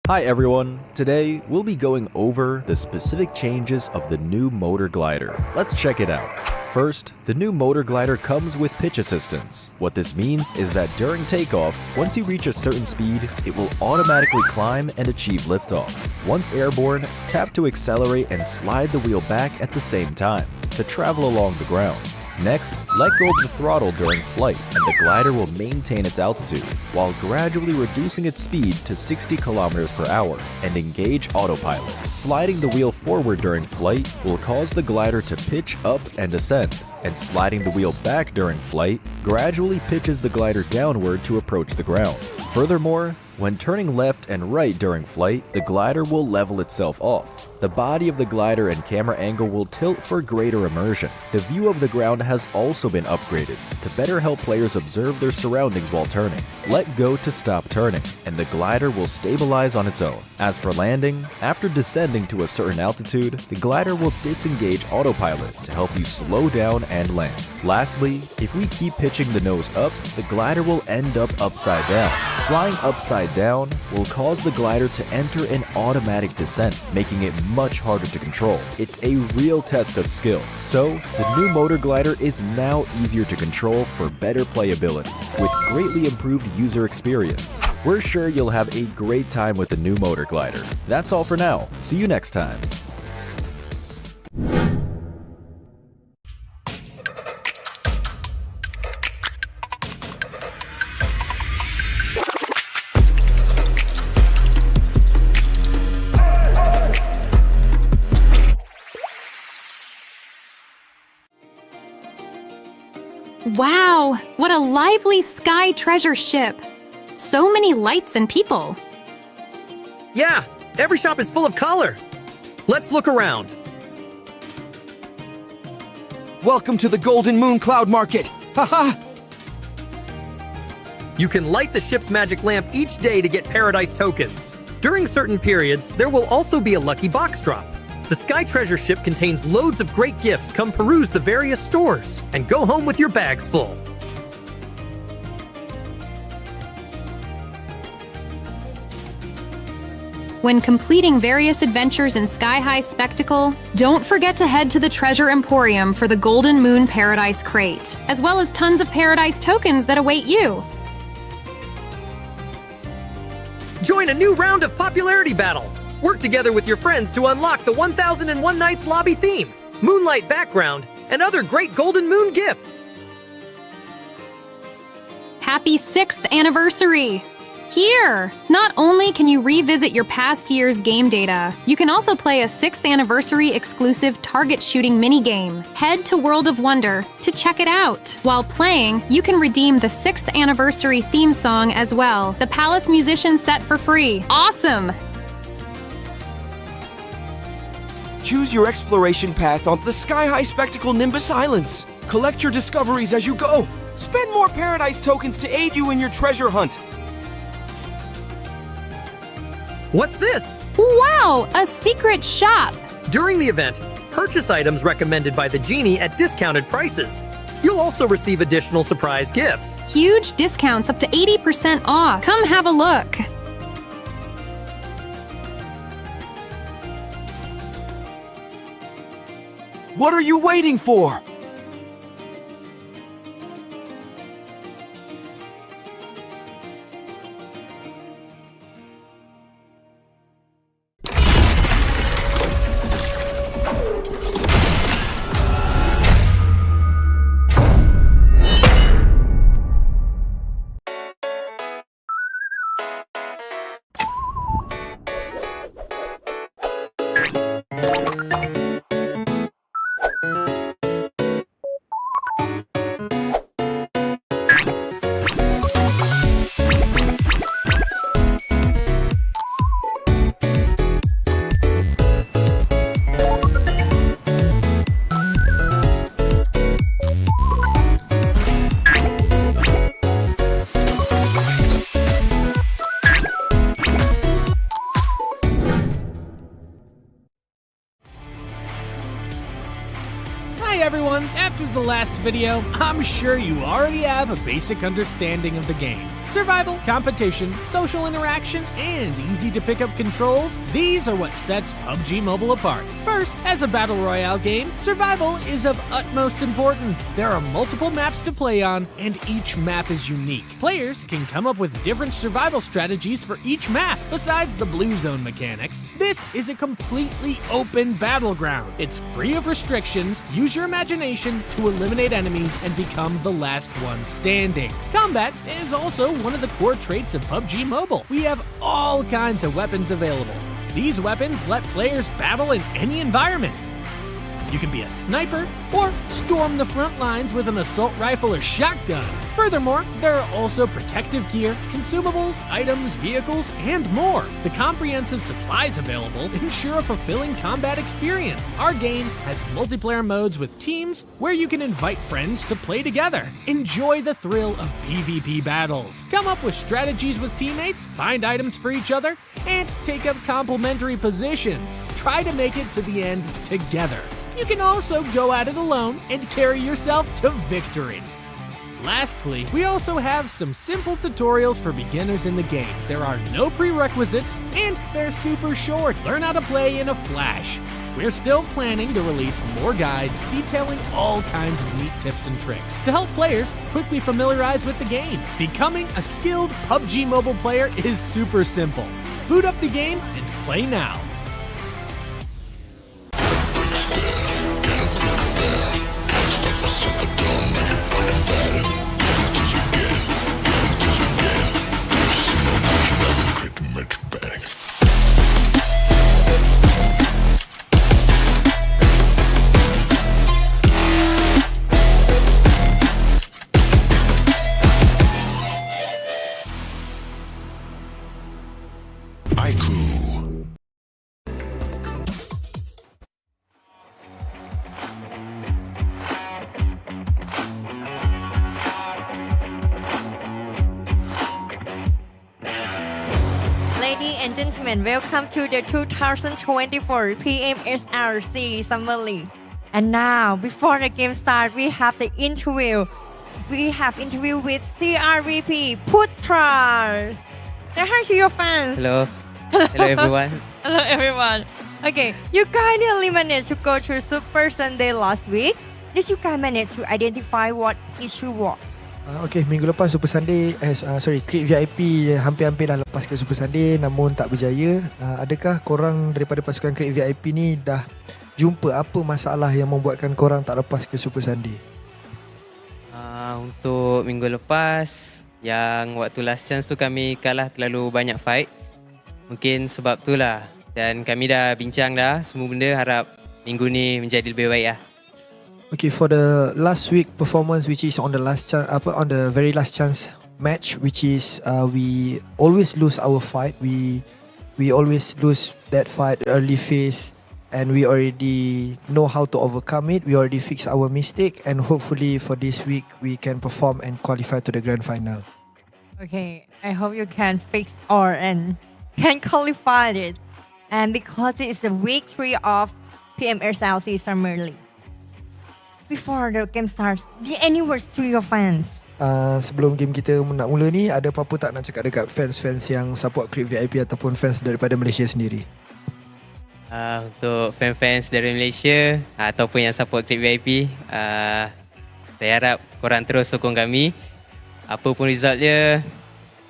Hi everyone, today we'll be going over the specific changes of the new motor glider. Let's check it out. First, the new motor glider comes with pitch assistance. What this means is that during takeoff, once you reach a certain speed, it will automatically climb and achieve liftoff. Once airborne, tap to accelerate and slide the wheel back at the same time to travel along the ground. Next, let go of the throttle during flight, and the glider will maintain its altitude, while gradually reducing its speed to 60 km per hour, and engage autopilot. Sliding the wheel forward during flight will cause the glider to pitch up and ascend, and sliding the wheel back during flight gradually pitches the glider downward to approach the ground. Furthermore, when turning left and right during flight, the glider will level itself off. The body of the glider and camera angle will tilt for greater immersion. The view of the ground has also been upgraded to better help players observe their surroundings while turning. Let go to stop turning, and the glider will stabilize on its own. As for landing, after descending to a certain altitude, the glider will disengage autopilot to help you slow down and land. Lastly, if we keep pitching the nose up, the glider will end up upside down. Flying upside down will cause the glider to enter an automatic descent, making it much harder to control. It's a real test of skill. So, the new motor glider is now easier to control for better playability, with greatly improved user experience. We're sure you'll have a great time with the new motor glider. That's all for now. See you next time. Wow, what a lively sky treasure ship! So many lights and people. Yeah, every shop is full of color. Let's look around. Welcome to the Golden Moon Cloud Market. Haha! You can light the ship's magic lamp each day to get Paradise tokens. During certain periods, there will also be a lucky box drop. The Sky Treasure Ship contains loads of great gifts. Come peruse the various stores and go home with your bags full. When completing various adventures in Sky High Spectacle, don't forget to head to the Treasure Emporium for the Golden Moon Paradise Crate, as well as tons of Paradise tokens that await you. Join a new round of popularity battle. Work together with your friends to unlock the 1001 Nights lobby theme, moonlight background, and other great Golden Moon gifts. Happy 6th anniversary! Here! Not only can you revisit your past year's game data, you can also play a 6th anniversary exclusive target shooting minigame. Head to World of Wonder to check it out. While playing, you can redeem the 6th anniversary theme song as well. The Palace Musician set for free. Awesome! Choose your exploration path on the Sky High Spectacle Nimbus Islands. Collect your discoveries as you go. Spend more Paradise tokens to aid you in your treasure hunt. What's this? Wow! A secret shop! During the event, purchase items recommended by the genie at discounted prices. You'll also receive additional surprise gifts. Huge discounts up to 80% off. Come have a look. What are you waiting for? Hi everyone! After the last video, I'm sure you already have a basic understanding of the game. Survival, competition, social interaction, and easy-to-pick-up controls, these are what sets PUBG Mobile apart. First, as a battle royale game, survival is of utmost importance. There are multiple maps to play on, and each map is unique. Players can come up with different survival strategies for each map. Besides the blue zone mechanics, this is a completely open battleground. It's free of restrictions. Use your imagination to eliminate enemies and become the last one standing. Combat is also one of the core traits of PUBG Mobile. We have all kinds of weapons available. These weapons let players battle in any environment. You can be a sniper or storm the front lines with an assault rifle or shotgun. Furthermore, there are also protective gear, consumables, items, vehicles, and more. The comprehensive supplies available ensure a fulfilling combat experience. Our game has multiplayer modes with teams where you can invite friends to play together. Enjoy the thrill of PvP battles. Come up with strategies with teammates, find items for each other, and take up complementary positions. Try to make it to the end together. You can also go at it alone and carry yourself to victory. Lastly, we also have some simple tutorials for beginners in the game. There are no prerequisites, and they're super short. Learn how to play in a flash. We're still planning to release more guides detailing all kinds of neat tips and tricks to help players quickly familiarize with the game. Becoming a skilled PUBG Mobile player is super simple. Boot up the game and play now. IQOO. Ladies and gentlemen, welcome to the 2024 PMSL SEA Summer League. And now, before the game starts, we have the interview. We have interview with CRVP Putra. Say hi to your fans. Hello. Hello everyone. Hello everyone. Okay, you guys nearly managed to go through Super Sunday last week. Did you guys manage to identify what issue was? Okay, minggu lepas Super Sunday Create VIP hampir-hampir dah lepas ke Super Sunday namun tak berjaya. Adakah korang daripada pasukan Create VIP ni dah jumpa apa masalah yang membuatkan korang tak lepas ke Super Sunday? Untuk minggu lepas, yang waktu last chance tu kami kalah terlalu banyak fight. Mungkin sebab tu lah. Dan kami dah bincang dah semua benda, harap minggu ni menjadi lebih baik lah. Okay, for the last week performance, which is on the last chance, on the very last chance match, which is we always lose our fight. We always lose that fight early phase, and we already know how to overcome it. We already fixed our mistake, and hopefully for this week we can perform and qualify to the grand final. Okay, I hope you can fix or and can qualify it. And because it is the week 3 of PMSL SEA Summer League. Before the game starts, any words to your fans? Sebelum game kita nak mula ni, ada apa-apa tak nak cakap dekat fans-fans yang support Create VIP ataupun fans daripada Malaysia sendiri? Untuk fans-fans dari Malaysia ataupun yang support Create VIP, saya harap korang terus sokong kami. Apa pun resultnya,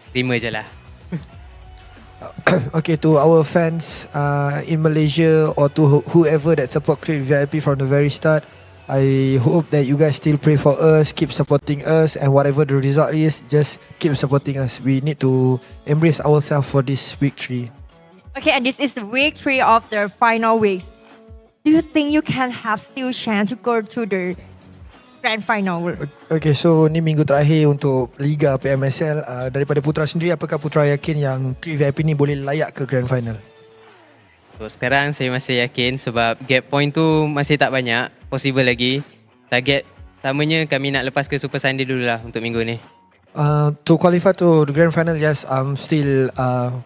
terima je lah. Okay, to our fans in Malaysia or to whoever that support Create VIP from the very start, I hope that you guys still pray for us, keep supporting us, and whatever the result is, just keep supporting us. We need to embrace ourselves for this week 3. Okay, and this is week 3 of the final week. Do you think you can have still chance to go to the grand final? Okay, so ni minggu terakhir untuk Liga PMSL. Daripada Putra sendiri, apakah Putra yakin yang Create VIP ni boleh layak ke grand final? So, sekarang saya masih yakin sebab gap point tu masih tak banyak, possible lagi. Target utamanya kami nak lepas ke Super Sunday dulu lah untuk minggu ni. To qualify to the grand final, yes, I'm still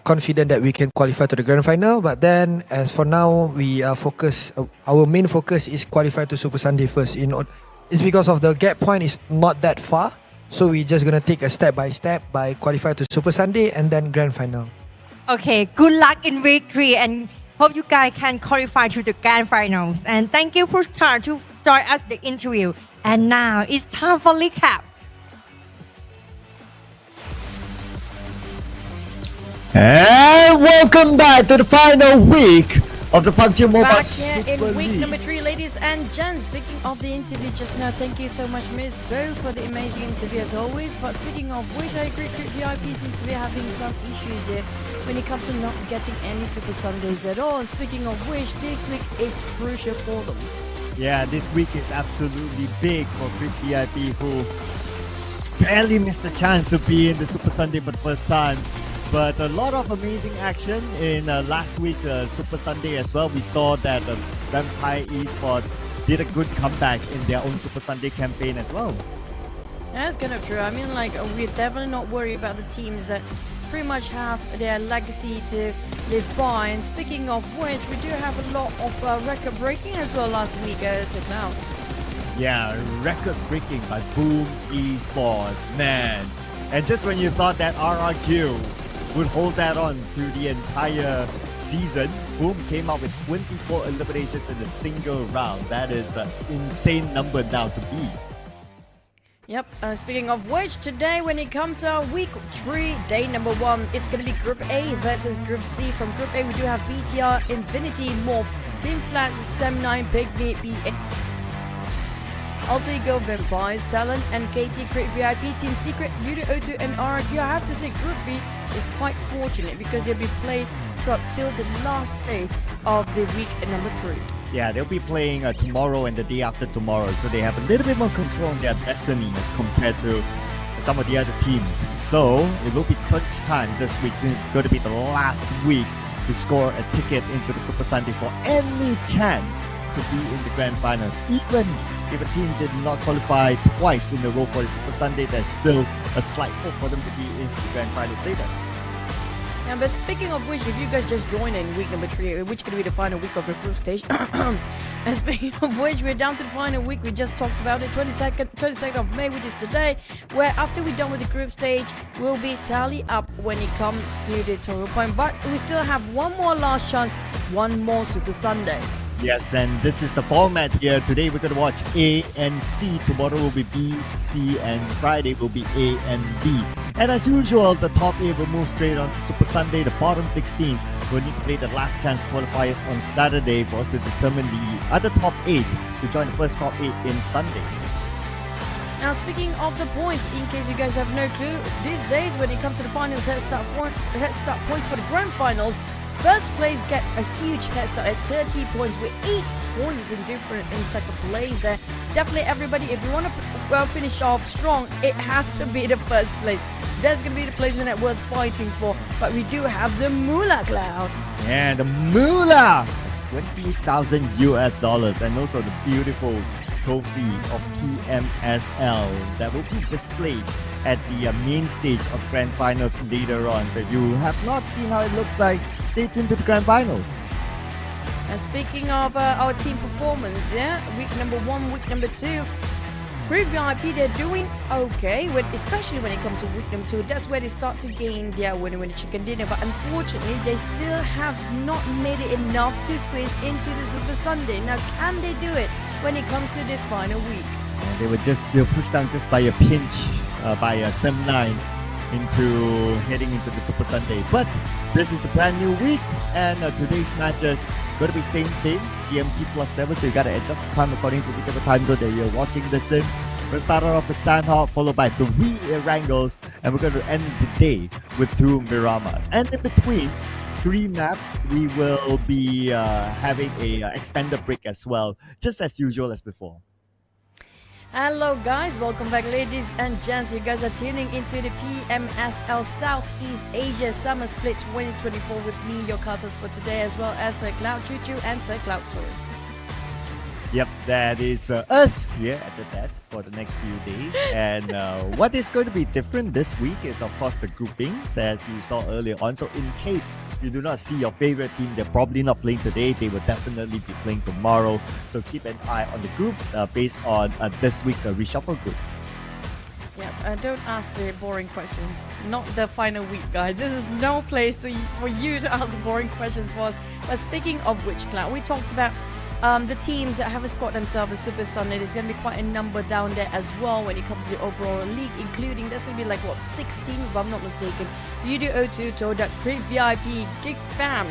confident that we can qualify to the grand final. But then, as for now, we are focused. Our main focus is qualify to Super Sunday first. It's because of the gap point is not that far. So we're just gonna take a step by step by qualify to Super Sunday and then Grand Final. Okay, good luck in week 3 and hope you guys can qualify to the grand finals. And thank you for start to join us the interview. And now it's time for recap. And welcome back to the final week of the PUBG Mobile Back Super here in week League. number 3, ladies and gents. Speaking of the interview just now, thank you so much, Miss Bo, for the amazing interview as always. But speaking of which, I agree, VIP seems to be having some issues here when it comes to not getting any Super Sundays at all. And speaking of which, this week is crucial for them. Yeah, this week is absolutely big for Greek VIP, who barely missed the chance to be in the Super Sunday for the first time. But a lot of amazing action in last week Super Sunday as well. We saw that Vampire Esports did a good comeback in their own Super Sunday campaign as well. That's kind of true. I mean, like, we're definitely not worried about the teams that pretty much have their legacy to live by. And speaking of which, we do have a lot of record breaking as well last week as of now. Yeah, record breaking by Boom Esports, man. And just when you thought that RRQ would hold that on through the entire season, Boom came out with 24 eliminations in a single round. That is an insane number now to beat. Yep, speaking of which, today when it comes to week 3, day number 1, it's going to be Group A versus Group C. From Group A, we do have BTR, Infinity, MORPH, Team Flash, Sem9, PIGMY, BA, Alter Ego, Vampires, TALON, and KT Create VIP, Team Secret, YOODO, O2, and RRQ. I have to say Group B is quite fortunate because they'll be played throughout till the last day of the week number 3. Yeah, they'll be playing tomorrow and the day after tomorrow, so they have a little bit more control on their destiny as compared to some of the other teams. So it will be crunch time this week, since it's going to be the last week to score a ticket into the Super Sunday for any chance to be in the Grand Finals. Even if a team did not qualify twice in a row for the Super Sunday, there's still a slight hope for them to be in the Grand Finals later. Yeah, but speaking of which, if you guys just joined in week number 3, which is going to be the final week of the group stage, and speaking of which, we're down to the final week. We just talked about it, 22nd of May, which is today, where after we're done with the group stage, we'll be tally up when it comes to the total point. But we still have one more last chance, one more Super Sunday. Yes, and this is the format here. Today we're going to watch A and C. Tomorrow will be B, C, and Friday will be A and B. And as usual, the top 8 will move straight on to Super Sunday. The bottom 16 will need to play the last chance qualifiers on Saturday for us to determine the other top 8 to join the first top 8 in Sunday. Now, speaking of the points, in case you guys have no clue, these days when it comes to the finals, head start points for the grand finals, first place get a huge head start at 30 points with 8 points in second place there. Definitely everybody, if you want to finish off strong, it has to be the first place. That's going to be the placement that we're fighting for. But we do have the Moolah Cloud. And the Moolah! $20,000 US, and also the beautiful trophy of PMSL that will be displayed at the main stage of Grand Finals later on. So if you have not seen how it looks like, stay tuned to the Grand Finals. And speaking of our team performance, yeah, week number 1, week number 2, Group VIP, they're doing okay, especially when it comes to week number 2. That's where they start to gain their winner chicken dinner. But unfortunately, they still have not made it enough to squeeze into the Super Sunday. Now, can they do it when it comes to this final week? And they were pushed down just by a pinch by Sem9 into heading into the Super Sunday. But this is a brand new week, and today's matches going to be same GMT +7, so you got to adjust the time according to whichever time zone that you're watching this in. We're starting off the Sandhawk, followed by 3 Erangels, and we're going to end the day with 2 Miramas. And in between 3 maps, we will be having a extended break as well, just as usual as before. Hello guys, welcome back ladies and gents. You guys are tuning into the PMSL Southeast Asia Summer Split 2024 with me, your casters for today, as well as Cloud Choo Choo and Cloud Tour. Yep, that is us here at the desk for the next few days. And what is going to be different this week is, of course, the groupings, as you saw earlier on. So in case you do not see your favorite team, they're probably not playing today. They will definitely be playing tomorrow. So keep an eye on the groups based on this week's reshuffle groups. Yeah, don't ask the boring questions. Not the final week, guys. This is no place for you to ask the boring questions for us. But speaking of which, Cloud, we talked about the teams that have scored themselves a Super Sunday. There's going to be quite a number down there as well when it comes to the overall league, including there's going to be like, 16 if I'm not mistaken. YOODO, O2, TODAK, Crit VIP, GEEK Fam.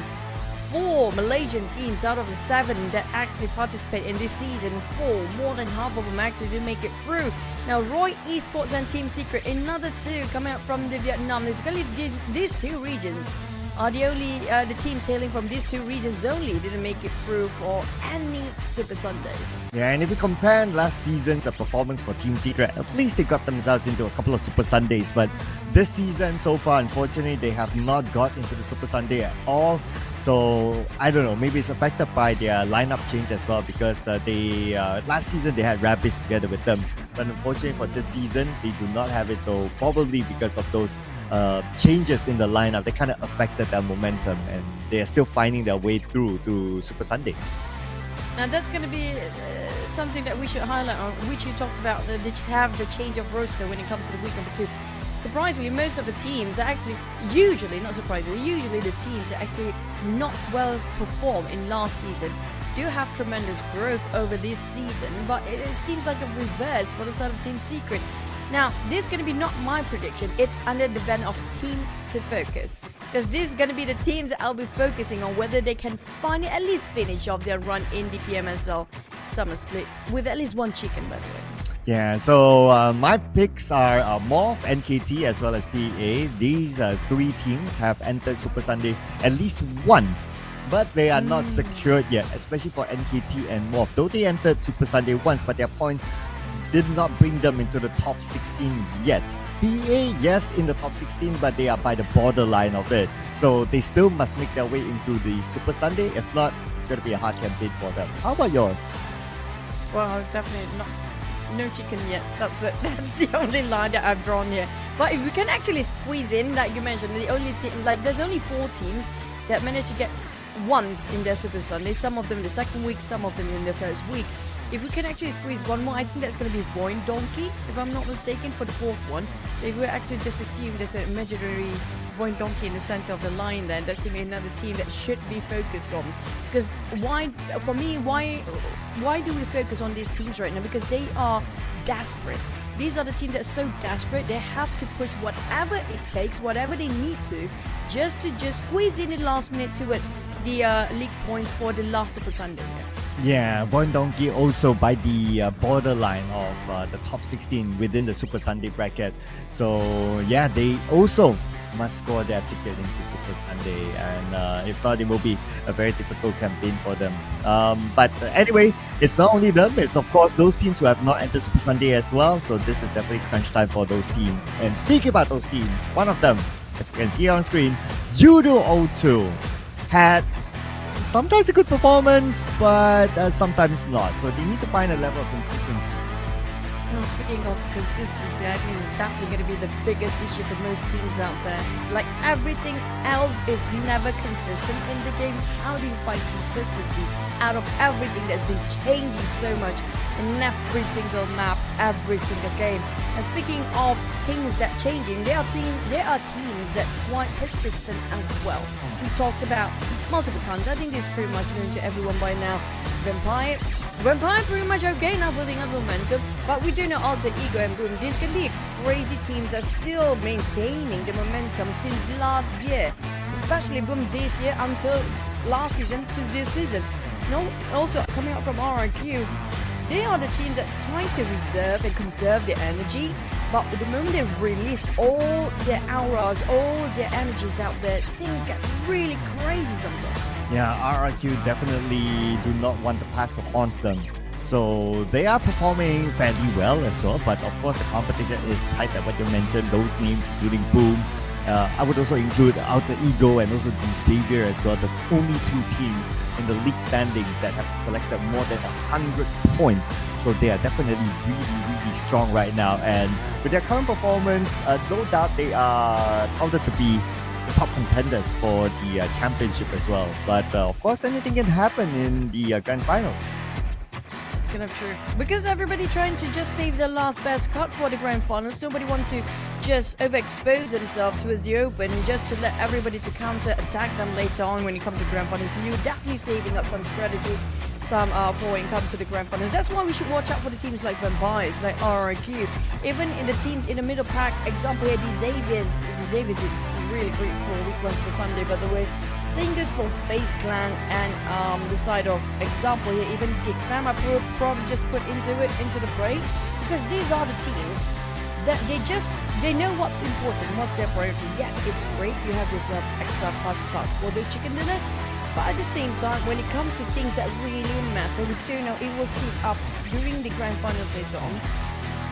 4 Malaysian teams out of the 7 that actually participate in this season. 4, more than half of them actually didn't make it through. Now, Roy Esports and Team Secret, another 2 coming out from the Vietnam. It's going to be these 2 regions are the only the teams hailing from these 2 regions only didn't make it through for any Super Sunday. Yeah, and if you compare last season's performance for Team Secret, at least they got themselves into a couple of Super Sundays. But this season so far, unfortunately, they have not got into the Super Sunday at all. So I don't know, maybe it's affected by their lineup change as well, because they last season they had Rabbids together with them. But unfortunately for this season, they do not have it. So probably because of those changes in the lineup, they kind of affected their momentum, and they are still finding their way through to Super Sunday. Now that's going to be something that we should highlight on, which you talked about, the have the change of roster when it comes to the week number 2. Surprisingly, most of the teams are actually, usually the teams that actually not well perform in last season do have tremendous growth over this season, but it seems like a reverse for the side of Team Secret. Now, this is going to be not my prediction, it's under the banner of Team to Focus, because this is going to be the teams that I'll be focusing on whether they can finally at least finish off their run in the PMSL Summer Split with at least 1 chicken, by the way. Yeah, so my picks are MORPH, NKT, as well as PA. These 3 teams have entered Super Sunday at least once, but they are not secured yet, especially for NKT and MORPH. Though they entered Super Sunday once, but their points did not bring them into the top 16 yet. PA, yes, in the top 16, but they are by the borderline of it. So they still must make their way into the Super Sunday. If not, it's going to be a hard campaign for them. How about yours? Well, definitely not. No chicken yet. That's it. That's the only line that I've drawn here. But if we can actually squeeze in, like you mentioned, the only team, like there's only 4 teams that managed to get once in their Super Sunday. Some of them in the second week, some of them in the first week. If we can actually squeeze one more, I think that's going to be VOIN Donkey, if I'm not mistaken, for the 4th one. So if we actually just assume there's an imaginary VOIN Donkey in the center of the line, then that's going to be another team that should be focused on. Because why do we focus on these teams right now? Because they are desperate. These are the teams that are so desperate, they have to push whatever it takes, whatever they need to just squeeze in the last minute towards the league points for the last Super Sunday. Yeah, VOIN Donkey also by the borderline of the top 16 within the Super Sunday bracket. So yeah, they also must score their ticket into Super Sunday, and if not, it will be a very difficult campaign for them. But anyway, it's not only them, it's of course those teams who have not entered Super Sunday as well. So this is definitely crunch time for those teams. And speaking about those teams, one of them, as we can see on screen, YOODO O2, had sometimes a good performance, but sometimes not. So they need to find a level of consistency. Well, speaking of consistency, I think it's definitely going to be the biggest issue for most teams out there. Like everything else is never consistent in the game. How do you find consistency out of everything that's been changing so much in every single map, every single game? And speaking of things that changing, there are teams that are quite persistent as well. We talked about multiple times. I think this is pretty much known to everyone by now. Vampire pretty much okay now, building up momentum, but we do know Alter Ego and Boom. These can be crazy teams that are still maintaining the momentum since last year, especially Boom this year until last season to this season. Also coming out from RRQ, they are the team that trying to reserve and conserve their energy, but the moment they release all their auras, all their energies out there, things get really crazy sometimes. Yeah, RRQ definitely do not want the past to haunt them. So they are performing fairly well as well, but of course the competition is tight at what you mentioned, those names including Boom. I would also include Alter Ego and also the Xavier as well, the only 2 teams in the league standings that have collected more than 100 points. So they are definitely really strong right now. And with their current performance, no doubt they are touted to be the top contenders for the championship as well. But of course, anything can happen in the grand finals. kind of true. Because everybody trying to just save their last best cut for the grand finals. Nobody want to just overexpose themselves towards the open just to let everybody to counter attack them later on when you come to grand finals. So you're definitely saving up some strategy, some for when it comes to the grand finals. That's why we should watch out for the teams like Vampires, like RRQ. Even in the teams in the middle pack, example here, the Xavier's did really great for week 1 for Sunday, by the way. Seeing this for FaZe Clan and the side of example here, even GEEK Fam, I probably just put into the fray, because these are the teams that they know what's important, what's their priority. Yes, it's great you have this extra plus for the chicken dinner, but at the same time, when it comes to things that really matter, we do know it will sit up during the grand finals later on.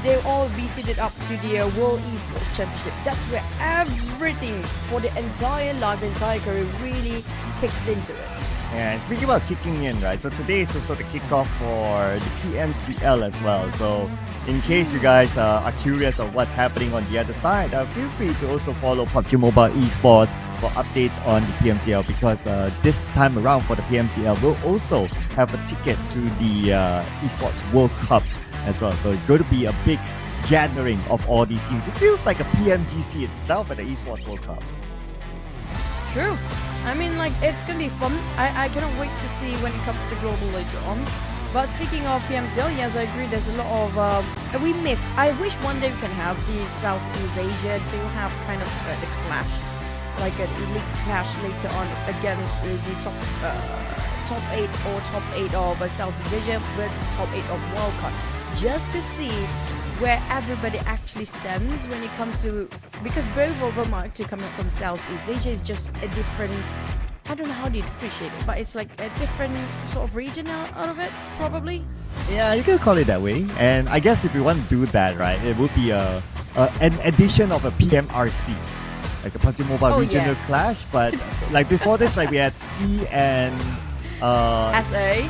They'll all be seated up to the World Esports Championship. That's where everything for the entire life, the entire career really kicks into it. Yeah, and speaking about kicking in, right? So today is also the kickoff for the PMCL as well. So in case you guys are curious of what's happening on the other side, feel free to also follow PUBG Mobile Esports for updates on the PMCL, because this time around for the PMCL, we'll also have a ticket to the Esports World Cup as well. So it's going to be a big gathering of all these teams. It feels like a PMGC itself at the Esports World Cup. True. I mean, like, it's gonna be fun. I cannot wait to see when it comes to the global later on. But speaking of PMCL, yes, I agree. There's a lot of we miss. I wish one day we can have the Southeast Asia to have kind of the clash, like an elite clash later on against the top 8 or top 8 of Southeast Asia versus top 8 of World Cup, just to see where everybody actually stands when it comes to, because both of them are actually coming from Southeast Asia. Is just a different, I don't know how to differentiate it, but it's like a different sort of region out of it, probably. Yeah, you can call it that way. And I guess if you want to do that, right, it would be an addition of a PMRC, like a PUBG Mobile regional clash. But like before this, like we had C and SA.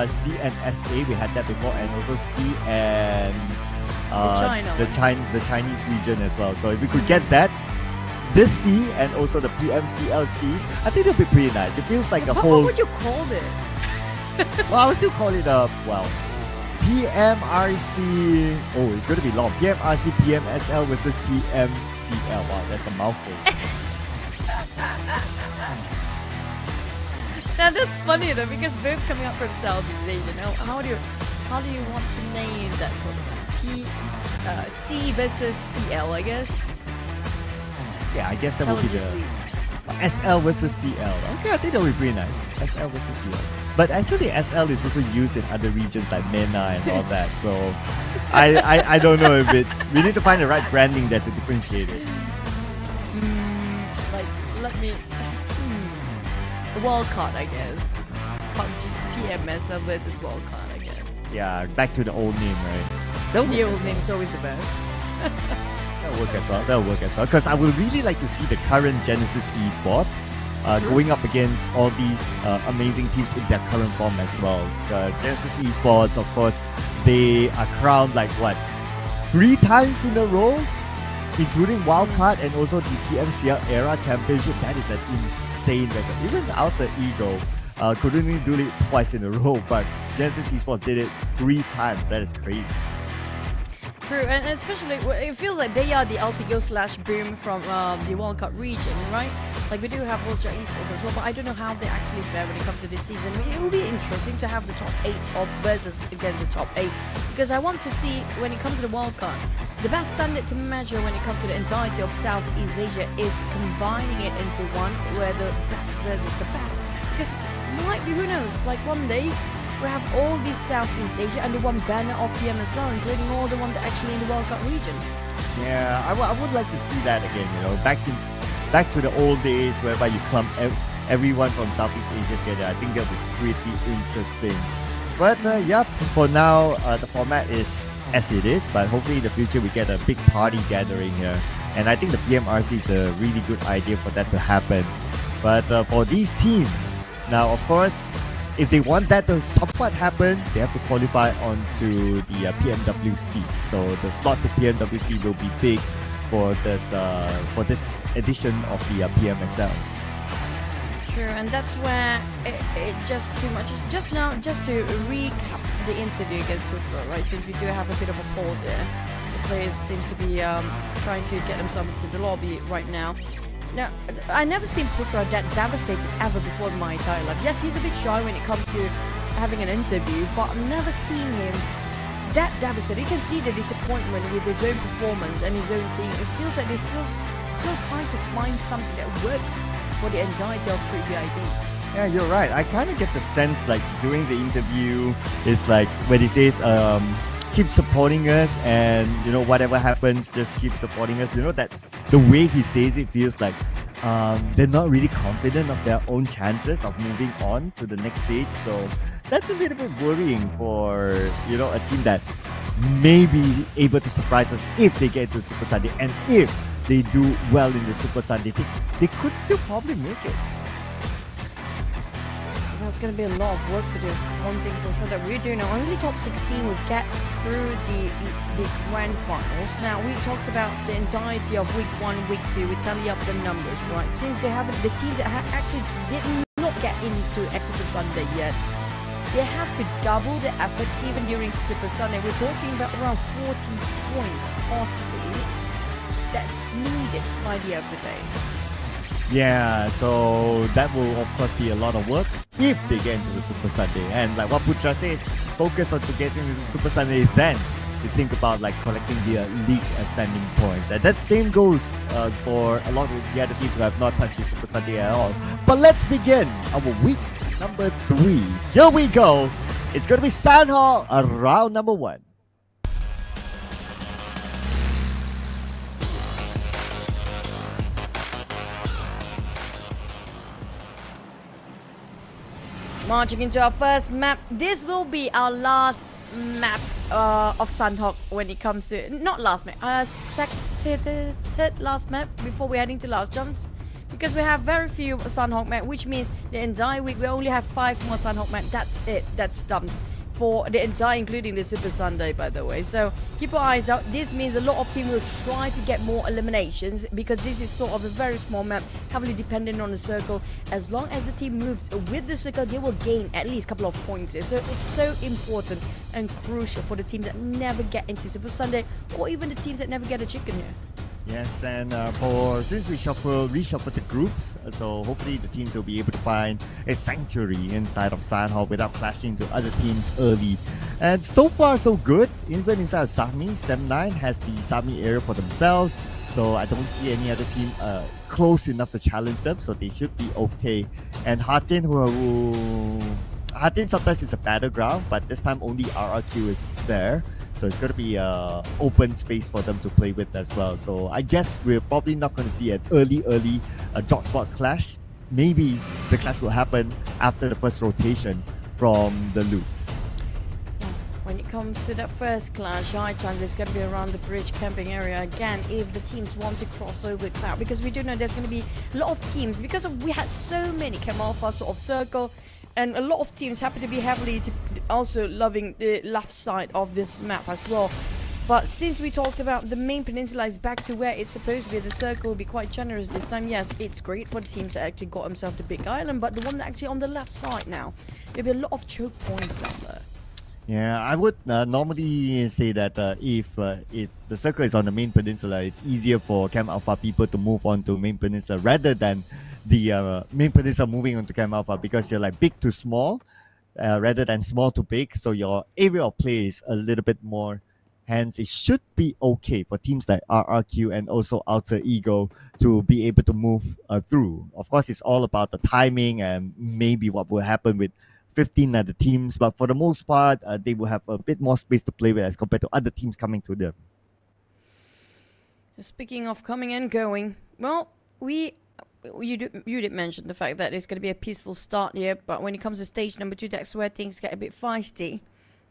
C and SA, we had that before, and also C and the Chinese region as well. So if we could get that, this C and also the PMSL SEA, I think it'll be pretty nice. It feels like a whole. What would you call it? Well, I would still call it PMRC. Oh, it's going to be long. PMRC PMSL versus PMCL. Wow, that's a mouthful. Now that's funny though, because both coming up from Southeast Asia. Now, how do you want to name that sort of C versus CL? I guess. Yeah, I guess that would be the SL versus CL. Okay, I think that would be pretty nice. SL versus CL. But actually, SL is also used in other regions like MENA and all that. So I don't know if it's. We need to find the right branding there to differentiate it. Like, let me. The Wildcard, I guess. PUBG PMSL versus Wildcard, I guess. Yeah, back to the old name, right? The old name is always the best. That'll work as well. Because I would really like to see the current Genesis Esports going up against all these amazing teams in their current form as well. Because Genesis Esports, of course, they are crowned like what, 3 times in a row, including Wildcard and also the PMCL Era Championship. That is an insane record. Even Alter Ego couldn't even do it twice in a row, but Genesis Esports did it 3 times. That is crazy. True, and especially it feels like they are the Altigo / Boom from the World Cup region, right? Like we do have World Esports as well, but I don't know how they actually fare when it comes to this season. It will be interesting to have the top 8 of versus against the top 8, because I want to see when it comes to the World Cup, the best standard to measure when it comes to the entirety of Southeast Asia is combining it into one, where the best versus the best. Because might be, who knows, like one day we have all these Southeast Asia under one banner of PMSL, including all the ones that actually in the World Cup region. Yeah, I would like to see that again, you know, back to the old days whereby you clump everyone from Southeast Asia together. I think that would be pretty interesting. But yep, for now, the format is as it is, but hopefully in the future we get a big party gathering here. And I think the PMRC is a really good idea for that to happen. But for these teams, now of course, if they want that to somewhat happen, they have to qualify onto the PMWC. So the slot to PMWC will be big for this edition of the PMSL. True, and that's where it just too much. Just now, just to recap the interview against Putra, right? Since we do have a bit of a pause here, the players seems to be trying to get themselves into the lobby right now. Now, I never seen Putra that devastated ever before in my entire life. Yes, he's a bit shy when it comes to having an interview, but I've never seen him that devastated. You can see the disappointment with his own performance and his own team. It feels like they're still trying to find something that works for the entirety of VIP. Yeah, you're right. I kind of get the sense like during the interview, it's like when he says, keep supporting us and, you know, whatever happens, just keep supporting us. You know, that the way he says it feels like they're not really confident of their own chances of moving on to the next stage. So that's a little bit worrying for, you know, a team that may be able to surprise us if they get to Super Sunday, and if they do well in the Super Sunday, they could still probably make it. There's going to be a lot of work to do. One thing for sure that we're doing now, only top 16 will get through the grand finals. Now, we talked about the entirety of week 1, week 2. We tally up the numbers, right? Since they haven't, the teams that have actually did not get into a Super Sunday yet, they have to double the effort even during Super Sunday. We're talking about around 40 points, possibly, that's needed by the end of the day. Yeah, so that will of course be a lot of work if they get into the Super Sunday. And like what Putra says, focus on to getting into the Super Sunday, then to think about like collecting the league standing points. And that same goes for a lot of the other teams who have not touched the Super Sunday at all. But let's begin our week number 3. Here we go. It's going to be Sandhawk round number 1. Marching into our first map. This will be our last map of Sandhawk when it comes to... Not last map. Third last map before we're heading to last chance. Because we have very few Sandhawk map, which means the entire week we only have 5 more Sandhawk map. That's it. That's done. For the entire, including the Super Sunday, by the way. So keep your eyes out. This means a lot of teams will try to get more eliminations because this is sort of a very small map, heavily dependent on the circle. As long as the team moves with the circle, they will gain at least a couple of points here. So it's so important and crucial for the teams that never get into Super Sunday, or even the teams that never get a chicken here. Yes, and since we reshuffled the groups, so hopefully the teams will be able to find a sanctuary inside of Sandhawk without clashing to other teams early. And so far so good. Even inside of Sami, Sem9 has the Sami area for themselves, so I don't see any other team close enough to challenge them, so they should be okay. And Hatin, Hatin sometimes is a battleground, but this time only RRQ is there. So it's going to be open space for them to play with as well. So I guess we're probably not going to see an early drop spot clash. Maybe the clash will happen after the first rotation from the loot. When it comes to that first clash, high chance it's going to be around the bridge camping area again if the teams want to cross over Cloud. Because we do know there's going to be a lot of teams. Because we had so many Cam Alpha sort of circle. And a lot of teams happen to be heavily also loving the left side of this map as well. But since we talked about the main peninsula is back to where it's supposed to be, the circle will be quite generous this time. Yes, it's great for the teams that actually got themselves to Big Island, but the one that actually on the left side now, there'll be a lot of choke points down there. Yeah, I would normally say that if the circle is on the main peninsula, it's easier for Cam Alpha people to move on to main peninsula rather than the main peninsula moving on to Cam Alpha, because you're like big to small rather than small to big, so your area of play is a little bit more. Hence, it should be okay for teams like RRQ and also Alter Ego to be able to move through. Of course, it's all about the timing and maybe what will happen with 15 other teams, but for the most part, they will have a bit more space to play with as compared to other teams coming to them. Speaking of coming and going, well, you did mention the fact that it's going to be a peaceful start here, but when it comes to stage number 2, that's where things get a bit feisty.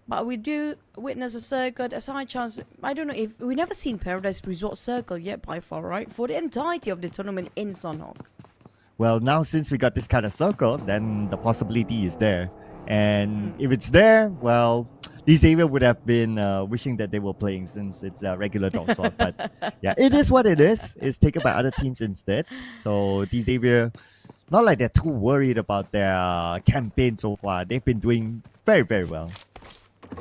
But we do witness a circle. There's a high chance. I don't know if we never seen Paradise Resort Circle yet by far, right? For the entirety of the tournament in Sandhawk. Well, now since we got this kind of circle, then the possibility is there. And if it's there, well, this area would have been wishing that they were playing since it's a regular drop slot. But yeah, it is what it is. It's taken by other teams instead. So this area not like they're too worried about their campaign so far. They've been doing very, very well.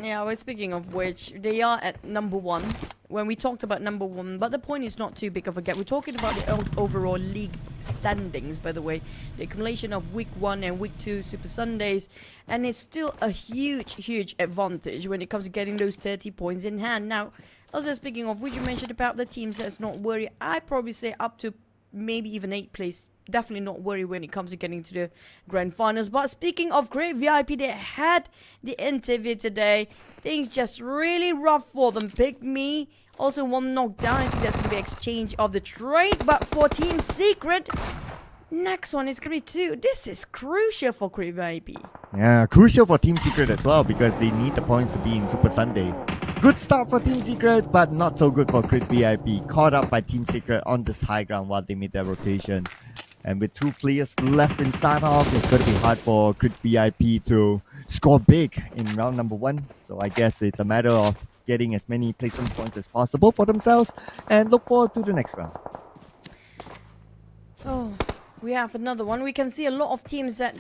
Yeah, well, speaking of which, they are at number 1. When we talked about number 1, but the point is not too big of a gap. We're talking about the overall league standings, by the way. The accumulation of week 1 and week 2 Super Sundays. And it's still a huge advantage when it comes to getting those 30 points in hand. Now, also speaking of which, you mentioned about the teams that's not worried. I'd probably say up to maybe even 8th place. Definitely not worried when it comes to getting to the grand finals. But speaking of great VIP, they had the interview today. Things just really rough for them. PIGMY also one knockdown. I think that's going to be exchange of the trade. But for Team Secret, next one is going to be 2. This is crucial for great VIP. Yeah, crucial for Team Secret as well because they need the points to be in Super Sunday. Good start for Team Secret, but not so good for Crit VIP. Caught up by Team Secret on this high ground while they made their rotation. And with 2 players left in start-off, it's going to be hard for Crit VIP to score big in round number 1. So I guess it's a matter of getting as many placement points as possible for themselves and look forward to the next round. Oh, we have another one. We can see a lot of teams that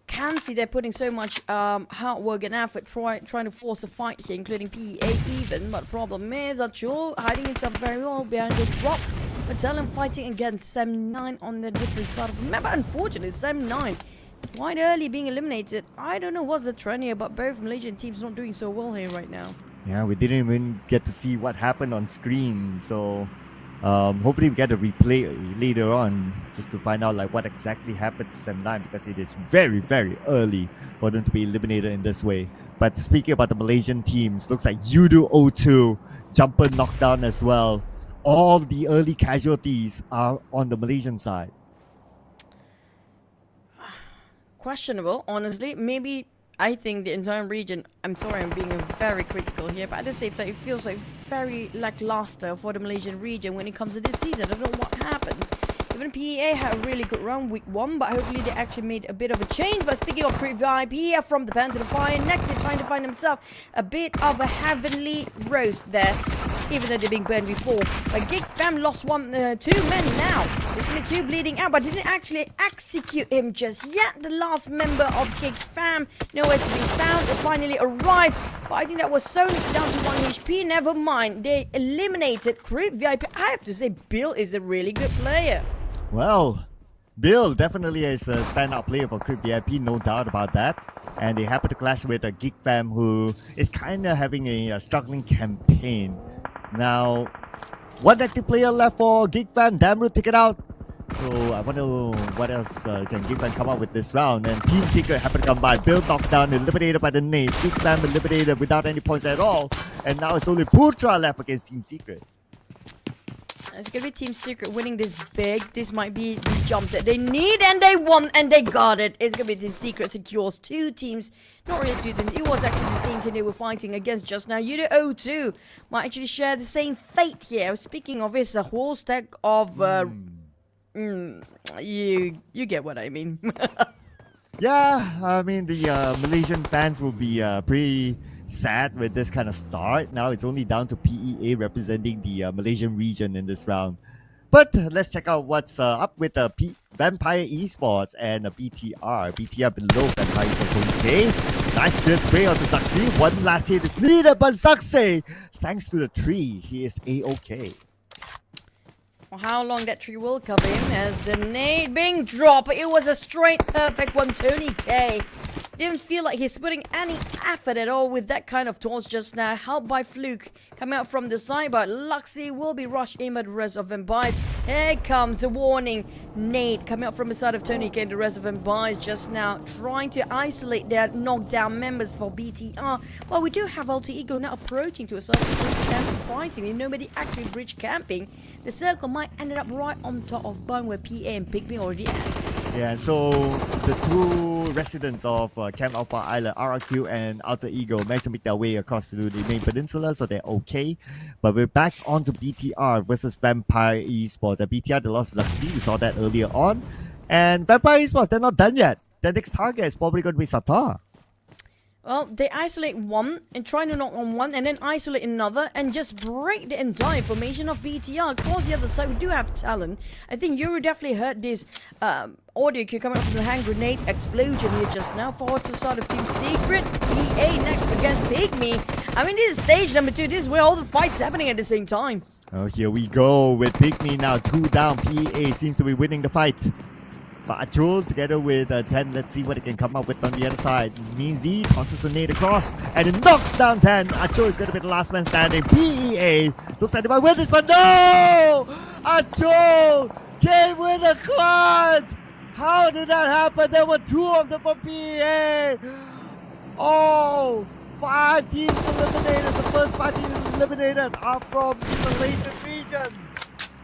can see they're putting so much hard work and effort trying to force a fight here, including PEA even. But the problem is Achul hiding himself very well behind the rock. But TALON fighting against Sam9 on the different side of the map. Unfortunately, Sam9 quite early being eliminated. I don't know what's the trend here, but both Malaysian teams not doing so well here right now. Yeah, we didn't even get to see what happened on screen. So hopefully we get a replay later on just to find out like what exactly happened to Sam9 because it is very, very early for them to be eliminated in this way. But speaking about the Malaysian teams, looks like YOODO 0-2, Jumper knockdown as well. All the early casualties are on the Malaysian side. Questionable, honestly. Maybe I think the entire region, I'm sorry I'm being very critical here, but at the same time it feels like very lackluster for the Malaysian region when it comes to this season. I don't know what happened. Even PEA had a really good run week 1, but hopefully they actually made a bit of a change. But speaking of Crit VIP, from the pan to the fire, next they're trying to find themselves a bit of a heavenly roast there, even though they're being burned before. But GEEK fam lost 2 men now. There's only 2 bleeding out, but didn't actually execute him just yet. The last member of GEEK fam nowhere to be found. They finally arrived, but I think that was so down to 1 HP. Never mind, they eliminated Crit VIP. I have to say, Bill is a really good player. Well, Bill definitely is a standout player for Crit VIP, no doubt about that. And they happen to clash with a GEEK fam who is kind of having a struggling campaign. Now, 1 active player left for GEEK fam. Damru take it out. So I wonder what else can GEEK fam come up with this round. And Team Secret happen to come by. Bill knocked down, eliminated by the nade. GEEK fam eliminated without any points at all. And now it's only Putra left against Team Secret. It's going to be Team Secret winning this big. This might be the jump that they need, and they won, and they got it. It's going to be Team Secret secures 2 teams. Not really 2 teams. It was actually the same team they were fighting against just now. YOODO 0-2 might actually share the same fate here. Speaking of, it's a whole stack of... you get what I mean. Yeah, I mean, the Malaysian fans will be pretty sad with this kind of start. Now it's only down to PEA representing the Malaysian region in this round. But let's check out what's up with Vampire Esports and BTR. BTR below Vampire Esports. Okay, nice clear spray onto Zaxi. 1 last hit is needed, but Zaxi, thanks to the tree, he is A-OK. For how long that tree will cover him as the nade being dropped. It was a straight perfect one, Tony K. Didn't feel like he's putting any effort at all with that kind of toss just now. Helped by Fluke coming out from the side, but Luxy will be rushed in by the rest of Vampires. Here comes the warning. Nade coming out from the side of Tony K and the rest of Vampires just now trying to isolate their knockdown members for BTR. Well, we do have Alter Ego now approaching to a circle and surprisingly nobody actually bridge camping. The circle might end up right on top of BOIN where PA and PIGMY already at. Yeah, so the 2 residents of Camp Alpha Island, RRQ and Alter Ego, managed to make their way across to the main peninsula, so they're okay. But we're back onto BTR versus Vampire Esports. At BTR, they lost Zaxi, we saw that earlier on. And Vampire Esports, they're not done yet. Their next target is probably going to be Satar. Well, they isolate one and try to knock on one and then isolate another and just break the entire formation of BTR. Across the other side, we do have TALON. I think YOODO definitely heard this audio cue coming up from the hand grenade explosion here just now. Forward to the side of Team Secret. EA next against PIGMY. I mean, this is stage number 2. This is where all the fights happening at the same time. Oh, here we go with PIGMY now 2 down. PA seems to be winning the fight. But Achul together with 10, let's see what he can come up with on the other side. Mizi tosses a nade across and it knocks down 10. Achul is going to be the last man standing. PEA looks like they might win this, but no! Achul came with a clutch! How did that happen? There were 2 of them for PEA. Oh! 5 teams eliminated. The first 5 teams eliminated are from the Malaysian region.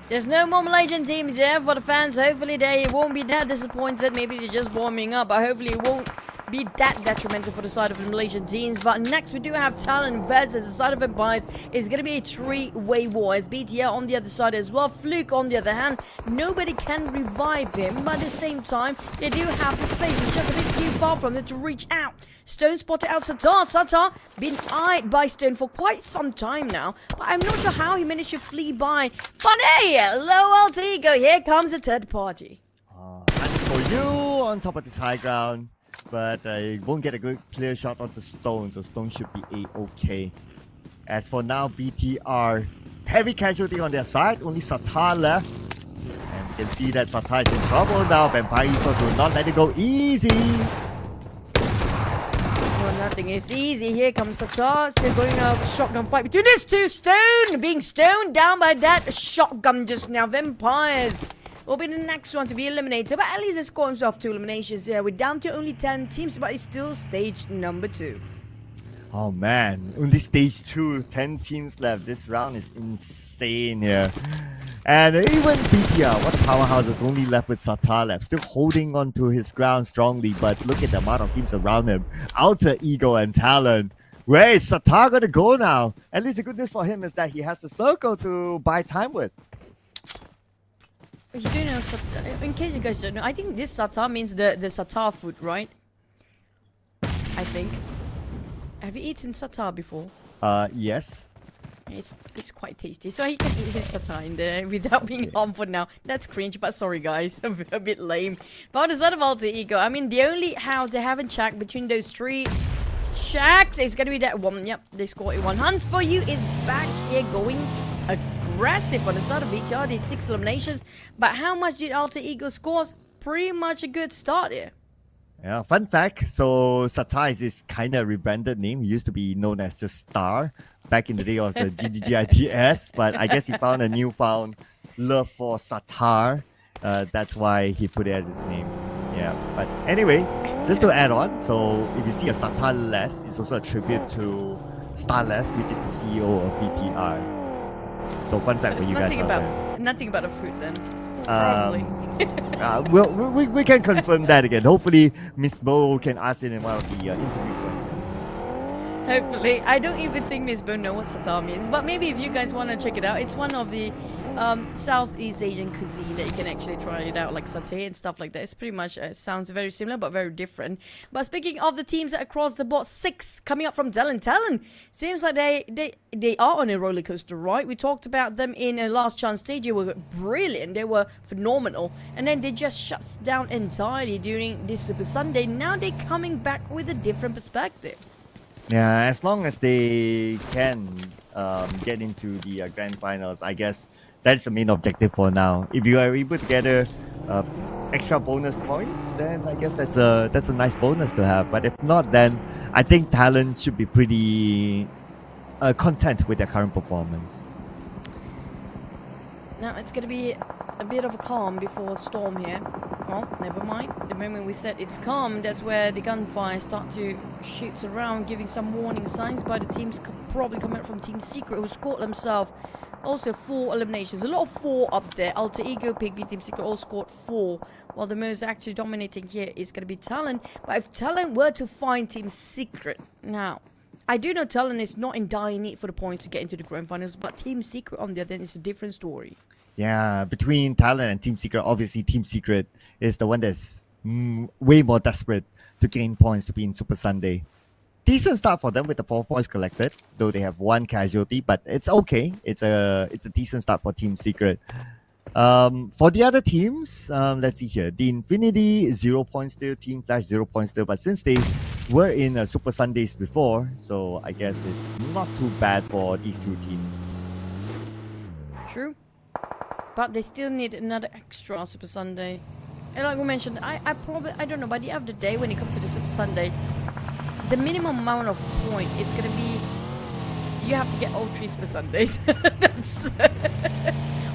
There's no more Malaysian teams there for the fans. Hopefully they won't be that disappointed. Maybe they're just warming up, but hopefully it won't be that detrimental for the side of the Malaysian teams. But next we do have TALON versus the side of Empires. It's going to be a 3-way war. As BTR on the other side as well. Fluke on the other hand. Nobody can revive him, but at the same time they do have the space. It's just a bit too far from them to reach out. Stone spotted out Satar. Satar been eyed by Stone for quite some time now, but I'm not sure how he managed to flee by. But hey, low alter ego. Here comes a third party. That's for you on top of this high ground, but he won't get a good clear shot onto Stone, so Stone should be a-okay. As for now, BTR, heavy casualty on their side, only Satar left. And you can see that Satar is in trouble now. Vampire Esports will not let it go easy. Nothing is easy. Here comes Satar. Still going a shotgun fight between these two. Stone being stoned down by that shotgun just now. Vampires will be the next one to be eliminated. But at least they score himself 2 eliminations here. We're down to only 10 teams, but it's still stage number 2. Oh man, only stage 2, 10 teams left. This round is insane here. And even BTR, what a powerhouse, is only left with Satar left. Still holding on to his ground strongly, but look at the amount of teams around him. Alter Ego and TALON. Where is Satar going to go now? At least the good news for him is that he has the circle to buy time with. You do know, in case you guys don't know, I think this Satar means the Satar food, right? I think. Have you eaten Satar before? Yes. It's quite tasty, so he can eat his Satar in there without being harmful now. That's cringe, but sorry guys, a bit lame. But on the side of Alter Ego, I mean, the only how they haven't checked between those 3 shacks is gonna be that one. Yep, they scored it. One. Hans for you is back here going aggressive on the side of BTR. These 6 eliminations, but how much did Alter Ego score? Pretty much a good start here. Yeah, fun fact, so Satar is his kind of rebranded name. He used to be known as just Star. Back in the day, it was a GDGITS, but I guess he found a newfound love for Satar. That's why he put it as his name. Yeah, but anyway, just to add on, so if you see a Satar less, it's also a tribute to Starless, which is the CEO of BTR. So fun fact for you guys out there. Nothing about the fruit then. Probably. We can confirm that again. Hopefully, Miss Bo can ask it in one of the interview questions. Hopefully. I don't even think Miss Bo knows what Satar means, but maybe if you guys want to check it out, it's one of the Southeast Asian cuisine that you can actually try it out, like satay and stuff like that. It's pretty much sounds very similar but very different. But speaking of the teams across the board, 6 coming up from TALON. TALON seems like they are on a roller coaster, right? We talked about them in a last chance stage. They were brilliant, they were phenomenal, and then they just shut down entirely during this Super Sunday. Now they're coming back with a different perspective. Yeah, as long as they can get into the grand finals, I guess that's the main objective for now. If you are able to get extra bonus points, then I guess that's a nice bonus to have. But if not, then I think TALON should be pretty content with their current performance. Now it's going to be a bit of a calm before storm here. Well, never mind. The moment we said it's calm, that's where the gunfire start to shoot around, giving some warning signs by the teams probably coming from Team Secret, who scored themselves also 4 eliminations. A lot of 4 up there. Alter Ego, PIGMY, Team Secret all scored 4. While the most actually dominating here is going to be TALON. But if TALON were to find Team Secret, now, I do know TALON is not in dire need for the points to get into the grand finals, but Team Secret on the other end is a different story. Yeah, between TALON and Team Secret, obviously Team Secret is the one that's way more desperate to gain points to be in Super Sunday. decent start for them with the 4 points collected, though they have 1 casualty, but it's okay. It's a decent start for Team Secret. For the other teams, let's see here. The Infinity 0 points still, Team Flash 0 points still, but since they were in Super Sundays before, so I guess it's not too bad for these two teams. True. But they still need another extra Super Sunday. And like we mentioned, I don't know, by the end of the day, when it comes to the Super Sunday, the minimum amount of point, it's gonna be, you have to get all 3 Super Sundays. That's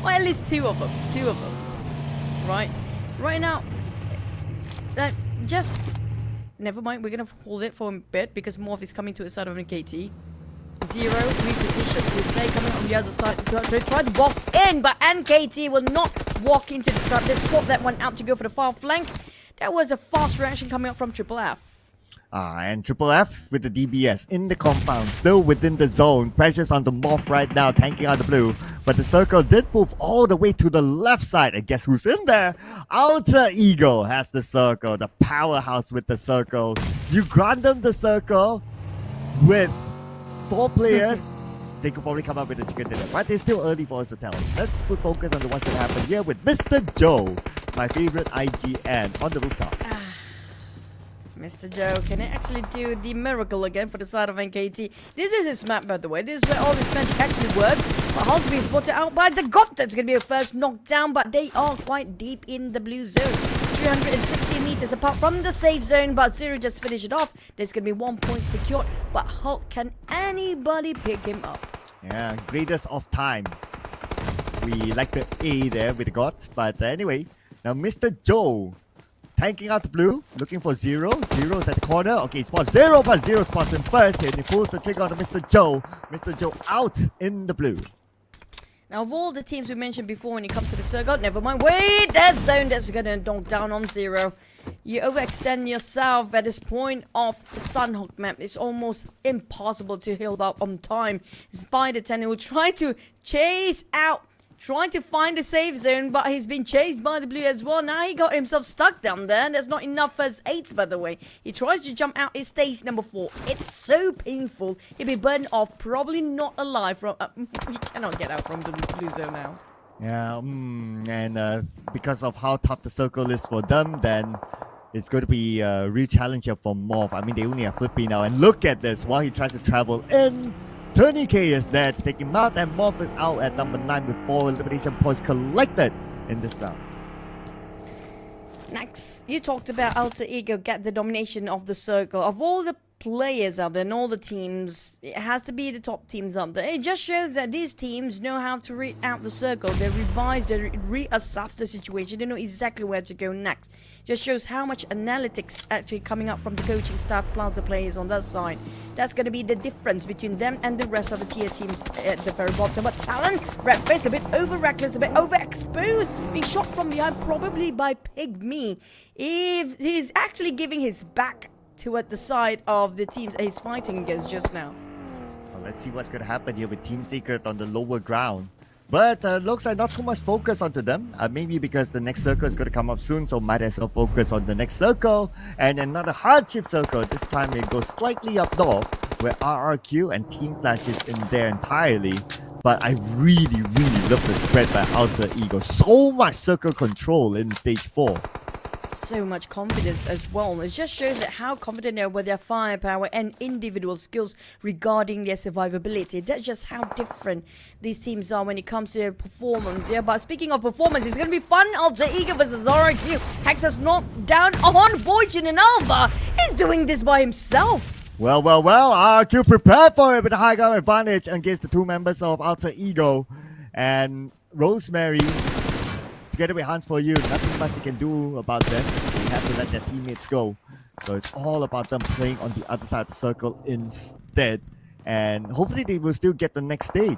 or at least 2 of them. 2 of them. Right? Right now, that just, never mind, we're gonna hold it for a bit because MORPH is coming to the side of NKT. Zero reposition. We say coming on the other side to try to box in, but NKT will not walk into the trap. They spot that one out to go for the far flank. That was a fast reaction coming up from Triple F. And Triple F with the DBS in the compound, still within the zone. Pressures on the MORPH right now, tanking out the blue. But the circle did move all the way to the left side. And guess who's in there? Alter Ego has the circle, the powerhouse with the circle. You grant them the circle with 4 players. They could probably come up with a chicken dinner, but it's still early for us to tell. Let's put focus on the ones that happen here with Mr. Joe, my favorite IGN, on the rooftop. Mr. Joe, can he actually do the miracle again for the side of NKT? This is his map, by the way. This is where all this magic actually works. But Hulk's being spotted out by the GOT. That's going to be a first knockdown, but they are quite deep in the blue zone. 360 meters apart from the safe zone, but Zero just finished it off. There's going to be 1 point secured, but Hulk, can anybody pick him up? Yeah, greatest of time. We like the A there with the GOT, but anyway, now Mr. Joe tanking out the blue, looking for Zero. Zero's at the corner. Okay, spots Zero, but Zero spots him first, and he pulls the trigger on Mr. Joe. Mr. Joe out in the blue. Now, of all the teams we mentioned before when it comes to the circle, never mind. Wait, that zone that's going to knock down on Zero. You overextend yourself at this point of the Sunhawk map. It's almost impossible to heal up on time. Spider-10 will try to chase out, trying to find a safe zone, but he's been chased by the blue as well. Now he got himself stuck down there. There's not enough first aids, by the way. He tries to jump out. It's stage number 4. It's so painful. He'll be burned off, probably not alive from... he cannot get out from the blue zone now. Yeah, and because of how tough the circle is for them, then it's going to be a real challenge here for MORPH. I mean, they only have Flippy now, and look at this while he tries to travel in. Tony K is there to take him out, and MORPH is out at number 9 with 4 elimination points collected in this round. Next, you talked about Alter Ego get the domination of the circle. Of all the players out there and all the teams, it has to be the top teams out there. It just shows that these teams know how to read out the circle. They revise, they reassess the situation. They know exactly where to go next. Just shows how much analytics actually coming up from the coaching staff plus the players on that side. That's going to be the difference between them and the rest of the tier teams at the very bottom. But Talon, red face, a bit over reckless, a bit overexposed, being shot from behind probably by PIGMY. If he's actually giving his back toward the side of the teams he's fighting against just now. Well, let's see what's going to happen here with Team Secret on the lower ground. But looks like not too much focus onto them. Maybe because the next circle is going to come up soon, so might as well focus on the next circle. And another hardship circle. This time it goes slightly up north, where RRQ and Team Flash is in there entirely. But I really love the spread by Alter Ego. So much circle control in stage 4. So much confidence as well. It just shows that how confident they are with their firepower and individual skills regarding their survivability. That's just how different these teams are when it comes to their performance. Yeah, but speaking of performance, it's going to be fun. Alter Ego versus RRQ. Hex has knocked down on Boychin and Alva. He's doing this by himself. Well, RRQ prepared for it with a high ground advantage against the 2 members of Alter Ego. And Rosemary, together with Hans for You, nothing much they can do about this. They have to let their teammates go. So it's all about them playing on the other side of the circle instead. And hopefully they will still get the next stage.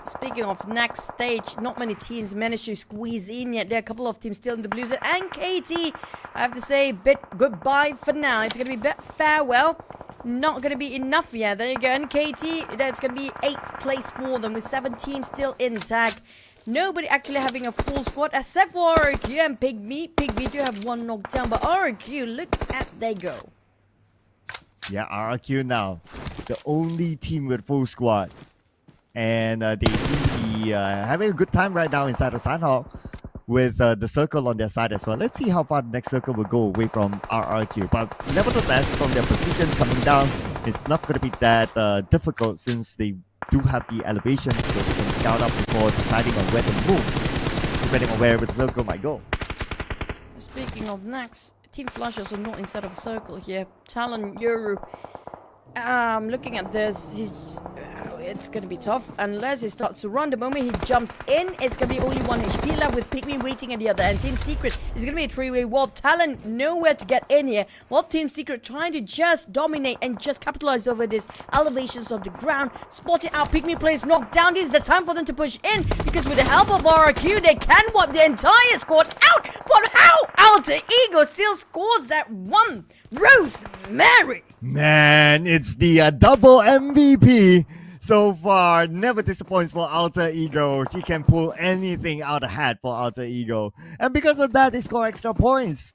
Speaking of next stage, not many teams managed to squeeze in yet. There are a couple of teams still in the blue zone. And KT, I have to say, bit goodbye for now. It's going to be bit farewell. Not going to be enough yet. There you go. And KT, that's going to be 8th place for them with 7 teams still intact. Nobody actually having a full squad except for RRQ and PIGMY. PIGMY do have 1 knockdown, but RRQ, look at they go. Yeah, RRQ now, the only team with full squad. And they seem to be having a good time right now inside the Sandhawk with the circle on their side as well. Let's see how far the next circle will go away from RRQ. But nevertheless, from their position coming down, it's not going to be that difficult since they do have the elevation, so they can scout up before deciding on where to move, depending on where the circle might go. Speaking of next, Team Flashes are not inside of the circle here. TALON, YOODO. Looking at this, it's gonna be tough unless he starts to run. The moment he jumps in, it's gonna be only 1 HP left with PIGMY waiting at the other end. Team Secret is gonna be a 3-way wall. TALON nowhere to get in here. While Team Secret trying to just dominate and just capitalize over this elevations of the ground. Spotted out, PIGMY plays knocked down. This is the time for them to push in because with the help of RRQ, they can wipe the entire squad out. But how? Alter Ego still scores that one. Rosemary. Man, it's the double MVP so far. Never disappoints for Alter Ego. He can pull anything out of the hat for Alter Ego. And because of that, they score extra points.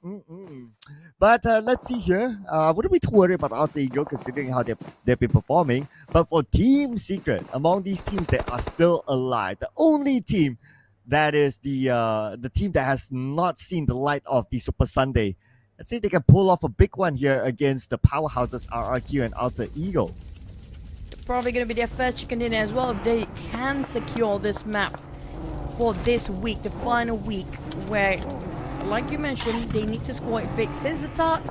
But let's see here. Wouldn't be too worried about Alter Ego considering how they've been performing. But for Team Secret, among these teams that are still alive, the only team that is the team that has not seen the light of the Super Sunday. Let's see if they can pull off a big one here against the powerhouses RRQ and Alter Ego. Probably going to be their first chicken dinner as well if they can secure this map for this week, the final week, where, like you mentioned, they need to score it big since the start,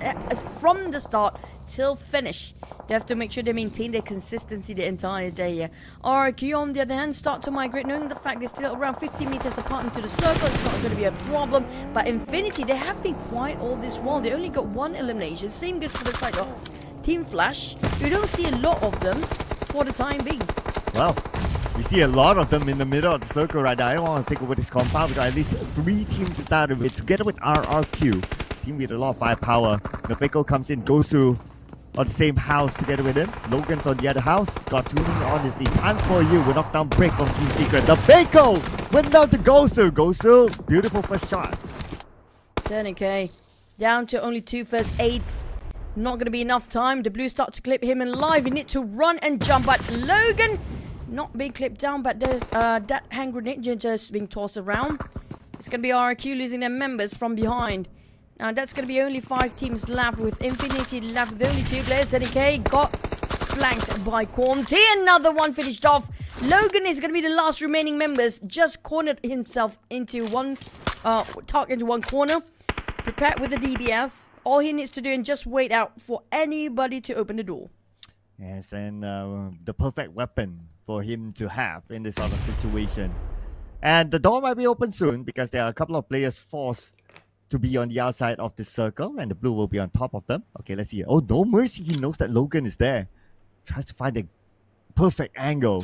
from the start till finish. They have to make sure they maintain their consistency the entire day here. RRQ, on the other hand, start to migrate, knowing the fact they're still around 50 meters apart into the circle. It's not going to be a problem. But Infinity, they have been quiet all this while. They only got 1 elimination. Same goes for the side of Team Flash. You don't see a lot of them for the time being. Well, we see a lot of them in the middle of the circle right now. Everyone wants to take over this compound. We got at least 3 teams inside of it together with RRQ. Team with a lot of firepower. The Pico comes in, Gosu on the same house together with him. Logan's on the other house. Got tuning on his knees. Hands for you. We're knocked down break from Team Secret. The Pico went down to Gosu. Gosu, beautiful first shot. 10k. Down to only 2 first aids. Not going to be enough time. The blue start to clip him alive. He need to run and jump. But Logan not being clipped down. But there's that hand grenade just being tossed around. It's going to be RRQ losing their members from behind. Now that's going to be only 5 teams left with Infinity left with only 2 players. 10k got flanked by Quanti. Another one finished off. Logan is going to be the last remaining members. Just cornered himself into one tucked into one corner. Prepared with the DBS. All he needs to do and just wait out for anybody to open the door. Yes, and the perfect weapon for him to have in this sort of situation. And the door might be open soon because there are a couple of players forced to be on the outside of the circle, and the blue will be on top of them. Okay, let's see. Oh, no mercy. He knows that Logan is there. Tries to find the perfect angle.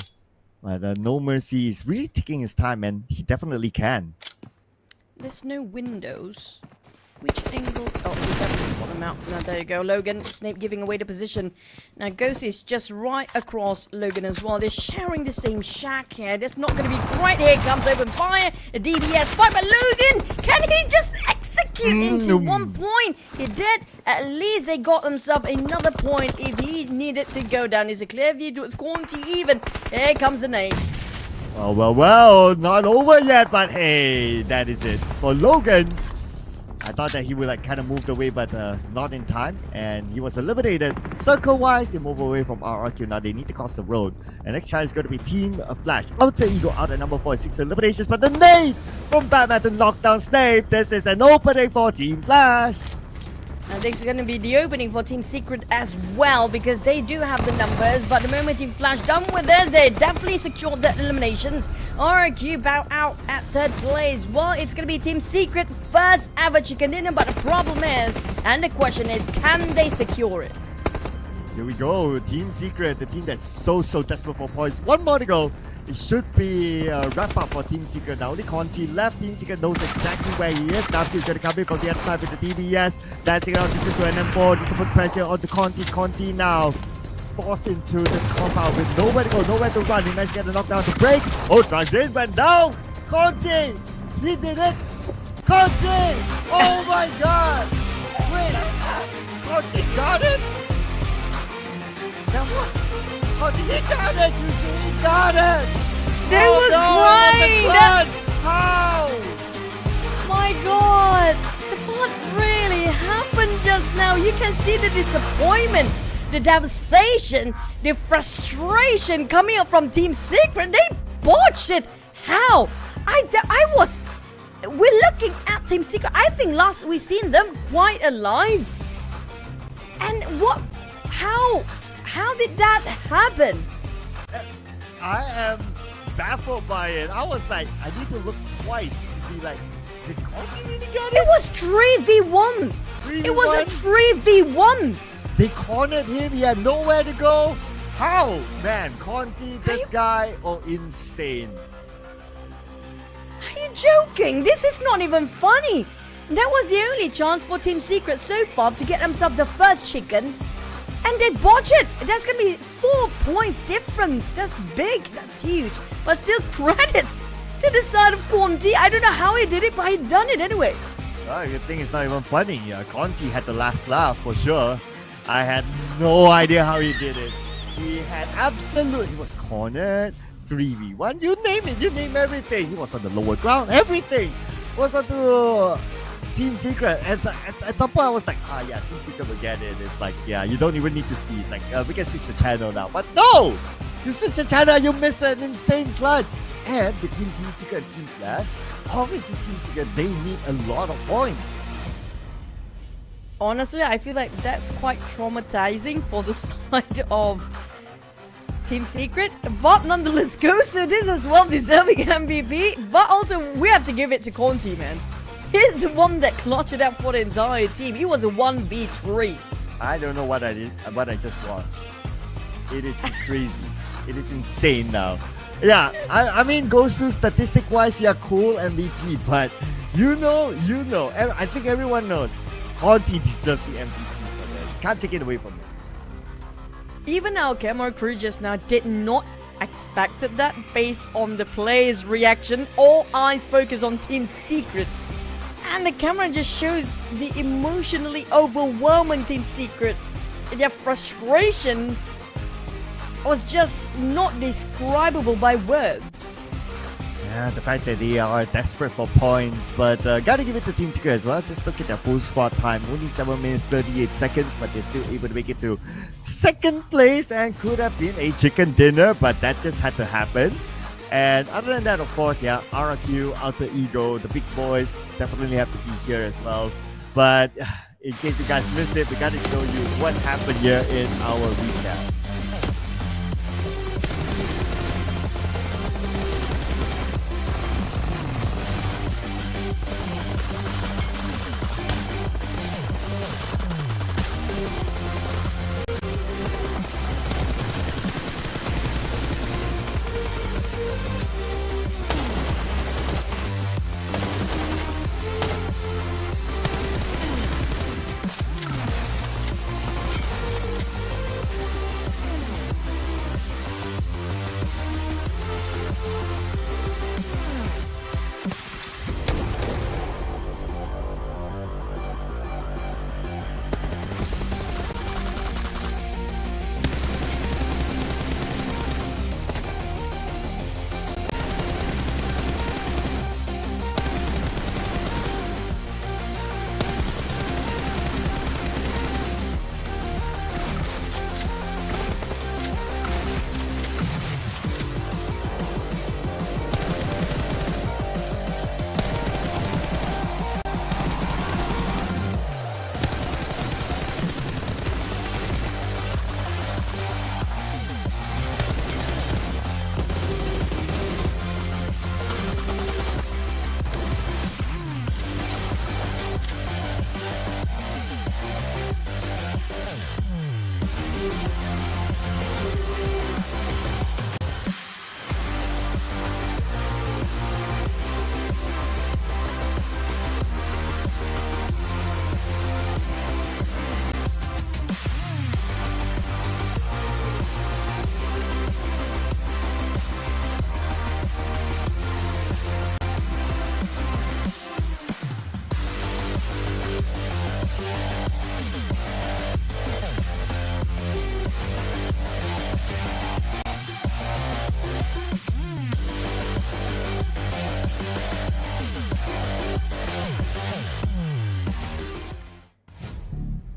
But no mercy is really taking his time, and he definitely can. There's no windows. Which angle? Oh, we definitely got him out. Now, there you go. Logan, Snape giving away the position. Now, Ghost is just right across Logan as well. They're sharing the same shack here. That's not going to be great. Here comes open fire. A DBS fight, but Logan, can he just execute into 1 point? He did. At least they got themselves another point if he needed to go down. Is a clear view towards Quanti even. Here comes the nade. Well, not over yet, but hey, that is it. For Logan, I thought that he would kind of move away, but not in time, and he was eliminated. Circle-wise, he moved away from RRQ. Now they need to cross the road. And next challenge is going to be Team Flash. Alter Ego out at number 4, 6 eliminations, but the nade from Batman to knock down Snape. This is an opening for Team Flash. And this is going to be the opening for Team Secret as well because they do have the numbers. But the moment Team Flash done with this, they definitely secured the eliminations. RRQ bow out at 3rd place. Well, it's going to be Team Secret first ever chicken dinner. But the problem is, and the question is, can they secure it? Here we go. Team Secret, the team that's so desperate for points. 1 more to go. It should be a wrap up for Team Secret. Now only Conti left. Team Secret knows exactly where he is. Now he's going to come in from the other side with the DBS. Dancing out just to an M4 just to put pressure onto Conti. Conti now forced into this compound with nowhere to go, nowhere to run. He managed to get the knockdown to break. Oh, transit went down. Conti! He did it! Conti! Oh my god! Wait! Conti got it? He got it, Juju! He got it! They Oh, were no, crying! the How? My god! What really happened just now? You can see the disappointment, the devastation, the frustration coming up from Team Secret. They botched it! How? We're looking at Team Secret. I think last we seen them quite alive. And how did that happen? I am baffled by it. I was like, I need to look twice to be like, did Conti really get it? It was 3v1. 3v1? It was a 3v1. They cornered him. He had nowhere to go. How? Man, Conti, this guy, insane. Are you joking? This is not even funny. That was the only chance for Team Secret so far to get themselves the first chicken. And they botch it. That's going to be 4 points difference. That's big. That's huge. But still credits to the side of Conti. I don't know how he did it, but he done it anyway. Oh, good thing it's not even funny. Conti had the last laugh for sure. I had no idea how he did it. He was cornered, 3v1, you name it, you name everything. He was on the lower ground, everything was on the Team Secret. At some point I was like, yeah, Team Secret will get it. It's like, yeah, you don't even need to see. It's like, we can switch the channel now. But no! You switch the channel, you miss an insane clutch. And between Team Secret and Team Flash, obviously Team Secret, they need a lot of points. Honestly, I feel like that's quite traumatizing for the side of Team Secret. But nonetheless, GEEK is as well deserving MVP. But also, we have to give it to Conti, man. He's the one that clutched it up for the entire team. He was a 1v3. I don't know what I did, what I just watched. It is crazy. It is insane now. Yeah, I mean, GEEK statistic-wise, yeah, cool MVP. But you know, I think everyone knows. Conti deserves the MVP for this. Can't take it away from him. Even our camera crew just now did not expect that based on the players' reaction. All eyes focus on Team Secret. And the camera just shows the emotionally overwhelming Team Secret. Their frustration was just not describable by words. Yeah, the fact that they are desperate for points, but gotta give it to Team Secret as well. Just look at their full squad time, only 7 minutes 38 seconds, but they're still able to make it to second place and could have been a chicken dinner, but that just had to happen. And other than that, of course, yeah, RRQ, Alter Ego, the big boys definitely have to be here as well. But in case you guys missed it, we gotta show you what happened here in our recap.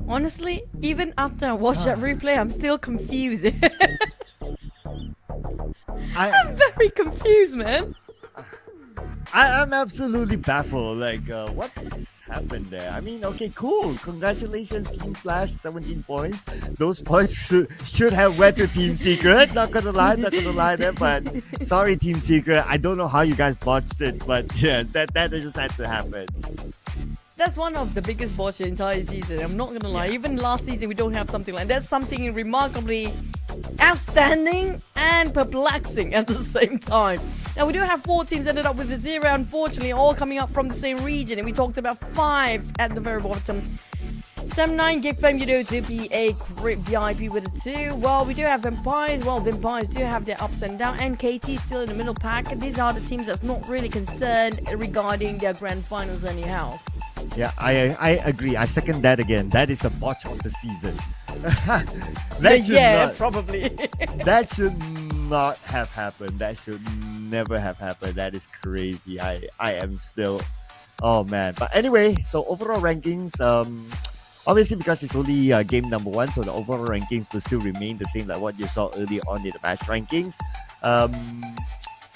Honestly, even after I watched that replay, I'm still confused. I'm very confused, man. I'm absolutely baffled. Like, what just happened there? I mean, okay, cool. Congratulations, Team Flash, 17 points. Those points should have went to Team Secret. Not gonna lie there. But sorry, Team Secret. I don't know how you guys botched it, but yeah, that just had to happen. That's one of the biggest botches the entire season. I'm not gonna lie. Yeah. Even last season, we don't have something like that. That's something remarkably outstanding and perplexing at the same time. Now, we do have 4 teams ended up with a 0, unfortunately, all coming up from the same region. And we talked about 5 at the very bottom. Sam9, GEEK, FAME, YOODO, 2PA, Grip, VIP with a 2. Well, we do have Vampires. Well, Vampires do have their ups and downs. And KT still in the middle pack. These are the teams that's not really concerned regarding their grand finals anyhow. Yeah, I agree. I second that again. That is the botch of the season. Probably. That should not have happened. That should never have happened. That is crazy. I am still, oh man. But anyway, so overall rankings, obviously because it's only game number 1, so the overall rankings will still remain the same like what you saw earlier on in the match rankings.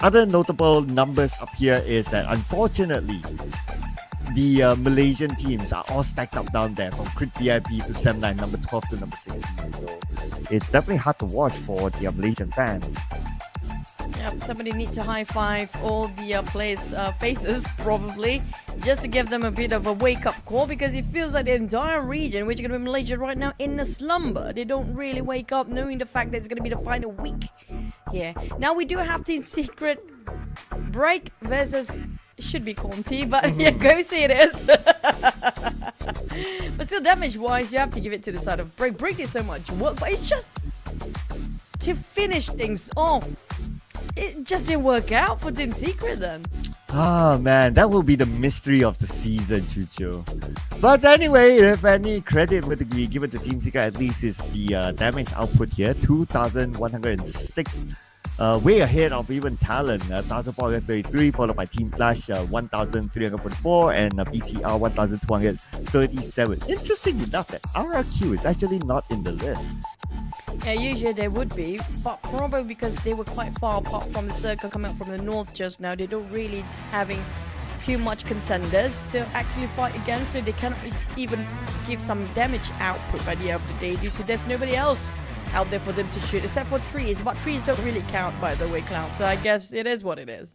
Other notable numbers up here is that unfortunately, the Malaysian teams are all stacked up down there from Crit VIP to Sam9, number 12 to number 16. So it's definitely hard to watch for the Malaysian fans. Yep, somebody need to high five all the players' faces, probably, just to give them a bit of a wake-up call, because it feels like the entire region, which is going to be Malaysia right now, in a slumber. They don't really wake up knowing the fact that it's going to be the final week. Yeah. Now we do have Team Secret Break versus should be Conti, but yeah, go see it is. But still, damage-wise, you have to give it to the side of Break. Break did so much work, but it's just to finish things off. It just didn't work out for Team Secret then. Ah man, that will be the mystery of the season, Chucho. But anyway, if any credit would be given to Team Secret, at least is the damage output here, 2,106. Way ahead of even Talon, 1,433, followed by Team Flash, 1,344, and BTR, 1,237. Interesting enough that RRQ is actually not in the list. Yeah, usually they would be, but probably because they were quite far apart from the circle coming out from the north just now, they don't really having too much contenders to actually fight against, so they cannot even give some damage output by the end of the day due to there's nobody else out there for them to shoot, except for trees. But trees don't really count, by the way, Clown. So I guess it is what it is.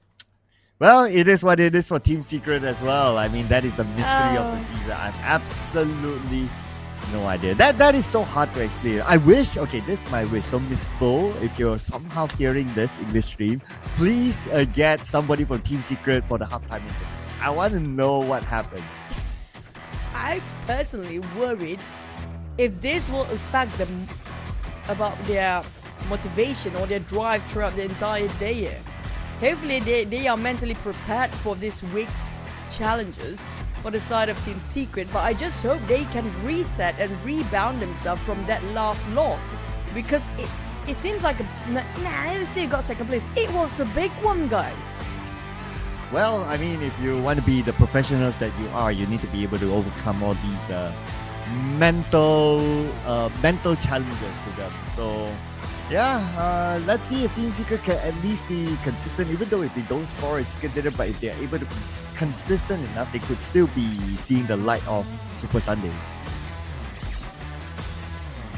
Well, it is what it is for Team Secret as well. I mean, that is the mystery of the season. I have absolutely no idea. That is so hard to explain. I wish, okay, this is my wish. So Miss Bo, if you're somehow hearing this in this stream, please get somebody from Team Secret for the halftime interview. I want to know what happened. I personally worried if this will affect them about their motivation or their drive throughout the entire day here. Hopefully they are mentally prepared for this week's challenges for the side of Team Secret, but I just hope they can reset and rebound themselves from that last loss, because it seems like they still got second place. It was a big one, guys. Well, I mean, if you want to be the professionals that you are, you need to be able to overcome all these mental challenges to them. So yeah, let's see if Team Secret can at least be consistent, even though if they don't score a chicken dinner, but if they're able to be consistent enough, they could still be seeing the light of Super Sunday.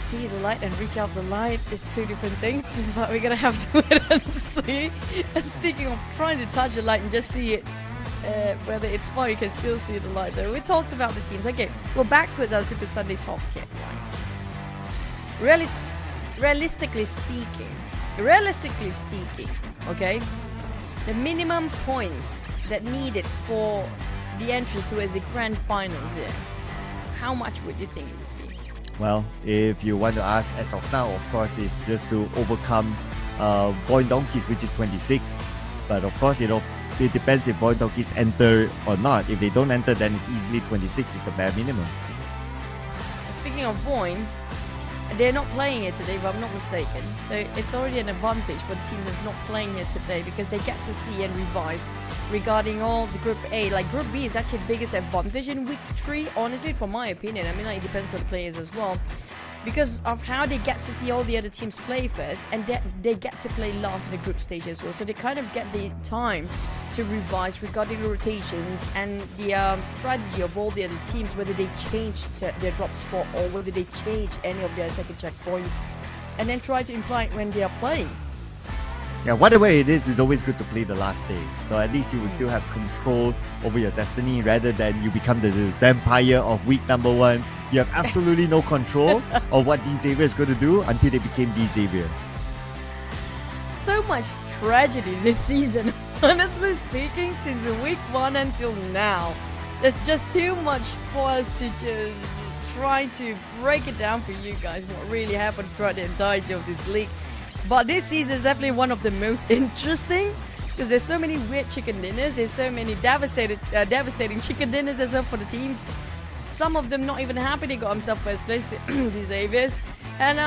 See the light and reach out the light is two different things, but we're gonna have to wait and see. And speaking of trying to touch the light and just see it, whether it's far, you can still see the light there. We talked about the teams. Okay, well, back towards our Super Sunday talk here. Realistically speaking, okay, the minimum points that needed for the entry towards the grand finals here, how much would you think it would be? Well, if you want to ask as of now, of course, it's just to overcome VOIN Donkeys, which is 26. But of course, it depends if VOIN Donkeys enter or not. If they don't enter, then it's easily 26 is the bare minimum. Speaking of VOIN, they're not playing here today, if I'm not mistaken. So it's already an advantage for the teams that's not playing here today because they get to see and revise regarding all the Group A. Like Group B is actually the biggest advantage in week 3, honestly, from my opinion. I mean, like, it depends on the players as well. Because of how they get to see all the other teams play first, and they get to play last in the group stage as well. So they kind of get the time to revise regarding the rotations and the strategy of all the other teams, whether they change their drop spot or whether they change any of their second checkpoints, and then try to imply it when they are playing. Yeah, whatever it is, it's always good to play the last day. So at least you will still have control over your destiny rather than you become the vampire of week number 1. You have absolutely no control of what D Xavier is going to do until they became D Xavier. So much tragedy this season, honestly speaking, since week 1 until now. There's just too much for us to just try to break it down for you guys, what really happened throughout the entirety of this league. But this season is definitely one of the most interesting because there's so many weird chicken dinners. There's so many devastating chicken dinners as well for the teams. Some of them not even happy they got themselves first place, these Xaviers. And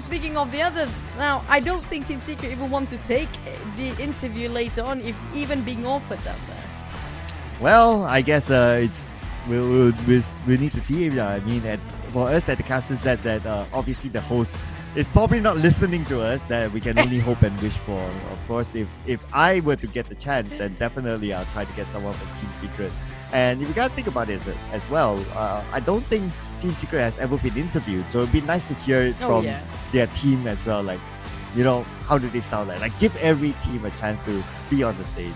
speaking of the others, now I don't think Team Secret even want to take the interview later on, if even being offered that there. Well, I guess we'll need to see. I mean, for us at the casters, that obviously the host is probably not listening to us, that we can only hope and wish for. Of course, if I were to get the chance, then definitely I'll try to get someone from Team Secret. And if you gotta think about it as well, I don't think Team Secret has ever been interviewed, so it'd be nice to hear it from their team as well. Like, you know, how do they sound like? Like, give every team a chance to be on the stage.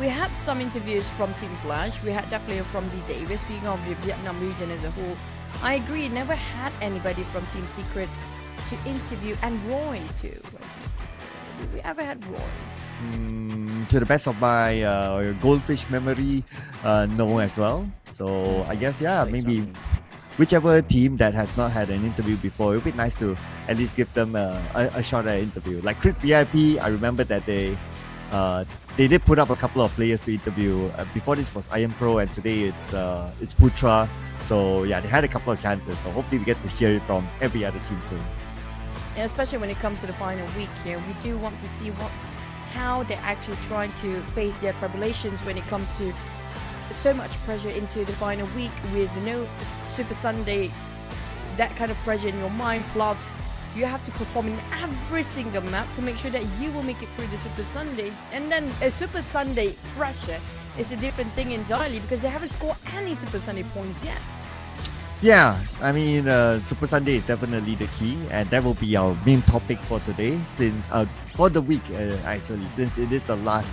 We had some interviews from Team Flash. We had definitely from the Xavier. Speaking of the Vietnam region as a whole, I agree. Never had anybody from Team Secret to interview, and Roy too. Did we ever had Roy? To the best of my goldfish memory, no as well. So I guess maybe whichever team that has not had an interview before, it would be nice to at least give them a shot at an interview. Like Crit VIP, I remember that they did put up a couple of players to interview. Before this was Iron Pro, and today it's Putra. So yeah, they had a couple of chances. So hopefully we get to hear it from every other team too. Yeah, especially when it comes to the final week here, we do want to see how they're actually trying to face their tribulations when it comes to so much pressure into the final week with no Super Sunday, that kind of pressure in your mind, plus you have to perform in every single map to make sure that you will make it through the Super Sunday. And then a Super Sunday pressure is a different thing entirely because they haven't scored any Super Sunday points yet. Yeah, I mean, Super Sunday is definitely the key, and that will be our main topic for today, since for the week actually, since it is the last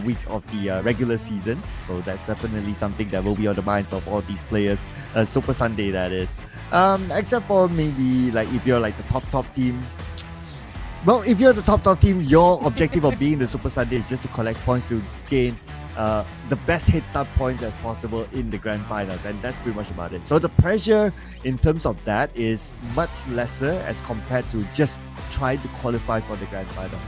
week of the regular season. So that's definitely something that will be on the minds of all these players. Super Sunday, that is. Except for maybe like if you're like the top team. Well, if you're the top team, your objective of being the Super Sunday is just to collect points to gain the best head start points as possible in the grand finals, and that's pretty much about it. So the pressure in terms of that is much lesser as compared to just trying to qualify for the grand finals.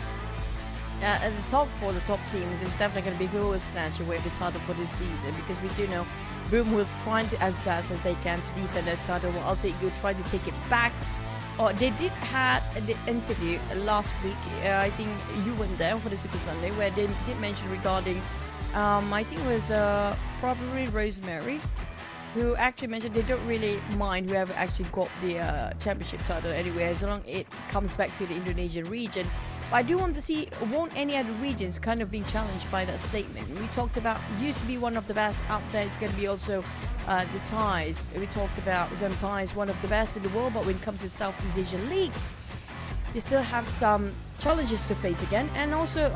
Yeah, and the top for the top teams is definitely going to be who will snatch away the title for this season, because we do know Boom will try as best as they can to defend their title, while IQOO try to take it back. They did have the interview last week. I think you went there for the Super Sunday, where they did mention regarding I think it was probably Rosemary, who actually mentioned they don't really mind whoever actually got the championship title anyway, as long as it comes back to the Indonesian region. But I do want to see, won't any other regions kind of being challenged by that statement? We talked about, used to be one of the best out there, it's going to be also the Thais. We talked about Vampires, one of the best in the world, but when it comes to Southeast Asian League, they still have some challenges to face again. And also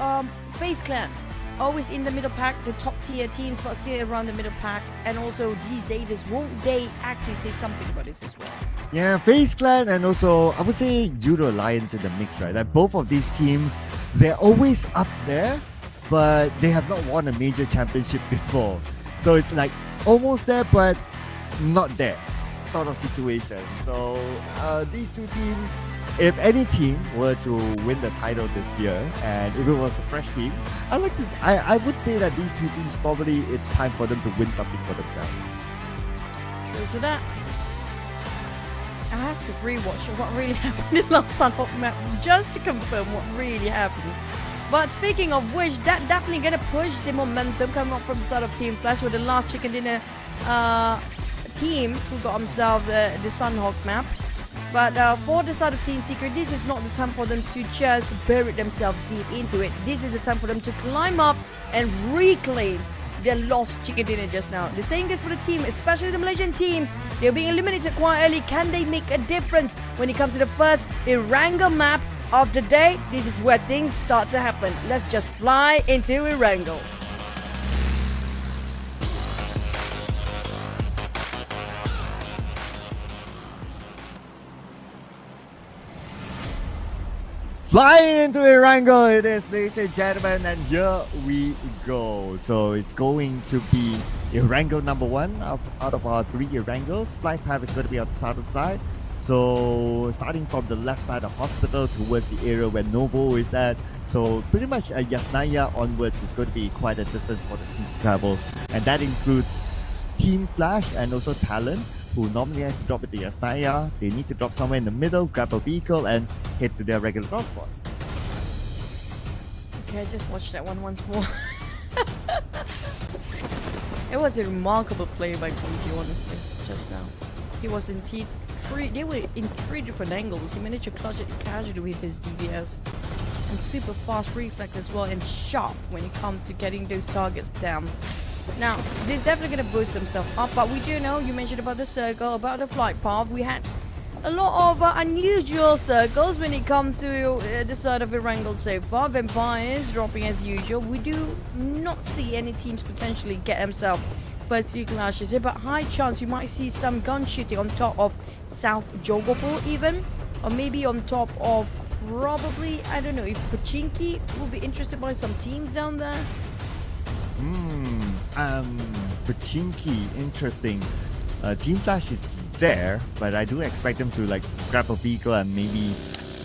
FaZe Clan, always in the middle pack, the top tier teams, but still around the middle pack. And also these Xaviers, won't they actually say something about this as well? Yeah, FaZe Clan and also I would say YOODO Alliance in the mix, right? Like both of these teams, they're always up there, but they have not won a major championship before. So it's like almost there, but not there sort of situation. So these two teams, if any team were to win the title this year, and if it was a fresh team, I would say that these two teams, probably it's time for them to win something for themselves. True to that. I have to rewatch what really happened in last Sunhawk map just to confirm what really happened. But speaking of which, that definitely gonna push the momentum coming up from the side of Team Flash with the last chicken dinner team who got themselves the Sunhawk map. But for the side of Team Secret, this is not the time for them to just bury themselves deep into it. This is the time for them to climb up and reclaim their lost chicken dinner just now. The same goes for the team, especially the Malaysian teams. They're being eliminated quite early. Can they make a difference when it comes to the first Erangel map of the day? This is where things start to happen. Let's just fly into Erangel. Flying into Erangel it is, ladies and gentlemen, and here we go. So it's going to be Erangel number 1 out of our 3 Erangels. Flying path is going to be on the southern side. So starting from the left side of hospital towards the area where Novo is at. So pretty much Yasnaya onwards is going to be quite a distance for the team to travel. And that includes Team Flash and also TALON, who normally have to drop at the Yasnaya. They need to drop somewhere in the middle, grab a vehicle, and head to their regular drop spot. Okay, I just watched that one once more. It was a remarkable play by Kunti, honestly, just now. He was in they were in 3 different angles. He managed to clutch it casually with his DBS. And super fast reflex as well, and sharp when it comes to getting those targets down. Now, this is definitely going to boost themselves up, but we do know, you mentioned about the circle, about the flight path. We had a lot of unusual circles when it comes to the side of Erangel so far. Vampires dropping as usual. We do not see any teams potentially get themselves first few clashes here, but high chance you might see some gun shooting on top of South Jogopur even, or maybe on top of probably, I don't know, if Pachinki will be interested by some teams down there. Pachinki, interesting. Team Flash is there, but I do expect them to like grab a vehicle and maybe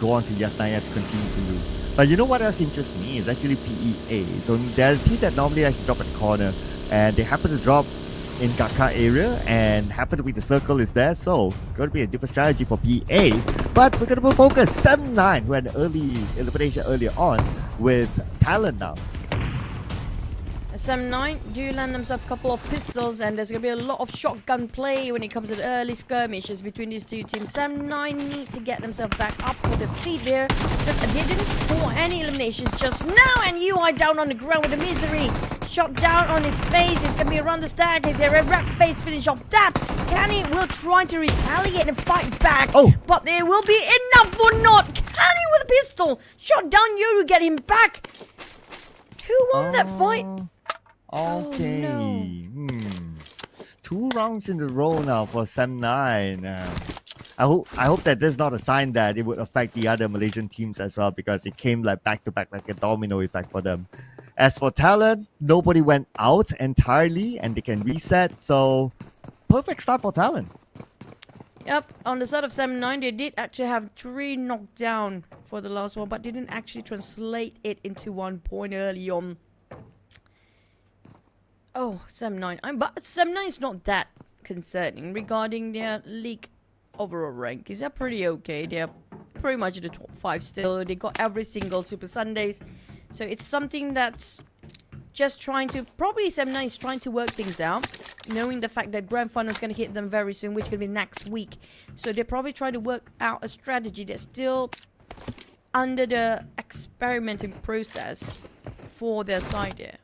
go on to Yasnaya to continue to loot. But you know what else interests me is actually PEA. So there's a team that normally has to drop at the corner, and they happen to drop in Kaka area, and happen to be the circle is there, so going to be a different strategy for PA. But we're going to focus 7-9, who had an early elimination earlier on with TALON now. 7-9 do land themselves a couple of pistols, and there's going to be a lot of shotgun play when it comes to the early skirmishes between these two teams. 7-9 need to get themselves back up for the feet there. They didn't score any eliminations just now, and UI down on the ground with the misery. Shot down on his face. It's going to be around the staircase. A red face finish off that. Kenny will try to retaliate and fight back. But there will be enough for not. Kenny with a pistol. Shot down Yoru, get him back. Who won that fight? Okay. Oh, no. 2 rounds in a row now for 7-9. I hope that this is not a sign that it would affect the other Malaysian teams as well, because it came like back to back like a domino effect for them. As for TALON, nobody went out entirely and they can reset. So perfect start for TALON. Yep, on the side of 7-9, they did actually have 3 knocked down for the last one, but didn't actually translate it into 1 point early on. Oh, 7-9. But 7-9 is not that concerning regarding their league overall rank. Is that pretty okay? They're pretty much in the top 5 still. They got every single Super Sundays. So it's something that's just trying to, probably 7-9 is trying to work things out, knowing the fact that Grand Final is going to hit them very soon, which is going to be next week. So they're probably trying to work out a strategy that's still under the experimenting process for their side here.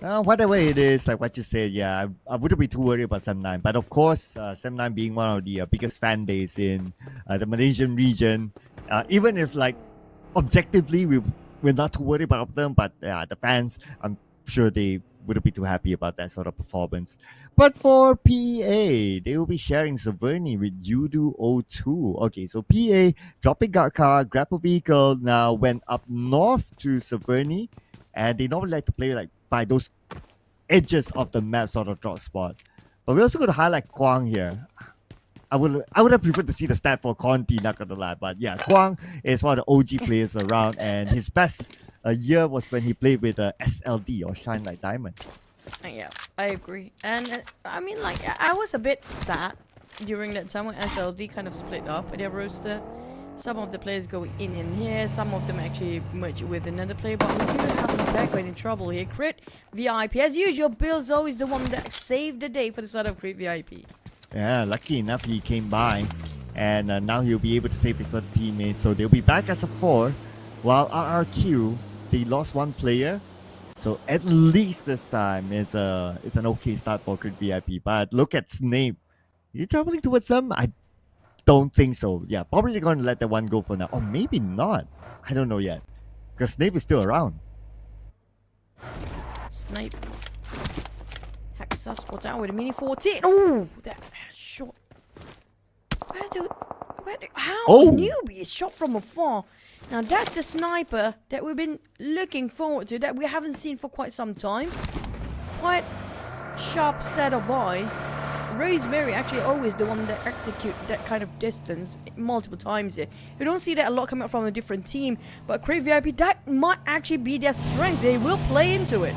Whatever it is, like what you said, yeah, I wouldn't be too worried about 7-9. But of course, 7-9 being one of the biggest fan base in the Malaysian region, even if like objectively we're not too worried about them, but the fans, I'm sure they wouldn't be too happy about that sort of performance. But for PA, they will be sharing Severny with YOODO 02. Okay, so PA dropping guard car, grab a vehicle, now went up north to Severny, and they normally like to play like by those edges of the map sort of drop spot. But we're also going to highlight Kwang here. I would have preferred to see the stat for Conti, not gonna lie, but yeah, Kwang is one of the OG players around, and his best year was when he played with SLD or Shine Like Diamond. Yeah, I agree. And I mean, like, I was a bit sad during that time when SLD kind of split up their roster. Some of the players going in here, some of them actually merge with another player, but we do have TODAK in trouble here. Crit VIP, as usual, Bill's always the one that saved the day for the side of Crit VIP. Yeah, lucky enough he came by, and now he'll be able to save his other teammates. So they'll be back as a 4, while RRQ, they lost 1 player. So at least this time is an okay start for Crit VIP. But look at Snape. Is he traveling towards them? I don't think so. Yeah, probably going to let that one go for now. Or maybe not. I don't know yet. Because Snape is still around. Snape. Hexus spots out with a mini 14. Oh, that shot. How newbie is shot from afar. Now that's the sniper that we've been looking forward to, that we haven't seen for quite some time. Quite sharp set of eyes. Rosemary actually always the one that execute that kind of distance multiple times here. You don't see that a lot coming up from a different team, but Crit VIP, that might actually be their strength. They will play into it.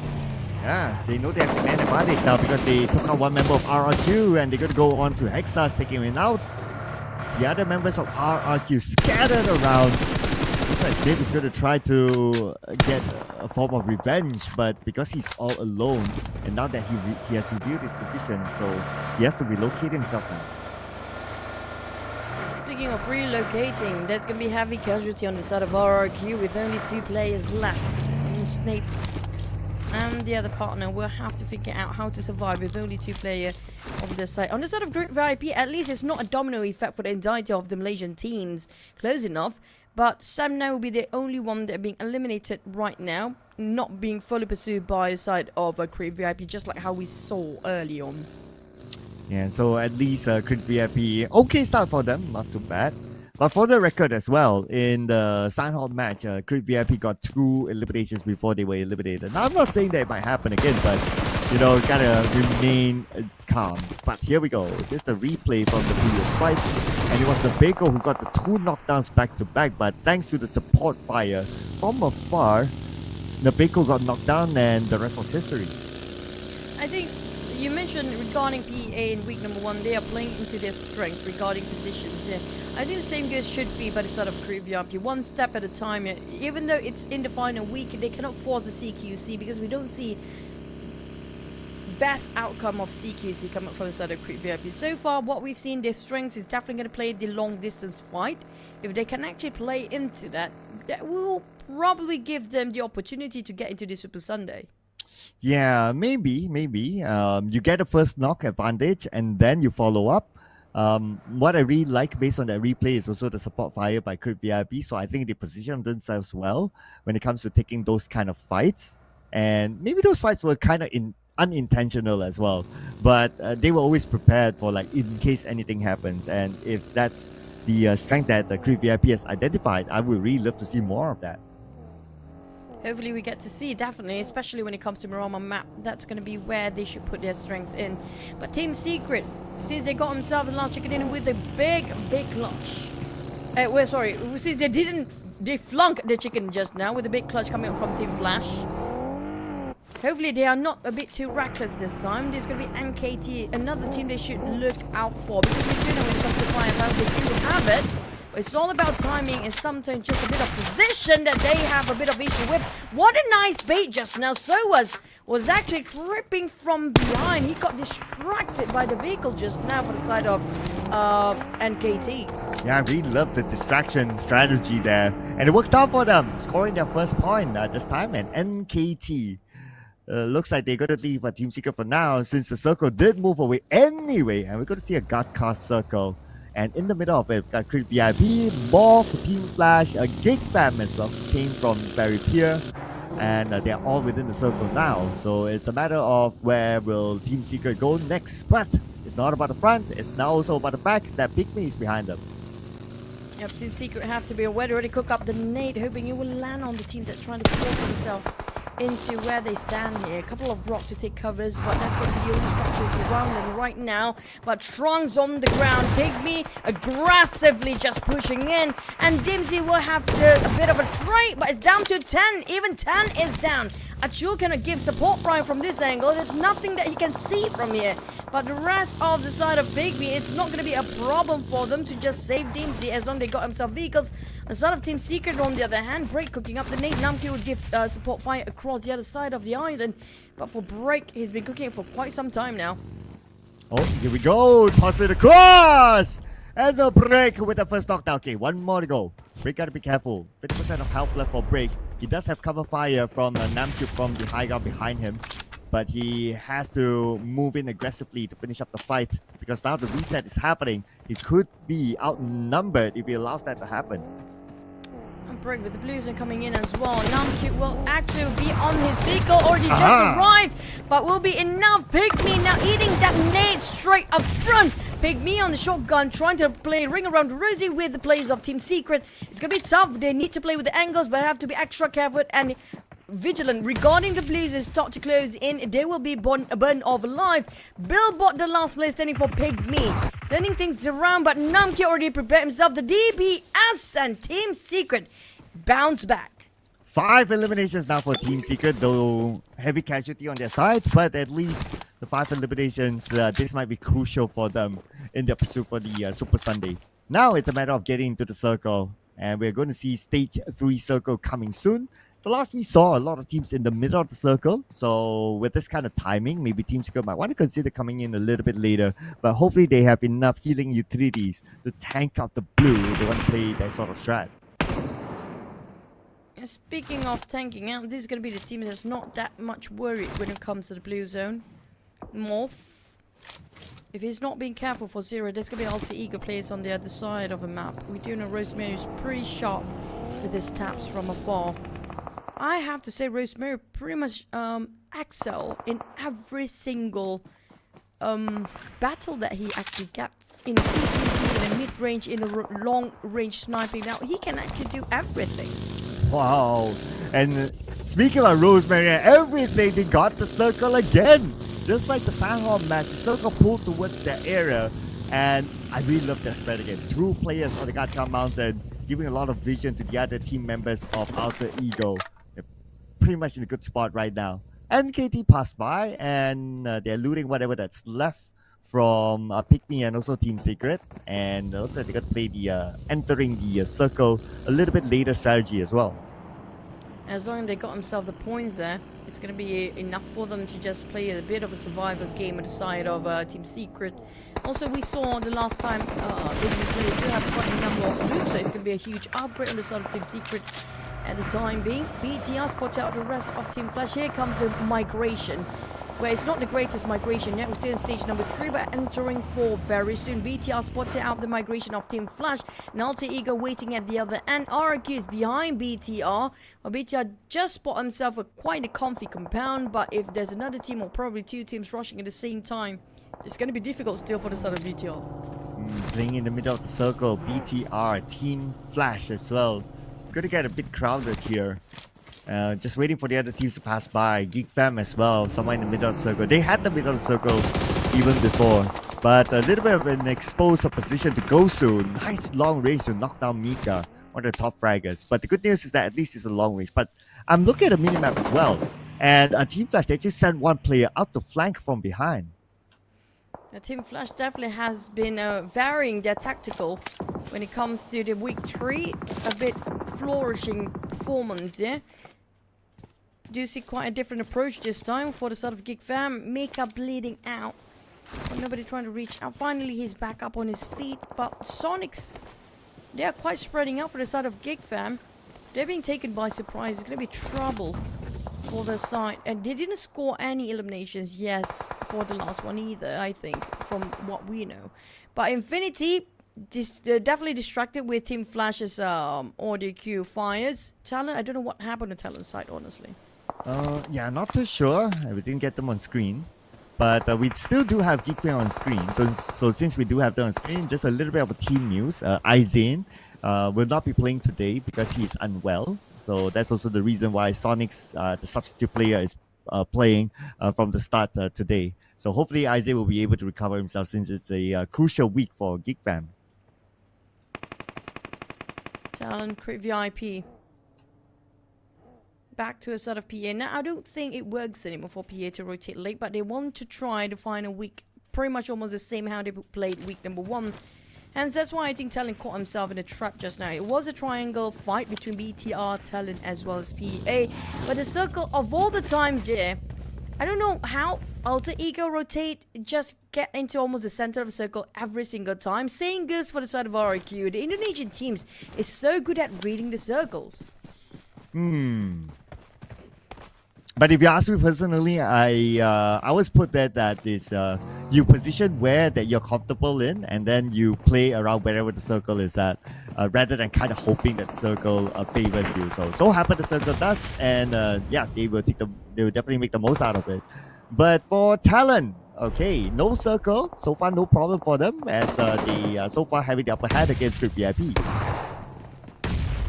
Yeah, they know they have command advantage now because they took out 1 member of RRQ and they're going to go on to Hexas, taking him out. The other members of RRQ scattered around. Looks like Snape is going to try to get a form of revenge, but because he's all alone, and now that he has revealed his position, so he has to relocate himself now. Speaking of relocating, there's going to be heavy casualty on the side of RRQ with only 2 players left. Snape and the other partner will have to figure out how to survive with only 2 players of the side. On the side of Crit VIP, at least it's not a domino effect for the entirety of the Malaysian teams. Close enough. But Samna will be the only one that are being eliminated right now, not being fully pursued by the side of Crit VIP, just like how we saw early on. Yeah, so at least Crit VIP, okay start for them, not too bad. But for the record as well, in the Sign Hall match, Crit VIP got 2 eliminations before they were eliminated. Now, I'm not saying that it might happen again, but, you know, gotta remain calm. But here we go. This is the replay from the previous fight. And it was the Baker who got the 2 knockdowns back to back, but thanks to the support fire from afar, the Baker got knocked down and the rest was history. I think you mentioned regarding PA in week number 1, they are playing into their strength regarding positions here. I think the same goes should be by the side of Crit VIP, 1 step at a time. Even though it's in the final week, they cannot force a CQC because we don't see best outcome of CQC coming from the side of Crit VIP. So far, what we've seen, their strengths is definitely going to play the long distance fight. If they can actually play into that, that will probably give them the opportunity to get into the Super Sunday. Yeah, maybe. You get a first knock advantage and then you follow up. What I really like based on that replay is also the support fire by Crit VIP. So I think they position themselves well when it comes to taking those kind of fights. And maybe those fights were kind of unintentional as well, but they were always prepared for, like, in case anything happens. And if that's the strength that the Crit VIP has identified, I would really love to see more of that. Hopefully we get to see, definitely, especially when it comes to Marama map. That's going to be where they should put their strength in. But Team Secret, since they got themselves the last chicken in with a big clutch. Since they flunked the chicken just now with a big clutch coming up from Team Flash. Hopefully they are not a bit too reckless this time. There's going to be NKT, another team they should look out for, because we do know when it comes to firepower, they do have it. But it's all about timing and sometimes just a bit of position that they have a bit of issue with. What a nice bait just now. So was actually creeping from behind. He got distracted by the vehicle just now for the side of NKT. Yeah, I really love the distraction strategy there. And it worked out for them, scoring their first point this time. And NKT looks like they're going to leave Team Secret for now, since the circle did move away anyway. And we're going to see a guard cast circle. And in the middle of it, got Crit VIP, MORPH, Team Flash, a GEEK fam as well, came from Very Pier. And they're all within the circle now. So it's a matter of where will Team Secret go next. But it's not about the front, it's now also about the back. That PIGMY is behind them. Yep, Team Secret have to be aware to already cook up the nade, hoping it will land on the team that's trying to force themselves into where they stand here. A couple of rock to take covers, but that's going to be the only structures around them right now. But Strong's on the ground. PIGMY aggressively just pushing in, and Dimsy will have a bit of a trade, but it's down to 10. Even 10 is down. IQOO cannot give support fire from this angle. There's nothing that he can see from here. But the rest of the side of PIGMY, it's not going to be a problem for them to just save DMZ as long as they got himself vehicles. The side of Team Secret, on the other hand, Break cooking up the nade. Namki would give support fire across the other side of the island. But for Break, he's been cooking it for quite some time now. Oh, here we go. Toss it across. And the Break with the first knockdown. Okay, one more to go. Break gotta be careful. 50% of health left for Break. He does have cover fire from Namcube from the high ground behind him. But he has to move in aggressively to finish up the fight. Because now the reset is happening. He could be outnumbered if he allows that to happen. And Break with the blues and coming in as well. Namcube will actually be on his vehicle, already just arrived. But will be enough. PIGMY now eating that nade straight up front. PIGMY on the shotgun, trying to play ring around Rosie with the players of Team Secret. It's going to be tough. They need to play with the angles, but have to be extra careful and vigilant regarding the Blazers. Start to close in. They will be burned off alive. Billboard, the last player standing for PIGMY. Turning things around, but Namki already prepared himself. The DPS and Team Secret bounce back. 5 eliminations now for Team Secret, though heavy casualty on their side, but at least the 5 eliminations, this might be crucial for them in their pursuit for the Super Sunday. Now it's a matter of getting into the circle, and we're going to see Stage 3 circle coming soon. The last we saw a lot of teams in the middle of the circle, so with this kind of timing, maybe Team Secret might want to consider coming in a little bit later, but hopefully they have enough healing utilities to tank out the blue if they want to play that sort of strat. Speaking of tanking out, this is going to be the team that's not that much worried when it comes to the blue zone. MORPH. If he's not being careful for Zero, there's going to be alter ego players on the other side of the map. We do know Rosemary is pretty sharp with his taps from afar. I have to say Rosemary pretty much excel in every single battle that he actually gets in a CQC, in a mid-range, in a long-range sniping. Now, he can actually do everything. Wow. And speaking about Rosemary and everything, they got the circle again. Just like the Sandhorn match, the circle pulled towards their area. And I really love that spread again. 2 players on the Gatchar Mountain, giving a lot of vision to the other team members of Alter Ego. They're pretty much in a good spot right now. And KT passed by, and they're looting whatever that's left from PIGMY and also Team Secret, and looks like they got to play the entering the circle a little bit later strategy as well. As long as they got themselves the points there, it's going to be enough for them to just play a bit of a survival game on the side of Team Secret. Also, we saw the last time they do have quite a number of loops, so it's going to be a huge upgrade on the side of Team Secret. At the time being, BTR spotted out the rest of Team Flash. Here comes a migration, where it's not the greatest migration yet. We're still in stage number 3, but entering 4 very soon. BTR spotted out the migration of Team Flash, and Alter Ego waiting at the other end. RQ is behind BTR. Well, BTR just spot himself quite a comfy compound, but if there's another team or probably 2 teams rushing at the same time, it's going to be difficult still for the side of BTR. Playing in the middle of the circle, BTR, Team Flash as well. It's going to get a bit crowded here. Just waiting for the other teams to pass by. GEEK Fam as well, somewhere in the middle of the circle. They had the middle of the circle even before, but a little bit of an exposed position to go soon. Nice long range to knock down Mika, one of the top fraggers. But the good news is that at least it's a long range. But I'm looking at the minimap as well, and Team Flash, they just sent 1 player out to flank from behind. Team Flash definitely has been varying their tactical when it comes to the week 3. A bit flourishing performance, yeah. Do you see quite a different approach this time for the side of GEEK Fam? Mika bleeding out, but nobody trying to reach out. Finally, he's back up on his feet, but Sonics, they are quite spreading out for the side of GEEK Fam. They're being taken by surprise. It's going to be trouble for their side. And they didn't score any eliminations, yes, for the last one either, I think, from what we know. But Infinity, definitely distracted with Team Flash's audio queue fires. Talon, I don't know what happened to Talon's side, honestly. Yeah, not too sure. We didn't get them on screen. But we still do have GEEK Fam on screen. So since we do have them on screen, just a little bit of a team news. Izane will not be playing today because he is unwell. So that's also the reason why Sonic's, the substitute player, is playing from the start today. So hopefully Izane will be able to recover himself since it's a crucial week for GEEK Fam. Talon, Crit VIP. back to a sort of PA. Now, I don't think it works anymore for PA to rotate late, but they want to try to find a week, pretty much almost the same how they played week number 1. And that's why I think Talon caught himself in a trap just now. It was a triangle fight between BTR, Talon, as well as PA. But the circle of all the times here, I don't know how Alter Ego rotate, just get into almost the center of the circle every single time. Same goes for the side of RIQOO. The Indonesian teams is so good at reading the circles. But if you ask me personally, I always put that is you position where that you're comfortable in, and then you play around wherever the circle is at, rather than kind of hoping that the circle favors you. So happen the circle does, and yeah, they will definitely make the most out of it. But for Talon, okay, no circle so far, no problem for them, as they so far having the upper hand against Script VIP.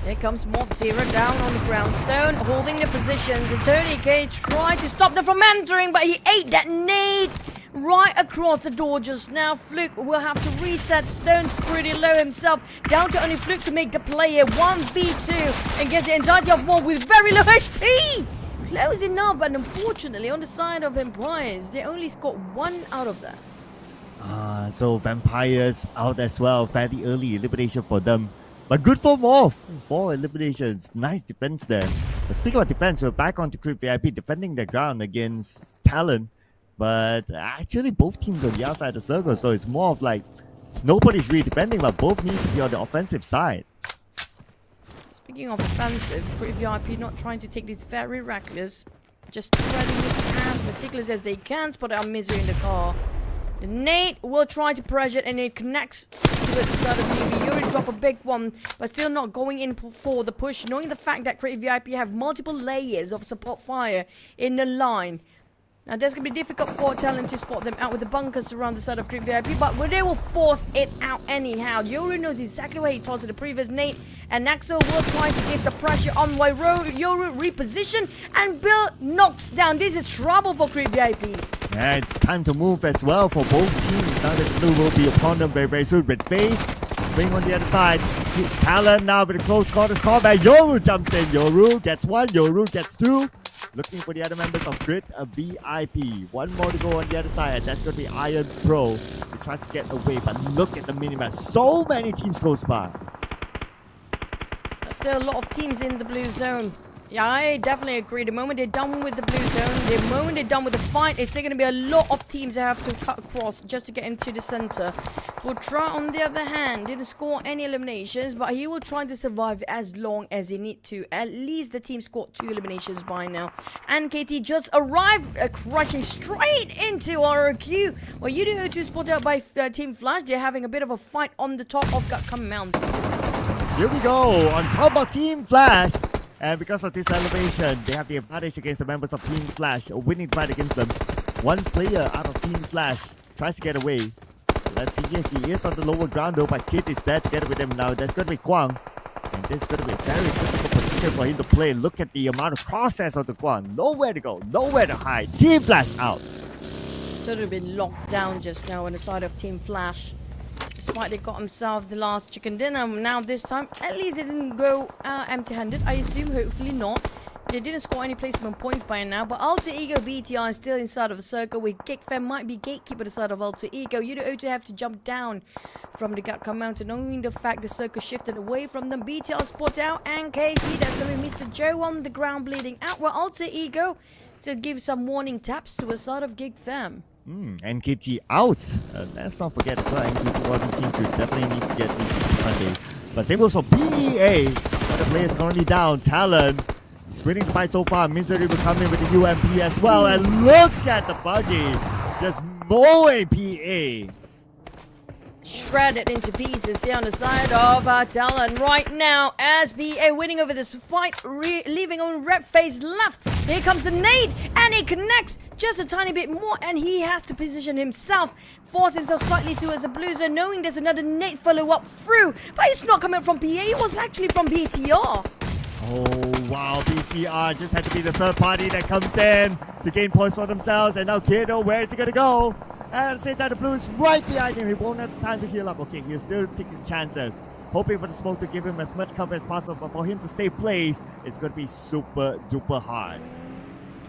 Here comes MORPH, Zero down on the ground. Stone holding the positions. And Tony K tried to stop them from entering, but he ate that nade right across the door just now. Fluke will have to reset. Stone's pretty low himself. Down to only Fluke to make the play here. 1v2 and gets the entirety of MORPH with very low HP. Close enough, but unfortunately on the side of Empires, they only scored 1 out of that. So Vampires out as well. Fairly early elimination for them. But good for MORPH. 4 eliminations. Nice defense there. But speaking of defense, we're back onto Crypt VIP defending the ground against Talon. But actually both teams on the outside of the circle. So it's more of like nobody's really defending, but both need to be on the offensive side. Speaking of offensive, Crypt VIP not trying to take this very reckless. Just treading it as meticulous as they can. Spot out Misery in the car. The nade will try to pressure and it connects to the side of Newbie. Yuri drop a big one, but still not going in for the push, knowing the fact that Creative VIP have multiple layers of support fire in the line. Now that's going to be difficult for Talon to spot them out with the bunkers around the side of Creative VIP, but they will force it out anyhow. Yuri knows exactly where he tossed the previous nade, and Naxo will try to give the pressure on while Yoru reposition, and Bill knocks down. This is trouble for Creative VIP. Yeah, it's time to move as well for both teams. Now that the blue will be upon them very, very soon. Red face, swing on the other side. Talon now with a close quarters combat. Yoru jumps in. Yoru gets 1. Yoru gets 2. Looking for the other members of Grid VIP. 1 more to go on the other side, and that's going to be Iron Pro. He tries to get away, but look at the minimap. So many teams close by. There's still a lot of teams in the blue zone. Yeah, I definitely agree. The moment they're done with the blue zone, the moment they're done with the fight, it's still going to be a lot of teams that have to cut across just to get into the center. Butra, on the other hand, didn't score any eliminations, but he will try to survive as long as he need to. At least the team scored 2 eliminations by now. And KT just arrived, crushing straight into ROQ. Well, YOODO to spot out by Team Flash. They're having a bit of a fight on the top of Gutcom Mountain. Here we go, on top of Team Flash. And because of this elevation, they have the advantage against the members of Team Flash. A winning fight against them. 1 player out of Team Flash tries to get away. Let's see here. He is on the lower ground though, but Kid is there together with him now. That's going to be Kwang. And this is going to be a very difficult position for him to play. Look at the amount of process of the Kwang. Nowhere to go, nowhere to hide. Team Flash out. Totally been locked down just now on the side of Team Flash. Despite they got himself the last chicken dinner, now this time, at least it didn't go empty-handed. I assume, hopefully not. They didn't score any placement points by now, but Alter Ego BTR is still inside of the circle, with GeekFam might be gatekeeper the side of Alter Ego. YOODO have to jump down from the Gutcom Mountain, knowing the fact the circle shifted away from them. BTR spot out, and KT, that's going to be Mr. Joe on the ground bleeding out. Well, Alter Ego to give some warning taps to the side of GeekFam. NKT out. Let's not forget as well, NKT Royal Team to definitely need to get into Sunday. But same also PEA. The players currently down. Talon is winning the fight so far. Misery will come in with the UMP as well. And look at the buggy. Just mowing PA. Shredded into pieces here on the side of Talon right now as BA winning over this fight, leaving only Red Face left. Here comes the nade, and he connects just a tiny bit more, and he has to position himself, force himself slightly towards the blue zone, knowing there's another nade follow up through, but it's not coming from PA, it was actually from BTR. Oh wow, BTR just had to be the third party that comes in to gain points for themselves, and now Kiddo, where is he gonna go? And at the same time, the blue is right behind him. He won't have time to heal up. Okay, he'll still take his chances. hoping for the smoke to give him as much cover as possible. But for him to save plays, it's going to be super duper hard.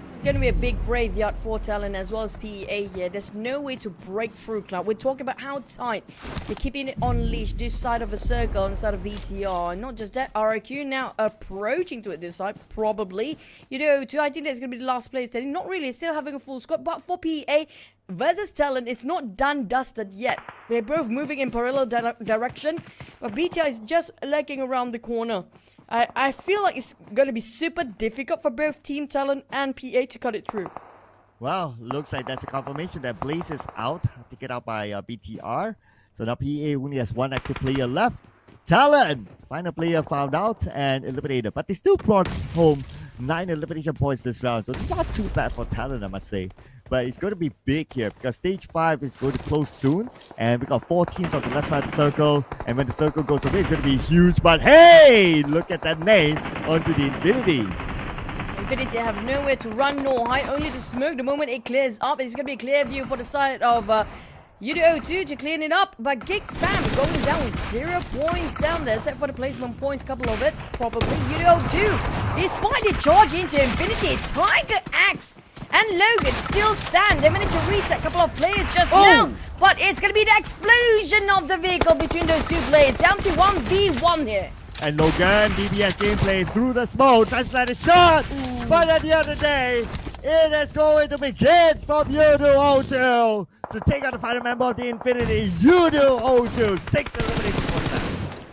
It's going to be a big graveyard for Talon as well as PEA here. There's no way to break through, Cloud. We're talking about how tight they're keeping it on leash this side of a circle on the side of BTR. And not just that, RIQ now approaching to it this side, probably. You know, I think that's going to be the last place standing. Not really, still having a full squad. But for PEA versus Talon, it's not done dusted yet. They're both moving in parallel direction. But BTR is just lurking around the corner. I feel like it's going to be super difficult for both Team Talon and PA to cut it through. Well, looks like that's a confirmation that Blaze is out, taken out by BTR. So now PA only has one active player left. Talon, final player found out and eliminated. But they still brought home 9 elimination points this round. So it's not too bad for Talon, I must say. But it's going to be big here because stage 5 is going to close soon. And we got 4 teams on the left side of the circle. And when the circle goes away, it's going to be huge. But hey, look at that nade onto the Infinity. Infinity have nowhere to run nor hide, only to smoke the moment it clears up. It's going to be a clear view for the side of YOODO to clean it up. But GEEK fam going down with 0 points down there, except for the placement points, couple of it, probably. YOODO despite the charge into Infinity, Tiger Axe and Logan still stand. They managed to reach a couple of players just now. But it's going to be the explosion of the vehicle between those two players. Down to 1v1 here. And Logan, DBS gameplay through the smoke. Translated shot. But at the end of the day, it is going to be GEEK from YOODO 0-2 to take out the final member of the Infinity. YOODO 0-2. 6 elimination points.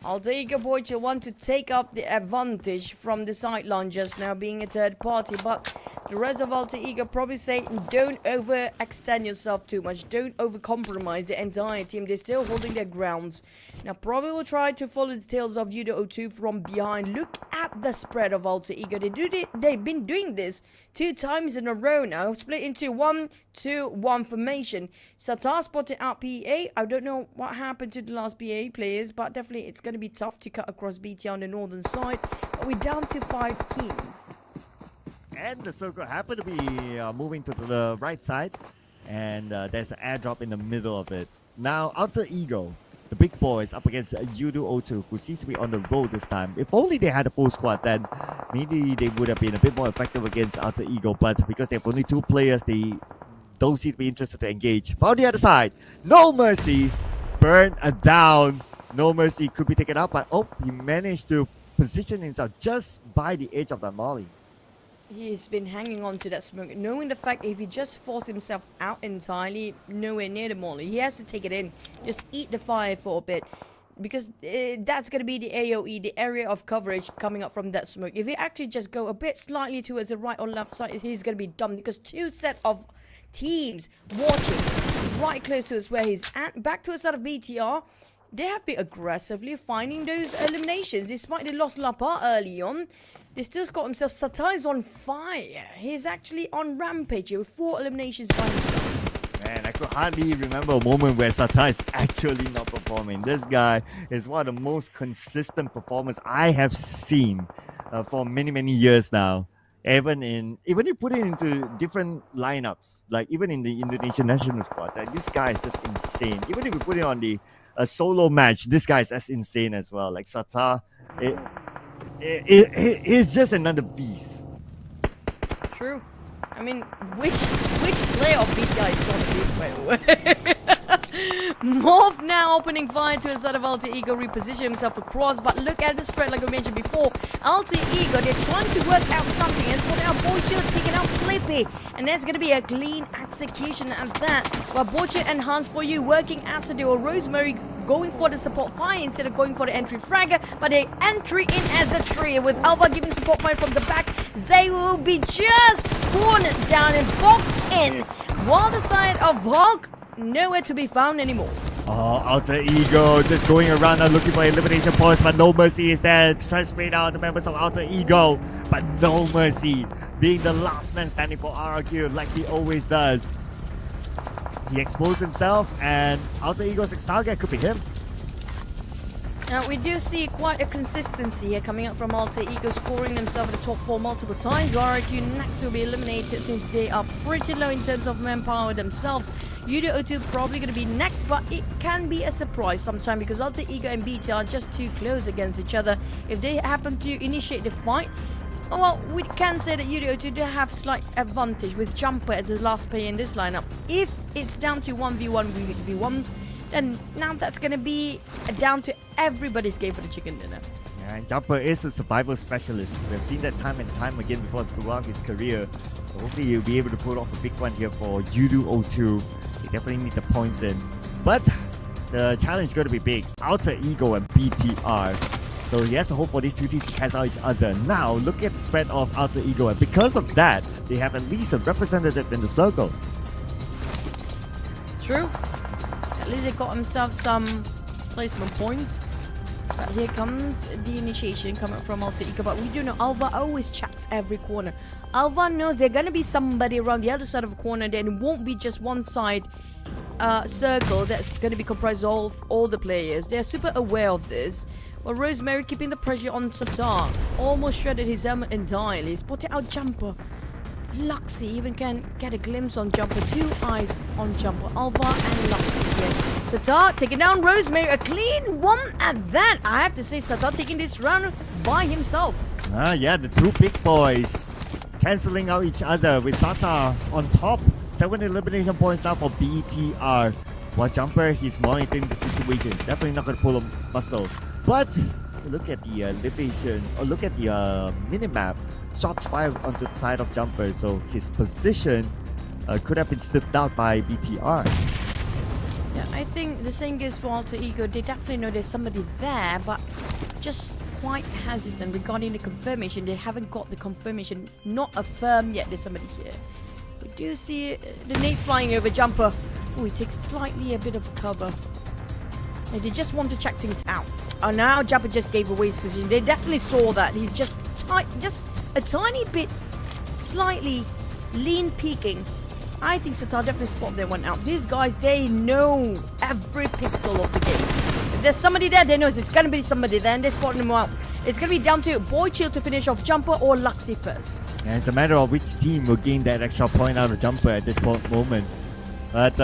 Alter Boycha want to take up the advantage from the sideline just now, being a third party, but the rest of Alter Ego probably say don't overextend yourself too much, don't overcompromise the entire team. They're still holding their grounds. Now probably will try to follow the tails of YOODO 2 from behind. Look at the spread of Alter Ego. They've been doing this 2 times in a row now, split into 1-2-1 formation. Satar spotted out PA. I don't know what happened to the last PA players, but definitely it's going to be tough to cut across BT on the northern side. But we're down to 5 teams. And the circle happened to be moving to the right side. And there's an airdrop in the middle of it. Now, Alter Ego, the big boys, up against YOODO 0-2, who seems to be on the road this time. If only they had a full squad, then maybe they would have been a bit more effective against Alter Ego. But because they have only 2 players, they don't seem to be interested to engage. But on the other side, No Mercy burned down. No Mercy could be taken out, but he managed to position himself just by the edge of that molly. He's been hanging on to that smoke, knowing the fact if he just forced himself out entirely, nowhere near the molly, he has to take it in, just eat the fire for a bit. Because that's going to be the AoE, the area of coverage coming up from that smoke. If he actually just go a bit slightly towards the right or left side, he's going to be done. Because 2 set of teams watching right close to us where he's at. Back to the side of BTR. They have been aggressively finding those eliminations. Despite they lost Lapa early on, they still got himself. Satar is on fire. He's actually on rampage here with 4 eliminations by himself. Man, I could hardly remember a moment where Satar is actually not performing. This guy is one of the most consistent performers I have seen for many years now. Even you put it into different lineups, like even in the Indonesian national squad, like this guy is just insane. Even if you put it on the solo match, this guy is as insane as well. Like Satar, he's just another beast. True. I mean, which player of BTI is not this way? MORPH now opening fire to the side of Alter Ego, reposition himself across, but look at the spread like I mentioned before. Alter Ego, they're trying to work out something, and spot out Boycha taking out Flippy, and that's going to be a clean execution at that. While Boycha and Hans for you working as a duo, Rosemary going for the support fire instead of going for the entry fragger, but they entry in as a trio with Alva giving support fire from the back. They will be just torn down and boxed in, while the side of Hawk nowhere to be found anymore. Alter Ego just going around and looking for elimination points, but No Mercy is there to try to spray down the members of Alter Ego. But No Mercy being the last man standing for RRQ like he always does. He exposed himself, and Alter Ego's next target could be him. Now we do see quite a consistency here coming up from Alter Ego, scoring themselves at the top 4 multiple times. RRQ next will be eliminated since they are pretty low in terms of manpower themselves. YOODO O2 probably going to be next, but it can be a surprise sometime because Alter Ego and BT are just too close against each other. If they happen to initiate the fight, well, we can say that YOODO O2 do have slight advantage with Jumper as the last player in this lineup. If it's down to 1v1, v1, then now that's going to be down to everybody's game for the chicken dinner. Yeah, and Jumper is a survival specialist. We've seen that time and time again before throughout his career. So hopefully he'll be able to pull off a big one here for YOODO O2. They definitely need the points in. But the challenge is going to be big. Alter Ego and BTR. So he has to hope for these two teams to cancel each other. Now, look at the spread of Alter Ego. And because of that, they have at least a representative in the circle. True. At least they got themselves some placement points. But here comes the initiation coming from Alter Ego. But we do know Alva always checks every corner. Alva knows there's going to be somebody around the other side of the corner. Then it won't be just one side circle that's going to be comprised of all the players. They're super aware of this. Well, Rosemary keeping the pressure on Satar. Almost shredded his helmet entirely. Spotted out Jumper. Luxy even can get a glimpse on Jumper. Two eyes on Jumper. Alva and Luxy here. Satar taking down Rosemary. A clean one at that. I have to say, Satar taking this round by himself. Yeah, the two big boys cancelling out each other with Satar on top. 7 elimination points now for BTR. While Jumper, he's monitoring the situation. Definitely not going to pull a muscle. But look at the elevation, or look at the minimap. Shots fired onto the side of Jumper, so his position could have been sniffed out by BTR. Yeah, I think the same goes for Alter Ego. They definitely know there's somebody there, but just quite hesitant regarding the confirmation. They haven't got the confirmation, not affirmed yet there's somebody here. We do see the nades flying over Jumper. Oh, he takes slightly a bit of cover. And they just want to check things out. Oh, now Jumper just gave away his position. They definitely saw that. He's just a tiny bit, slightly lean peeking. I think Satar definitely spotted that one out. These guys, they know every pixel of the game. If there's somebody there, they know it's going to be somebody there, and they're spotting them out. It's going to be down to Boy Chill to finish off Jumper or Luxy first. And it's a matter of which team will gain that extra point out of Jumper at this moment. But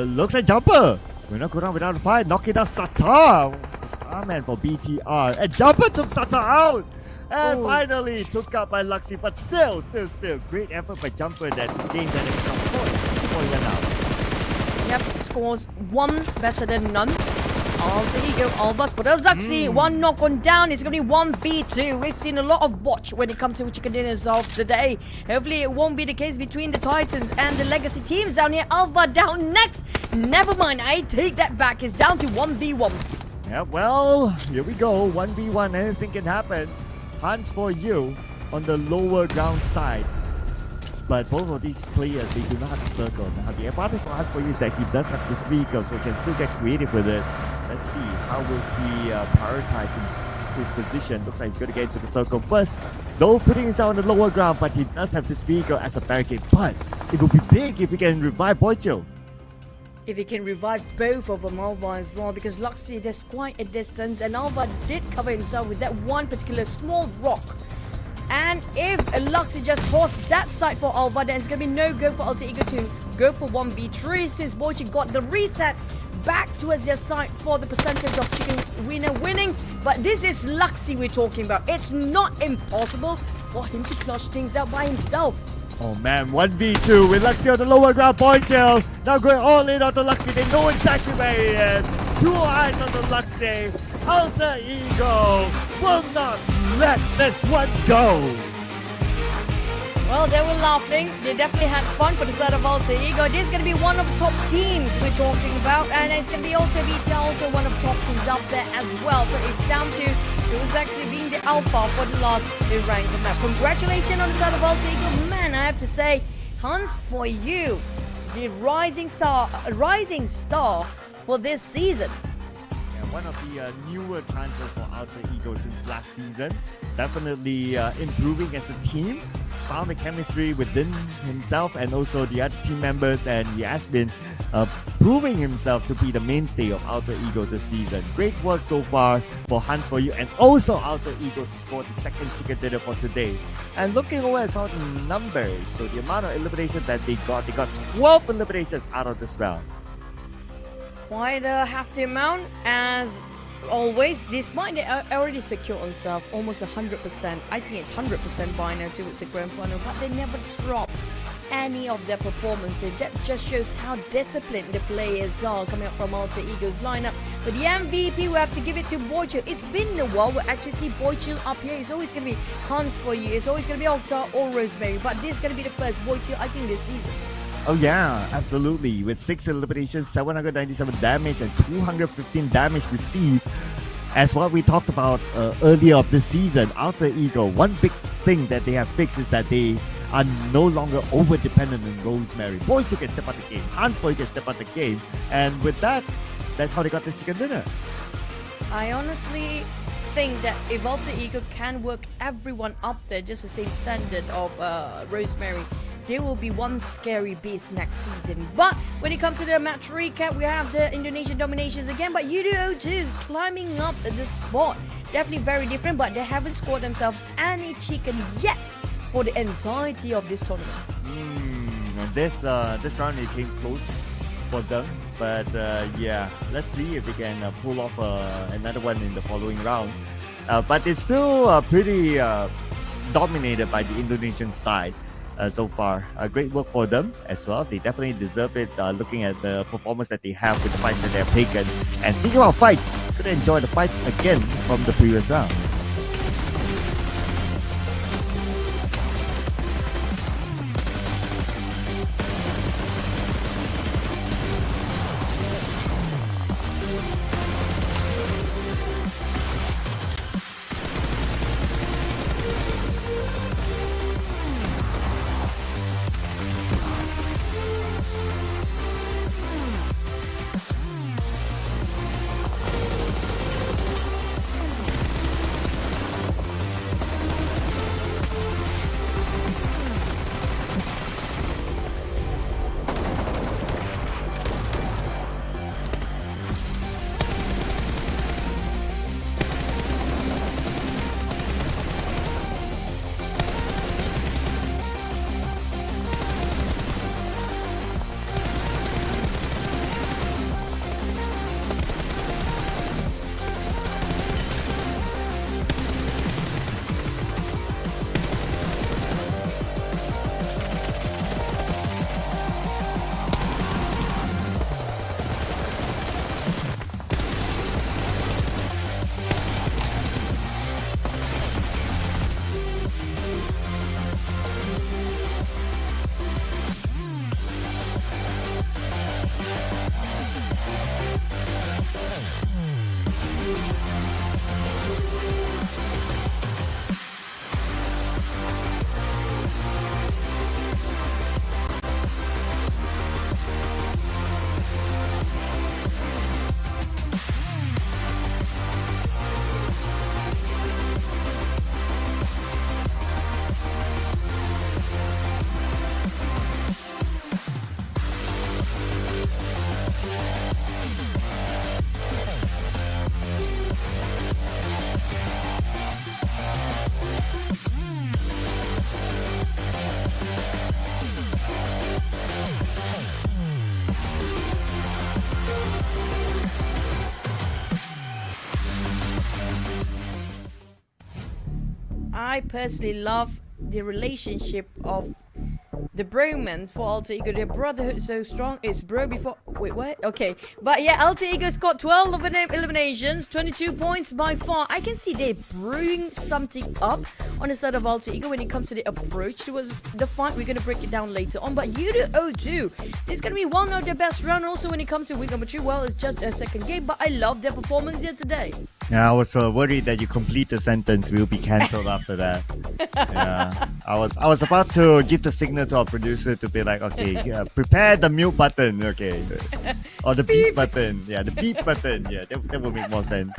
looks like Jumper will not go down without a fight. Knocking down Satar. Starman for BTR. And Jumper took Satar out. And finally took out by Luxy. But still. Great effort by Jumper that gained that extra point before he went out. Yep, scores one better than none. Alter Ego, Albus, but Luxy, one knock on down. It's going to be 1v2. We've seen a lot of botch when it comes to chicken dinners of the day. Hopefully it won't be the case between the Titans and the Legacy teams down here. Alva down next. Never mind, I take that back. It's down to 1v1. Yeah, well, here we go. 1v1, anything can happen. Hans for you on the lower ground side. But both of these players, they do not have the circle. Now, the advantage for Hans for you is that he does have this vehicle, so he can still get creative with it. Let's see, how will he prioritize his position? Looks like he's going to get into the circle first. Though putting himself on the lower ground, but he does have this vehicle as a barricade. But it will be big if he can revive Boycho. If he can revive both of them, Alva as well, because Luxy, there's quite a distance, and Alva did cover himself with that one particular small rock. And if Luxy just forced that side for Alva, then it's going to be no go for Alter Ego to go for 1v3 since Boychi got the reset back towards their side for the percentage of chicken winner winning. But this is Luxy we're talking about. It's not impossible for him to flush things out by himself. Oh man, 1v2 with Luxy on the lower ground. Boychill now going all in onto Luxy. They know exactly where he is. Two eyes on the Luxy. Alter Ego will not let this one go. Well, they were laughing. They definitely had fun for the side of Alter Ego. This is going to be one of the top teams we're talking about. And it's going to be also BTR, also one of the top teams out there as well. So it's down to who's actually being the alpha for the last rank of that. Congratulations on the side of Alter Ego. Man, I have to say, Hans, for you, the rising star for this season. One of the newer transfers for Alter Ego since last season. Definitely improving as a team. found the chemistry within himself and also the other team members, and he has been proving himself to be the mainstay of Alter Ego this season. Great work so far for Hans For You, and also Alter Ego to score the second chicken dinner for today. And looking over at some of the numbers, so the amount of eliminations that they got 12 eliminations out of this round. Quite a hefty amount, as always, despite they already secured themselves almost 100%. I think it's 100% by now towards the grand final, but they never drop any of their performances. That just shows how disciplined the players are coming up from Alter Ego's lineup. But the MVP, we have to give it to Boychill. It's been a while we actually see Boychill up here. It's always going to be Hans For You, it's always going to be Okta or Rosemary, but this is going to be the first Boychill, I think, this season. Oh yeah, absolutely. With 6 eliminations, 797 damage, and 215 damage received. As what we talked about earlier of this season, Alter Ego, one big thing that they have fixed is that they are no longer over-dependent on Rosemary. Boychill can step out the game, Hans For You can step out the game, and with that, that's how they got this chicken dinner. I honestly think that if Alter Ego can work everyone up there, just the same standard of Rosemary, there will be one scary beast next season. But when it comes to the match recap, we have the Indonesian dominations again, but YOODO too climbing up the spot. Definitely very different, but they haven't scored themselves any chicken yet for the entirety of this tournament. This round it came close for them, but yeah, let's see if they can pull off another one in the following round. But it's still pretty dominated by the Indonesian side. So far, great work for them as well. They definitely deserve it, looking at the performance that they have with the fights that they have taken. And speaking about fights, gonna enjoy the fights again from the previous round. I personally love the relationship of the bromance for Alter Ego. Their brotherhood is so strong. It's bro before... Wait, what? Okay. But yeah, Alter Ego's got 12 eliminations, 22 points by far. I can see they're brewing something up on the side of Alter Ego when it comes to the approach towards the fight. We're going to break it down later on. But YOODO 02, this is going to be one of their best rounds. Also, when it comes to week number 2, well, it's just a second game. But I love their performance here today. Yeah, I was worried that you complete the sentence, we'll be cancelled after that. Yeah, I was about to give the signal to our producer to be like, okay, prepare the mute button, okay, or the beep button. Yeah, the beep button. Yeah, that would make more sense.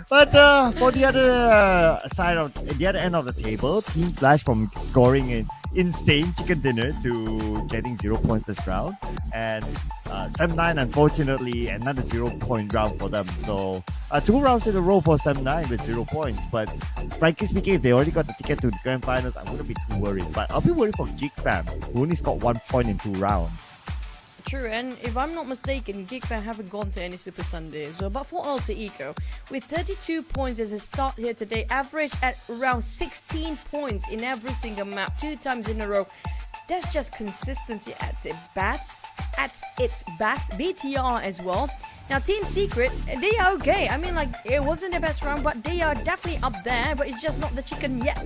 But for the other side of the other end of the table, Team Flash from scoring an insane chicken dinner to getting 0 points this round, and Sem9 unfortunately another 0 point round for them. So 2 rounds in a row for Sem9 with 0 points. But frankly speaking, if they already got the ticket to the grand finals, I wouldn't be too worried. But I'll be worried for GEEK fam, who only scored 1 point in 2 rounds. True, and if I'm not mistaken, GEEK fam haven't gone to any Super Sundays. So, but for Alter Ego, with 32 points as a start here today, average at around 16 points in every single map, 2 times in a row. That's just consistency at its best. BTR as well. Now, Team Secret, they are okay. I mean, like, it wasn't the best round, but they are definitely up there. But it's just not the chicken yet.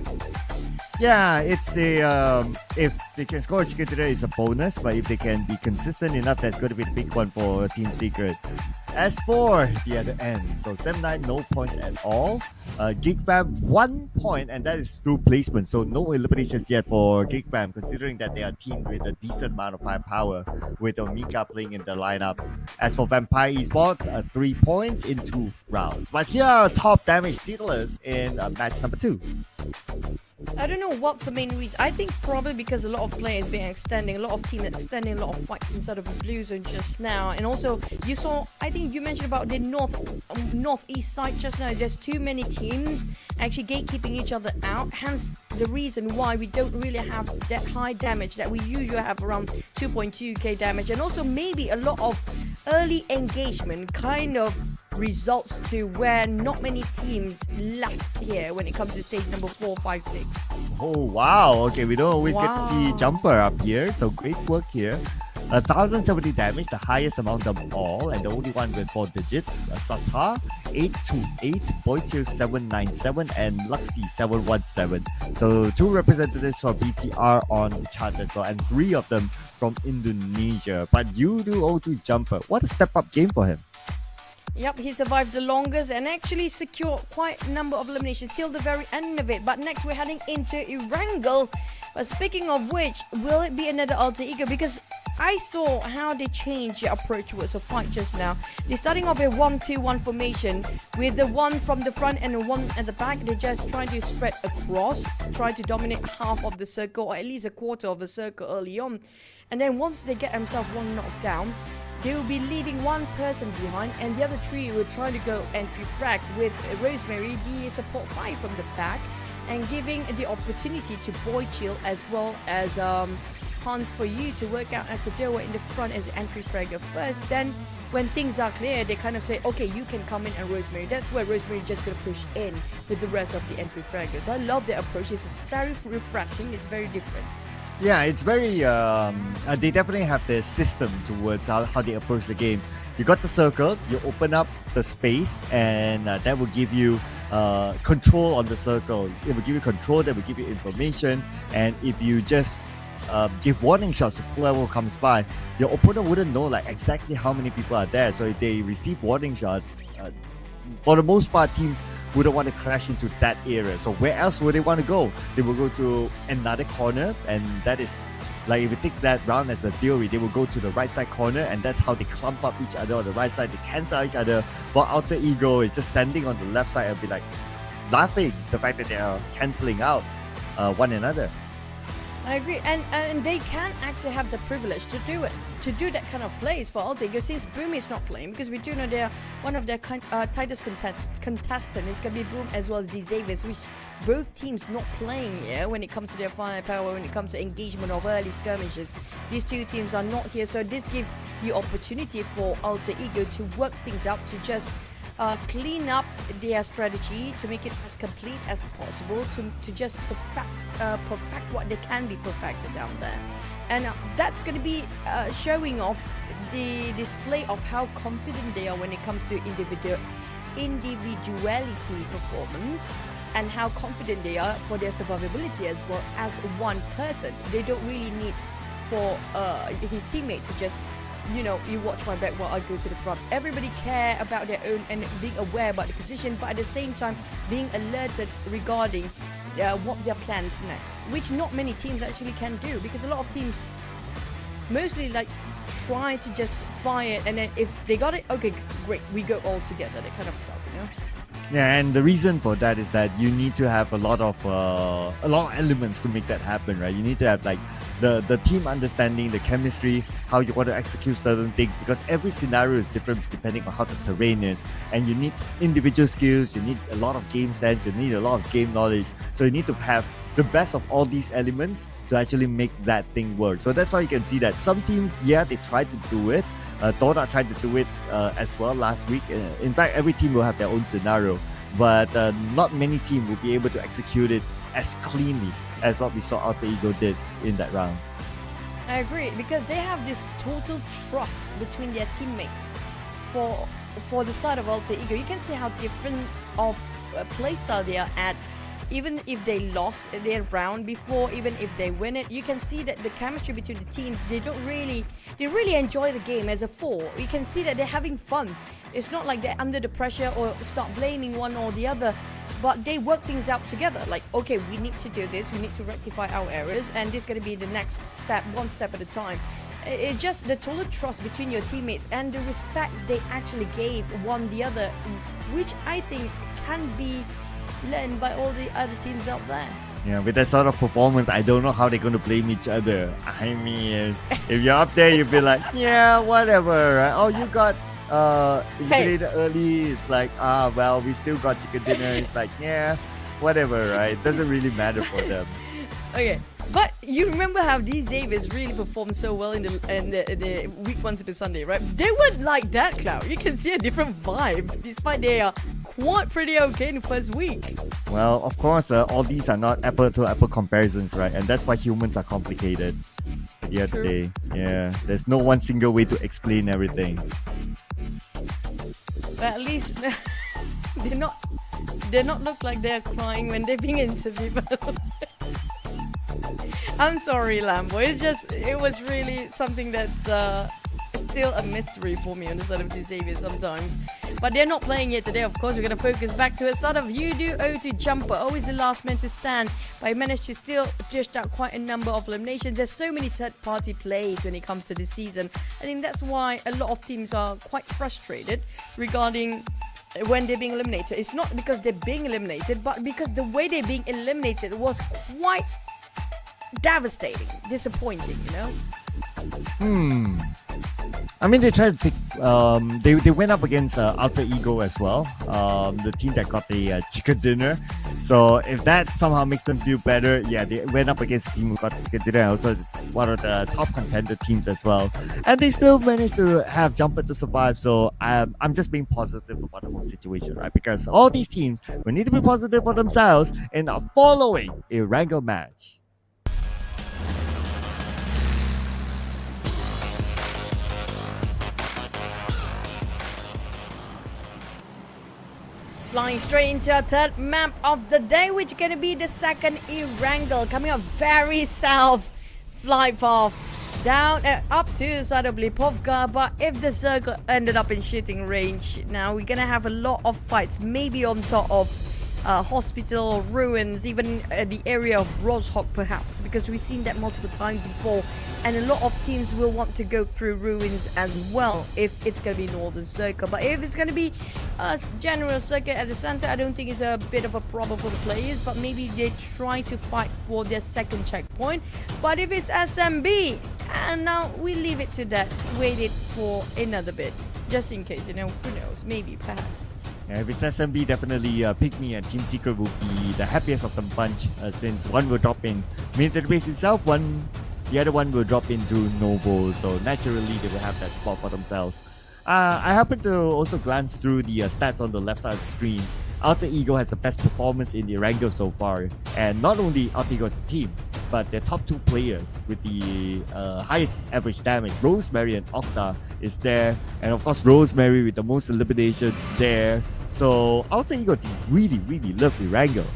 Yeah, it's a if they can score a chicken dinner, it's a bonus. But if they can be consistent enough, that's going to be the big one for Team Secret. As for the other end, so Sem9 no points at all. GEEK fam 1 point, and that is through placement. So no eliminations yet for GEEK fam, considering that they are teamed with a decent amount of firepower, with Omika playing in the lineup. As for Vampire Esports, 3 points in 2 rounds. But here are top damage dealers in match number 2. I don't know what's the main reason. I think probably because a lot of players been extending, a lot of teams extending a lot of fights inside of the blue zone just now. And also, you saw, I think you mentioned about the northeast side just now. There's too many teams actually gatekeeping each other out. Hence the reason why we don't really have that high damage that we usually have, around 2.2k damage. And also maybe a lot of early engagement kind of results to where not many teams left here when it comes to stage number 4, 5, 6. Oh wow, okay, we don't always get to see Jumper up here, so great work here. 1070 damage, the highest among them all, and the only one with 4 digits. Satar 828, Boitil 797, and Luxy 717. So 2 representatives for BTR on the chart as well, and 3 of them from Indonesia. But YOODO 02 Jumper, what a step up game for him. Yep, he survived the longest and actually secured quite a number of eliminations till the very end of it. But next we're heading into Erangel. But speaking of which, will it be another Alter Ego? Because I saw how they changed their approach towards a fight just now. They're starting off a 1-2-1 formation with the one from the front and the one at the back. They're just trying to spread across, try to dominate half of the circle, or at least a quarter of the circle early on. And then once they get themselves one knocked down, they will be leaving one person behind, and the other 3 will try to go entry frag with Rosemary, the support 5 from the back, and giving the opportunity to Boy Chill as well as Hans for you to work out as a duo in the front as the entry fragger first. Then when things are clear, they kind of say, okay, you can come in, and Rosemary. That's where Rosemary just going to push in with the rest of the entry fraggers. I love the approach. It's very refreshing. It's very different. Yeah, it's very, they definitely have their system towards how they approach the game. You got the circle, you open up the space, and that will give you control on the circle. It will give you control, that will give you information, and if you just give warning shots to whoever comes by, your opponent wouldn't know like exactly how many people are there. So if they receive warning shots, for the most part, teams wouldn't want to crash into that area. So where else would they want to go? They will go to another corner, and that is, like, if we take that round as a theory, they will go to the right side corner, and that's how they clump up each other on the right side. They cancel each other, while Alter Ego is just standing on the left side and be like laughing the fact that they are cancelling out one another. I agree, and they can actually have the privilege to do it, to do that kind of plays for Alter Ego, since Boom is not playing, because we do know they're one of their tightest contestants. It's gonna be Boom as well as Xavier, which both teams not playing here when it comes to their firepower, when it comes to engagement of early skirmishes. These 2 teams are not here, so this gives the opportunity for Alter Ego to work things out, to just clean up their strategy, to make it as complete as possible, to just perfect what they can be perfected down there. And that's going to be showing off the display of how confident they are when it comes to individuality performance, and how confident they are for their survivability as well as one person. They don't really need for his teammate to just you watch my back while I go to the front. Everybody care about their own and being aware about the position, but at the same time being alerted regarding what their plans next, which not many teams actually can do, because a lot of teams mostly like try to just fire, and then if they got it, okay, great, we go all together, that kind of stuff, Yeah, and the reason for that is that you need to have a lot of elements to make that happen, right? You need to have like the team understanding, the chemistry, how you want to execute certain things, because every scenario is different depending on how the terrain is, and you need individual skills, you need a lot of game sense, you need a lot of game knowledge. So you need to have the best of all these elements to actually make that thing work. So that's why you can see that some teams, they tried to do it. TODAK tried to do it as well last week. In fact, every team will have their own scenario, but not many teams will be able to execute it as cleanly as what we saw Alter Ego did in that round. I agree, because they have this total trust between their teammates. For the side of Alter Ego, you can see how different of playstyle they are at. Even if they lost their round before, even if they win it, you can see that the chemistry between the teams, they really enjoy the game as a four. You can see that they're having fun. It's not like they're under the pressure or start blaming one or the other, but they work things out together. Like, okay, we need to do this, we need to rectify our errors, and this is going to be the next step, one step at a time. It's just the total trust between your teammates and the respect they actually gave one the other, which I think can be learned by all the other teams out there. Yeah, with that sort of performance, I don't know how they're going to blame each other. I mean, if you're up there, you'll be like, yeah, whatever, right? Oh, you got eliminated early. It's like, well, we still got chicken dinner. It's like, yeah, whatever, right? Doesn't really matter for them. Okay, but you remember how these Davis really performed so well in the week 1 Super Sunday, right? They weren't like that, Cloud. You can see a different vibe, despite they are quite pretty okay in the first week. Well, of course, all these are not apple-to-apple comparisons, right? And that's why humans are complicated at the end of the day. Yeah, there's no one single way to explain everything. But at least they're not look like they're crying when they're being interviewed. I'm sorry, Lambo. It was really something that's still a mystery for me on the side of the Xavier sometimes. But they're not playing it today, of course. We're going to focus back to a sort of YOODO O2 Jumper. Always the last man to stand, but he managed to still dish out quite a number of eliminations. There's so many third-party plays when it comes to this season. I think that's why a lot of teams are quite frustrated regarding when they're being eliminated. It's not because they're being eliminated, but because the way they're being eliminated was quite devastating, disappointing, I mean, they tried to pick. They went up against Alter Ego as well, the team that got the chicken dinner. So if that somehow makes them feel better, yeah, they went up against the team who got the chicken dinner, also one of the top contender teams as well, and they still managed to have Jumper to survive. So I'm just being positive about the whole situation, right? Because all these teams will need to be positive for themselves and are following a Wrangle match. Flying straight into our third map of the day, which is going to be the second Erangel, coming up very south flight path down up to the side of Lipovka. But if the circle ended up in shooting range, now we're going to have a lot of fights, maybe on top of hospital, ruins, even the area of Roshok perhaps, because we've seen that multiple times before, and a lot of teams will want to go through ruins as well if it's going to be Northern Circle. But if it's going to be a general circuit at the center, I don't think it's a bit of a problem for the players, but maybe they try to fight for their second checkpoint. But if it's SMB, and now we leave it to that, wait it for another bit, just in case, who knows, maybe, perhaps. Yeah, if it's SMB, definitely PIGMY and Team Secret will be the happiest of them bunch, since one will drop in main database itself, the other one will drop into Novo, so naturally they will have that spot for themselves. I happen to also glance through the stats on the left side of the screen. Alter Ego has the best performance in the Erangel so far, and not only Alter Ego as a team, but their top two players with the highest average damage, Rosemary and Octa, is there, and of course Rosemary with the most eliminations there. So Alter Ego team really love the Erangel.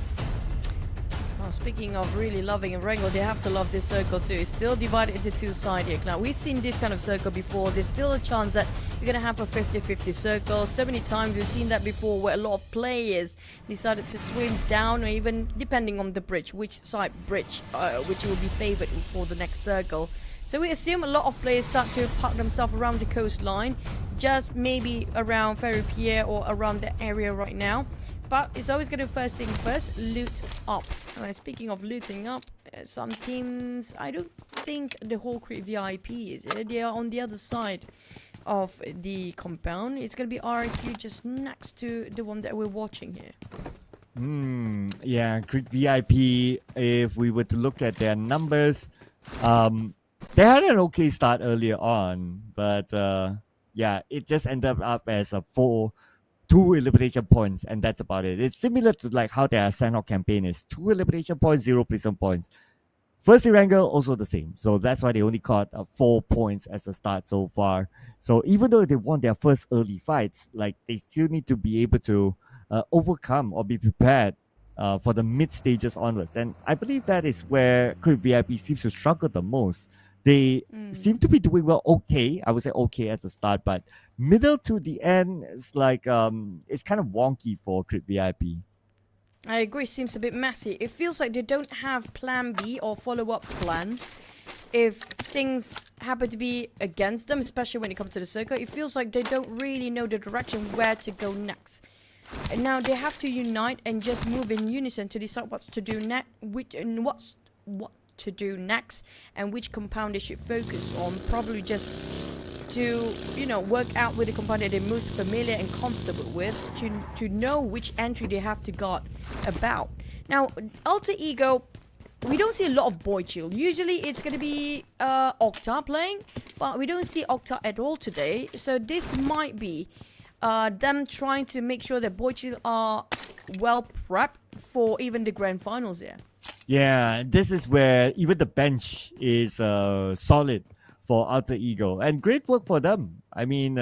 Speaking of really loving a wrangle, they have to love this circle too. It's still divided into two sides here. Now, we've seen this kind of circle before. There's still a chance that you're going to have a 50-50 circle. So many times we've seen that before where a lot of players decided to swim down, or even depending on the bridge, which side bridge, which will be favored for the next circle. So we assume a lot of players start to park themselves around the coastline, just maybe around Ferry Pier or around the area right now. But it's always going to first thing first, loot up. Speaking of looting up, some teams, I don't think the whole creep VIP is it. They are on the other side of the compound. It's going to be RIQ just next to the one that we're watching here. Yeah, Creep VIP, if we were to look at their numbers, they had an okay start earlier on, but yeah, it just ended up as a 2 elimination points, and that's about it. It's similar to like how their Sandhawk campaign is. 2 elimination points, 0 prison points. First Wrangle, also the same. So that's why they only caught 4 points as a start so far. So even though they won their first early fights, like they still need to be able to overcome or be prepared for the mid stages onwards. And I believe that is where Creep VIP seems to struggle the most. They seem to be doing well, okay. I would say okay as a start, but middle to the end, it's like it's kind of wonky for Creep VIP. I agree, seems a bit messy. It feels like they don't have plan B or follow-up plan. If things happen to be against them, especially when it comes to the circle, it feels like they don't really know the direction where to go next. And now they have to unite and just move in unison to decide what to do next, what to do next, and which compound they should focus on. Probably just to, you know, work out with the compound that they're most familiar and comfortable with, to know which entry they have to guard about. Now, Alter Ego, we don't see a lot of Boy Chill. Usually it's going to be Octa playing, but we don't see Octa at all today. So this might be them trying to make sure that Boy Chill are well prepped for even the grand finals here. Yeah, this is where even the bench is solid for Alter Ego, and great work for them. I mean,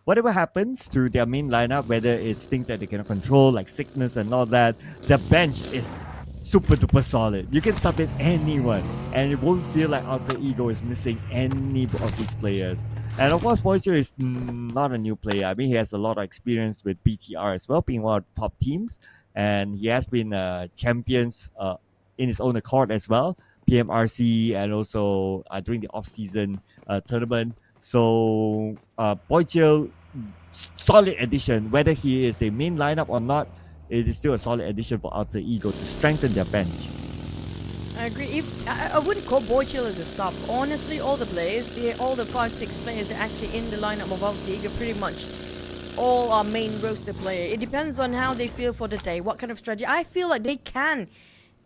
whatever happens to their main lineup, whether it's things that they cannot control like sickness and all that, the bench is super duper solid. You can sub in anyone and it won't feel like Alter Ego is missing any of these players. And of course, Boyster is not a new player. I mean, he has a lot of experience with BTR as well, being one of the top teams, and he has been champions in his own accord as well, PMRC, and also during the off-season tournament. So Boychill, solid addition. Whether he is a main lineup or not, it is still a solid addition for Alter Ego to strengthen their bench. I agree. I wouldn't call Boychill as a sub. Honestly, all the players, all the 5-6 players that are actually in the lineup of Alter Ego, pretty much all are main roster player. It depends on how they feel for the day, what kind of strategy. I feel like they can,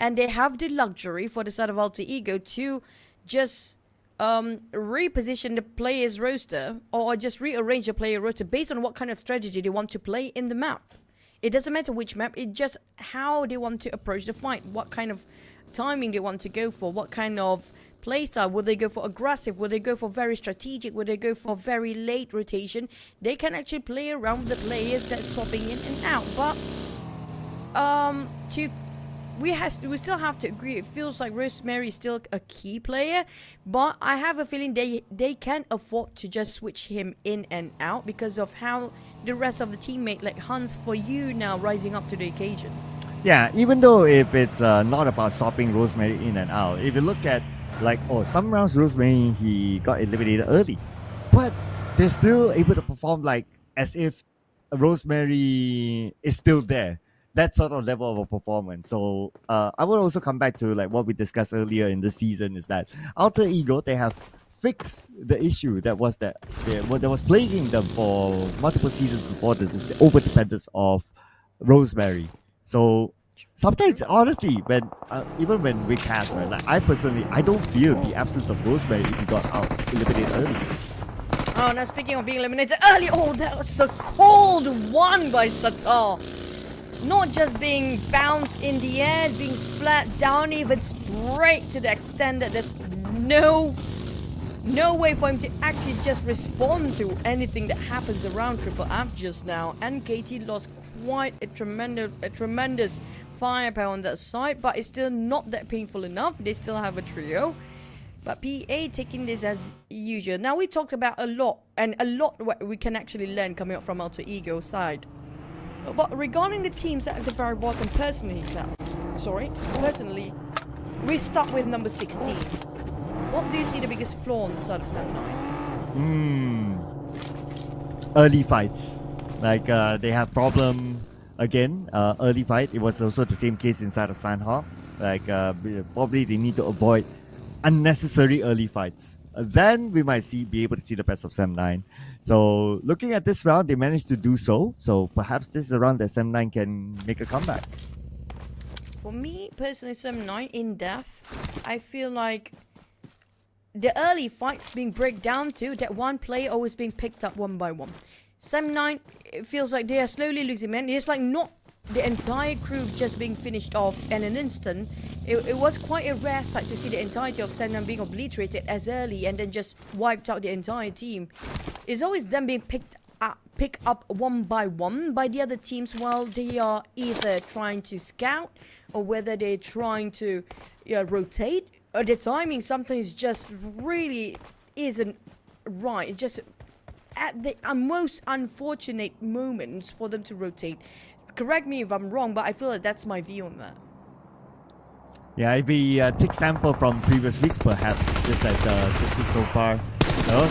and they have the luxury for the side of Alter Ego to just reposition the player's roster, or just rearrange the player roster based on what kind of strategy they want to play in the map. It doesn't matter which map, it's just how they want to approach the fight, what kind of timing they want to go for, what kind of playstyle. Will they go for aggressive? Will they go for very strategic? Will they go for very late rotation? They can actually play around with the players that's swapping in and out. But we still have to agree. It feels like Rosemary is still a key player, but I have a feeling they can afford to just switch him in and out because of how the rest of the teammate like Hans for you now rising up to the occasion. Yeah, even though if it's not about stopping Rosemary in and out, if you look at like, some rounds Rosemary, he got eliminated early, but they're still able to perform like as if Rosemary is still there. That sort of level of a performance. So I will also come back to like what we discussed earlier in the season, is that Alter Ego, they have fixed the issue that was plaguing them for multiple seasons before this, is the overdependence of Rosemary. So sometimes, honestly, when even when we cast, right, like I don't feel the absence of Rosemary if he got out eliminated early. Oh, now speaking of being eliminated early, that was a cold one by Satar. Not just being bounced in the air, being splat down, even straight to the extent that there's no way for him to actually just respond to anything that happens around Triple F just now. And KT lost quite a tremendous firepower on that side, but it's still not that painful enough. They still have a trio. But PA taking this as usual. Now we talked about a lot what we can actually learn coming up from Alter Ego side. But regarding the teams at the very bottom, personally, we start with number 16. What do you see the biggest flaw on the side of Sam9? Early fights. Like they have problem again. Early fight. It was also the same case inside of Sanhawk. Like probably they need to avoid unnecessary early fights. Then we might be able to see the best of Sam9. So looking at this round, they managed to do so. So perhaps this is a round that Sam9 can make a comeback. For me personally, Sam9 in depth, I feel like the early fights being break down to that one player always being picked up one by one. Sam9, it feels like they are slowly losing men. It's like not the entire crew just being finished off in an instant. It was quite a rare sight to see the entirety of Sam9 being obliterated as early and then just wiped out the entire team. It's always them being picked up one by one by the other teams while they are either trying to scout or whether they're trying to rotate. Or the timing sometimes just really isn't right. It's just at the most unfortunate moments for them to rotate. Correct me if I'm wrong, but I feel like that's my view on that. Yeah, if we take sample from previous weeks, perhaps, just like this week so far.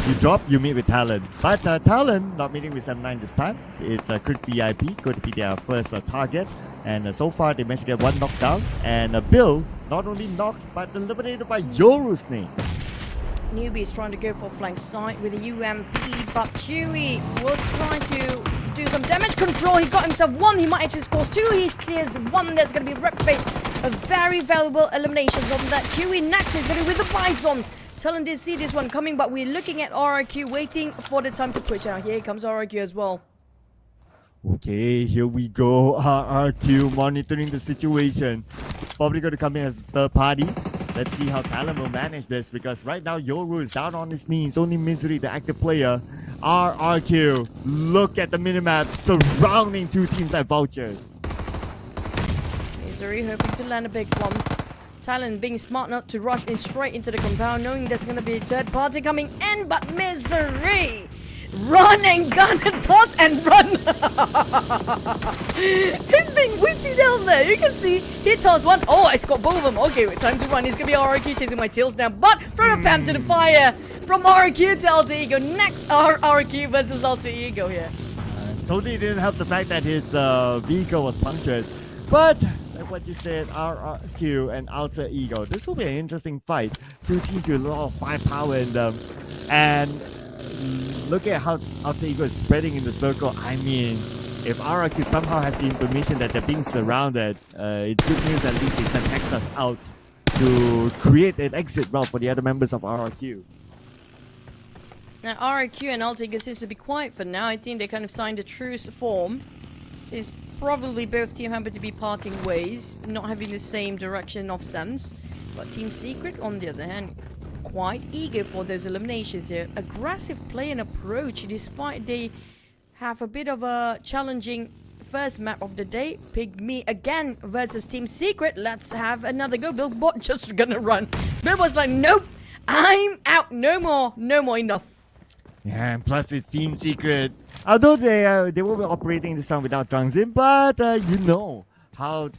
You drop, you meet with TALON. But TALON not meeting with Sam9 this time. It's a crit VIP, going to be their first target. And so far, they managed to get one knockdown. And Bill, not only knocked, but eliminated by Yoru's name. Newbie is trying to go for flank side with a UMP, but Chewy will try to do some damage control. He got himself one. He might actually score two. He clears one. That's going to be rep-faced. A very valuable elimination from that. Chewy next is going to be with the Bison. TALON did see this one coming, but we're looking at RRQ waiting for the time to push out. Here comes RRQ as well. Okay, here we go. RRQ monitoring the situation. Probably going to come in as third party. Let's see how TALON will manage this, because right now Yoru is down on his knees. Only Misery, the active player. RRQ, look at the minimap surrounding two teams like vultures. Misery hoping to land a big one. TALON being smart not to rush in straight into the compound, knowing there's going to be a third party coming in, but Misery! Run and gun and toss and run! He's being witty down there. You can see he tossed one. Oh, I scored both of them. Okay, wait, time to run. It's going to be RRQ chasing my tails down. But from the Pam to the fire. From RRQ to Alter Ego. Next, RRQ versus Alter Ego here. Totally didn't help the fact that his vehicle was punctured. But, like what you said, RRQ and Alter Ego. This will be an interesting fight. Two teams with a lot of firepower in them. And look at how Alter Ego is spreading in the circle. I mean, if RRQ somehow has the information that they're being surrounded, it's good news at least they sent Texas out to create an exit route for the other members of RRQ. Now, RRQ and Alter Ego seems to be quiet for now. I think they kind of signed a truce form. Since probably both teams happen to be parting ways, not having the same direction of sense. But Team Secret, on the other hand, quite eager for those eliminations here. Aggressive play and approach, despite they have a bit of a challenging first map of the day. PIGMY again versus Team Secret. Let's have another go. Billbot just gonna run. Billbot's like, nope, I'm out. No more, enough. Yeah, and plus it's Team Secret. Although they will be operating this round without Zhangzin, but you know how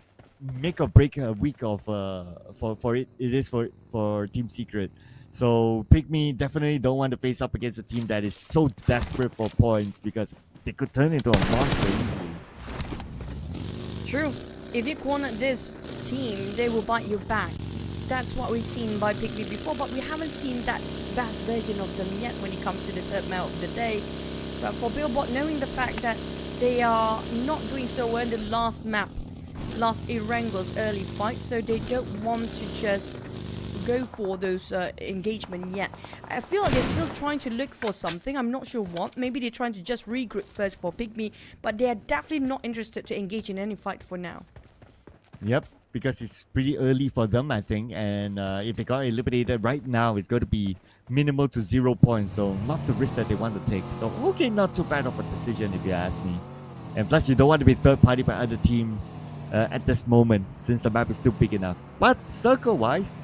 make or break a week of it is for Team Secret. So PIGMY definitely don't want to face up against a team that is so desperate for points, because they could turn into a monster easily. True. If you corner this team, they will bite you back. That's what we've seen by PIGMY before, but we haven't seen that best version of them yet when it comes to the third map of the day. But for Billbot, knowing the fact that they are not doing so well in the last map, last Erangle's early fight, so they don't want to just go for those engagement yet. I feel like they're still trying to look for something. I'm not sure what. Maybe they're trying to just regroup first for PIGMY, but they are definitely not interested to engage in any fight for now. Yep, because it's pretty early for them, I think, and if they got eliminated right now, it's going to be minimal to 0 points, so not the risk that they want to take. So okay, not too bad of a decision if you ask me. And plus, you don't want to be third party by other teams at this moment, since the map is still big enough. But circle-wise,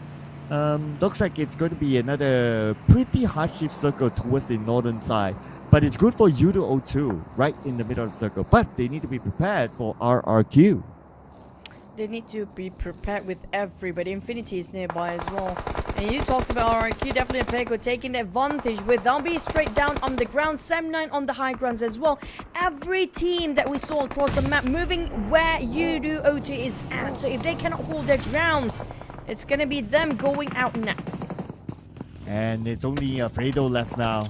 looks like it's going to be another pretty hard shift circle towards the northern side. But it's good for YOODO 02, right in the middle of the circle. But they need to be prepared for RRQ. They need to be prepared with everybody. Infinity is nearby as well. And you talked about RRQ, definitely Pego taking advantage with Zombie straight down on the ground, Sam9 on the high grounds as well. Every team that we saw across the map moving where YOODO 02 is at. So if they cannot hold their ground, it's gonna be them going out next. And it's only Fredo left now.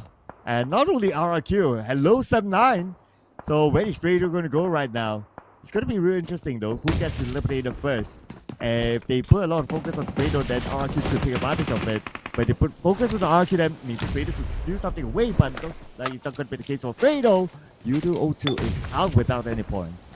And not only RRQ, hello Sam9. So where is Fredo going to go right now? It's going to be really interesting though, who gets eliminated first. If they put a lot of focus on Fredo, then RRQ could take advantage of it. But if they put focus on RRQ, then maybe Fredo could steal something away, but it looks like it's not going to be the case for Fredo. YOODO 02 is out without any points.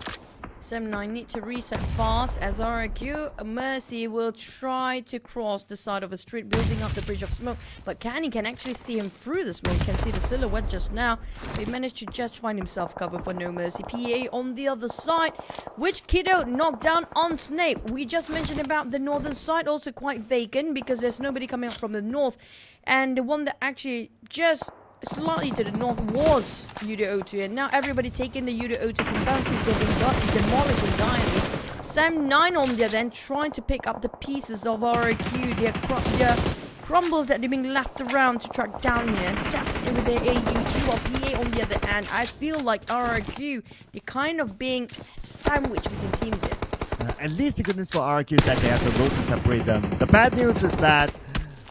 Sam9 need to reset fast as RRQ. Mercy will try to cross the side of a street, building up the bridge of smoke. But Canny can actually see him through the smoke. Can see the silhouette just now. He managed to just find himself cover for No Mercy. PA on the other side. Which Kiddo knocked down on Snape? We just mentioned about the northern side, also quite vacant because there's nobody coming up from the north. And the one that actually just slightly to the north was YOODO 02, and now everybody taking the YOODO 02 compound seems to have been demolished entirely. Sam9 on the other end trying to pick up the pieces of RRQ, their crumbles that they're being left around to track down here. Definitely with their AU2 or PA on the other end. I feel like RRQ, they're kind of being sandwiched between teams here. At least the good news for RRQ is that they have the road to separate them. The bad news is that,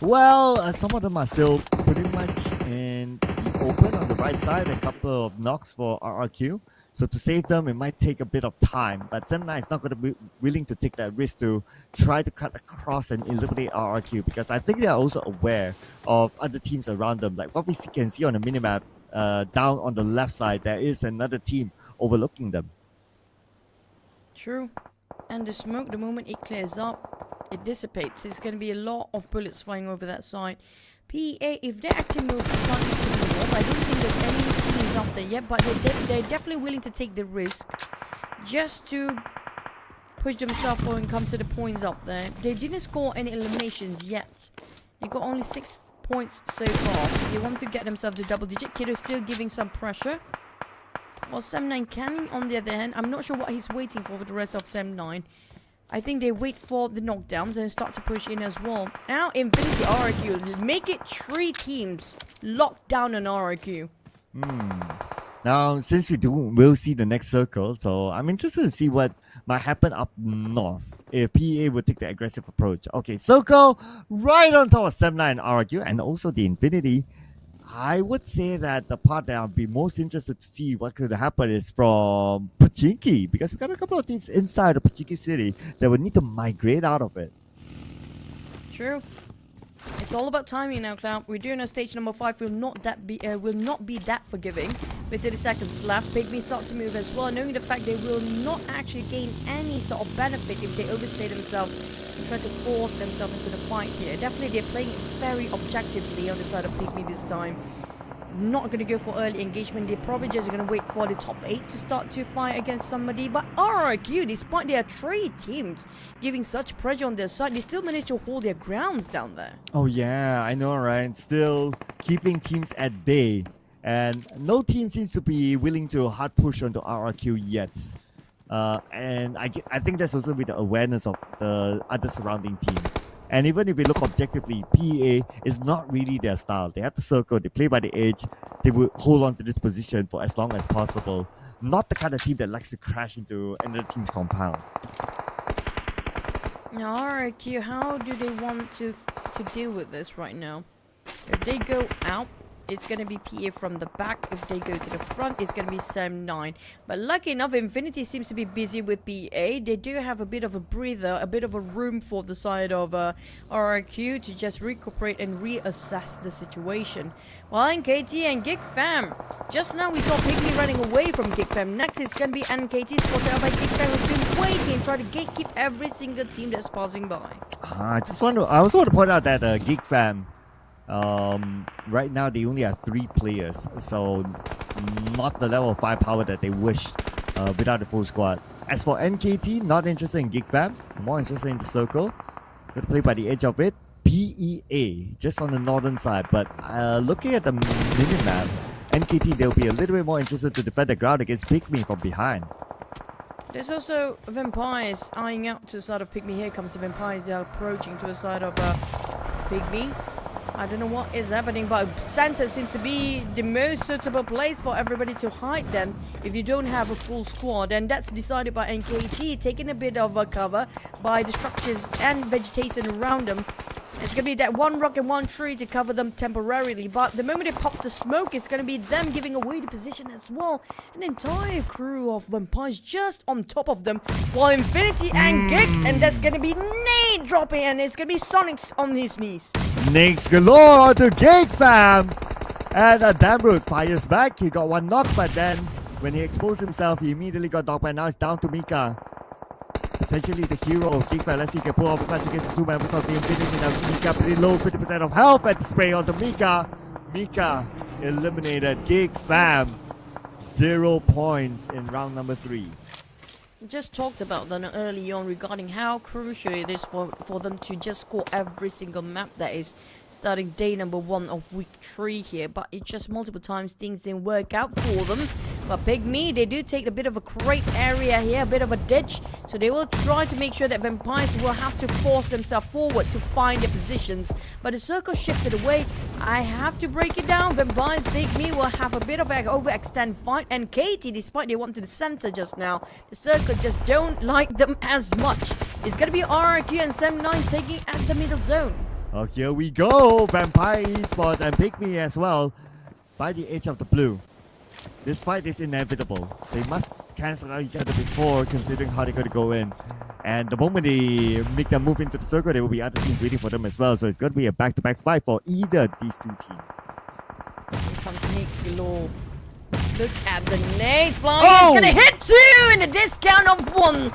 well, some of them are still pretty much in the open on the right side. A couple of knocks for RRQ. So to save them, it might take a bit of time. But Sam9 is not going to be willing to take that risk to try to cut across and eliminate RRQ, because I think they are also aware of other teams around them. Like what we can see on the minimap down on the left side, there is another team overlooking them. True. And the smoke, the moment it clears up, it dissipates. There's going to be a lot of bullets flying over that side. PA, if they actually move slightly to the north, I don't think there's any teams up there yet, but they're definitely willing to take the risk just to push themselves forward and come to the points up there. They didn't score any eliminations yet. They got only 6 points so far. They want to get themselves to double digit. Kiddo still giving some pressure. Well, Sam9 Canning on the other hand, I'm not sure what he's waiting for the rest of Sam9. I think they wait for the knockdowns and start to push in as well. Now Infinity RRQ, make it 3 teams locked down on RRQ. Now, since we'll see the next circle, so I'm interested to see what might happen up north if PA would take the aggressive approach. Okay, circle right on top of Sam9 and RRQ, and also the Infinity. I would say that the part that I'll be most interested to see what could happen is from PIGMY, because we've got a couple of teams inside of PIGMY City that would need to migrate out of it. True. It's all about timing now, Cloud. We're doing a stage number 5 will not be that forgiving. With 30 seconds left, PIGMY start to move as well, knowing the fact they will not actually gain any sort of benefit if they overstay themselves and try to force themselves into the fight here. Definitely, they're playing it very objectively on the side of PIGMY this time. Not going to go for early engagement. They're probably just going to wait for the top 8 to start to fight against somebody. But RRQ, despite their 3 teams giving such pressure on their side, they still manage to hold their grounds down there. Oh yeah, I know, right? Still keeping teams at bay. And no team seems to be willing to hard push onto RRQ yet. And I think that's also with the awareness of the other surrounding teams. And even if we look objectively, PA is not really their style. They have the circle, they play by the edge, they will hold on to this position for as long as possible. Not the kind of team that likes to crash into another team's compound. Now, RRQ, how do they want to deal with this right now? If they go out, it's going to be PA from the back. If they go to the front, it's going to be Sam9. But lucky enough, Infinity seems to be busy with PA. They do have a bit of a breather, a bit of a room for the side of RRQ to just recuperate and reassess the situation. While NKT and GEEK Fam, just now we saw PIGMY running away from GEEK Fam. Next is going to be NKT spotted out by GEEK Fam, who's been waiting, trying to gatekeep every single team that's passing by. I also want to point out that GEEK Fam, right now they only have 3 players, so not the level of firepower that they wish without a full squad. As for NKT, not interested in GEEK fam, more interested in the circle. Gonna play by the edge of it. PEA, just on the northern side. But looking at the minimap, NKT, they'll be a little bit more interested to defend the ground against PIGMY from behind. There's also Vampires eyeing out to the side of PIGMY. Here comes the Vampires. They are approaching to the side of PIGMY. I don't know what is happening, but center seems to be the most suitable place for everybody to hide them if you don't have a full squad. And that's decided by NKT, taking a bit of a cover by the structures and vegetation around them. It's going to be that one rock and one tree to cover them temporarily. But the moment they pop the smoke, it's going to be them giving away the position as well. An entire crew of Vampires just on top of them. While Infinity and GEEK, and that's going to be Nate dropping, and it's going to be Sonic's on his knees. Nades galore to GEEK fam! And Damroot fires back. He got one knock, but then when he exposed himself, he immediately got knocked. And now it's down to Mika. Potentially the hero of GEEK fam. Let's see if he can pull off a clutch against the two members of the Infinity. Now Mika pretty low, 50% of health, and spray onto Mika. Mika eliminated GEEK fam. 0 points in round number 3. Just talked about that early on regarding how crucial it is for them to just score every single map that is starting day number 1 of week 3 here, but it's just multiple times things didn't work out for them. But PIGMY, they do take a bit of a great area here, a bit of a ditch, so they will try to make sure that Vampires will have to force themselves forward to find their positions. But the circle shifted away. I have to break it down. Vampires, PIGMY will have a bit of an overextend fight, and Katie, despite they went to the center just now, the circle just don't like them as much. It's gonna be RRQ and Sem9 taking at the middle zone. Oh, here we go. Vampire Esports and PIGMY as well by the edge of the blue. This fight is inevitable. They must cancel out each other before, considering how they're going to go in. And the moment they make them move into the circle, there will be other teams waiting for them as well. So it's going to be a back-to-back fight for either these two teams. Here comes Nades galore. Look at the nades flying. Oh! It's gonna hit 2 in a discount of 1.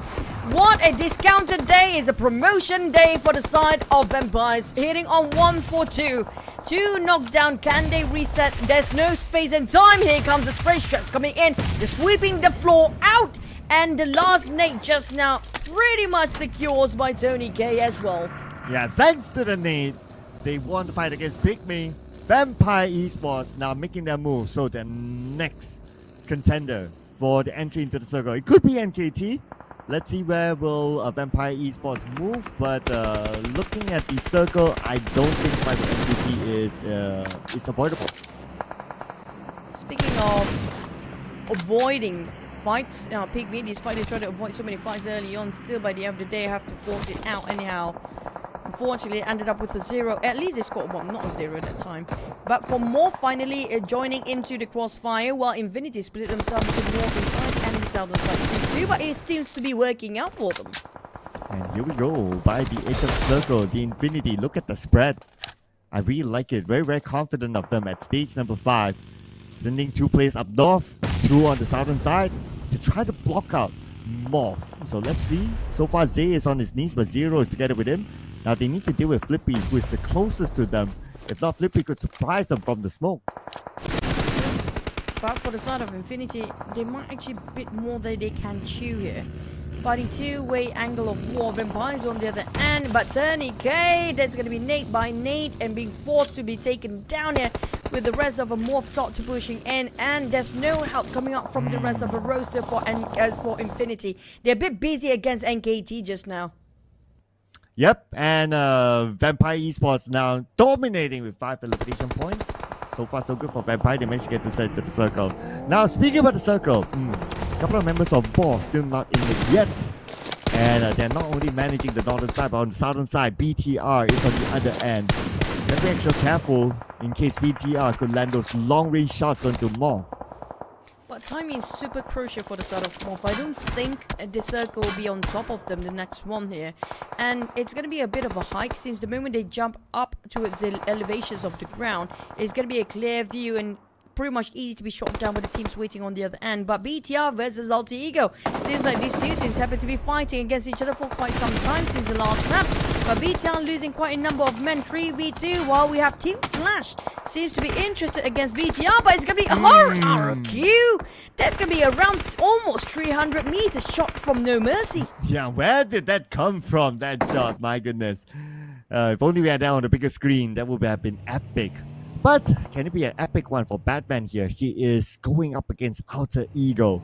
What a discounted day. Is a promotion day for the side of Vampires. Hitting on 1 for 2. 2 knockdown. Can they reset? There's no space and time. Here comes the spray shots coming in. They're sweeping the floor out. And the last nade just now pretty much secures by Tony K as well. Yeah, thanks to the nade, they won the fight against PIGMY. Vampire Esports now making their move. So the next contender for the entry into the circle, it could be NKT. Let's see where will Vampire Esports move. But looking at the circle, I don't think fight with NKT is avoidable. Speaking of avoiding fights, PIGMY, despite they try to avoid so many fights early on, still by the end of the day have to force it out anyhow. Unfortunately, it ended up with a 0. At least they scored 1, not a 0 at that time. But for MORPH finally joining into the crossfire, while Infinity split themselves into MORPH inside and the Southern side too. But it seems to be working out for them. And here we go, by the edge of the circle, the Infinity. Look at the spread. I really like it. Very, very confident of them at stage number 5. Sending 2 players up north, 2 on the southern side to try to block out MORPH. So let's see. So far, Zay is on his knees, but Zero is together with him. Now they need to deal with Flippy, who is the closest to them. If not, Flippy could surprise them from the smoke. But for the side of Infinity, they might actually a bit more than they can chew here. Fighting two-way angle of war. Vampires on the other end, but Tony K, that's going to be Nate by Nate and being forced to be taken down here with the rest of a MORPH start to pushing in, and there's no help coming up from the rest of the roster for Infinity. They're a bit busy against NKT just now. Yep, and Vampire Esports now dominating with 5 elimination points. So far, so good for Vampire. They managed to get this into the circle. Now, speaking about the circle, a couple of members of MORPH still not in it yet. And they're not only managing the northern side, but on the southern side, BTR is on the other end. Let's be extra careful in case BTR could land those long-range shots onto MORPH. But timing is super crucial for the side of MORPH. I don't think the circle will be on top of them, the next one here. And it's going to be a bit of a hike, since the moment they jump up towards the elevations of the ground, it's going to be a clear view and pretty much easy to be shot down by the teams waiting on the other end. But BTR versus Alter Ego. Seems like these two teams happen to be fighting against each other for quite some time since the last map. But BTR losing quite a number of men, 3v2, while we have Team Flash seems to be interested against BTR, but it's going to be RRQ. That's going to be around almost 300 meters shot from No Mercy. Yeah, where did that come from, that shot? My goodness. If only we had that on the bigger screen, that would have been epic. But can it be an epic one for Batman here? He is going up against Alter Ego.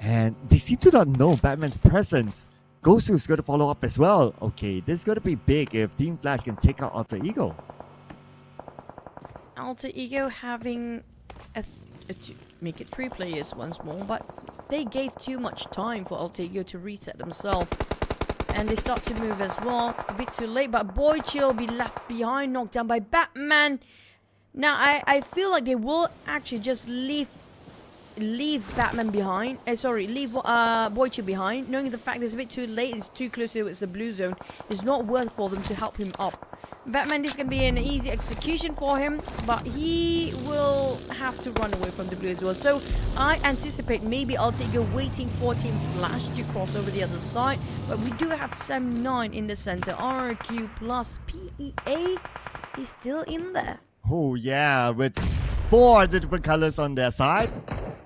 And they seem to not know Batman's presence. Gosu's going to follow up as well. Okay, this is going to be big if Team Flash can take out Alter Ego. Alter Ego having make it 3 players once more, but they gave too much time for Alter Ego to reset themselves. And they start to move as well. A bit too late, but Boy Chill be left behind, knocked down by Batman. Now, I feel like they will actually just leave Batman behind. Leave Boy Chill behind, knowing the fact it's a bit too late, it's too close to the blue zone. It's not worth for them to help him up. Batman, this is going to be an easy execution for him, but he will have to run away from the blue as well. So I anticipate maybe Alter Ego waiting for Team Flash to cross over the other side, but we do have Sam 9 in the center. RRQ plus PEA is still in there. Oh yeah, with 4 of the different colors on their side.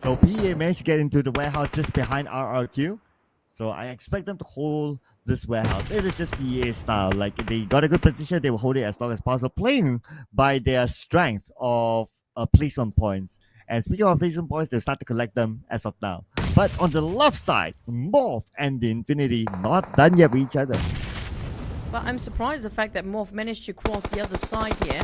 So PEA managed to get into the warehouse just behind RRQ. So I expect them to hold this warehouse. It is just PEA style. Like, they got a good position, they will hold it as long as possible, playing by their strength of placement points. And speaking of placement points, they'll start to collect them as of now. But on the left side, MORPH and the Infinity not done yet with each other. But I'm surprised the fact that MORPH managed to cross the other side here.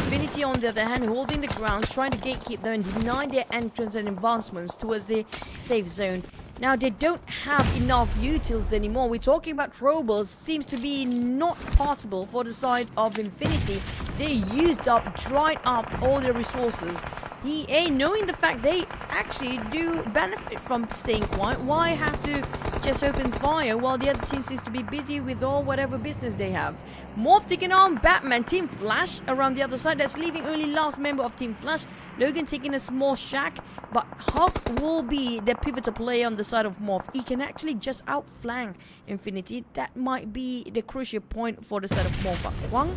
Infinity, on the other hand, holding the ground, trying to gatekeep them and deny their entrance and advancements towards the safe zone. Now, they don't have enough utils anymore. We're talking about throwables. Seems to be not possible for the side of Infinity. They used up, dried up all their resources. PA, knowing the fact they actually do benefit from staying quiet, why have to just open fire while the other team seems to be busy with all whatever business they have? MORPH taking on Batman. Team Flash around the other side. That's leaving only last member of Team Flash. Logan taking a small shack, but Hawk will be the pivotal player on the side of MORPH. He can actually just outflank Infinity. That might be the crucial point for the side of MORPH. But Kwang?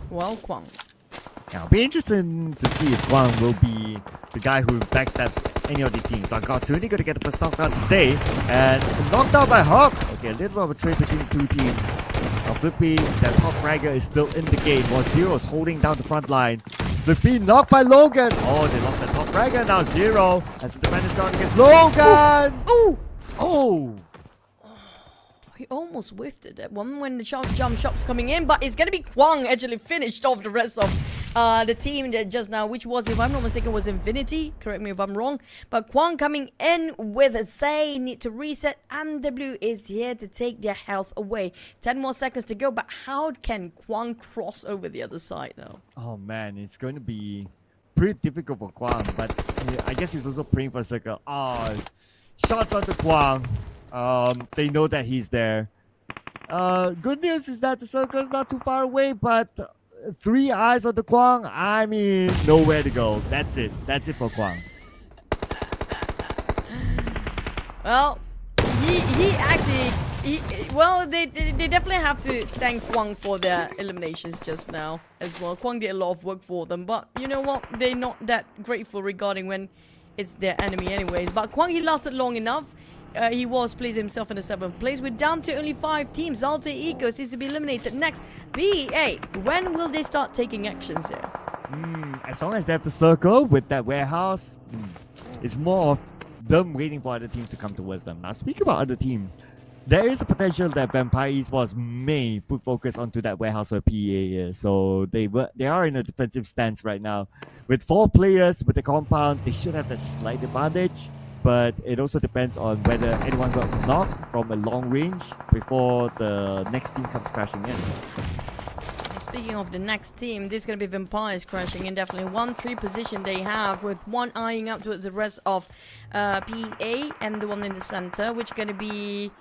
Well, Kwang. Now, it'll be interesting to see if Kwang will be the guy who backstabs any of these teams. But Opportunity going to get the first knockdown to say, and knocked out by Hawk. Okay, a little bit of a trade between the two teams. Now, Flippy, that top fragger is still in the game, while Zero is holding down the front line. Flippy knocked by Logan. Oh, they lost that top fragger. Now Zero as the defender is going against Logan. Ooh! Oh! He almost whiffed it that one when the jump shot's coming in, but it's gonna be Kwang actually finished off the rest of the team that just now, which was, if I'm not mistaken, was Infinity. Correct me if I'm wrong. But Kwang coming in with a say, need to reset, and the blue is here to take their health away. 10 more seconds to go, but how can Kwang cross over the other side though? Oh man, it's going to be pretty difficult for Kwang, but I guess he's also praying for a circle. Oh, shots onto Kwang. They know that he's there. Good news is that the circle is not too far away, but 3 eyes on the Kwang. I mean, nowhere to go. That's it. That's it for Kwang. Well, they definitely have to thank Kwang for their eliminations just now as well. Kwang did a lot of work for them, but you know what? They're not that grateful regarding when it's their enemy anyways. But Kwang, he lasted long enough. He was placed himself in the 7th place. We're down to only 5 teams. Alter Ego seems to be eliminated. Next, BA. When will they start taking actions here? As long as they have the circle with that warehouse, it's more of them waiting for other teams to come towards them. Now, speaking about other teams, there is a potential that Vampire Esports may put focus onto that warehouse where PEA is. So they are in a defensive stance right now. With 4 players with the compound, they should have a slight advantage. But it also depends on whether anyone got knocked from a long range before the next team comes crashing in. Speaking of the next team, this is going to be Vampires crashing in. Definitely 1-3 position they have, with one eyeing up towards the rest of PA and the one in the center, which is going to be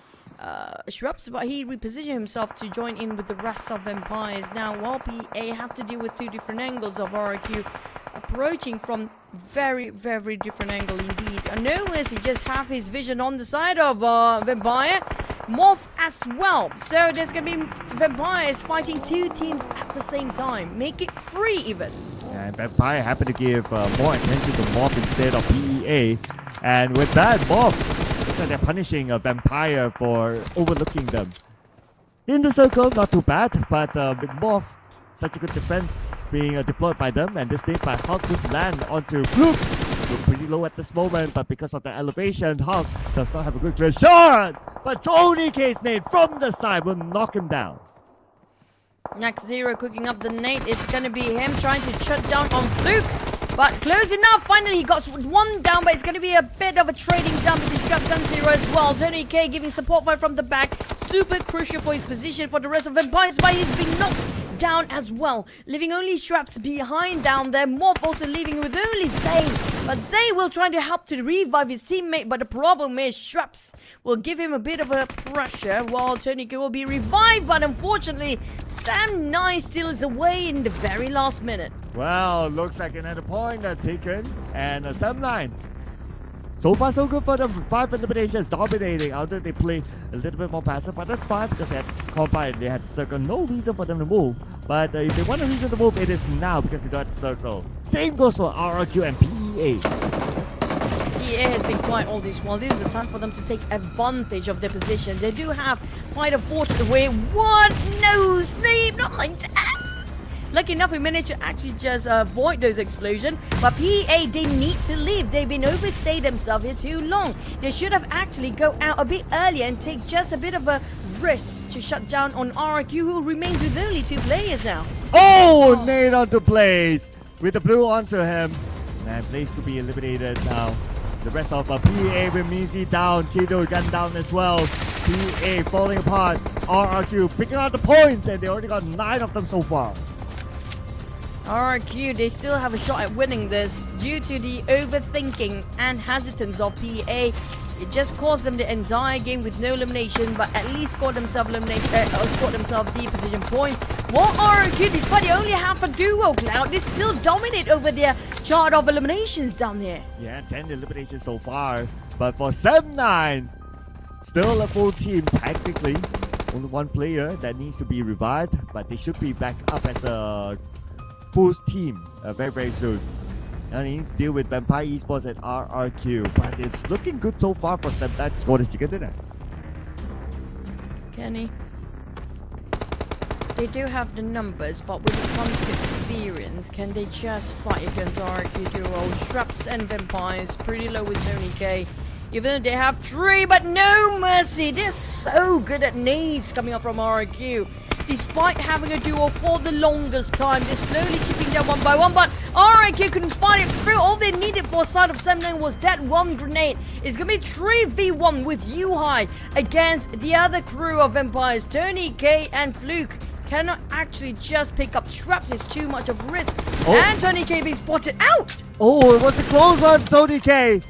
Shrubs, but he repositioned himself to join in with the rest of Vampires. Now, while PA have to deal with 2 different angles of RRQ, approaching from very, very different angle indeed. No Mercy just have his vision on the side of Vampire. MORPH as well. So there's going to be Vampires fighting 2 teams at the same time. Make it 3 even. And Vampire happened to give more attention to MORPH instead of PEA. And with that, MORPH, looks like they're punishing Vampire for overlooking them. In the circle, not too bad, but with MORPH, such a good defense being deployed by them, and this nade by Hulk would land onto Fluke. Fluke pretty low at this moment, but because of the elevation, Hulk does not have a good clear shot. But TODAK's nade from the side will knock him down. Next Zero cooking up the nade. It's going to be him trying to shut down on Fluke. But close enough. Finally, he got 1 down, but it's going to be a bit of a trading down between Straps and Zero as well. TODAK giving support fire from the back. Super crucial for his position for the rest of Vampires, but he's been knocked down as well, leaving only Straps behind down there. MORPH also leaving with only Zay, but Zay will try to help to revive his teammate, but the problem is Straps will give him a bit of a pressure while TODAK will be revived, but unfortunately Sam9 still is away in the very last minute. Well, looks like another point taken, and Sam9. So far, so good for them. 5 eliminations, dominating. Although they play a little bit more passive, but that's fine because they had Combine, they had Circle. No reason for them to move. But if they want a reason to move, it is now because they don't have Circle. Same goes for RRQ and PEA. PEA has been quiet all this while. This is the time for them to take advantage of their position. They do have quite a fortunate way. What? No, Snape, not like that. Lucky enough, we managed to actually just avoid those explosions. But PEA, they need to leave. They've been overstayed themselves here too long. They should have actually go out a bit earlier and take just a bit of a risk to shut down on RRQ, who remains with only 2 players now. Oh, nade onto Blaze. With the blue onto him. And Blaze could be eliminated now. The rest of PEA with Mizi down. Kido gun down as well. PEA falling apart. RRQ picking out the points. And they already got 9 of them so far. RRQ, they still have a shot at winning this due to the overthinking and hesitance of PA. It just cost them the entire game with no elimination, but at least scored themselves the position points. While RRQ, despite they only have a duo cloud, they still dominate over their chart of eliminations down there. Yeah, 10 eliminations so far. But for Sam9, still a full team technically. Only 1 player that needs to be revived, but they should be back up as a full team very, very soon. And they need to deal with Vampire Esports and RRQ. But it's looking good so far for Sam9 to score this chicken dinner. Kenny. They do have the numbers, but when it comes to experience, can they just fight against RRQ duo? Straps and Vampires, pretty low with TODAK. Even though they have 3, but no mercy. They're so good at nades coming up from RRQ. Despite having a duo for the longest time, they're slowly chipping down 1 by 1, but RRQ couldn't fight it through. All they needed for a side of Sam9 was that 1 grenade. It's going to be 3v1 with Yuhai against the other crew of Vampires. TODAK and Fluke cannot actually just pick up Traps. It's too much of risk. Oh. And TODAK being spotted out. Oh, it was a close one, TODAK.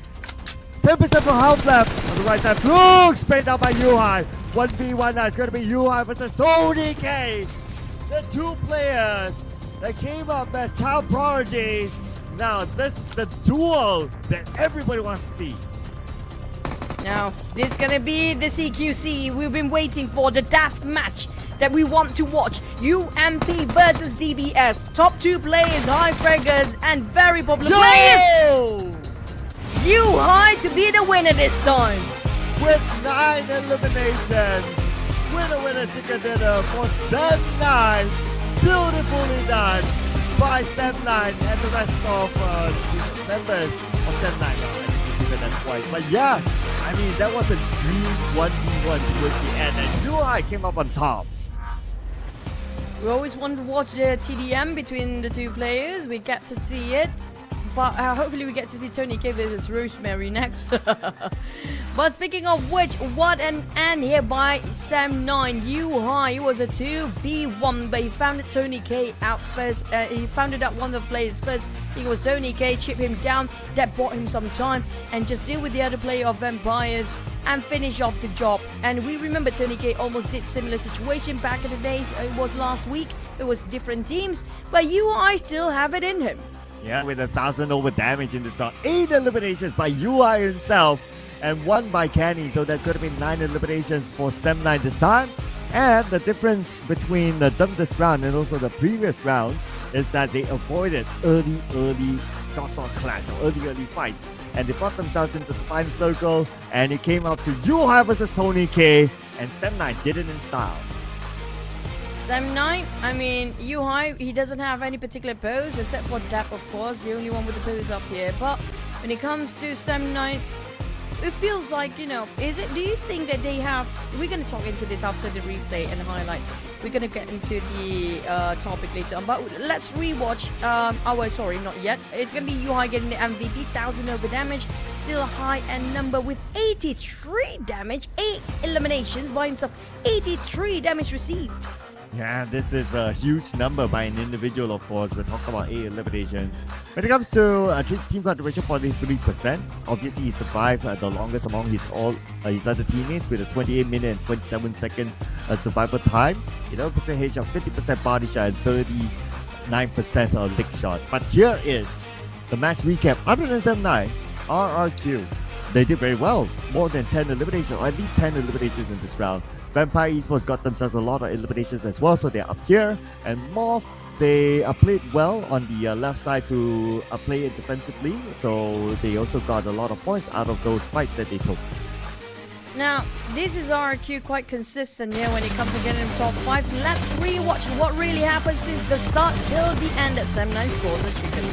10% for health left. On the right side, Fluke sprayed out by Yuhai. 1v1 now. It's going to be Yuhai versus TODAK. The 2 players that came up as child prodigies. Now, this is the duel that everybody wants to see. Now, this is going to be the CQC we've been waiting for, the death match that we want to watch. UMP versus DBS. Top 2 players, high fraggers, and very popular players. Yuhai to be the winner this time. With 9 eliminations. Winner chicken dinner for Sam9. Beautifully done by Sam9 and the rest of the members of Sam9. I think we did that twice. But yeah, I mean, that was a dream 1v1 towards the end. And Yuhai came up on top. We always want to watch the TDM between the 2 players. We get to see it. But hopefully we get to see TODAK versus Rosemary next. But speaking of which, what an end here by Sam9. Yuhai, he was a 2v1, but he found TODAK out first. He found it out one of the players first. He was TODAK, chip him down. That bought him some time. And just deal with the other player of Vampires and finish off the job. And we remember TODAK almost did similar situation back in the days. It was last week. It was different teams. But Yuhai still have it in him. Yeah, with 1,000 over damage in this round. 8 eliminations by Yuhai himself. and 1 by Kenny. So that's going to be 9 eliminations for Sem9 this time. And the difference between them this round and also the previous rounds is that they avoided early cross-on clash or early fights. And they brought themselves into the final circle, and it came out to Yuhai versus Tony K, and Sem9 did it in style. Sem9, I mean, Yuhai, he doesn't have any particular pose except for Dap, of course, the only one with the pose up here. But when it comes to Sem9, it feels like, do you think that they have, we're going to talk into this after the replay and highlight. We're going to get into the topic later on, but let's rewatch sorry, not yet. It's going to be Yuhai getting the MVP, 1000 over damage, still a high-end number with 83 damage, 8 eliminations by himself, 83 damage received. Yeah, this is a huge number by an individual, of course. We're talking about 8 eliminations. When it comes to team contribution, 43%. Obviously, he survived the longest among his other teammates with a 28 minute and 27 second survival time. 11% of 50% body shot and 39% lick shot. But here is the match recap. Other than Sem9, RRQ, they did very well. More than 10 eliminations, or at least 10 eliminations in this round. Vampire Esports got themselves a lot of eliminations as well, so they're up here. And MORPH, they played well on the left side to play it defensively, so they also got a lot of points out of those fights that they took. Now, this is RQ quite consistent here when it comes to getting in top 5. Let's rewatch what really happens since the start till the end at Sem9 scores a chicken.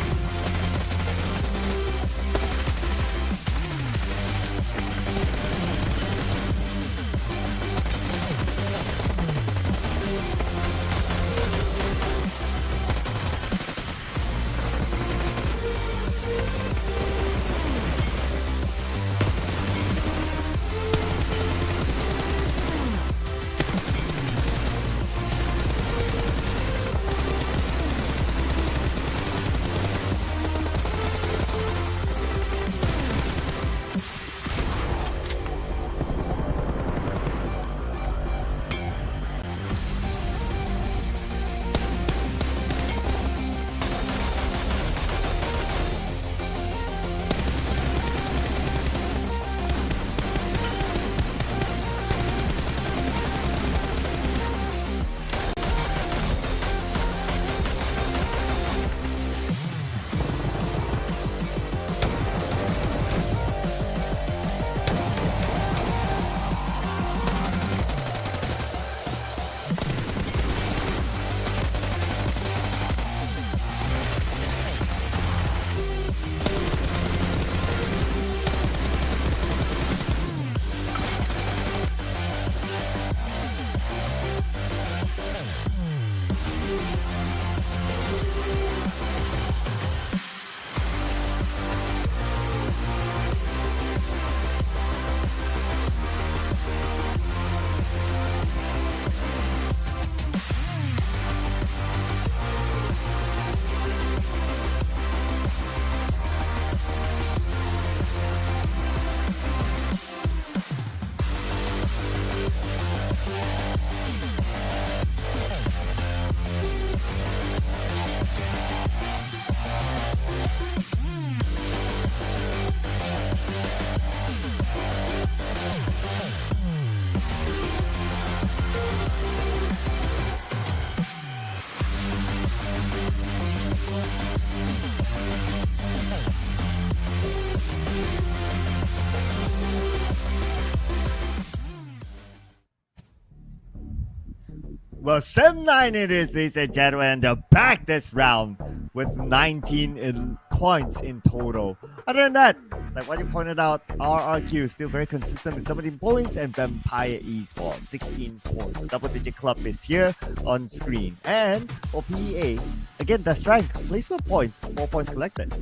Well, Sem9 it is, ladies and gentlemen, and they're back this round with 19 points in total. Other than that, like what you pointed out, RRQ is still very consistent with 17 points, and Vampire Esports 16 points. The double-digit club is here on screen. And for PEA, again, that's rank, placement points, 4 points collected.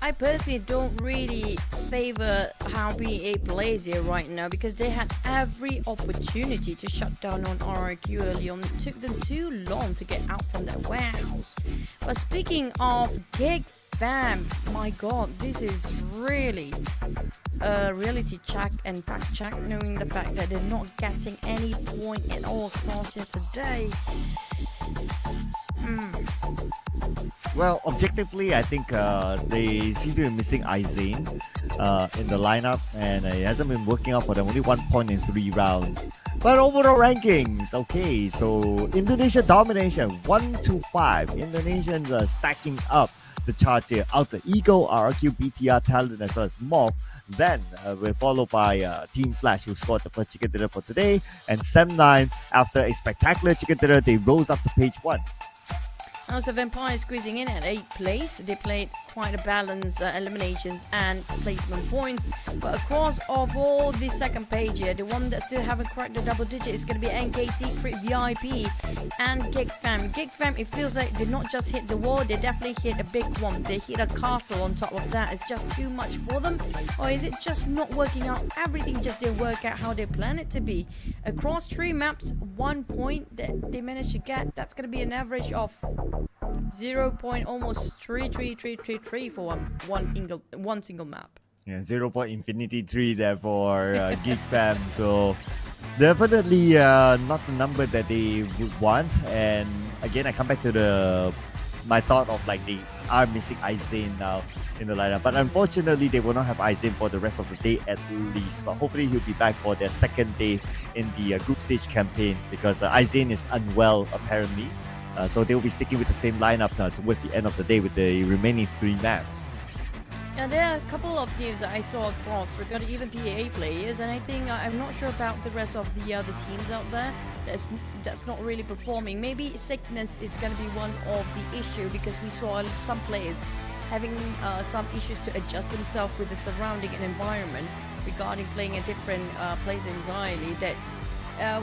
I personally don't really favor how PEA plays here right now because they had every opportunity to shut down on RRQ early on. It took them too long to get out from that warehouse. But speaking of GEEK fam, my god, this is really a reality check and fact check, knowing the fact that they're not getting any point at all across here today. Well, objectively, I think they seem to be missing Izane in the lineup, and it hasn't been working out for them. Only 1 point in 3 rounds. But overall rankings, okay. So Indonesia domination 1-5. Indonesians are stacking up the charts here. Outer Ego, RRQ, BTR, Talon, as well as MORPH. Then we're followed by Team Flash, who scored the first chicken dinner for today, and Sem9. After a spectacular chicken dinner, they rose up to page 1. Also, Vampire squeezing in at 8th place. They played quite a balanced eliminations and placement points. But across of all the second page here, the one that still haven't cracked the double digit is going to be NKT, Crit VIP, and GEEK Fam. GEEK Fam, it feels like they not just hit the wall, they definitely hit a big one. They hit a castle on top of that. It's just too much for them. Or is it just not working out? Everything just didn't work out how they planned it to be. Across 3 maps, 1 point that they managed to get. That's going to be an average of 0.3333 for one single map. Yeah, 0.infinity3 there for GEEK Fam. So definitely not the number that they would want. And again, I come back to my thought of like they are missing Izane now in the lineup. But unfortunately, they will not have Izane for the rest of the day at least. But hopefully he'll be back for their second day in the group stage campaign, because Izane is unwell apparently. So they'll be sticking with the same lineup now towards the end of the day with the remaining 3 maps. And there are a couple of news that I saw across regarding even PAA players, and I think I'm not sure about the rest of the other teams out there that's not really performing. Maybe sickness is going to be one of the issue, because we saw some players having some issues to adjust themselves with the surrounding and environment regarding playing a different place entirely. That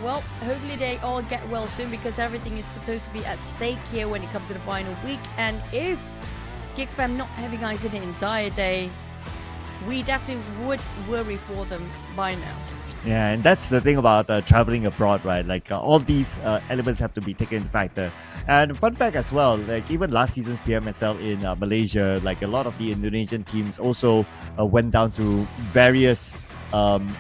well, hopefully they all get well soon, because everything is supposed to be at stake here when it comes to the final week. And if GEEK Fam not having eyes in the entire day, we definitely would worry for them by now. Yeah, and that's the thing about traveling abroad, right? Like all these elements have to be taken into factor. And fun fact as well, like even last season's PMSL in Malaysia, like a lot of the Indonesian teams also went down to various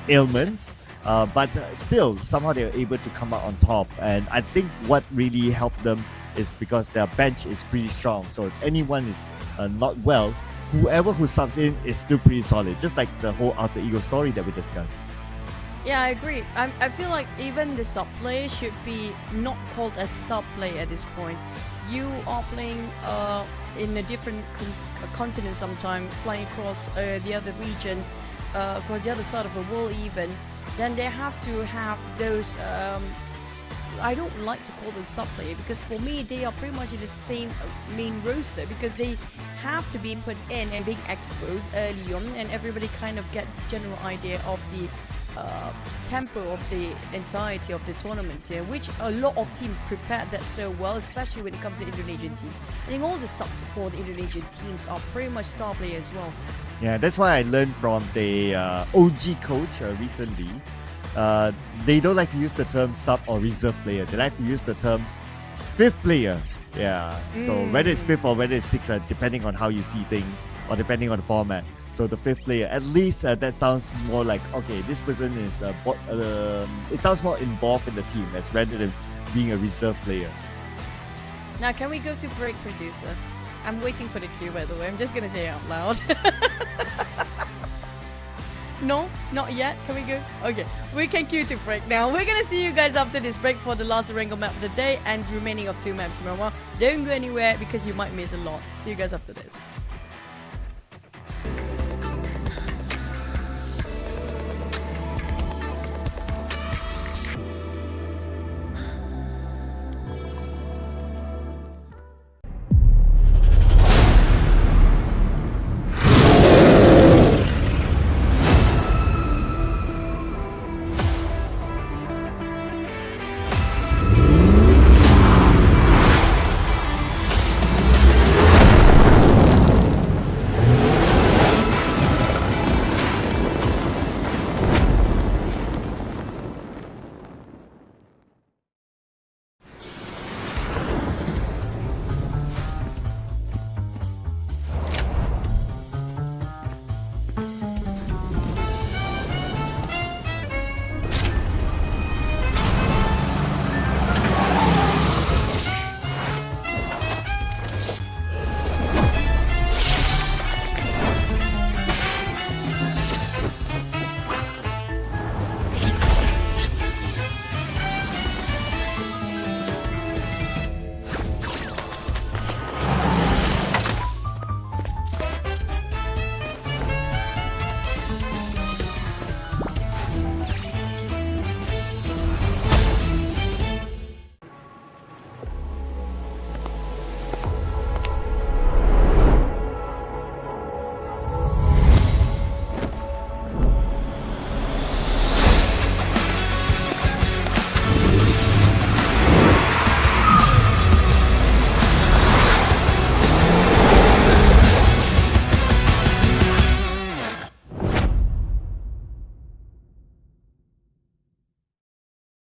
ailments. But still, somehow they were able to come out on top. And I think what really helped them is because their bench is pretty strong. So if anyone is not well, whoever who subs in is still pretty solid. Just like the whole Outer Ego story that we discussed. Yeah, I agree. I feel like even the sub player should be not called a sub player at this point. You are playing in a different continent sometimes, flying across the other region, across the other side of the world even. Then they have to have those I don't like to call them sub player, because for me they are pretty much in the same main roster, because they have to be put in and being exposed early on, and everybody kind of get the general idea of the tempo of the entirety of the tournament here, which a lot of teams prepared that so well, especially when it comes to Indonesian teams. I think all the subs for the Indonesian teams are pretty much star players as well. Yeah, that's why I learned from the OG coach recently. They don't like to use the term sub or reserve player. They like to use the term 5th player. Yeah. So whether it's 5th or whether it's 6th, depending on how you see things or depending on the format. So the 5th player, at least that sounds more like, okay, this person is it sounds more involved in the team as rather than being a reserve player. Now, can we go to break, producer? I'm waiting for the cue, by the way. I'm just gonna say it out loud. No, not yet. Can we go? Okay, we can cue to break now. We're gonna see you guys after this break for the last Wrangle map of the day and remaining of 2 maps. Remember, don't go anywhere because you might miss a lot. See you guys after this.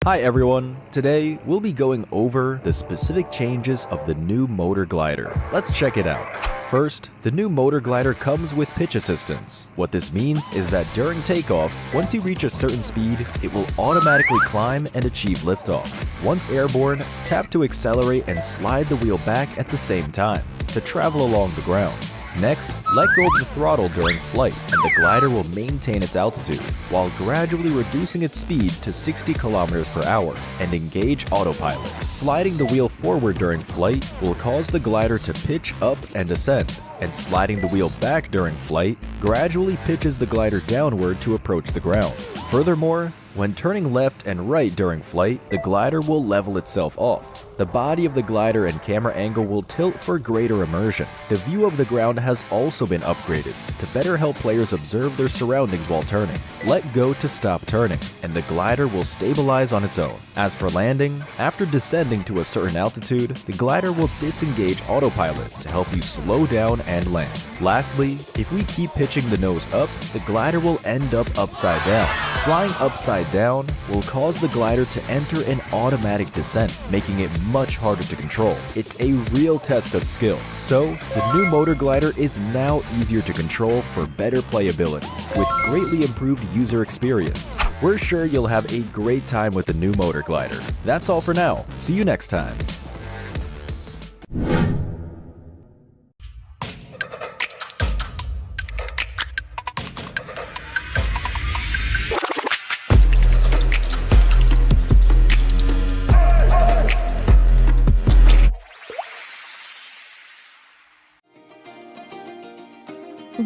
Hi everyone, today we'll be going over the specific changes of the new motor glider. Let's check it out. First, the new motor glider comes with pitch assistance. What this means is that during takeoff, once you reach a certain speed, it will automatically climb and achieve liftoff. Once airborne, tap to accelerate and slide the wheel back at the same time to travel along the ground. Next, let go of the throttle during flight and the glider will maintain its altitude while gradually reducing its speed to 60 km per hour and engage autopilot. Sliding the wheel forward during flight will cause the glider to pitch up and ascend, and sliding the wheel back during flight gradually pitches the glider downward to approach the ground. Furthermore, when turning left and right during flight, the glider will level itself off. The body of the glider and camera angle will tilt for greater immersion. The view of the ground has also been upgraded to better help players observe their surroundings while turning. Let go to stop turning, and the glider will stabilize on its own. As for landing, after descending to a certain altitude, the glider will disengage autopilot to help you slow down and land. Lastly, if we keep pitching the nose up, the glider will end up upside down. Flying upside down will cause the glider to enter an automatic descent, making it much harder to control. It's a real test of skill. So, the new motor glider is now easier to control for better playability, with greatly improved user experience. We're sure you'll have a great time with the new motor glider. That's all for now. See you next time.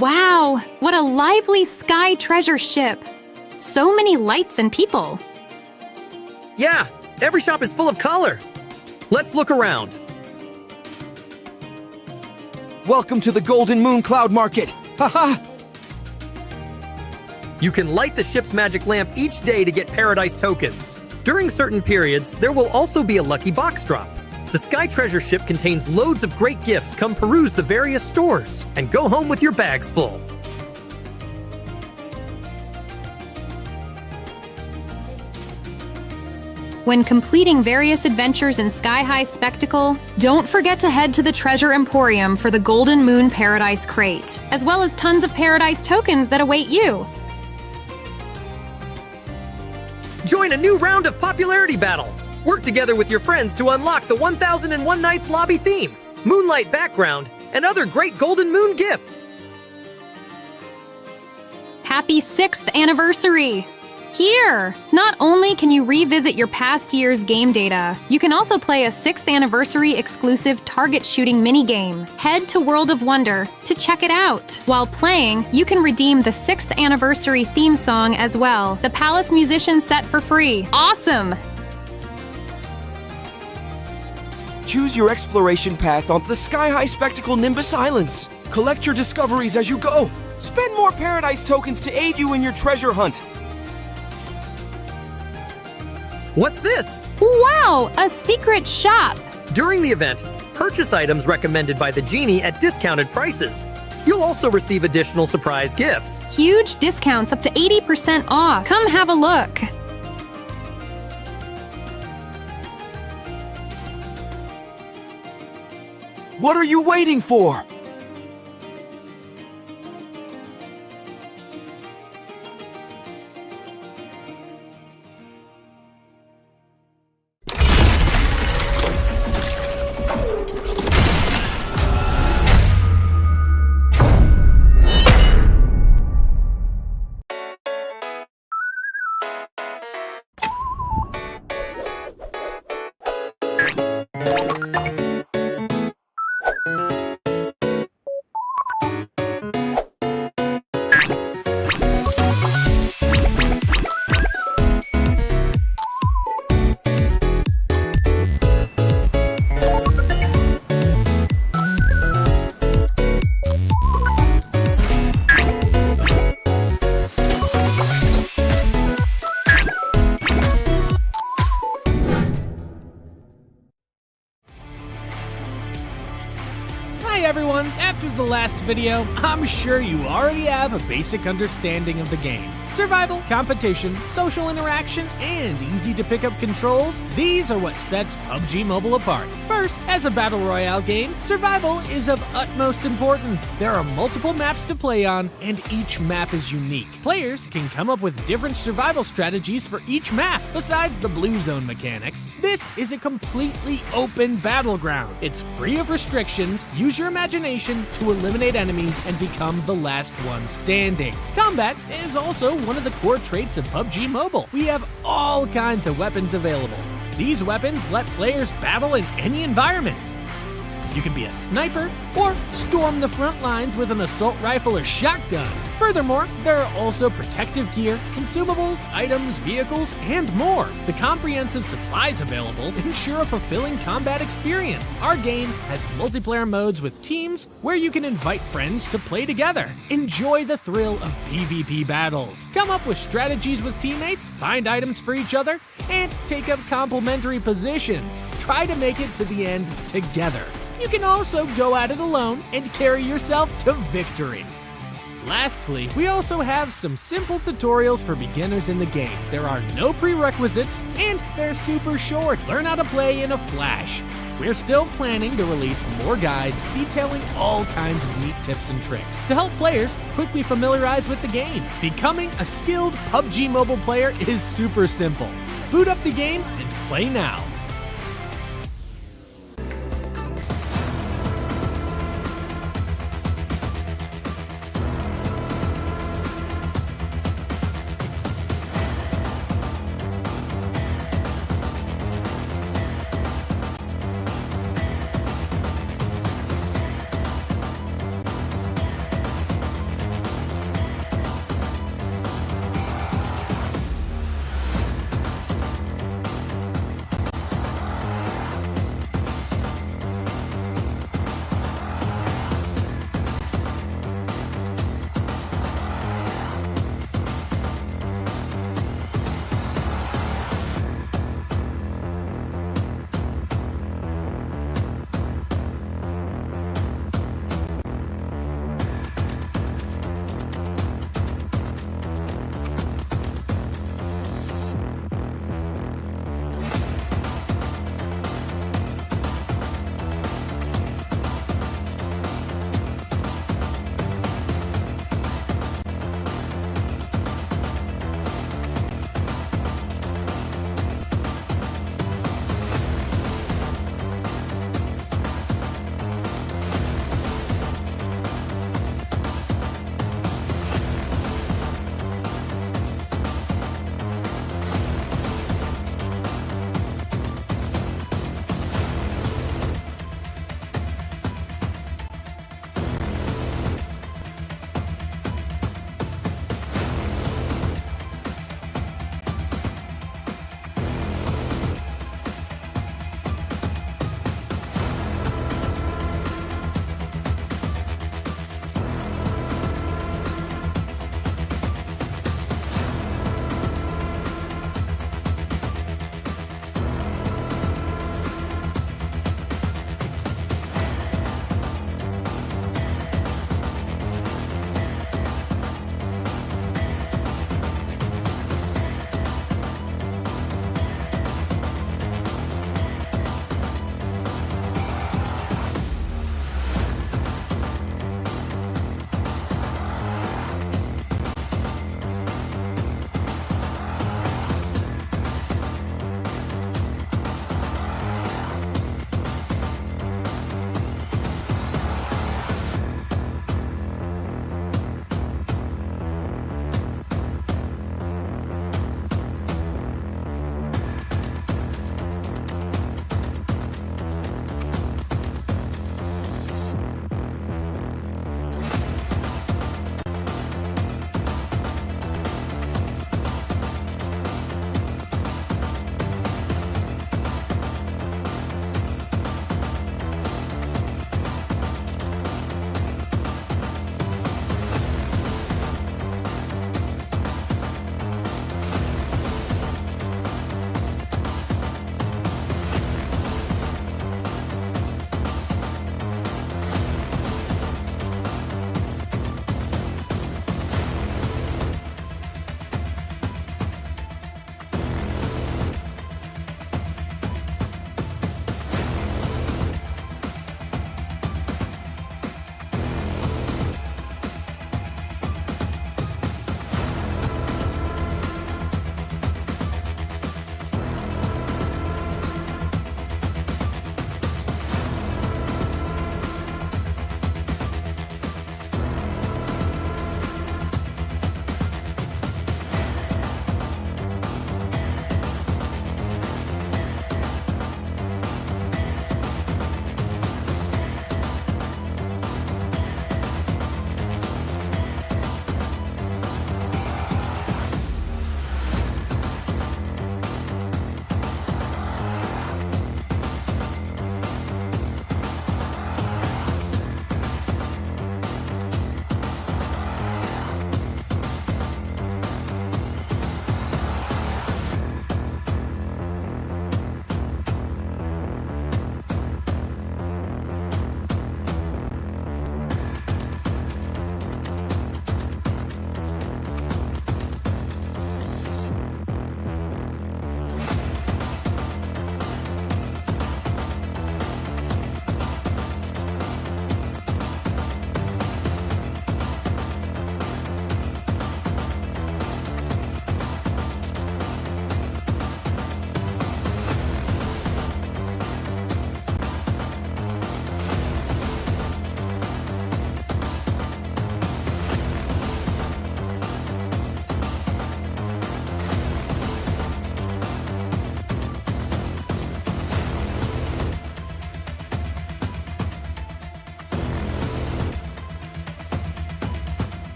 Wow, what a lively sky treasure ship! So many lights and people. Yeah, every shop is full of color. Let's look around. Welcome to the Golden Moon Cloud Market! Haha! You can light the ship's magic lamp each day to get Paradise tokens. During certain periods, there will also be a lucky box drop. The Sky Treasure ship contains loads of great gifts. Come peruse the various stores and go home with your bags full. When completing various adventures in Sky High Spectacle, don't forget to head to the Treasure Emporium for the Golden Moon Paradise Crate, as well as tons of Paradise tokens that await you. Join a new round of popularity battle. Work together with your friends to unlock the 1001 Nights lobby theme, moonlight background, and other great Golden Moon gifts. Happy 6th anniversary! Here! Not only can you revisit your past year's game data, you can also play a 6th anniversary exclusive target shooting minigame. Head to World of Wonder to check it out. While playing, you can redeem the 6th anniversary theme song as well. The Palace Musician set for free. Awesome! Choose your exploration path onto the Sky High Spectacle Nimbus Islands. Collect your discoveries as you go. Spend more Paradise tokens to aid you in your treasure hunt. What's this? Wow! A secret shop! During the event, purchase items recommended by the genie at discounted prices. You'll also receive additional surprise gifts. Huge discounts up to 80% off. Come have a look. What are you waiting for? everyone, after the last video, I'm sure you already have a basic understanding of the game. Survival, competition, social interaction, and easy to pick up controls, these are what sets PUBG Mobile apart. First, as a battle royale game, survival is of utmost importance. There are multiple maps to play on, and each map is unique. Players can come up with different survival strategies for each map. Besides the blue zone mechanics, this is a completely open battleground. It's free of restrictions. Use your imagination to eliminate enemies and become the last one standing. Combat is also one of the core traits of PUBG Mobile. We have all kinds of weapons available. These weapons let players battle in any environment. You can be a sniper or storm the front lines with an assault rifle or shotgun. Furthermore, there are also protective gear, consumables, items, vehicles, and more. The comprehensive supplies available ensure a fulfilling combat experience. Our game has multiplayer modes with teams where you can invite friends to play together. Enjoy the thrill of PvP battles. Come up with strategies with teammates, find items for each other, and take up complementary positions. Try to make it to the end together. You can also go at it alone and carry yourself to victory. Lastly, we also have some simple tutorials for beginners in the game. There are no prerequisites, and they're super short. Learn how to play in a flash. We're still planning to release more guides detailing all kinds of neat tips and tricks to help players quickly familiarize with the game. Becoming a skilled PUBG Mobile player is super simple. Boot up the game and play now.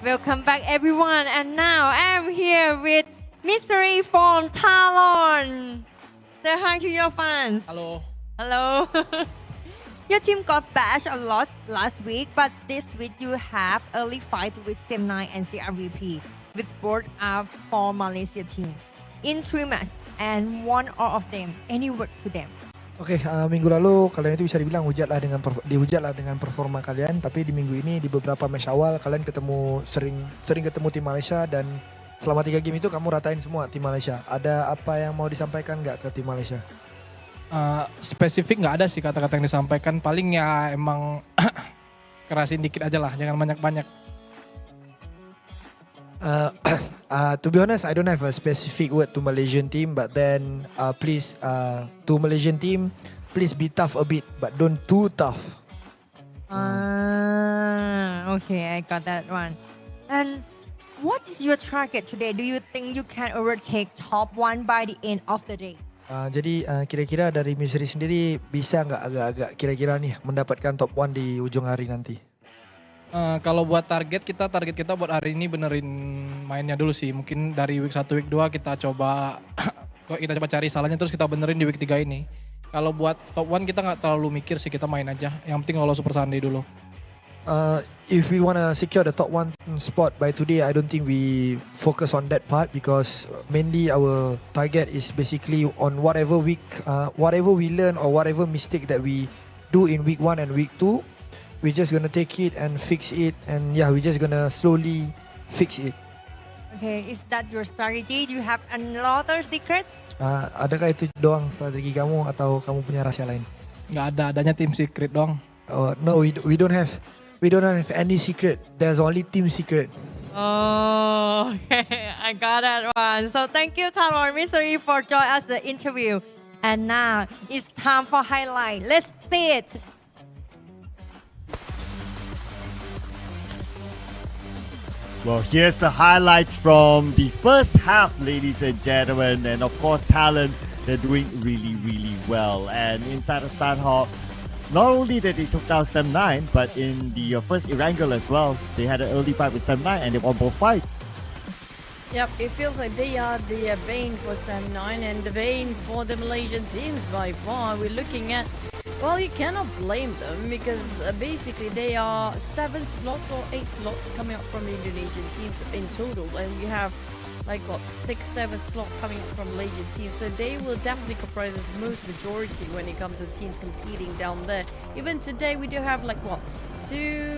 Welcome back, everyone. And now I'm here with Mystery from TALON. Say hi to your fans. Hello. Hello. Your team got bashed a lot last week, but this week you have early fights with SEM9 and CRVP, which both are for Malaysia team. In 3 matches and won all of them. Any word to them? Oke, minggu lalu kalian itu bisa dibilang dihujatlah dengan performa kalian, tapi di minggu ini di beberapa match awal kalian sering ketemu tim Malaysia dan selama 3 game itu kamu ratain semua tim Malaysia. Ada apa yang mau disampaikan nggak ke tim Malaysia? Spesifik nggak ada sih kata-kata yang disampaikan. Paling ya emang kerasin dikit aja lah, jangan banyak-banyak. To be honest, I don't have a specific word to Malaysian team, but then please, to Malaysian team, please be tough a bit, but don't too tough. Okay, I got that one. And what is your target today? Do you think you can overtake top 1 by the end of the day? Jadi kira-kira dari Misery sendiri bisa nggak agak-agak kira-kira nih mendapatkan top 1 di ujung hari nanti? Kalau buat target kita buat hari ini benerin mainnya dulu sih. Mungkin dari week 1, week 2 kita coba cari salahnya terus kita benerin di week 3 ini. Kalau buat top 1 kita nggak terlalu mikir sih, kita main aja. Yang penting lolos Super Sunday dulu. If we wanna secure the top 1 spot by today, I don't think we focus on that part because mainly our target is basically on whatever we learn or whatever mistake that we do in week 1 and week 2. We're just gonna take it and fix it, and yeah, we're just gonna slowly fix it. Okay, is that your strategy? Do you have another secret? Adakah itu doang strategi kamu atau kamu punya rahasia lain? Nggak ada, adanya tim secret doang. No, we don't have any secret. There's only team secret. Oh, okay, I got that one. So thank you, Talon Mystery, for joining us the interview. And now it's time for highlight. Let's see it. Well, here's the highlights from the first half, ladies and gentlemen. And of course, Talon, they're doing really, really well. And inside of Sandhawk, not only did they took down SEM9, but in the first Erangel as well, they had an early fight with SEM9 and they won both fights. Yep, it feels like they are the vein for SEM9 and the vein for the Malaysian teams by far. We're looking at, well, you cannot blame them because basically they are 7 slots or 8 slots coming up from the Indonesian teams in total, and we have like what 6-7 slots coming up from Malaysian teams, so they will definitely comprise the most majority when it comes to teams competing down there. Even today we do have like what 2,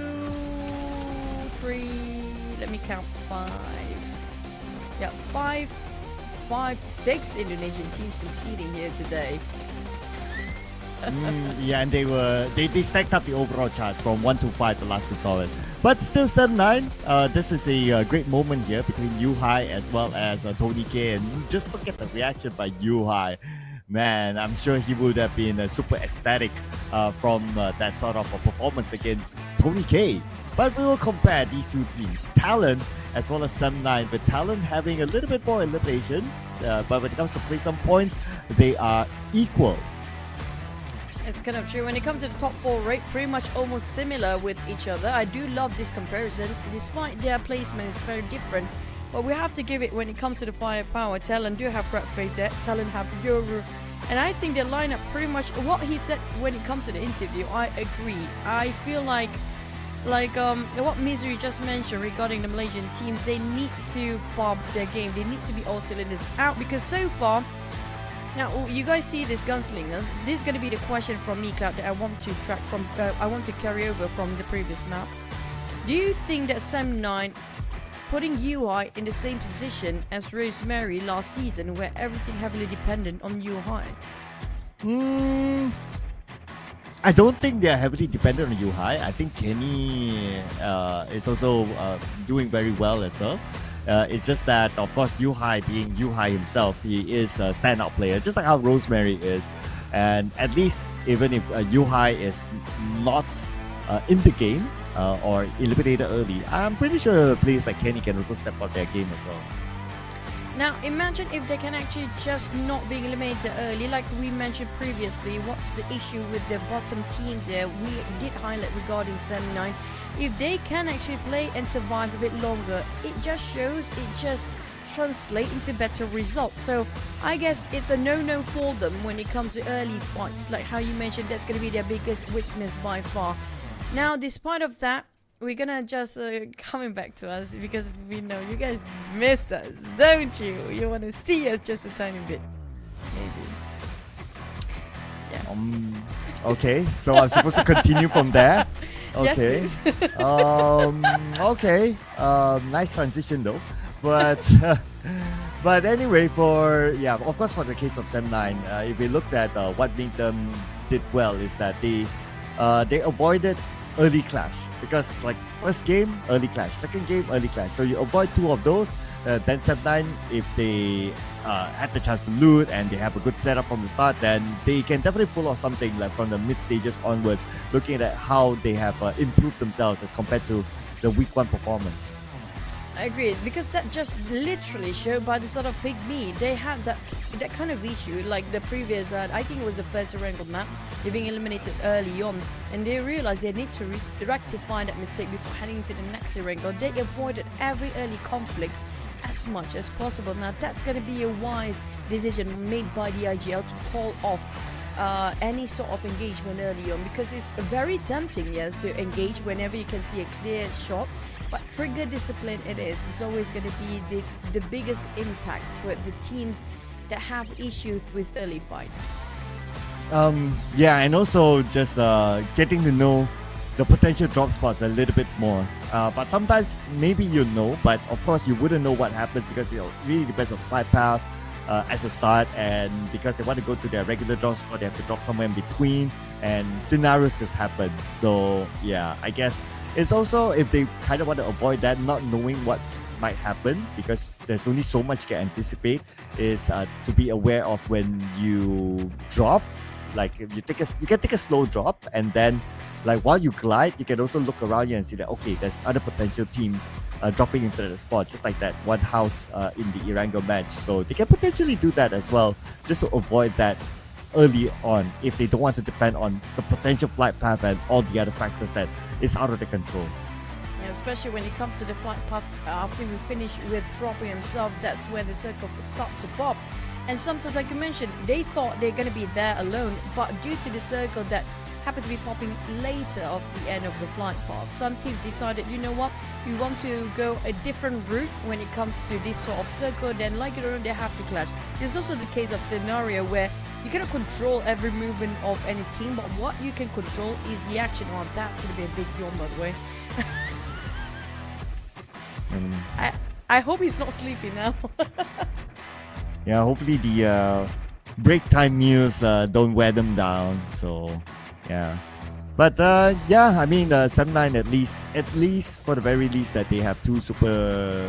3, let me count 5. Yeah, 5, 6 Indonesian teams competing here today. Yeah, and they stacked up the overall charts from 1 to 5 the last we saw it. But still SEM9, this is a great moment here between Yuhai as well as Tony K, and just look at the reaction by Yuhai. Man, I'm sure he would have been super ecstatic from that sort of a performance against Tony K. But we will compare these two teams, Talon as well as SEM9, with Talon having a little bit more eliminations, but when it comes to play some points, they are equal. It's kind of true. When it comes to the top 4 rate, pretty much almost similar with each other. I do love this comparison, despite their placement is very different. But we have to give it when it comes to the firepower. Talon do have Brad Fayette, Talon have YOODO. And I think their lineup pretty much, what he said when it comes to the interview, I agree. I feel like what Misery just mentioned regarding the Malaysian teams, they need to bump their game. They need to be all cylinders out because so far, now you guys see this gunslingers. This is going to be the question from me, Cloud, that I want to track from. I want to carry over from the previous map. Do you think that SEM9 putting UI in the same position as Rosemary last season, where everything heavily dependent on UI? I don't think they're heavily dependent on Yuhai. I think Kenny is also doing very well as well. It's just that, of course, Yuhai being Yuhai himself, he is a standout player, just like how Rosemary is. And at least, even if Yuhai is not in the game or eliminated early, I'm pretty sure players like Kenny can also step up their game as well. Now, imagine if they can actually just not being eliminated early, like we mentioned previously. What's the issue with the bottom teams there? We did highlight regarding SEM9. if they can actually play and survive a bit longer, it just translate into better results. So I guess it's a no-no for them when it comes to early fights, like how you mentioned. That's going to be their biggest weakness by far. Now, despite of that, we're gonna just coming back to us, because we know you guys miss us, don't you? You want to see us just a tiny bit, maybe. Yeah. Okay, so I'm supposed to continue from there. Okay. Yes, please. Okay. Nice transition though. But but anyway, of course, for the case of Sem9, if we looked at what made them did well is that they avoided early clash, because like first game early clash, second game early clash, so you avoid two of those. Then Sem9, if they had the chance to loot and they have a good setup from the start, then they can definitely pull off something like from the mid stages onwards, looking at how they have improved themselves as compared to the week 1 performance. I agree, because that just literally showed by the sort of PIGMY. They have that kind of issue, like the previous, I think it was the first Erangel map, they're being eliminated early on, and they realized they need to rectify that mistake before heading to the next Erangel. They avoided every early conflicts as much as possible. Now that's going to be a wise decision made by the IGL to call off any sort of engagement early on, because it's very tempting, yes, to engage whenever you can see a clear shot. But trigger discipline it's always going to be the biggest impact for the teams that have issues with early fights. Yeah, and also just getting to know the potential drop spots a little bit more. But sometimes maybe you know, but of course you wouldn't know what happens, because it really depends on flight path as a start, and because they want to go to their regular drop spot, they have to drop somewhere in between, and scenarios just happen. So yeah, I guess it's also, if they kind of want to avoid that, not knowing what might happen, because there's only so much you can anticipate, is to be aware of when you drop. Like if you can take a slow drop, and then like while you glide, you can also look around you and see that, okay, there's other potential teams dropping into the spot, just like that one house in the Erangel match. So they can potentially do that as well, just to avoid that early on, if they don't want to depend on the potential flight path and all the other factors that is out of their control. Yeah, especially when it comes to the flight path, after we finish with dropping himself, that's where the circle starts to pop. And sometimes, like you mentioned, they thought they're going to be there alone, but due to the circle that happened to be popping later of the end of the flight path, some teams decided, you know what, we want to go a different route when it comes to this sort of circle, then like it or not, they have to clash. There's also the case of scenario where you cannot control every movement of any team, but what you can control is the action. Oh, that's going to be a big yawn, by the way. I hope he's not sleepy now. Yeah, hopefully the break time meals don't wear them down. So yeah, but yeah, I mean Sem9 at least for the very least that they have two Super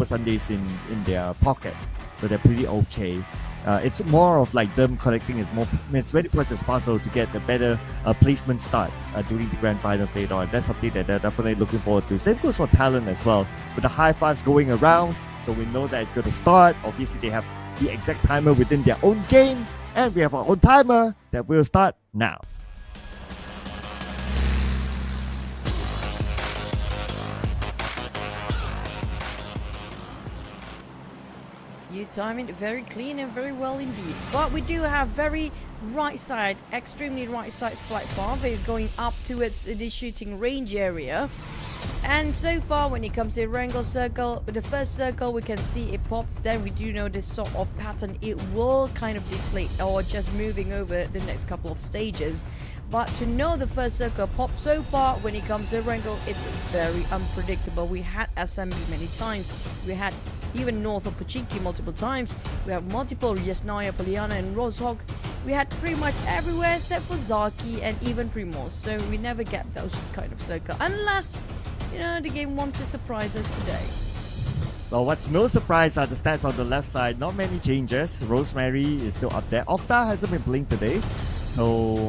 Sundays in their pocket, so they're pretty okay. It's more of like them collecting as many points as possible to get a better placement start during the grand finals later on. That's something that they're definitely looking forward to. Same goes for TALON as well, with the high fives going around. So we know that it's going to start. Obviously, they have the exact timer within their own game, and we have our own timer that will start now. You time it very clean and very well indeed. But we do have very right side, extremely right side flight path is going up towards the shooting range area. And so far, when it comes to Erangel circle, with the first circle we can see it pops, then we do know this sort of pattern, it will kind of display or just moving over the next couple of stages. But to know the first circle pop so far when it comes to Erangel, it's very unpredictable. We had SMB many times, we had even north of Pachinki multiple times, we have multiple Yasnaya, Poliana and Roshog. We had pretty much everywhere except for Zaki and even Primos, so we never get those kind of circle unless, you know, the game wants to surprise us today. Well, what's no surprise are the stats on the left side. Not many changes. Rosemary is still up there. Octa hasn't been playing today, so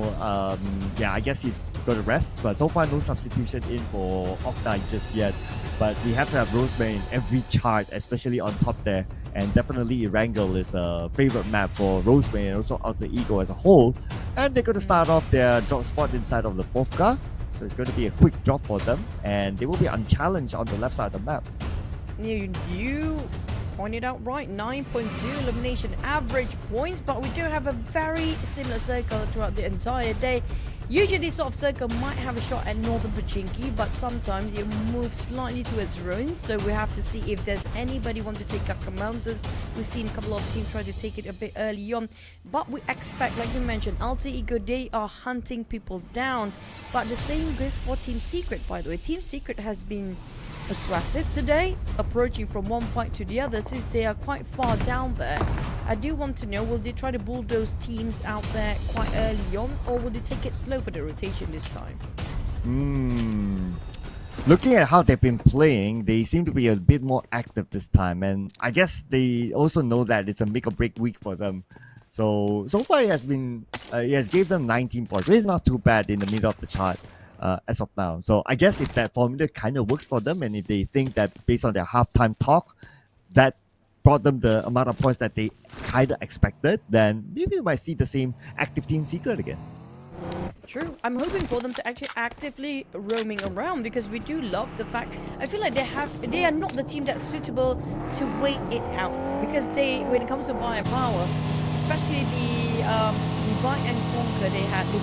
yeah, I guess he's got to rest. But so far, no substitution in for Octa just yet. But we have to have Rosemary in every chart, especially on top there. And definitely Erangel is a favorite map for Rosemary and also Alter Ego as a whole. And they're going to start off their drop spot inside of the Povka. so it's going to be a quick drop for them, and they will be unchallenged on the left side of the map. You pointed out right, 9.2 elimination average points, but we do have a very similar circle throughout the entire day. Usually this sort of circle might have a shot at Northern Pochinki, but sometimes it moves slightly towards ruins, so we have to see if there's anybody want to take up Mountains. We've seen a couple of teams try to take it a bit early on, but we expect, like you mentioned, Alter Ego, they are hunting people down, but the same goes for Team Secret, by the way. Team Secret has been aggressive today, approaching from one fight to the other since they are quite far down there. I do want to know, will they try to bulldoze teams out there quite early on, or will they take it slow for the rotation this time? Looking at how they've been playing, they seem to be a bit more active this time, and I guess they also know that it's a make or break week for them. So far it has been, it has gave them 19 points, which is not too bad in the middle of the chart. As of now. So I guess if that formula kind of works for them, and if they think that based on their halftime talk, that brought them the amount of points that they kind of expected, then maybe we might see the same active Team Secret again. True. I'm hoping for them to actually actively roaming around, because we do love the fact, I feel like they are not the team that's suitable to wait it out, because they, when it comes to firepower, especially the Divide and Conquer, they had the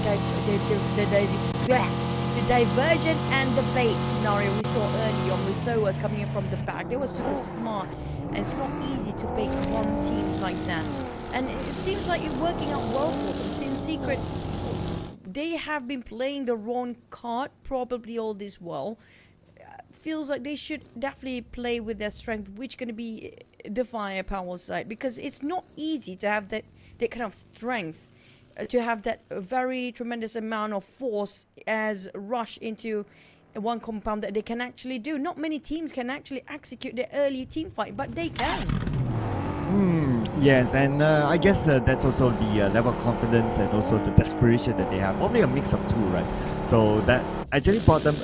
diversion and the bait scenario we saw early on with Soas coming in from the back. They were super smart, and it's not easy to bait one teams like that. And it seems like it's working out well for them. Team Secret, they have been playing the wrong card probably all this while. Feels like they should definitely play with their strength, which going to be the firepower side, because it's not easy to have that kind of strength, to have that very tremendous amount of force as rush into one compound that they can actually do. Not many teams can actually execute their early team fight, but they can. Yes, and I guess that's also the level of confidence and also the desperation that they have. Probably a mix of two, right? So that actually brought them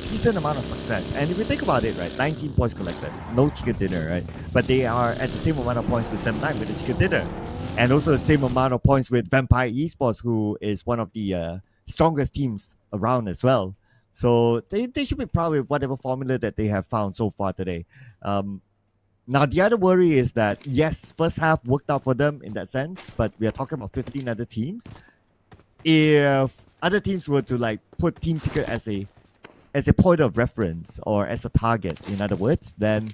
decent amount of success. And if you think about it, right, 19 points collected, no chicken dinner, right? But they are at the same amount of points with 7-9 with the chicken dinner. And also the same amount of points with Vampire Esports, who is one of the strongest teams around as well. So they should be proud with whatever formula that they have found so far today. Now, the other worry is that, yes, first half worked out for them in that sense, but we are talking about 15 other teams. If other teams were to like put Team Secret as a point of reference, or as a target, in other words, then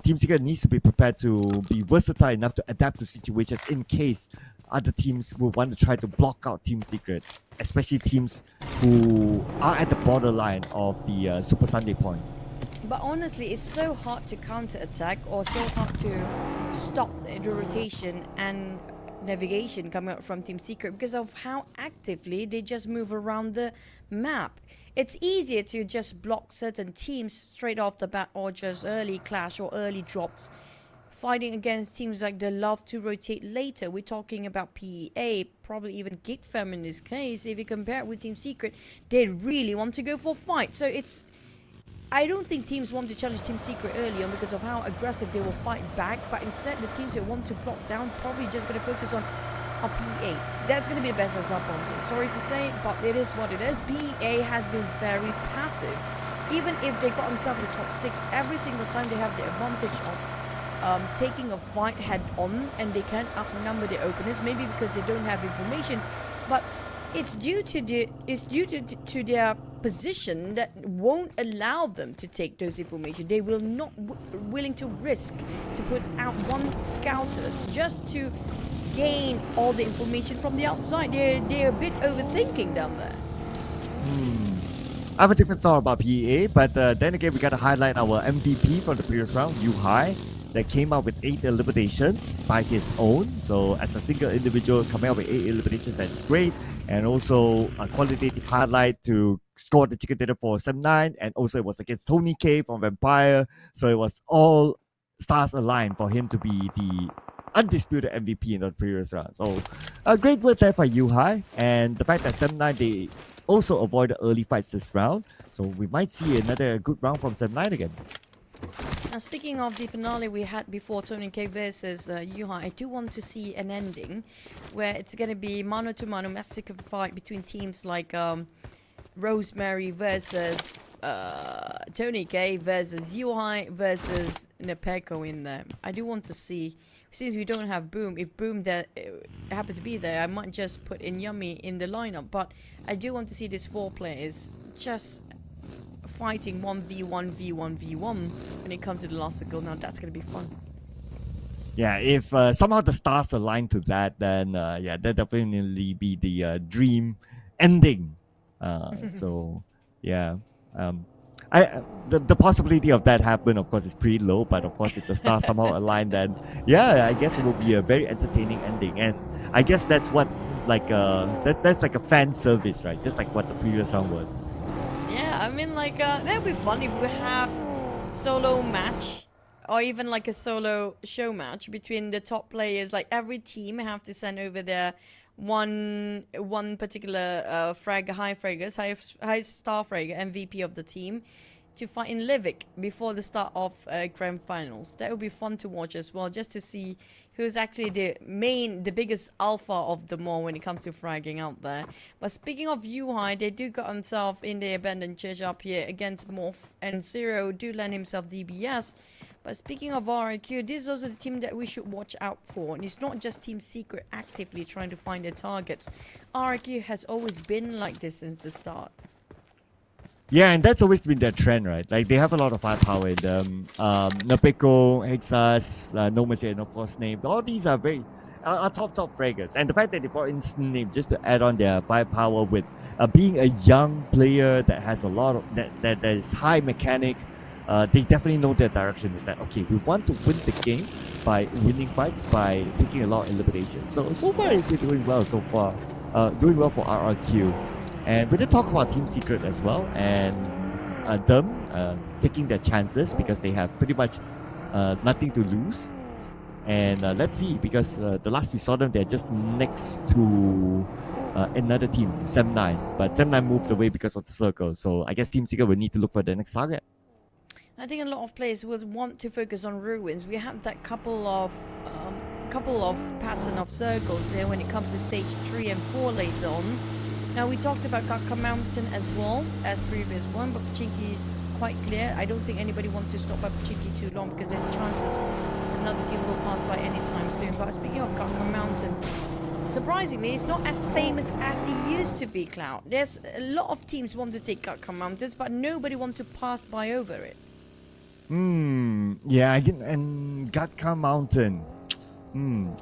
Team Secret needs to be prepared to be versatile enough to adapt to situations in case other teams will want to try to block out Team Secret, especially teams who are at the borderline of the Super Sunday points. But honestly, it's so hard to counter-attack, or so hard to stop the rotation and navigation coming out from Team Secret, because of how actively they just move around the map. It's easier to just block certain teams straight off the bat, or just early clash or early drops. Fighting against teams like they love to rotate later. We're talking about PEA, probably even GEEK in this case. If you compare it with Team Secret, they really want to go for fight. So it's, I don't think teams want to challenge Team Secret early on because of how aggressive they will fight back. But instead, the teams that want to block down probably just going to focus on PEA. That's going to be the best example. Sorry to say, but it is what it is. PEA has been very passive. Even if they got themselves in the top 6, every single time they have the advantage of taking a fight head on, and they can outnumber the opponents, maybe because they don't have information, but it's due to their position that won't allow them to take those information. They will not willing to risk to put out one scouter just to gain all the information from the outside. They're a bit overthinking down there. I have a different thought about PEA, but then again, we got to highlight our MVP from the previous round, Yuhai, that came out with 8 eliminations by his own. So as a single individual coming out with 8 eliminations, that is great. And also a qualitative highlight to score the chicken dinner for 7-9, and also it was against Tony K from Vampire. So it was all stars aligned for him to be the undisputed MVP in the previous round. So a great word there for Yuhai, and the fact that 7-9, they also avoided early fights this round. So we might see another good round from 7-9 again. Now, speaking of the finale we had before Tony K versus Yuhai, I do want to see an ending where it's going to be mano to mano massacre fight between teams like Rosemary versus Tony K versus Yuhai versus Nepeko in there. I do want to see, since we don't have Boom, if Boom that happen to be there, I might just put in Yummy in the lineup. But I do want to see these 4 players just fighting 1v1, v1, v1 when it comes to the last circle. Now that's gonna be fun. Yeah, if somehow the stars align to that, then yeah, that definitely be the dream ending. So yeah, the possibility of that happen, of course, is pretty low. But of course, if the stars somehow align, then yeah, I guess it will be a very entertaining ending. And I guess that's what like that's like a fan service, right? Just like what the previous round was. Yeah, I mean, like that would be fun if we have solo match. Or even like a solo show match between the top players. Like every team have to send over their one particular high star fragger, MVP of the team, to fight in Livik before the start of grand finals. That would be fun to watch as well, just to see who's actually the biggest alpha of them all when it comes to fragging out there. But speaking of Yuhai, they do got himself in the abandoned church up here against MORPH, and Zero do land himself DBS. But speaking of RIQ, this is also the team that we should watch out for. And it's not just Team Secret actively trying to find their targets. RIQ has always been like this since the start. Yeah, and that's always been their trend, right? Like, they have a lot of firepower in them. Nepeko, Hexas, No Mercy, and of course Name. All these are very top fraggers. And the fact that they brought in Name just to add on their firepower with being a young player that has a lot of, that is high mechanic. They definitely know their direction is that, okay, we want to win the game by winning fights, by taking a lot of elimination. So far it's been doing well so far. Doing well for RRQ. And we did talk about Team Secret as well, and them taking their chances because they have pretty much nothing to lose. And let's see, because the last we saw them, they're just next to another team, Sem9. But Sem9 moved away because of the circle. So I guess Team Secret will need to look for the next target. I think a lot of players will want to focus on ruins. We have that couple of pattern of circles here when it comes to stage 3 and 4 later on. Now we talked about Kaka Mountain as well as previous one, but Pachinki is quite clear. I don't think anybody wants to stop at Pachinki too long because there's chances another team will pass by anytime soon. But speaking of Kaka Mountain, surprisingly, it's not as famous as it used to be, Cloud. There's a lot of teams want to take Kaka Mountains, but nobody wants to pass by over it. Yeah, and Gatka Mountain.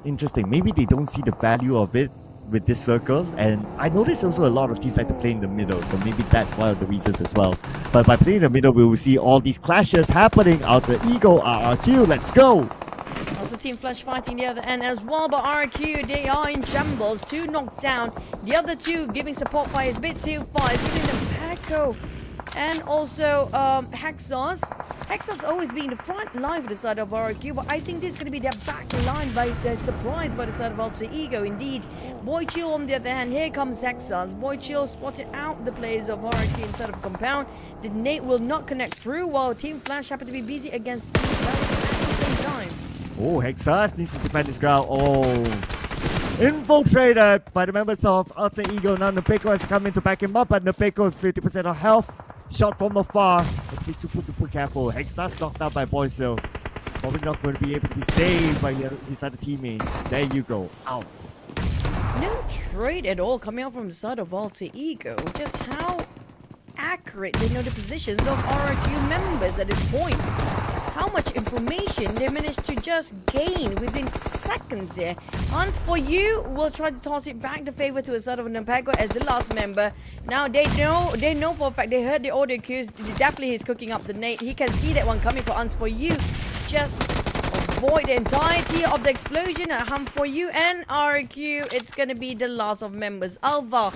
Interesting. Maybe they don't see the value of it with this circle, and I noticed also a lot of teams like to play in the middle, so maybe that's one of the reasons as well. But by playing in the middle, we will see all these clashes happening. Alter Ego, RRQ, let's go! Also Team Flash fighting the other end as well, but RQ, they are in shambles. 2 knocked down. The other 2 giving support fires a bit too far. It's giving them Paco. And also Hexas. Hexas always being the front line for the side of RQ, but I think this is going to be their back line by their surprise by the side of Alter Ego. Indeed, Boy Chill on the other hand, here comes Hexas. Boy Chill spotted out the players of RQ inside of compound. The nade will not connect through while Team Flash happen to be busy against Team Flash at the same time. Oh, Hexas needs to defend his ground. Oh, infiltrated by the members of Alter Ego. Now Nepeko has come in to back him up, but Nepeko 50% of health. Shot from afar. Let's be super careful. Hexas knocked out by Boysil. Probably not going to be able to be saved by his other teammates. There you go. Out. No trade at all coming out from the side of Alter Ego. Just how accurate they know the positions of RRQ members at this point. How much information they managed to just gain within seconds here. Hans for you will try to toss it back the favor to the side of Nepeko as the last member. Now they know for a fact, they heard the audio cues. Definitely he's cooking up the nade. He can see that one coming for Hans for you. Just avoid the entirety of the explosion at Ham for you and RQ. It's gonna be the last of members. Alva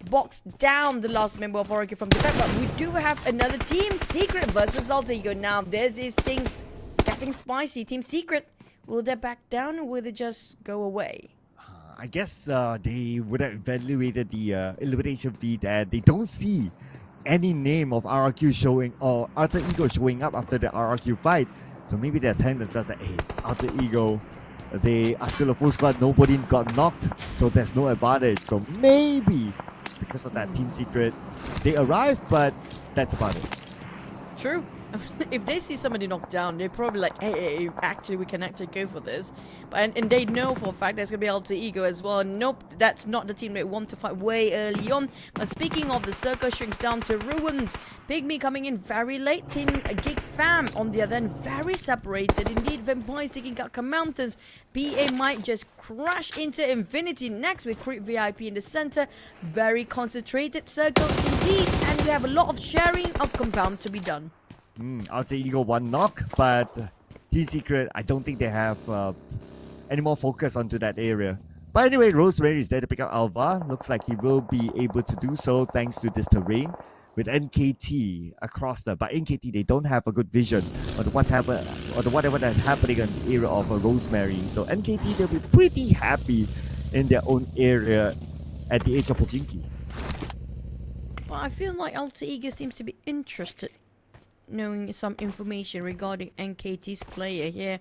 boxed down the last member of RQ from the back, but we do have another Team Secret versus Alter Ego. Now there's these things getting spicy. Team Secret, will they back down or will they just go away? I guess they would have evaluated the elimination feed and they don't see any name of RRQ showing or Alter Ego showing up after the RRQ fight. So maybe they're telling themselves that, hey, Alter Ego, they are still a full squad, nobody got knocked, so there's no advantage. So maybe because of that team secret. They arrive, but that's about it. True. If they see somebody knocked down, they're probably like, hey, actually, we can actually go for this. But and they know for a fact there's going to be Alter Ego as well. Nope, that's not the team they want to fight way early on. But speaking of, the circle shrinks down to ruins. PIGMY coming in very late. Team GEEK Fam on the other end, very separated. Indeed, Vampires taking out Mountains. BA might just crash into Infinity next with Creep VIP in the center. Very concentrated circle indeed. And we have a lot of sharing of compounds to be done. Alter Ego one knock, but Team Secret, I don't think they have any more focus onto that area. But anyway, Rosemary is there to pick up Alva. Looks like he will be able to do so thanks to this terrain with NKT across the. But NKT, they don't have a good vision of what's happening or whatever that's happening in the area of Rosemary. So NKT, they'll be pretty happy in their own area at the age of Pachinki. Well, I feel like Alter Ego seems to be interested, knowing some information regarding NKT's player here.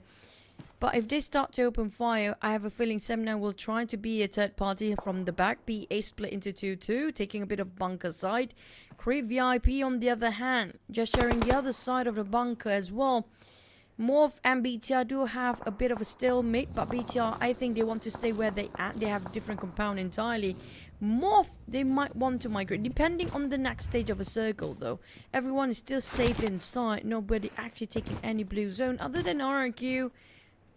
But if they start to open fire, I have a feeling Semna will try to be a third party from the back. BA split into 2-2, taking a bit of bunker side. Creep VIP on the other hand, just sharing the other side of the bunker as well. MORPH and BTR do have a bit of a stalemate, but BTR, I think they want to stay where they at. They have a different compound entirely. MORPH, they might want to migrate, depending on the next stage of a circle though. Everyone is still safe inside, nobody actually taking any blue zone other than RQ.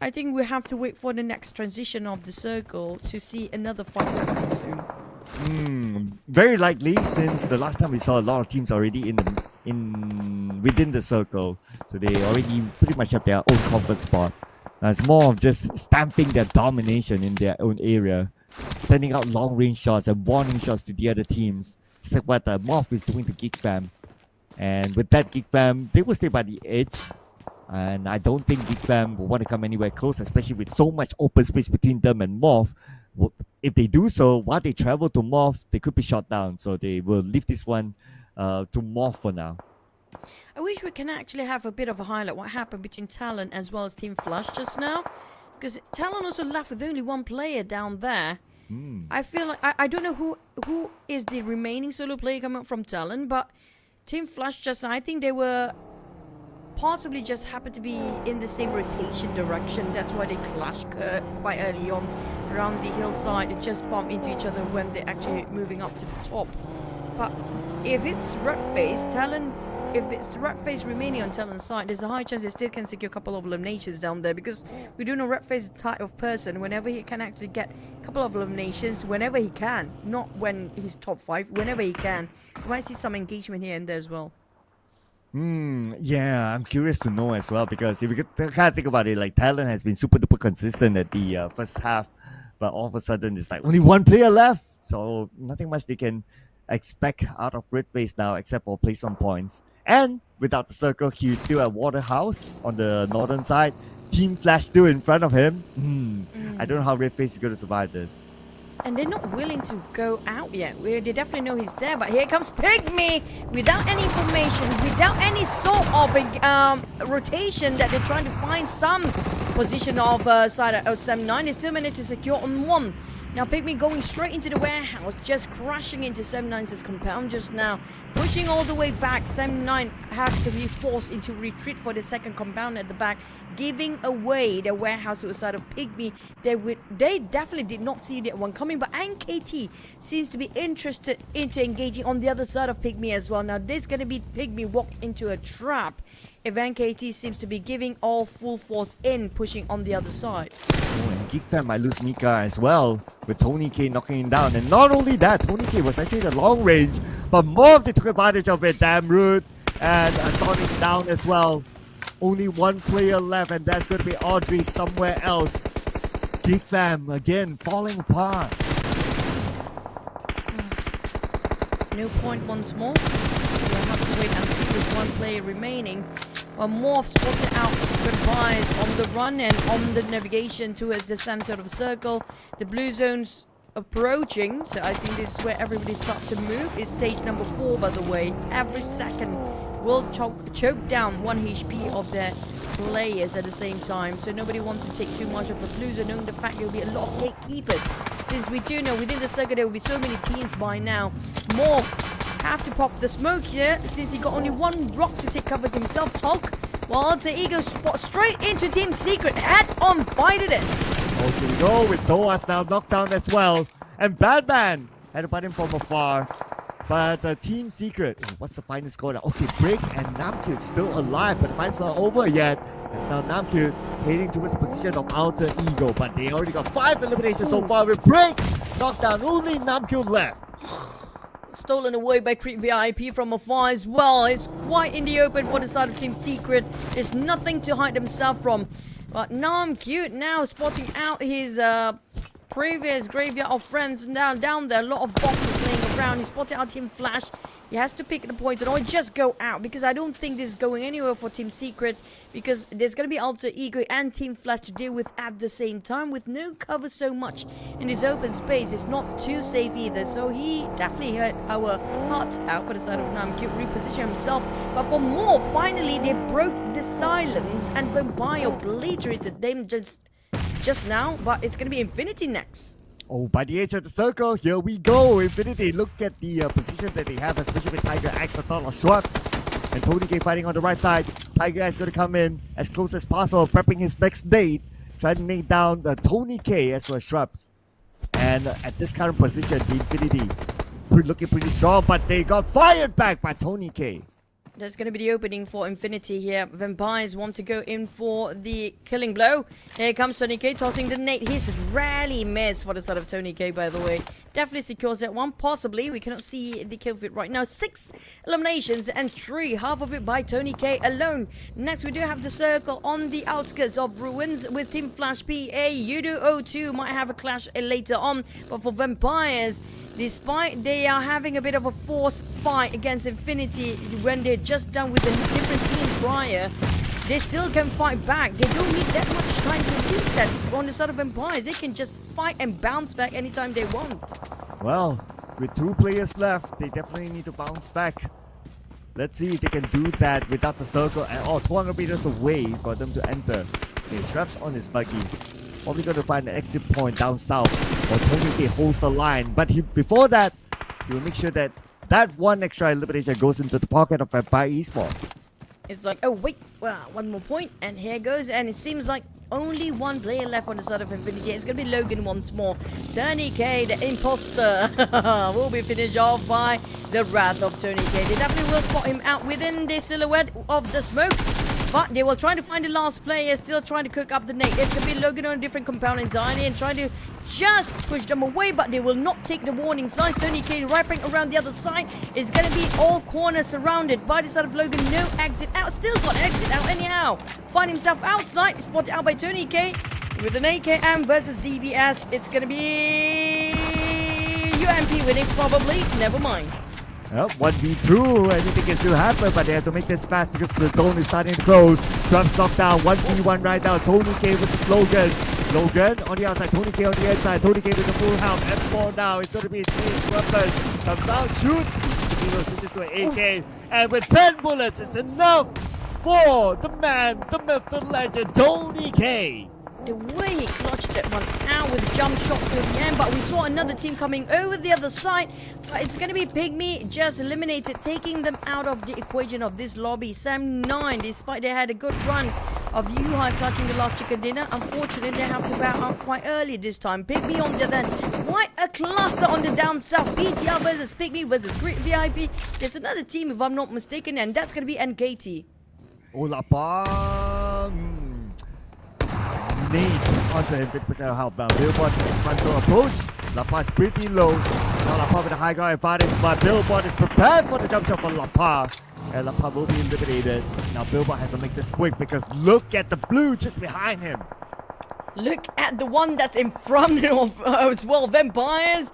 I think we have to wait for the next transition of the circle to see another fight happening soon. Very likely, since the last time we saw a lot of teams already within the circle, so they already pretty much have their own comfort spot. Now it's more of just stamping their domination in their own area, sending out long-range shots and warning shots to the other teams, just like what MORPH is doing to GEEK Fam. And with that, GEEK Fam, they will stay by the edge. And I don't think GEEK Fam will want to come anywhere close, especially with so much open space between them and MORPH. If they do so, while they travel to MORPH, they could be shot down. So they will leave this one to MORPH for now. I wish we can actually have a bit of a highlight what happened between TALON as well as Team Flush just now. Because TALON also left with only one player down there. I feel like I don't know who is the remaining solo player coming from TALON, but Team Flush just, I think they were possibly just happened to be in the same rotation direction. That's why they clashed quite early on around the hillside. They just bump into each other when they're actually moving up to the top. But if it's Red Phase, TALON, if it's Red Phase remaining on TALON's side, there's a high chance they still can secure a couple of eliminations down there, because we do know Red Phase is the type of person, whenever he can actually get a couple of eliminations, whenever he can, not when he's top 5, whenever he can. We might see some engagement here and there as well. Yeah, I'm curious to know as well, because if you kind of think about it, like TALON has been super duper consistent at the first half, but all of a sudden it's like only one player left, so nothing much they can expect out of Red Phase now except for placement points. And without the circle, he's still at Waterhouse on the northern side. Team Flash still in front of him. I don't know how Red Phase is going to survive this. And they're not willing to go out yet. They definitely know he's there, but here comes PIGMY without any information, without any sort of rotation that they're trying to find some position of side of Sem9. They still managed to secure on one. Now PIGMY going straight into the warehouse, just crashing into Sem9's compound just now. Pushing all the way back, Sem9 has to be forced into retreat for the second compound at the back, giving away the warehouse to the side of PIGMY. They definitely did not see that one coming, but NKT seems to be interested into engaging on the other side of PIGMY as well. Now this is going to be PIGMY walked into a trap if NKT seems to be giving all full force in, pushing on the other side. Oh, and GEEK Fam might lose Mika as well, with Tony K knocking him down. And not only that, Tony K was actually the long range, but MORPH, they took advantage of it. Damn rude. And Sonic's down as well. Only one player left, and that's going to be Audrey somewhere else. GEEK Fam again falling apart. No point once more. We'll have to wait and see with one player remaining. Well, MORPH spotted out Vampires on the run and on the navigation towards the center of the circle. The blue zone's approaching, so I think this is where everybody starts to move. It's stage number 4, by the way. Every second will choke down 1 HP of their players at the same time, so nobody wants to take too much of the blue zone, knowing the fact there'll be a lot of gatekeepers since we do know within the circuit there will be so many teams by now. MORPH have to pop the smoke here since he got only one rock to take covers himself. Hulk, while Alter Ego spot straight into Team Secret. Head on fight it is. Okay, we go with Zoas now knocked down as well. And Batman had to fight him from afar. But Team Secret, what's the final score now? Okay, Break and Namkut still alive, but the fight's not over yet. It's now Namkut heading towards the position of Alter Ego, but they already got 5 eliminations so far with Break knocked down. Only Namkut left. Stolen away by Creep VIP from afar as well. It's quite in the open for the side of Team Secret. There's nothing to hide himself from. But Namkut now spotting out his previous graveyard of friends down there. A lot of boxes laying around. He spotted out Team Flash. He has to pick the points and or just go out, because I don't think this is going anywhere for Team Secret, because there's going to be Alter Ego and Team Flash to deal with at the same time with no cover so much in this open space. It's not too safe either, so he definitely hurt our hearts out for the side of Namkut, reposition himself. But for more, finally they broke the silence and Vampire obliterated them just now, but it's going to be Infinity next. Oh, by the edge of the circle, here we go. Infinity, look at the position that they have, especially with Tiger X, the thought of Schwartz. And Tony K fighting on the right side. Tiger X going to come in as close as possible, prepping his next date. Trying to make down Tony K as well as Shrubs. And at this current position, the Infinity looking pretty strong, but they got fired back by Tony K. That's going to be the opening for Infinity here. Vampires want to go in for the killing blow. Here comes Tony K tossing the nade. His rally miss for the side of Tony K, by the way. Definitely secures that one, possibly. We cannot see the kill feed right now. 6 eliminations and 3, half of it by Tony K alone. Next, we do have the circle on the outskirts of Ruins with Team Flash PA. YOODO O2 might have a clash later on, but for Vampires, despite they are having a bit of a forced fight against Infinity when they're just done with a different team prior, they still can fight back. They don't need that much time to reset on the side of Vampires. They can just fight and bounce back anytime they want. Well, with 2 players left, they definitely need to bounce back. Let's see if they can do that without the circle and 200 meters away for them to enter. Okay, Shrubs on his buggy. Probably going to find an exit point down south, or Tony K holds the line. But before that, he will make sure that that one extra elimination goes into the pocket of Vampire Esports. It's like, oh wait, well, one more point, and here goes, and it seems like only one player left on the side of Infinity. It's going to be Logan once more. Tony K, the imposter, will be finished off by the wrath of Tony K. They definitely will spot him out within the silhouette of the smoke. But they will try to find the last player, still trying to cook up the nade. It's going to be Logan on a different compound entirely and trying to just push them away, but they will not take the warning signs. Tony K wrapping around the other side. It's going to be all corners surrounded by the side of Logan. No exit out. Still got exit out anyhow. Find himself outside. Spotted out by Tony K with an AKM versus DBS. It's going to be UMP winning probably. Never mind. Well, 1v2, anything can still happen, but they have to make this fast because the zone is starting to close. Trump's knocked down, 1v1 right now. Tony K with Logan. Logan on the outside, Tony K on the inside. Tony K with the full health. M4 now, it's going to be his main weapon. Comes out, shoots. He switches to an AK. And with 10 bullets, it's enough for the man, the myth, the legend, Tony K. The way he clutched that one out with a jump shot to the end, but we saw another team coming over the other side. But it's going to be PIGMY just eliminated, taking them out of the equation of this lobby. Sam 9, despite they had a good run of Yuhai clutching the last chicken dinner, unfortunately they have to bow out quite early this time. PIGMY on the other end, quite a cluster on the down south. BTR versus PIGMY versus Great VIP. There's another team if I'm not mistaken, and that's going to be NKT. Olapang. Nade onto him, 50% health now. Billboard front door approach. Lapar is pretty low. Now Lapar with a high ground advantage, but Billboard is prepared for the jump shot for Lapar. And Lapar will be eliminated. Now Billboard has to make this quick because look at the blue just behind him. Look at the one that's in front of as well, Vampires.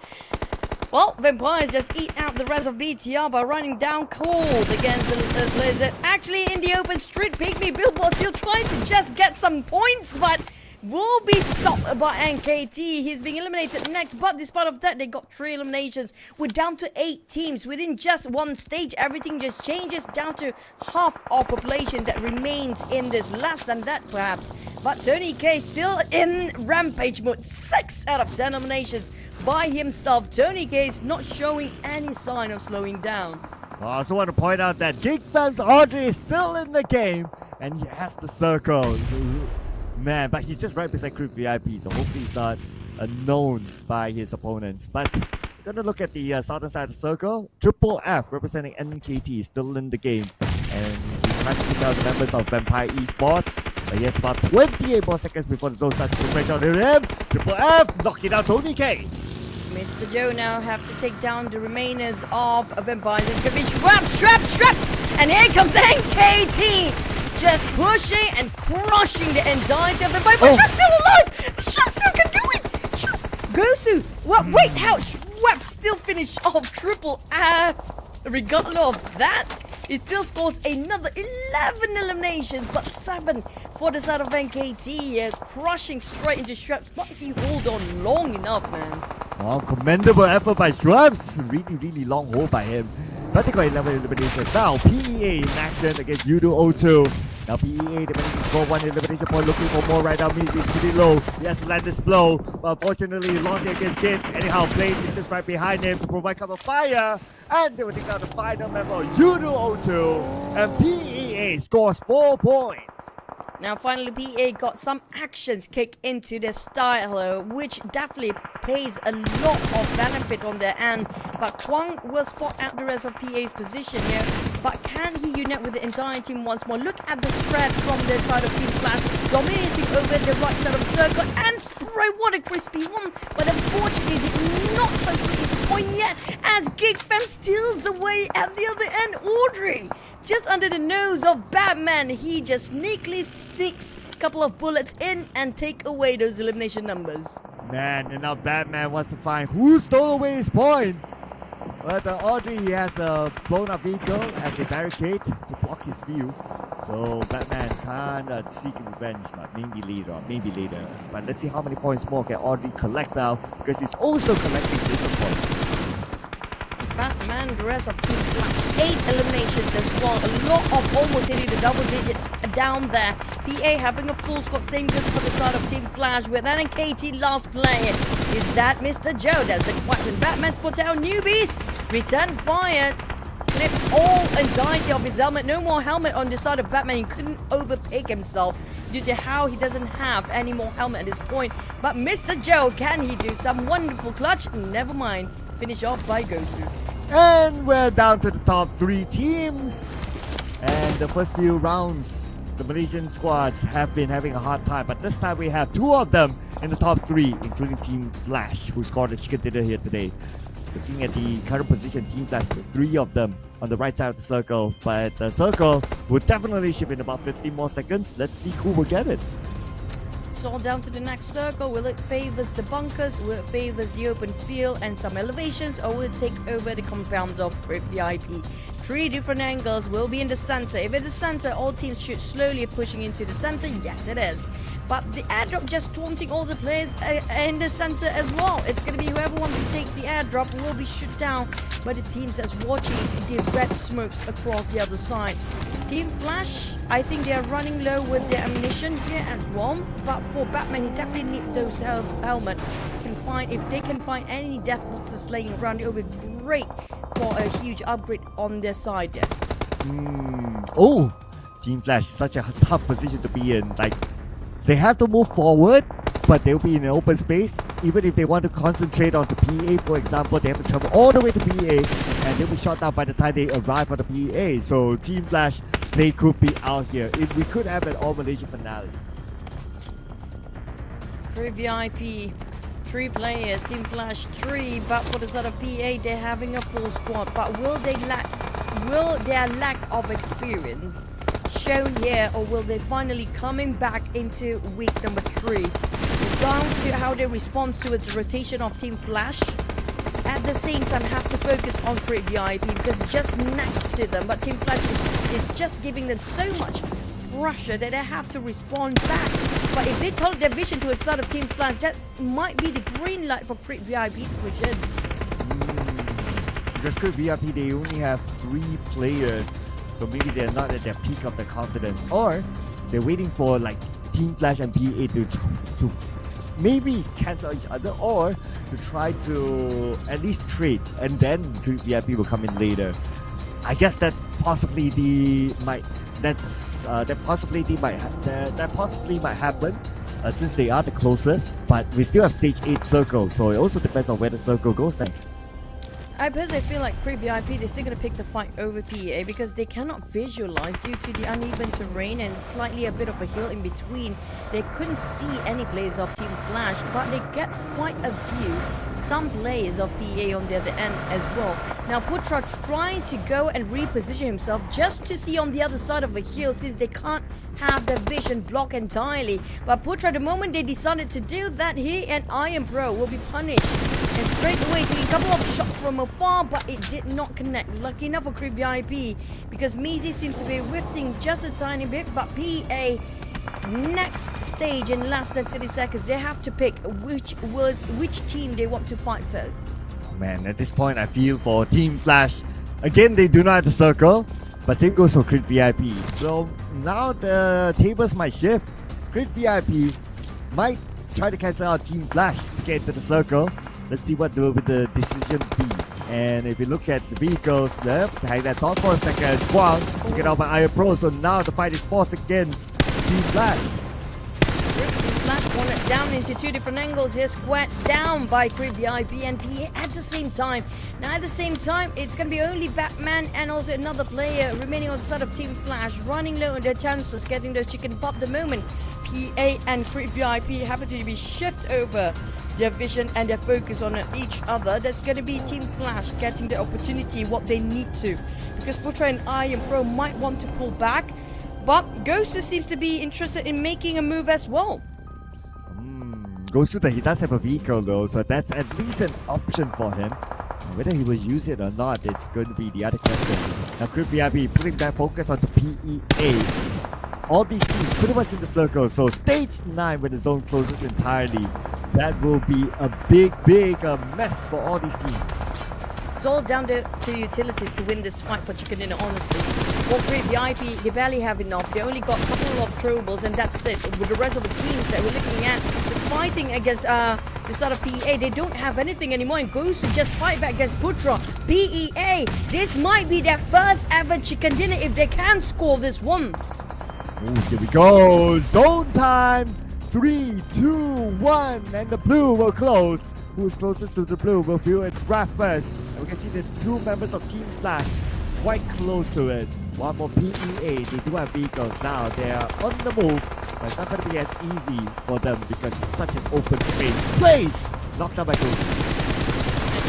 Well, Vampires just eat out the rest of BTR by running down cold against the Blizzard. Actually, in the open street, PIGMY Billboard still trying to just get some points, but will be stopped by NKT. He's being eliminated next, but despite of that, they got 3 eliminations. We're down to 8 teams. Within just one stage, everything just changes down to half of population that remains in this, less than that perhaps. But Tony K still in rampage mode. 6 out of 10 eliminations by himself. Tony K is not showing any sign of slowing down. I also want to point out that GEEK Fam's Audrey is still in the game, and he has the circle. Man, but he's just right beside Creep VIP, so hopefully he's not known by his opponents. But we're gonna look at the southern side of the circle. Triple F representing NKT is still in the game, and he's trying to pick out the members of Vampire Esports. But he has about 28 more seconds before the zone starts to pressure on him. Triple F knocking out Tony K. Mr. Joe now have to take down the remainers of Vampires. It's gonna be straps! And here comes NKT! Just pushing and crushing the entirety of the Vampire. But Shrap's still alive! Shrap still can do it! Gosu! What? Wait, how? Shrap still finished off Triple F. Regardless of that, it still scores another 11 eliminations, but 7 for the side of NKT. Crushing straight into Shrap. But he hold on long enough, man. Oh, commendable effort by Shrubs. Really long hold by him. But they got 11 eliminations. Now, PEA in action against YOODO 02. Now, PEA, they managed to score 1 elimination point. Looking for more right now. Means he's pretty low. He has to land this blow. But unfortunately, he lost it against Kid. Anyhow, Blaze is just right behind him to provide cover fire. And they will take out the final member, YOODO 02. And PEA scores 4 points. Now finally PA got some actions kick into their style, which definitely pays a lot of benefit on their end. But Kwang will spot out the rest of PA's position here. But can he unite with the entire team once more? Look at the threat from the side of Team Flash, dominating over the right side of the circle and spray. What a crispy one! But unfortunately did not translate into point yet, as GEEK Fam steals away at the other end. Audrey, just under the nose of Batman, he just sneakily sticks a couple of bullets in and take away those elimination numbers. Man, and now Batman wants to find who stole away his point. But Audrey, he has a blown up vehicle as a barricade to block his view. So Batman can't seek revenge, but maybe later. But let's see how many points more can Audrey collect now, because he's also collecting this point. Batman, the rest of Team Flash, 8 eliminations as well. A lot of almost hitting the double digits down there. PA having a full squad, same goes for the side of Team Flash with NKT last player. Is that Mr. Joe? That's the question. Batman's put out newbies. Return fire. Flip all entirety of his helmet. No more helmet on the side of Batman. He couldn't overpick himself due to how he doesn't have any more helmet at this point. But Mr. Joe, can he do some wonderful clutch? Never mind. Finish off by Gosu. And we're down to the top 3 teams. And the first few rounds, the Malaysian squads have been having a hard time. But this time we have 2 of them in the top 3, including Team Flash, who scored a chicken dinner here today. Looking at the current position, Team Flash, 3 of them on the right side of the circle. But the circle will definitely ship in about 15 more seconds. Let's see who will get it. It's all down to the next circle. Will it favors the bunkers? Will it favors the open field and some elevations? Or will it take over the compounds of VIP? 3 different angles will be in the center. If it's the center, all teams should slowly pushing into the center. Yes, it is. But the airdrop just taunting all the players in the center as well. It's going to be whoever wants to take the airdrop will be shot down by the teams that's watching the red smokes across the other side. Team Flash, I think they are running low with their ammunition here as well. But for Batman, he definitely needs those helmets. If they can find any death boxes laying around, it will be great for a huge upgrade on their side there. Oh, Team Flash, such a tough position to be in. Like, they have to move forward, but they'll be in an open space. Even if they want to concentrate on the PA, for example, they have to travel all the way to PA, and they'll be shot down by the time they arrive on the PA. So Team Flash, they could be out here. If we could have an all-Malaysian finale. 3 VIP, 3 players, Team Flash 3, but for the side of PA, they're having a full squad. But will their lack of experience shown here, or will they finally coming back into week number 3? It's down to how they respond to its rotation of Team Flash. At the same time, have to focus on 3 VIP because just next to them, but Team Flash is just giving them so much pressure that they have to respond back. But if they told their vision to a sort of Team Flash, that might be the green light for Crit VIP to push in. Because Crit VIP, they only have 3 players, so maybe they're not at their peak of the confidence, or they're waiting for like Team Flash and PA to maybe cancel each other, or to try to at least trade, and then Crit VIP will come in later. I guess that possibility might happen since they are the closest. But we still have stage 8 circle, so it also depends on where the circle goes next. I personally feel like Pre-VIP, they're still going to pick the fight over PEA because they cannot visualize due to the uneven terrain and slightly a bit of a hill in between. They couldn't see any players of Team Flash, but they get quite a few, some players of PEA on the other end as well. Now Putra trying to go and reposition himself just to see on the other side of a hill since they can't have the vision blocked entirely. But Putra, the moment they decided to do that, he and Iron Pro will be punished. And straight away taking a couple of shots from afar, but it did not connect. Lucky enough for Crit VIP because Mizi seems to be whiffing just a tiny bit, but PA next stage in less than 30 seconds, they have to pick which team they want to fight first. Man, at this point I feel for Team Flash, again they do not have the circle, but same goes for Crit VIP. So now the tables might shift. Crit VIP might try to cancel out Team Flash to get into the circle. Let's see what will the decision be. And if you look at the vehicles, behind that thought for a second, Kwang taken out by Iron Pro. So now the fight is forced against Team Flash. Team Flash won it down into 2 different angles here, squared down by Crit VIP and PA at the same time. Now at the same time, it's going to be only Batman and also another player remaining on the side of Team Flash, running low on their chances, getting those chicken pop the moment. PA and Crit VIP happen to be shift over their vision and their focus on each other. That's going to be Team Flash getting the opportunity, what they need to. Because Putra and Iron Pro might want to pull back, but Ghostu seems to be interested in making a move as well. Ghostu, he does have a vehicle though, so that's at least an option for him. Whether he will use it or not, it's going to be the other question. Now Crit VIP putting that focus onto PEA. All these teams pretty much in the circle, so stage 9 when the zone closes entirely, that will be a big mess for all these teams. It's all down to utilities to win this fight for Chicken Dinner, honestly. For Crit VIP, they barely have enough. They only got a couple of troubles and that's it. With the rest of the teams that we're looking at, just fighting against the sort of PEA, they don't have anything anymore and goes to just fight back against Putra. PEA, this might be their first ever Chicken Dinner if they can score this one. Ooh, here we go, zone time. 3, 2, 1, and the blue will close. Who's closest to the blue will feel its wrath first. And we can see the 2 members of Team Flash quite close to it. One for PEA, they do have vehicles now. They are on the move, but it's not going to be as easy for them because it's such an open space. Plays! Knocked out by Ghost.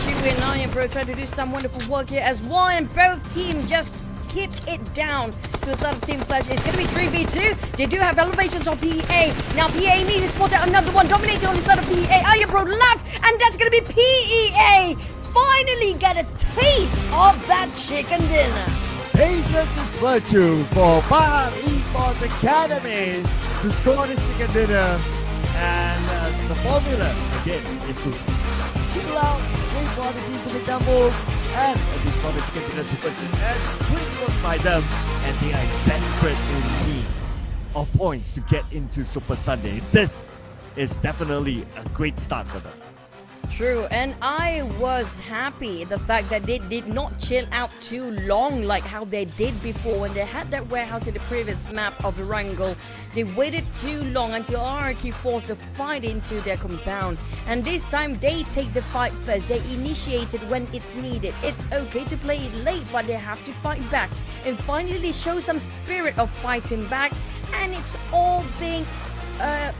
Chewie and Iron Pro try to do some wonderful work here as well, and both teams just keep it down to the side of Team Flash. It's going to be 3v2. They do have elevations on PA. Now PA needs to spot out another one dominating on the side of PA. Iron Pro left, and that's going to be PEA. Finally get a taste of that chicken dinner. Patience is virtue for BARUZ Esports Academy to score this chicken dinner. And the formula, again, is to chill out, wait for the team to make their move, and at least for the chicken dinner to push it. And quick work by them, and they are desperate in need of points to get into Super Sunday. This is definitely a great start for them. True, and I was happy the fact that they did not chill out too long like how they did before when they had that warehouse in the previous map of Wrangle. They waited too long until RRQ forced the fight into their compound, and this time they take the fight first. They initiate it when it's needed. It's okay to play it late, but they have to fight back and finally show some spirit of fighting back, and it's all being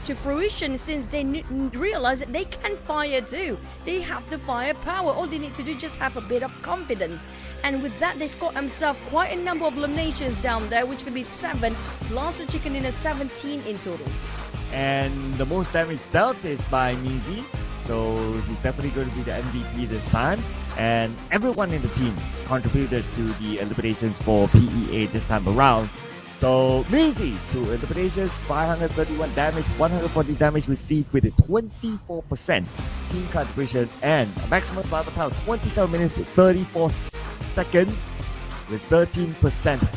to fruition since they realize that they can fire too. They have the firepower. All they need to do is just have a bit of confidence. And with that, they've got themselves quite a number of eliminations down there, which could be 7 plus the chicken dinner, 17 in total. And the most damage dealt is by Mizi. So he's definitely going to be the MVP this time. And everyone in the team contributed to the eliminations for PEA this time around. So Mizi, 2 eliminations, 531 damage, 140 damage received with a 24% team contribution and a maximum amount of power 27 minutes 34 seconds with 13%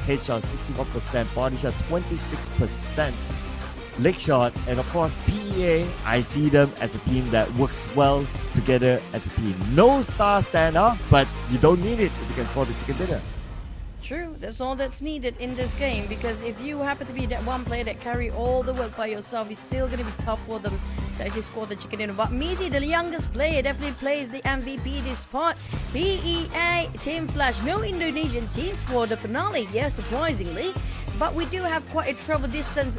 headshot, 61% body shot, 26% leg shot, and of course PEA, I see them as a team that works well together as a team. No star standout, but you don't need it if you can score the chicken dinner. True, that's all that's needed in this game, because if you happen to be that one player that carry all the work by yourself, it's still going to be tough for them to actually score the chicken dinner. But Mizi, the youngest player, definitely plays the MVP this part. PEA, Team Flash, no Indonesian team for the finale, yeah, surprisingly. But we do have quite a travel distance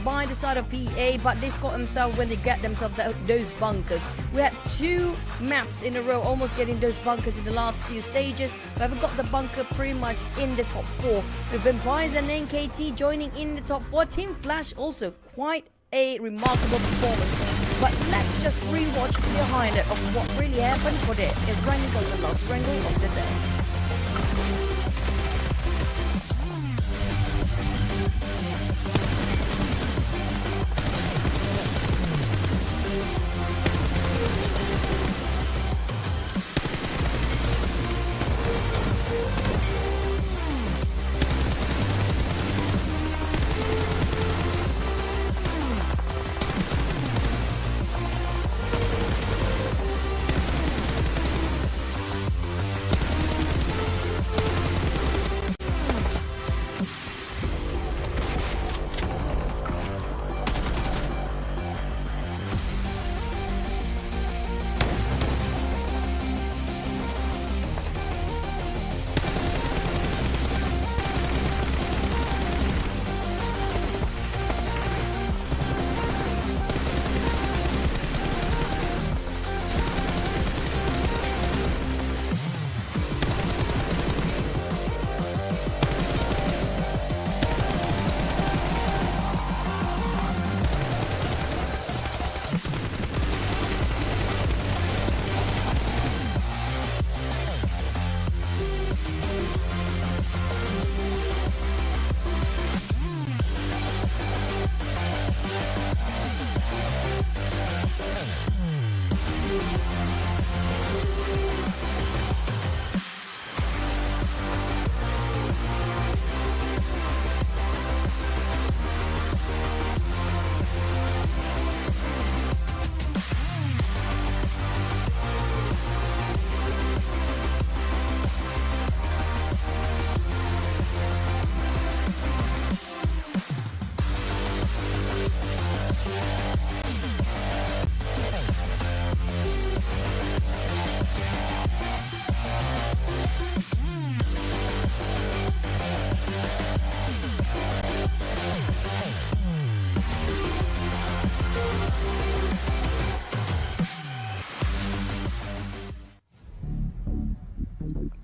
by the side of PEA, but they score themselves when they get themselves those bunkers. We had 2 maps in a row almost getting those bunkers in the last few stages. We haven't got the bunker pretty much in the top 4. With Vampires and NKT joining in the top 4. Team Flash also quite a remarkable performance. But let's just rewatch the highlight of what really happened for the wrangle, the last wrangle of the day.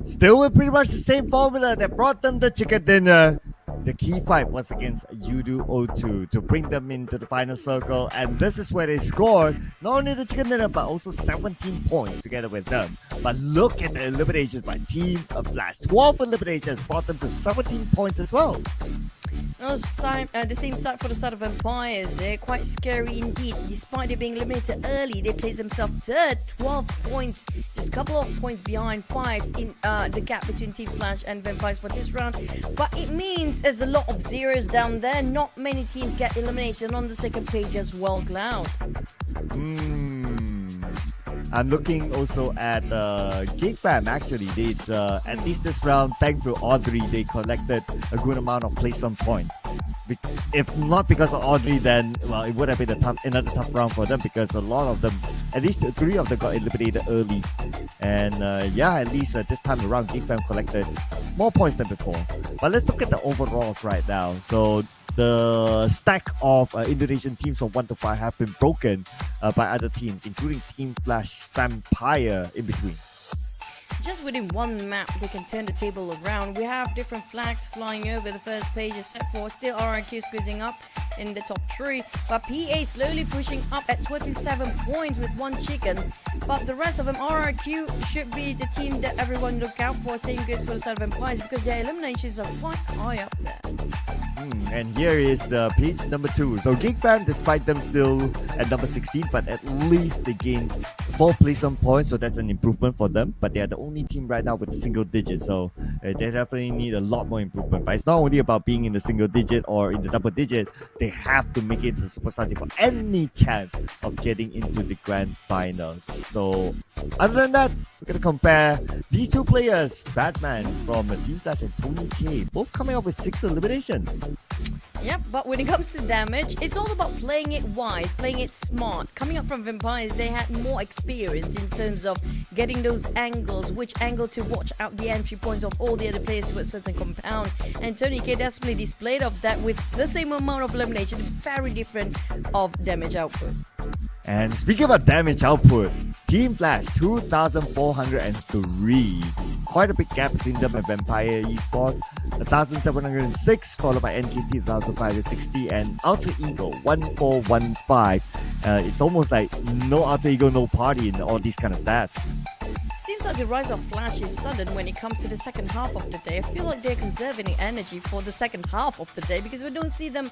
Still with pretty much the same formula that brought them the chicken dinner. The key fight was against YOODO O2 to bring them into the final circle, and this is where they scored not only the chicken dinner but also 17 points together with them. But look at the eliminations by Team Flash. 12 eliminations brought them to 17 points as well. The same side for the side of Vampires. Quite scary indeed. Despite it being eliminated early, they placed themselves third, 12 points, just a couple of points behind 5 in the gap between Team Flash and Vampires for this round. But it means there's a lot of zeros down there. Not many teams get elimination on the second page as well, Cloud. I'm looking also at GEEK Fam. Actually, it's at least this round, thanks to Audrey, they collected a good amount of placement points. If not because of Audrey, then well, it would have been another tough round for them, because a lot of them, at least 3 of them, got eliminated early. And yeah, at least this time around, GEEK Fam collected more points than before. But let's look at the overalls right now. So the stack of Indonesian teams from 1 to 5 have been broken by other teams, including Team Flash, Vampire in between. Just within one map, they can turn the table around. We have different flags flying over the first page, except for still RRQ squeezing up in the top 3. But PA slowly pushing up at 27 points with 1 chicken. But the rest of them, RRQ should be the team that everyone look out for. Same goes for the side of Vampires, because their eliminations are quite high up there. And here is page number 2. So GEEK Fam, despite them still at number 16, but at least they gained 4 placement points, so that's an improvement for them. But they are the only team right now with single digits, so they definitely need a lot more improvement. But it's not only about being in the single digit or in the double digit, they have to make it to the Super Sunday for any chance of getting into the grand finals. So other than that, we're going to compare these two players, Batman from Team Flash and Tony K, both coming up with 6 eliminations. Yep, but when it comes to damage, it's all about playing it wise, playing it smart. Coming up from Vampires, they had more experience in terms of getting those angles, which angle to watch out the entry points of all the other players to a certain compound. And Tony K definitely displayed of that with the same amount of elimination, very different of damage output. And speaking about damage output, Team Flash 2,403. Quite a big gap between them and Vampire Esports. 1,706, followed by NKT 1,560, and Alter Ego 1,415. It's almost like no Alter Ego, no party in all these kind of stats. Seems like the rise of Flash is sudden when it comes to the second half of the day. I feel like they're conserving energy for the second half of the day because we don't see them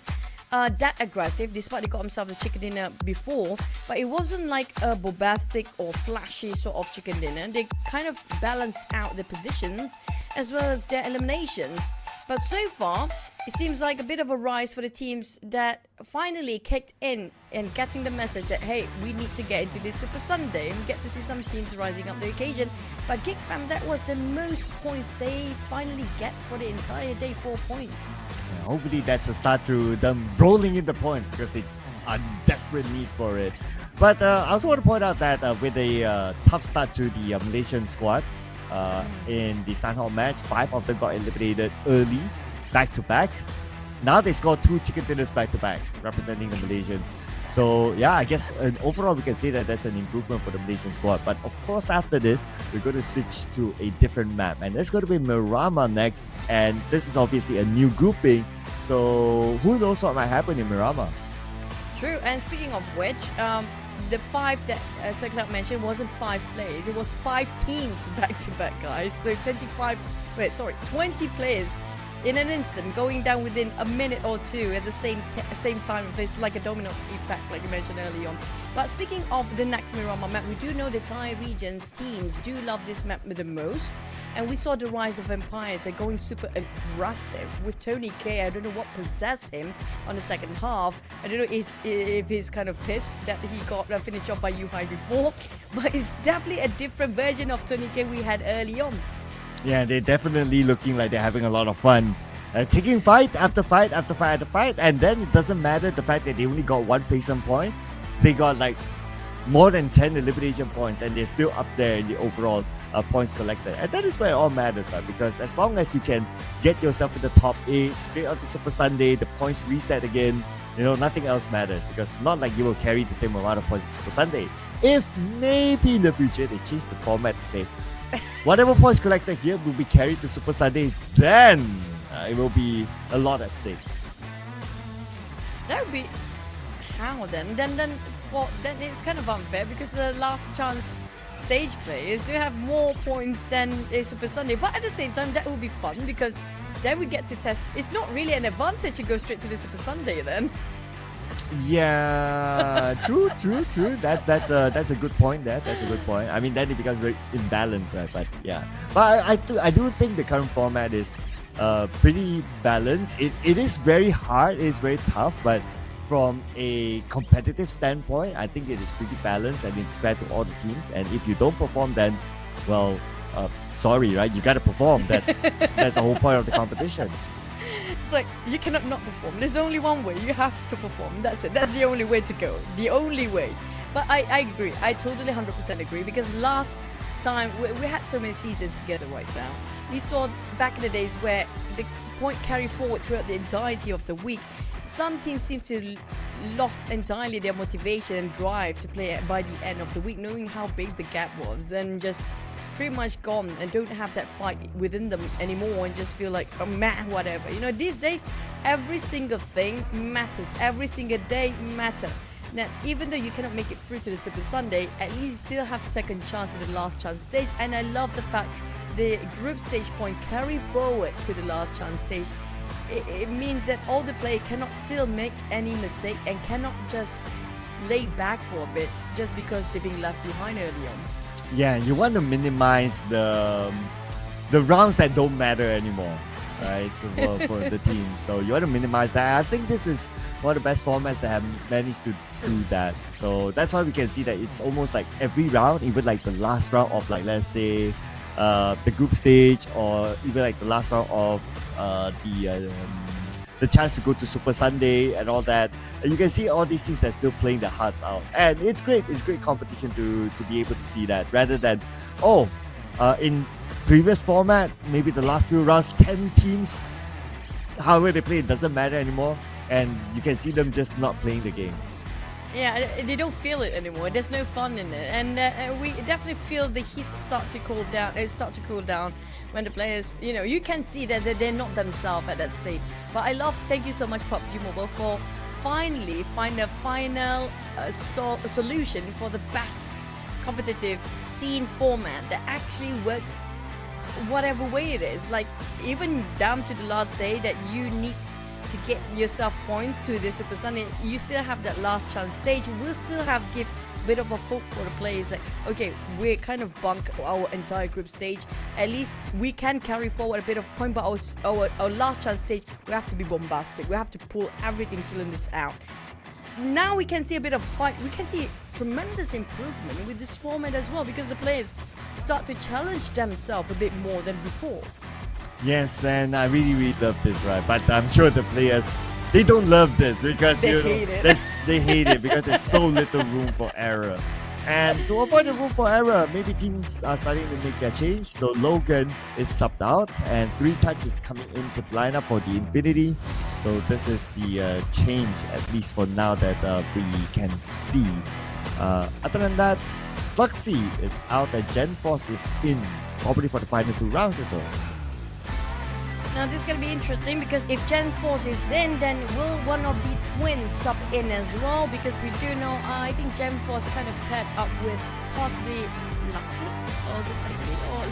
that aggressive, despite they got themselves a chicken dinner before. But it wasn't like a bombastic or flashy sort of chicken dinner. They kind of balanced out the positions as well as their eliminations. But so far, it seems like a bit of a rise for the teams that finally kicked in and getting the message that, hey, we need to get into this Super Sunday, and we get to see some teams rising up the occasion. But GEEK Fam, that was the most points they finally get for the entire day, 4 points. Hopefully that's a start to them rolling in the points because they are in desperate need for it. But I also want to point out that with a tough start to the Malaysian squads in the Sanhok match, 5 of them got eliminated early, back to back. Now they scored 2 chicken dinners back to back, representing the Malaysians. So yeah, I guess overall we can say that that's an improvement for the Malaysian squad. But of course after this, we're going to switch to a different map. And it's going to be Miramar next. And this is obviously a new grouping. So who knows what might happen in Miramar? True, and speaking of which, the 5 that Circular mentioned wasn't 5 players. It was 5 teams back to back, guys. So 20 players in an instant, going down within a minute or two at the same time. It's like a domino effect, like you mentioned early on. But speaking of the next Miramar map, we do know the Thai region's teams do love this map the most. And we saw the rise of Vampires. They're going super aggressive with Tony K. I don't know what possessed him on the second half. I don't know if he's kind of pissed that he got finished off by Yuhai before. But it's definitely a different version of Tony K we had early on. Yeah, they're definitely looking like they're having a lot of fun. Taking fight after fight after fight after fight. And then it doesn't matter the fact that they only got 1 placement point. They got like more than 10 elimination points and they're still up there in the overall points collected. And that is where it all matters, right? Because as long as you can get yourself in the top 8, straight out to Super Sunday, the points reset again, you know, nothing else matters. Because it's not like you will carry the same amount of points to Super Sunday. If maybe in the future they change the format to say, whatever points collected here will be carried to Super Sunday, then it will be a lot at stake. That would be how then? Then it's kind of unfair because the last chance stage players do have more points than a Super Sunday. But at the same time, that will be fun because then we get to test. It's not really an advantage to go straight to the Super Sunday then. Yeah, true. That's a good point. That's a good point. I mean, then it becomes very imbalanced, right? But yeah, but I do think the current format is pretty balanced. It is very hard. It is very tough, but from a competitive standpoint, I think it is pretty balanced and it's fair to all the teams. And if you don't perform, then well, sorry, right? You gotta perform. That's the whole point of the competition. It's like, you cannot not perform. There's only one way. You have to perform. That's it. That's the only way to go. The only way. But I agree. I totally 100% agree because last time, we had so many seasons together right now. We saw back in the days where the point carry forward throughout the entirety of the week. Some teams seem to lost entirely their motivation and drive to play by the end of the week, knowing how big the gap was and just pretty much gone and don't have that fight within them anymore and just feel like, oh man, whatever. You know, these days, every single thing matters. Every single day matters. Now, even though you cannot make it through to the Super Sunday, at least you still have second chance at the last chance stage. And I love the fact the group stage point carry forward to the last chance stage. it means that all the players cannot still make any mistake and cannot just lay back for a bit just because they're being left behind early on. Yeah, you want to minimize the rounds that don't matter anymore, right? for the team. So you want to minimize that. I think this is one of the best formats that have managed to do that. So that's why we can see that it's almost like every round, even like the last round of like, let's say, the group stage, or even like the last round of the chance to go to Super Sunday and all that. And you can see all these teams that are still playing their hearts out, and it's great. It's great competition to be able to see that, rather than in previous format, maybe the last few rounds, 10 teams, however they play, it doesn't matter anymore, and you can see them just not playing the game. Yeah, they don't feel it anymore. There's no fun in it, and we definitely feel the heat start to cool down. When the players, you can see that they're not themselves at that state. But thank you so much, PUBG Mobile, for finally find a final solution for the best competitive scene format that actually works whatever way it is. Like, even down to the last day that you need to get yourself points to the Super Sunday, you still have that last chance stage. We'll still give a bit of a hope for the players, like, okay, we're kind of bunk our entire group stage, at least we can carry forward a bit of point, but our last chance stage, we have to be bombastic, we have to pull everything cylinders out. Now we can see a bit of fight, we can see tremendous improvement with this format as well, because the players start to challenge themselves a bit more than before. Yes, and I really love this, right? But I'm sure the players, they don't love this because they hate it. They hate it because there's so little room for error. And to avoid the room for error, maybe teams are starting to make their change. So Logan is subbed out, and 3Touch is coming into the lineup for the Infinity. So this is the change, at least for now, that we can see. Other than that, Fluxy is out and GenForce is in, probably for the final 2 rounds or so. Now this is going to be interesting, because if GenForce is in, then will one of the twins sub in as well? Because we do know, I think GenForce kind of paired up with possibly Luxy, or is it Zaxi? Or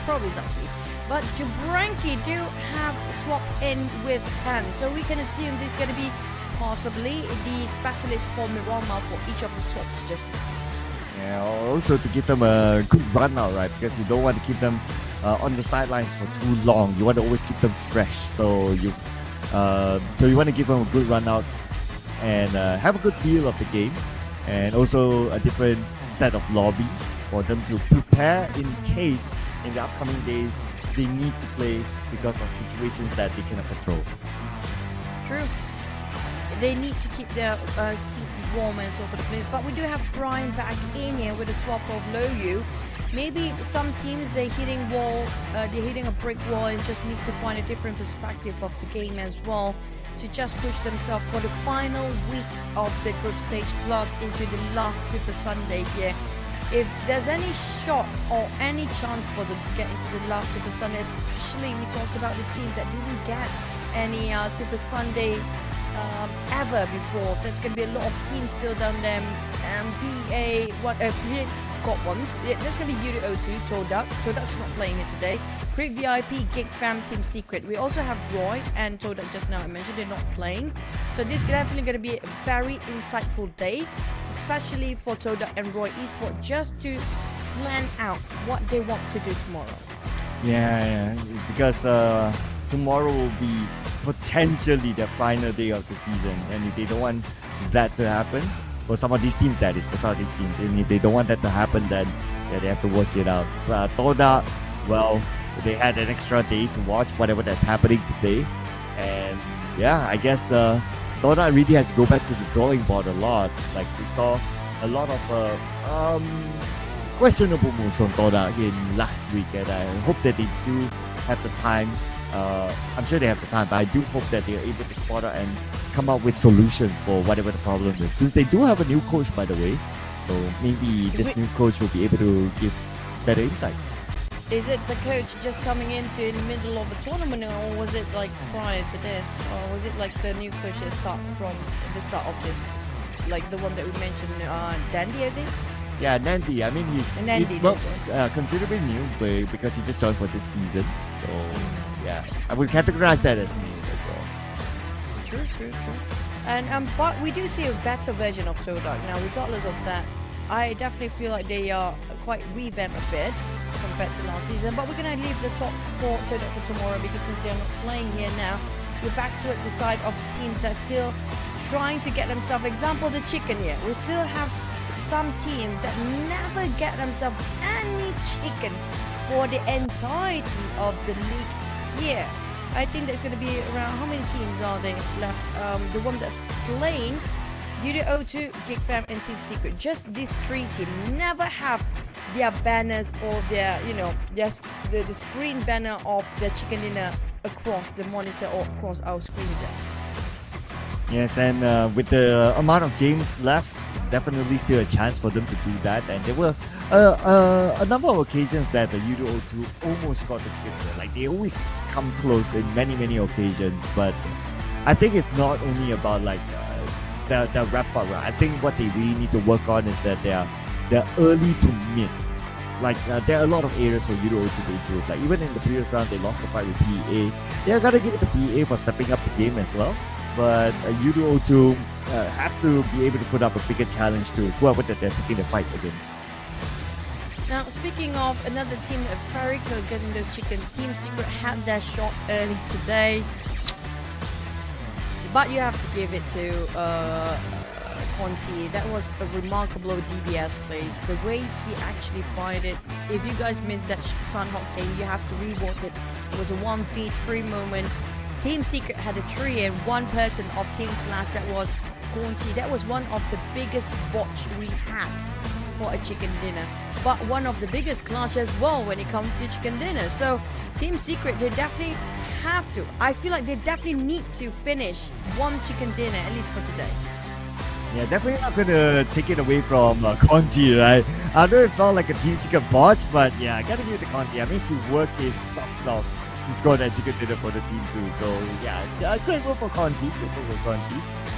probably Zaxi. But Jabranki do have swap in with Tan, so we can assume this is going to be possibly the specialist for Mirama for each of the swaps just now. Yeah, also to give them a good run out, right? Because you don't want to keep them on the sidelines for too long. You want to always keep them fresh. So you want to give them a good run out and have a good feel of the game, and also a different set of lobby for them to prepare in case in the upcoming days they need to play because of situations that they cannot control. True. They need to keep their seat warm and so for the players. But we do have Brian back in here with a swap of Loyu. Maybe some teams, they're hitting a brick wall and just need to find a different perspective of the game as well, to just push themselves for the final week of the group stage plus into the last Super Sunday here. If there's any shot or any chance for them to get into the last Super Sunday, especially we talked about the teams that didn't get any Super Sunday ever before. There's going to be a lot of teams still down there. PA got one. Yeah, there's going to be YOODO 2, TODAK. TODAK's not playing it today. Creep VIP, GEEK Fam, Team Secret. We also have Roy and TODAK just now I mentioned, they're not playing. So this is definitely going to be a very insightful day, especially for TODAK and Roy Esports, just to plan out what they want to do tomorrow. Yeah, because tomorrow will be potentially the final day of the season, and if they don't want that to happen, for some of these teams, that is, for some of these teams, and if they don't want that to happen, then they have to work it out. TODAK, well, they had an extra day to watch whatever that's happening today, and yeah, I guess TODAK really has to go back to the drawing board a lot. Like, we saw a lot of questionable moves from TODAK in last week, and I hope that they do have the time. I'm sure they have the time, but I do hope that they are able to spot out and come up with solutions for whatever the problem is. Since they do have a new coach, by the way, so maybe this new coach will be able to give better insights. Is it the coach just coming into in the middle of the tournament, or was it like prior to this, or was it like the new coach that start from the start of this, like the one that we mentioned, Dandy, I think? Yeah, Nandy. I mean, he's considerably new because he just joined for this season. So yeah, I would categorize that as new as well. True. And but we do see a better version of TODAK now. Regardless of that, I definitely feel like they are quite revamped a bit compared to last season. But we're gonna leave the top 4 TODAK for tomorrow because since they're not playing here now, we're back to the side of teams that still trying to get themselves. Example, the chicken here. We still have some teams that never get themselves any chicken for the entirety of the league here. I think there's going to be around, how many teams are there left? The one that's playing, YOODO, GEEK and Team Secret. Just these 3 teams never have their banners or their, just the screen banner of their chicken dinner across the monitor or across our screens there. Yes, and with the amount of games left, definitely still a chance for them to do that. And there were a number of occasions that the YOODO 2 almost got the ticket. Like they always come close in many occasions. But I think it's not only about like the wrap up. Right? I think what they really need to work on is that they're early to mid. Like there are a lot of areas for YOODO to improve. Like even in the previous round, they lost the fight with PA. Yeah, gotta give it to PA for stepping up the game as well. But YOODO 2 have to be able to put up a bigger challenge to whoever that they're taking the fight against. Now, speaking of another team that very close getting the chicken, Team Secret had their shot early today. But you have to give it to Conti. That was a remarkable DBS plays. The way he actually fired it. If you guys missed that Sunhawk game, you have to rewatch it. It was a 1v3 moment. Team Secret had a 3 and 1 person of Team Flash, that was Conti. That was one of the biggest botch we had for a chicken dinner. But one of the biggest clutch as well when it comes to chicken dinner. So Team Secret, they definitely have to. I feel like they definitely need to finish 1 chicken dinner, at least for today. Yeah, definitely not going to take it away from Conti, right? I know it felt like a Team Secret botch, but yeah, I got to give it to Conti. I mean, he worked his socks off to score that chicken dinner for the team too. So yeah, great work for Conti.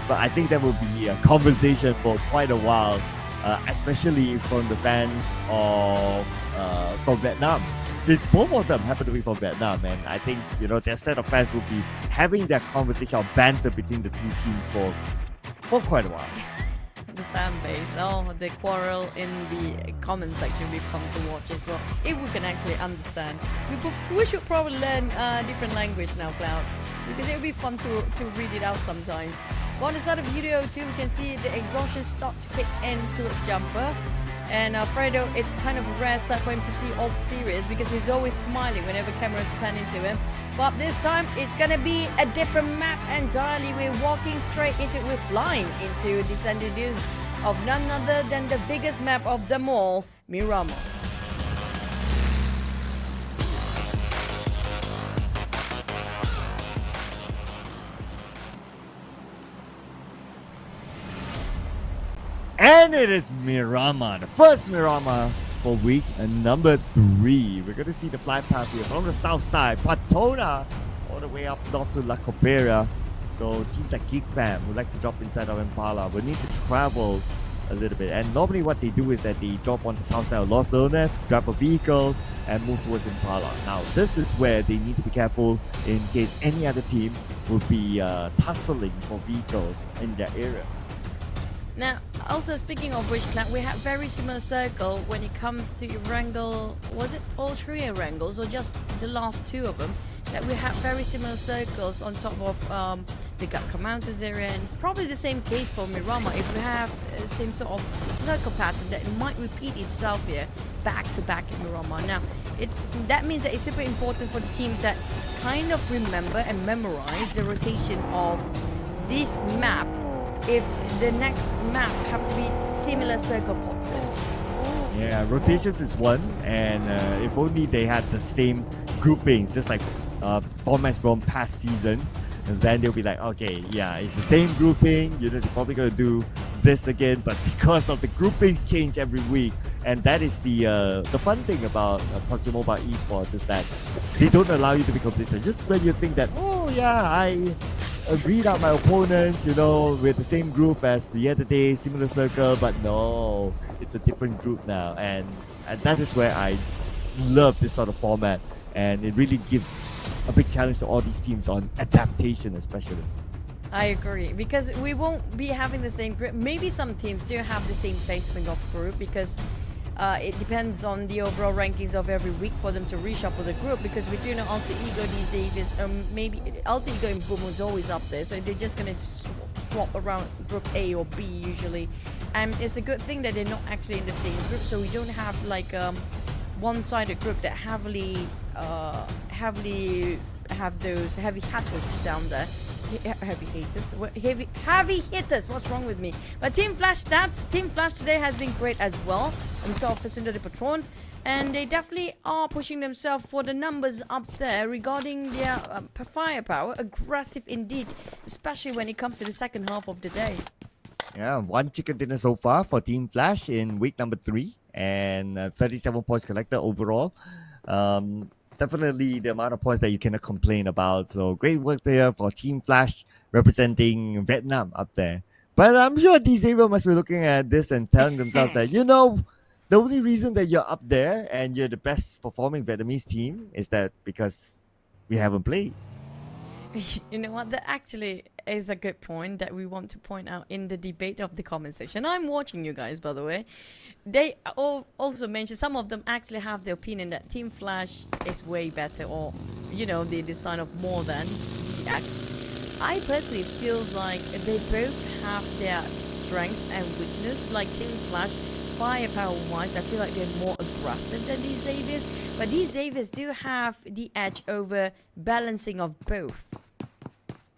But I think that will be a conversation for quite a while, especially from the fans of from Vietnam. Since both of them happen to be from Vietnam, and I think their set of fans will be having that conversation or banter between the 2 teams for quite a while. The fan base, they quarrel in the comment section. We've come to watch as well. If we can actually understand, we should probably learn a different language now, Cloud, because it would be fun to read it out sometimes. But on the side of YOODO 2, we can see the exhaustion start to kick into its jumper. And Fredo, it's kind of a rare sight for him to see all serious because he's always smiling whenever cameras pan into him. But this time, it's going to be a different map entirely. We're walking straight into it. We're flying into the Sandy Dunes of none other than the biggest map of them all, Miramar. And it is Miramar, the first Miramar for week number 3. We're going to see the flight path here from the south side, Patona, all the way up north to La Copera. So teams like GEEK who likes to drop inside of Impala will need to travel a little bit. And normally what they do is that they drop on the south side of Los Leones, grab a vehicle, and move towards Impala. Now this is where they need to be careful in case any other team will be tussling for vehicles in their area. Now, also speaking of which, Clan, we have very similar circle when it comes to Wrangle. Was it all 3 Wrangles or just the last 2 of them? That we have very similar circles on top of the Gatka Mountains area, and probably the same case for Miramar. If we have the same sort of circle pattern, that it might repeat itself here back to back in Miramar. Now, that means that it's super important for the teams that kind of remember and memorize the rotation of this map. If the next map have to be similar circle pops in. Yeah, rotations is one, and if only they had the same groupings, just like formats from past seasons, and then they'll be like, okay, yeah, it's the same grouping, they're probably going to do this again, but because of the groupings change every week, and that is the fun thing about PUBG Mobile Esports is that they don't allow you to be complacent. Just when you think that, oh yeah, I read out my opponents, with the same group as the other day, similar circle, but no, it's a different group now, and that is where I love this sort of format, and it really gives a big challenge to all these teams on adaptation, especially. I agree, because we won't be having the same group. Maybe some teams do have the same placement of group, because it depends on the overall rankings of every week for them to reshuffle the group, because we do know Alter Ego these days, maybe Alter Ego and Boom is always up there, so they're just going to swap around group A or B usually. And it's a good thing that they're not actually in the same group, so we don't have like one-sided group that heavily have those heavy hitters down there. Heavy hitters. What's wrong with me? But Team Flash today has been great as well. On top of Infinity Patron, and they definitely are pushing themselves for the numbers up there regarding their firepower. Aggressive indeed, especially when it comes to the second half of the day. Yeah, 1 chicken dinner so far for Team Flash in week number 3, and 37 points collected overall. Definitely the amount of points that you cannot complain about. So great work there for Team Flash representing Vietnam up there. But I'm sure Xavier must be looking at this and telling themselves that, you know, the only reason that you're up there and you're the best performing Vietnamese team is that because we haven't played. You know what? That actually is a good point that we want to point out in the debate of the comment section. I'm watching you guys, by the way. They also mentioned, some of them actually have the opinion that Team Flash is way better, or, you know, the design of more than DX. I personally feels like they both have their strength and weakness. Like Team Flash, firepower-wise, I feel like they're more aggressive than these Xaviers, but these Xaviers do have the edge over balancing of both,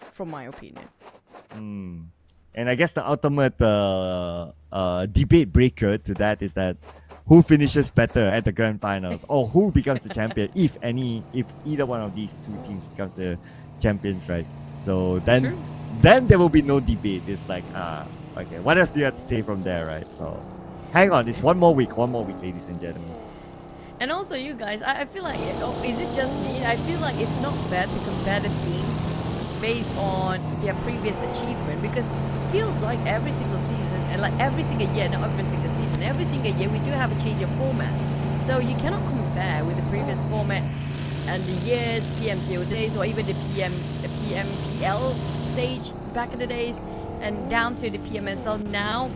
from my opinion. And I guess the ultimate debate breaker to that is that who finishes better at the grand finals, or who becomes the champion, if either one of these two teams becomes the champions, right? So then there will be no debate. It's like, okay, what else do you have to say from there, right? So hang on, it's one more week, ladies and gentlemen. And also, you guys, I feel like, is it just me? I feel like it's not fair to compare the teams based on their previous achievement, because it feels like every single season, and like every single year, not every single season, every single year we do have a change of format. So you cannot compare with the previous format and the years, PMCO days, or even the PMPL stage back in the days, and down to the PMSL now.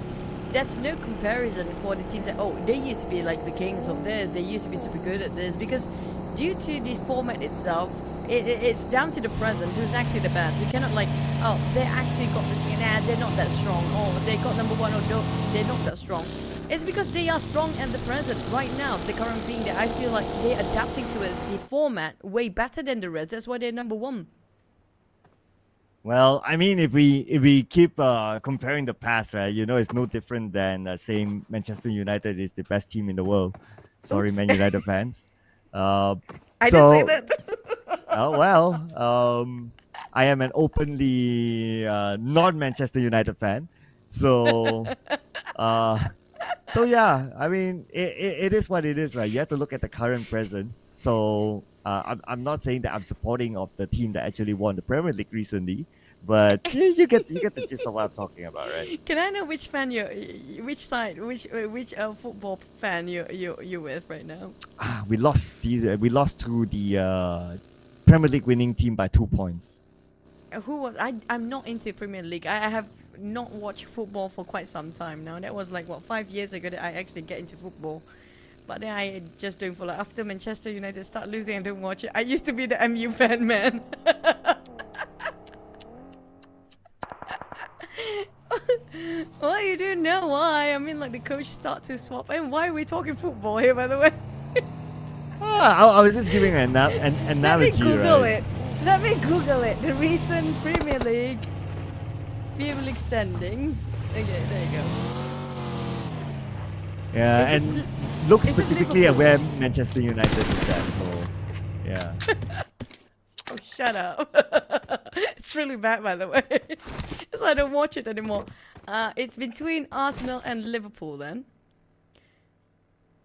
That's no comparison for the teams that, oh, they used to be like the kings of this, they used to be super good at this, because due to the format itself, it's down to the present who's actually the best. You cannot like, oh, they actually got the team, they're not that strong, or they got number 1, or no, they're not that strong. It's because they are strong at the present right now, the current being that I feel like they're adapting to the format way better than the Reds. That's why they're number 1. Well, I mean, if we keep comparing the past, right, you know, it's no different than saying Manchester United is the best team in the world. Sorry, Man United fans. I didn't say that. Oh, well, I am an openly non-Manchester United fan. So, so yeah, I mean, it is what it is, right? You have to look at the current present. So I'm not saying that I'm supporting of the team that actually won the Premier League recently, but you get the gist of what I'm talking about, right? Can I know which fan which football fan you with right now? We lost to the Premier League winning team by 2 points. Who was I'm not into Premier League. I have not watched football for quite some time now. That was like what, 5 years ago that I actually get into football. But then I just don't follow. After Manchester United start losing, I don't watch it. I used to be the MU fan, man. Well, you do know why. I mean, like the coach start to swap. And why are we talking football here, by the way? I was just giving an analogy, Let me Google right? it. Let me Google it. The recent Premier League standings. Okay, there you go. Yeah, and look specifically at where Manchester United is at. So, yeah. Oh, shut up. It's really bad, by the way. So I don't watch it anymore. It's between Arsenal and Liverpool then.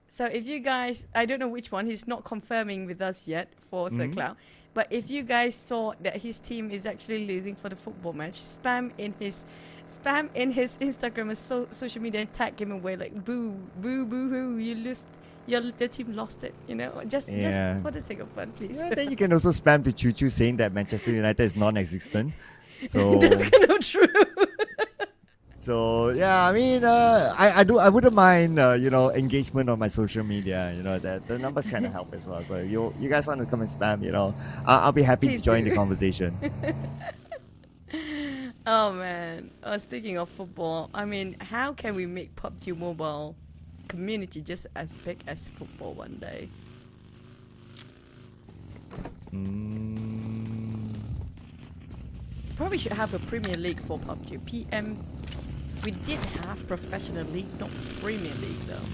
So if you guys, I don't know which one, he's not confirming with us yet for Sir Cloud. But if you guys saw that his team is actually losing for the football match, spam in his Instagram and social media and tag him away like boo, boo, boo, hoo, you the team lost it. You know, just for the sake of fun, please. Yeah, then you can also spam to Choo saying that Manchester United is non-existent. So that's kind of true. So yeah, I mean, I wouldn't mind engagement on my social media. You know that the numbers kind of help as well. So you guys want to come and spam, I'll be happy to join the conversation. Oh man! Speaking of football, I mean, how can we make PUBG Mobile community just as big as football one day? Probably should have a Premier League for PUBG. We did have professional league, not Premier League though.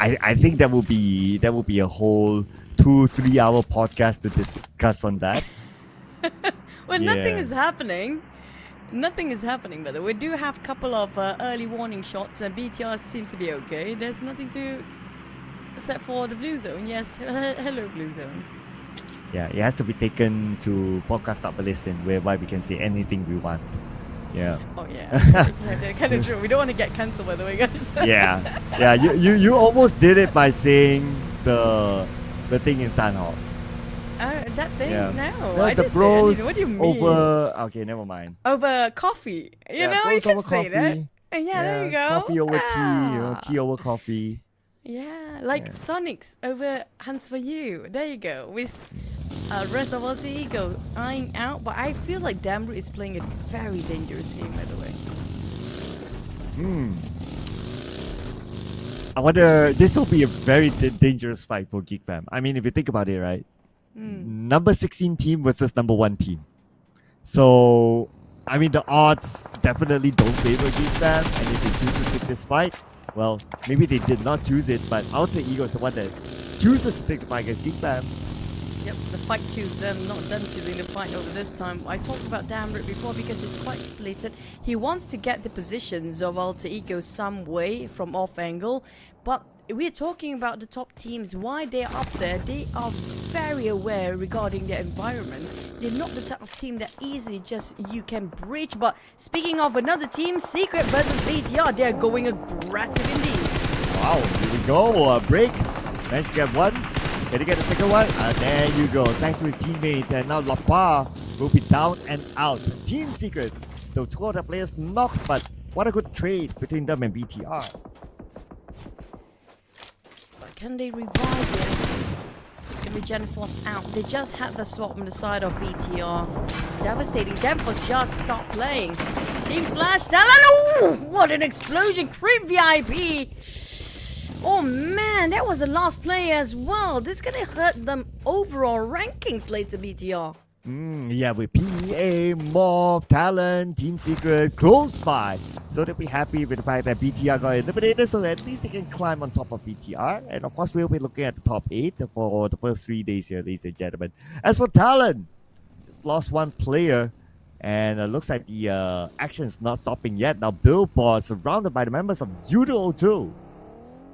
I think that will be a whole 2-3 hour podcast to discuss on that. Well, nothing is happening. Nothing is happening, by the way. We do have a couple of early warning shots, and BTR seems to be okay. There's nothing to except for the Blue Zone. Yes, hello Blue Zone. Yeah, it has to be taken to podcast up a listen, whereby we can say anything we want. Yeah. Oh yeah, kind of true. We don't want to get cancelled, by the way, guys. yeah. You almost did it by saying the thing in Sanhok. That thing? Yeah. No, I didn't the bros say anything. What do you mean? Okay, never mind. Over coffee. You know, bros you can over say coffee. that. Yeah, there you go. Coffee over tea, tea over coffee. Yeah, like Sonics over Hands for You. There you go. With rest of Alter Ego eyeing out, but I feel like Damru is playing a very dangerous game, by the way. I wonder, this will be a very dangerous fight for Geek Fam. I mean, if you think about it, right? Number 16 team versus number 1 team. So, I mean, the odds definitely don't favor Geek Fam, and if they choose to take this fight, well, maybe they did not choose it, but Alter Ego is the one that chooses to take the fight against Geek Fam. Yep, the fight choose them, not them choosing the fight over this time. I talked about Damrit before because he's quite splitted. He wants to get the positions of Alter Ego some way from off angle, but we're talking about the top teams, why they're up there. They are very aware regarding their environment. They're not the type of team that easily just you can breach. But speaking of another team, Secret versus BTR, they're going aggressive indeed. Wow, here we go. Break. Managed to get one. Can he get the second one? There you go. Thanks to his teammate. And now Lapa will be down and out. Team Secret. Though 2 other players knocked, but what a good trade between them and BTR. But can they revive it? It's going to be Genforce out. They just had the swap on the side of BTR. Devastating. Genforce just stopped playing. Team Flash. Talon. Ooh, what an explosion. Creep VIP. Oh man, that was the last play as well. This is gonna hurt them overall rankings later, BTR. Yeah, with PEA, MORPH, TALON, Team Secret close by. So they'll be happy with the fact that BTR got eliminated, so at least they can climb on top of BTR. And of course, we'll be looking at the top 8 for the first 3 days here, ladies and gentlemen. As for TALON, just lost 1 player. And it looks like the action is not stopping yet. Now Billboard surrounded by the members of YOODO too.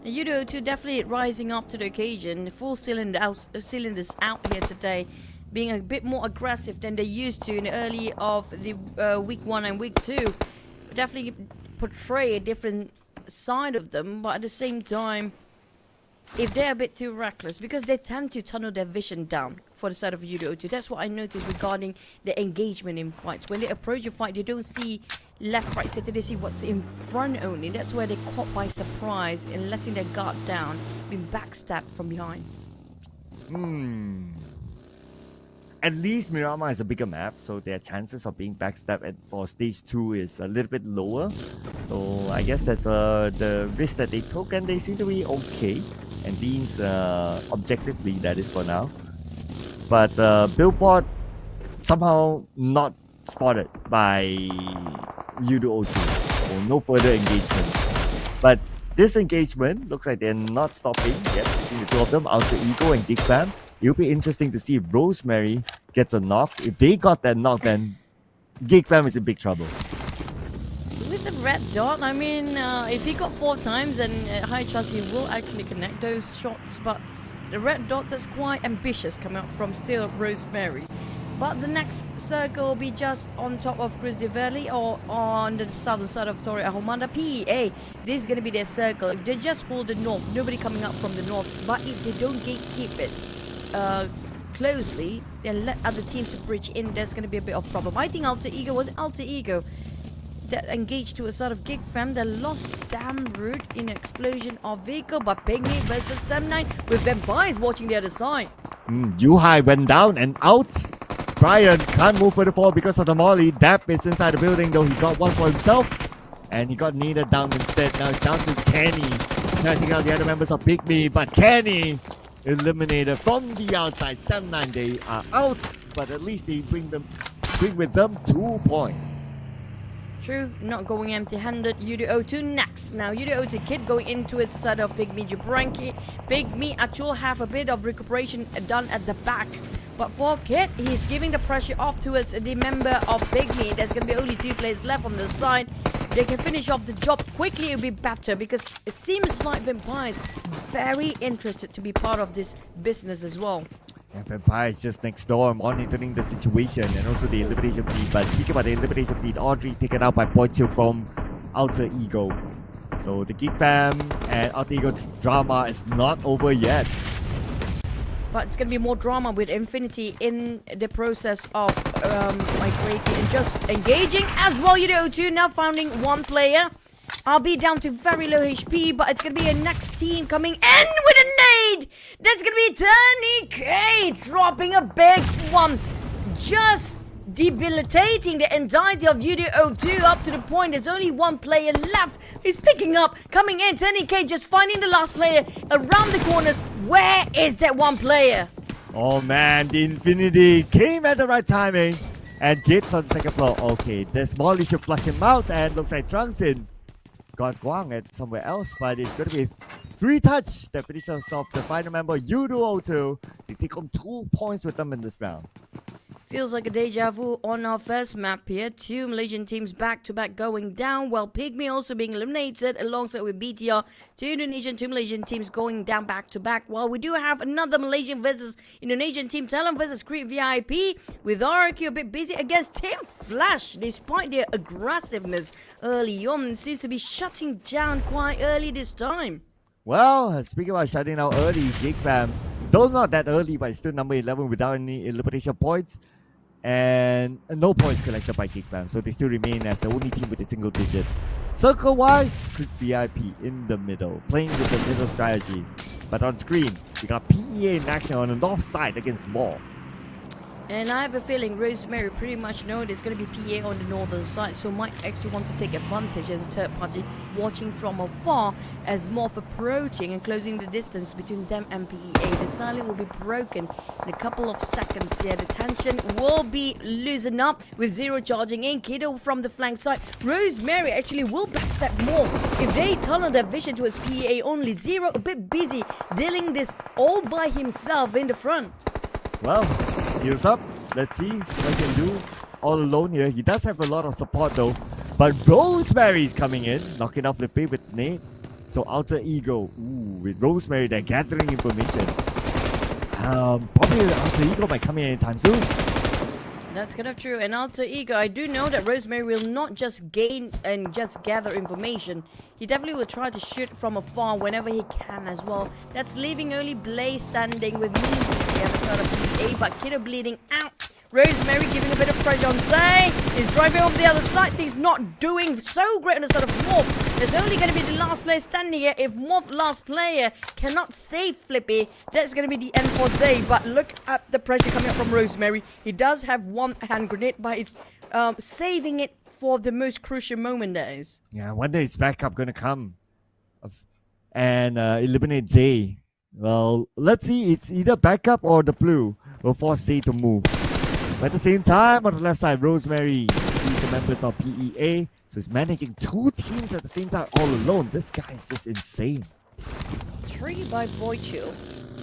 YOODO too definitely rising up to the occasion. Full cylinders out here today, being a bit more aggressive than they used to in the early of the week 1 and week 2. Definitely portray a different side of them, but at the same time, if they're a bit too reckless, because they tend to tunnel their vision down for the side of YOODO too. That's what I noticed regarding the engagement in fights. When they approach a fight, they don't see left, right, center. They see what's in front only. That's where they're caught by surprise and letting their guard down, being backstabbed from behind. At least Miramar is a bigger map, so their chances of being backstabbed for stage 2 is a little bit lower. So I guess that's the risk that they took, and they seem to be okay. And these objectively, that is for now. But Billboard somehow not spotted by YOODO 2, so no further engagement. But this engagement looks like they're not stopping yet between the 2 of them, Alter Ego and Geek Fam. It'll be interesting to see if Rosemary gets a knock. If they got that knock, then Geek Fam is in big trouble. With the red dot, I mean, if he got 4 times, then high chance he will actually connect those shots. But the red dot, that's quite ambitious coming out from still Rosemary. But the next circle will be just on top of Chris De Verli or on the southern side of Torre Ahumada. PEA, this is going to be their circle. If they just hold the north, nobody coming up from the north. But if they don't keep it closely, then let other teams bridge in, there's going to be a bit of problem. I think Alter Ego that engaged to a sort of GEEK fam. They lost damn route in an explosion of vehicle, but PIGMY versus Sam9 with Vampires watching the other side. Yuhai went down and out. Brian can't move further forward because of the molly. Dap is inside the building though. He got one for himself and he got needed down instead. Now it's down to Kenny testing out the other members of PIGMY, but Kenny eliminated from the outside. 7-9, they are out, but at least they bring with them 2 points. True, not going empty-handed. YOODO next. Now YOODO Kid going into his side of PIGMY Jabranki. PIGMY actually have a bit of recuperation done at the back. But for Kid, he's giving the pressure off towards the member of PIGMY. There's going to be only 2 players left on the side. They can finish off the job quickly, it'll be better because it seems like Vampires very interested to be part of this business as well. And Vampire is just next door monitoring the situation and also the elimination feed. But speaking about the elimination feed, Audrey taken out by Pointu from Alter Ego. So the GEEK fam and Alter Ego drama is not over yet. But it's going to be more drama with Infinity in the process of migrating and just engaging as well. YOODO now finding 1 player. I'll be down to very low HP, but it's going to be a next team coming in with a nade. That's going to be TODAK dropping a big one. Just debilitating the entirety of YOODO up to the point there's only 1 player left. He's picking up, coming in. TODAK just finding the last player around the corners. Where is that 1 player? Oh man, the Infinity came at the right timing. And Gates on the second floor. Okay, this Molly should flush him out and looks like Trunks got Guang at somewhere else, but it's going to be 3 touch that finishes off the final member, YOODO. They take home 2 points with them in this round. Feels like a deja vu on our first map here. 2 Malaysian teams back-to-back going down, while PIGMY also being eliminated alongside with BTR. 2 Indonesian, 2 Malaysian teams going down back-to-back, while we do have another Malaysian versus Indonesian team, TALON versus Creep VIP, with RQ a bit busy against Team Flash, despite their aggressiveness early on. It seems to be shutting down quite early this time. Well, speaking about shutting down early, GEEK fam, though not that early, but still number 11 without any elimination points. And no points collected by GEEK fam, so they still remain as the only team with a single digit. Circle-wise, Creep VIP in the middle, playing with the middle strategy. But on screen, we got PEA in action on the north side against MORPH. And I have a feeling Rosemary pretty much know there's going to be PA on the northern side, so might actually want to take advantage as a third party watching from afar as MORPH approaching and closing the distance between them and PEA. The silence will be broken in a couple of seconds. Yeah, the tension will be loosened up with Zero charging in. Kiddo from the flank side. Rosemary actually will backstab MORPH if they tunnel their vision towards PEA only. Zero a bit busy dealing this all by himself in the front. Well, heals up. Let's see what he can do all alone here. He does have a lot of support though. But Rosemary's coming in, knocking off the pay with Nate. So Alter Ego, with Rosemary, they're gathering information. Probably Alter Ego might come in anytime soon. That's kind of true. And Alter Ego, I do know that Rosemary will not just gain and just gather information. He definitely will try to shoot from afar whenever he can as well. That's leaving only Blaze standing with me the other side of PA, but Kiddo bleeding out. Rosemary giving a bit of pressure on Zay. He's driving over the other side. He's not doing so great on the side of MORPH. There's only going to be the last player standing here. If MORPH last player cannot save Flippy, that's going to be the end for Zay. But look at the pressure coming up from Rosemary. He does have 1 hand grenade, but it's saving it for the most crucial moment there is. Yeah, I wonder is backup going to come and eliminate Zay. Well, let's see. It's either backup or the blue will force Zay to move. But at the same time, on the left side, Rosemary sees the members of PEA. So he's managing 2 teams at the same time all alone. This guy is just insane. 3 by Boychill.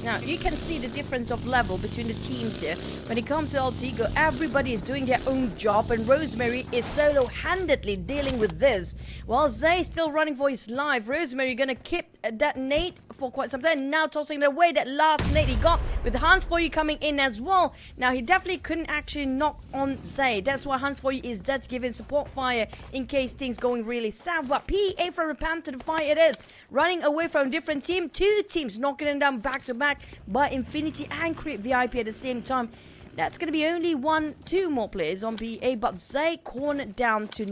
Now, you can see the difference of level between the teams here. When it comes to Altigo, everybody is doing their own job, and Rosemary is solo-handedly dealing with this. While Zay still running for his life, Rosemary gonna keep that nade for quite some time. Now tossing it away, that last nade he got with Hans For You coming in as well. Now, he definitely couldn't actually knock on Zay. That's why Hans For You is dead, giving support fire in case things going really south. But PA from the Pam to the fire it is. Running away from a different team. Two teams knocking them down back to back by Infinity and Creep VIP at the same time. That's going to be only two more players on PA, but Zay cornered down to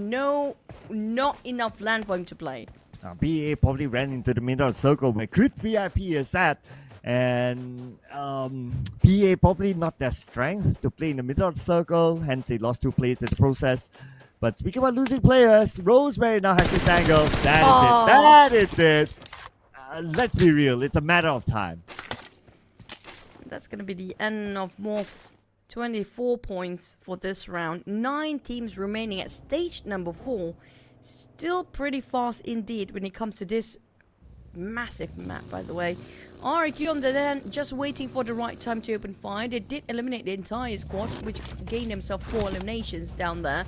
not enough land for him to play. BA probably ran into the middle circle where Crit VIP is at, and PA probably not their strength to play in the middle of the circle, hence they lost 2 players in the process. But speaking about losing players, Rosemary now has this angle. That is it. Let's be real, it's a matter of time. That's going to be the end of MORPH. 24 points for this round. 9 teams remaining at stage number 4. Still pretty fast indeed when it comes to this massive map, by the way. RQ on the end, just waiting for the right time to open fire. They did eliminate the entire squad, which gained themselves 4 eliminations down there.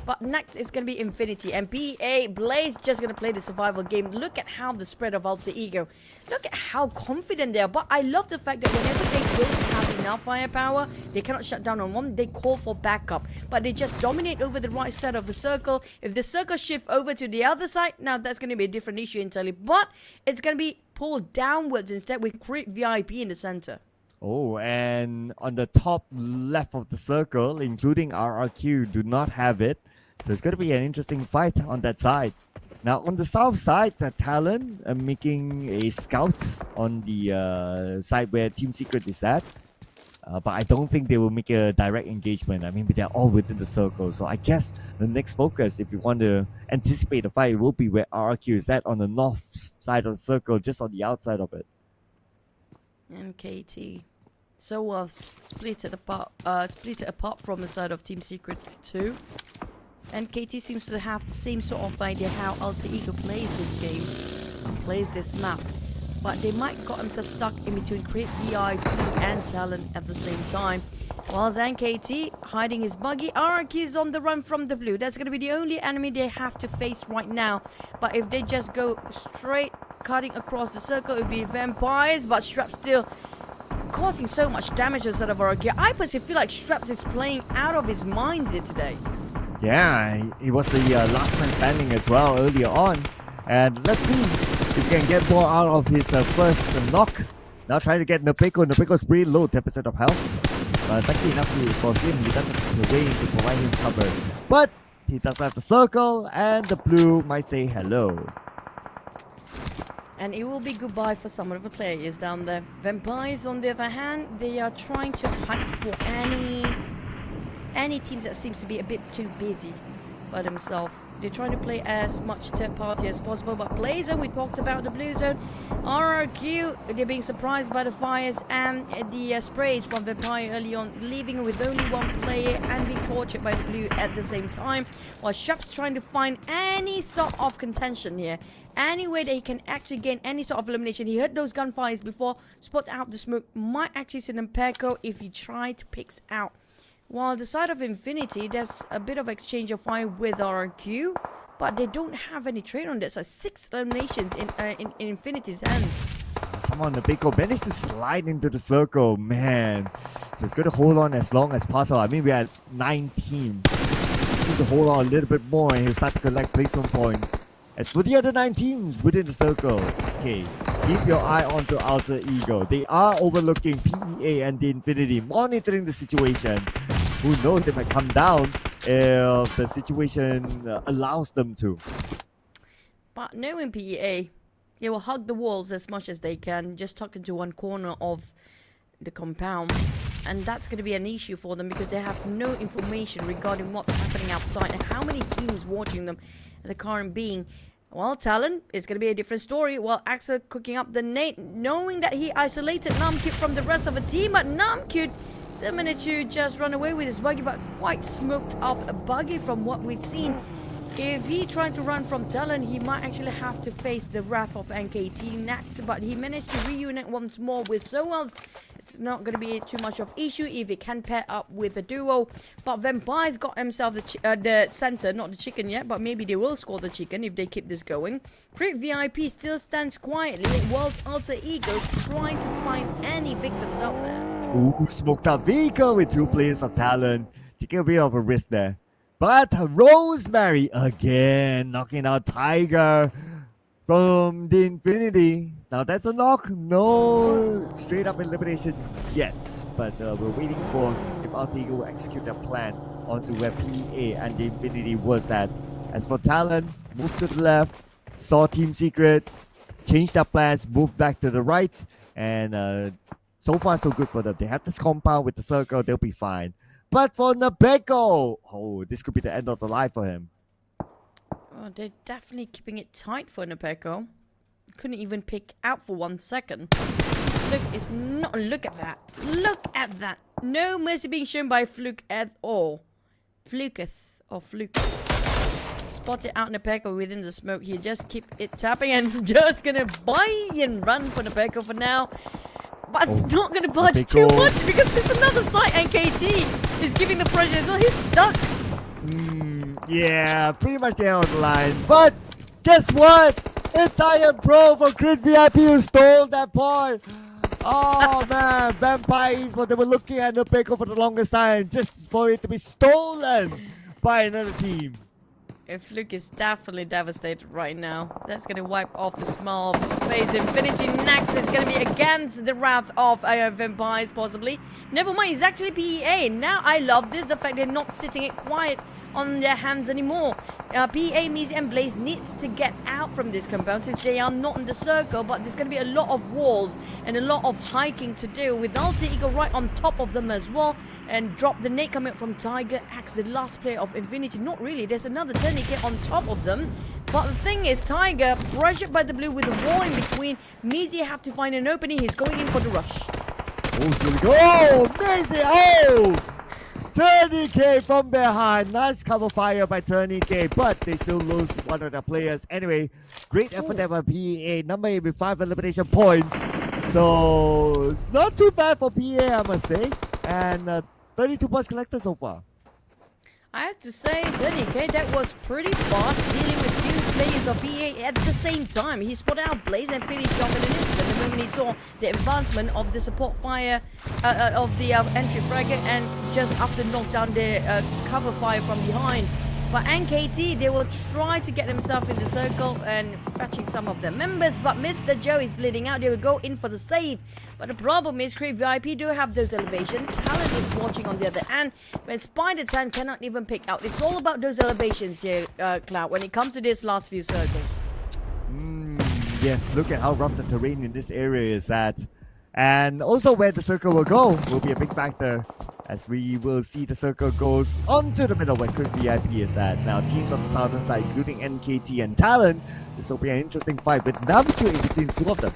But next is going to be Infinity, and PA Blaze just going to play the survival game. Look at how the spread of Alter Ego. Look at how confident they are. But I love the fact that whenever they don't have enough firepower, they cannot shut down on one. They call for backup, but they just dominate over the right side of the circle. If the circle shift over to the other side, now that's going to be a different issue entirely. But it's going to be pulled downwards instead with Creep VIP in the center. Oh, and on the top left of the circle, including RRQ, do not have it. So it's going to be an interesting fight on that side. Now, on the south side, the Talon making a scout on the side where Team Secret is at. But I don't think they will make a direct engagement. I mean, they're all within the circle. So I guess the next focus, if you want to anticipate the fight, will be where RRQ is at on the north side of the circle, just on the outside of it. And KT. So was split it apart from the side of Team Secret too. And KT seems to have the same sort of idea how Alter Ego plays this game and plays this map. But they might got themselves stuck in between Creep VIP and Talon at the same time. While KT hiding his buggy, RRQ is on the run from the blue. That's going to be the only enemy they have to face right now. But if they just go straight cutting across the circle, it would be vampires. But Strap still causing so much damage instead of RRQ. I personally feel like Straps is playing out of his mind here today. Yeah, he was the last man standing as well earlier on. And let's see if he can get more out of his first knock. Now trying to get Nepeko. Nepeko's pretty low, 10% of health. But lucky enough for him, he doesn't have the way to provide him cover. But he does have the circle, and the blue might say hello. And it will be goodbye for some of the players down there. Vampires, on the other hand, they are trying to hunt for any teams that seems to be a bit too busy by themselves. They're trying to play as much third party as possible. But Blue Zone, we talked about the Blue Zone. RRQ, they're being surprised by the fires and the sprays from Vampire early on, leaving with only 1 player and being tortured by the Blue at the same time. While Shup's trying to find any sort of contention here. Any way that he can actually gain any sort of elimination. He heard those gunfires before, spot out the smoke, might actually see Nepeko if he tried to pick out. While the side of Infinity, there's a bit of exchange of fire with RQ, but they don't have any trade on this. So 6 eliminations in Infinity's hands. Someone the Nepeko managed to slide into the circle, man. So it's going to hold on as long as possible. I mean, we had 9 teams. Need to hold on a little bit more, and he'll start to collect placement points. As for the other 9 teams within the circle, okay, keep your eye onto Alter Ego. They are overlooking PEA and the Infinity, monitoring the situation. Who knows, they might come down if the situation allows them to. But knowing PEA, they will hug the walls as much as they can, just tuck into one corner of the compound. And that's going to be an issue for them because they have no information regarding what's happening outside and how many teams watching them at the current being. Well, Talon is going to be a different story. While Axel cooking up the nade, knowing that he isolated Namkut from the rest of the team, but Namkut managed to just run away with his buggy, but quite smoked up a buggy from what we've seen. If he tried to run from Talon, he might actually have to face the wrath of NKT next, but he managed to reunite once more with Zoals. It's not going to be too much of issue if he can pair up with the duo. But Vampire's got himself the center, not the chicken yet, but maybe they will score the chicken if they keep this going. Crit VIP still stands quietly, whilst Alter Ego trying to find any victims out there. Ooh, smoked out vehicle with 2 players of Talon. Taking a bit of a risk there. But Rosemary again knocking out Tiger from the Infinity. Now that's a knock. No straight up elimination yet. But we're waiting for if Alter Ego will execute their plan onto where PA and the Infinity was at. As for Talon, move to the left, saw Team Secret, changed their plans, moved back to the right, and so far so good for them. They have this compound with the circle, they'll be fine. But for Nabeko, oh, this could be the end of the line for him. Oh, they're definitely keeping it tight for Nabeko. Couldn't even pick out for 1 second. Look, it's not. Look at that. Look at that. No mercy being shown by Fluke at all. Fluketh or Fluke. Spotted out Nabeko within the smoke here. Just keep it tapping and just gonna buy and run for Nabeko for now. But it's not going to budge too much because it's another side. NKT is giving the pressure as well. He's stuck. Yeah, pretty much the end of the line. But guess what? It's Iron Pro for Crit VIP who stole that point. Oh man, Vampire Esports, they were looking at the Nabeko for the longest time just for it to be stolen by another team. Fluke is definitely devastated right now. That's going to wipe off the smile of space. Infinity next is going to be against the wrath of Vampires, possibly. Never mind, it's actually PEA. Now I love this, the fact they're not sitting it quiet on their hands anymore. PA, Mizi and Blaze needs to get out from this compound since they are not in the circle, but there's going to be a lot of walls and a lot of hiking to do with Alter Ego right on top of them as well, and drop the nade coming from Tiger Axe, the last player of Infinity. Not really, there's another tourniquet on top of them, but the thing is Tiger pressured by the blue with the wall in between. Mizi have to find an opening. He's going in for the rush. Oh, here we go! Mizi, oh! Tourniquet from behind. Nice cover fire by Tourniquet, but they still lose one of their players. Anyway, great effort there by PA. Number 8 with 5 elimination points. So, it's not too bad for PA, I must say. And 32 points collected so far. I have to say, Tourniquet, that was pretty fast dealing with 2 players of PA at the same time. He spotted out Blaze and finished off in an instant the moment he saw the advancement of the support fire of the entry fragate, and just after knocked down the cover fire from behind. But NKT, they will try to get themselves in the circle and fetching some of their members, but Mr. Joe is bleeding out. They will go in for the save. But the problem is, Crit VIP do have those elevations. Talon is watching on the other end, but Spider Tan cannot even pick out. It's all about those elevations here, Cloud, when it comes to this last few circles. Yes, look at how rough the terrain in this area is at. And also where the circle will go will be a big factor, as we will see the circle goes onto the middle where Crit VIP is at. Now, teams on the southern side, including NKT and Talon, this will be an interesting fight with Navigator in between 2 of them.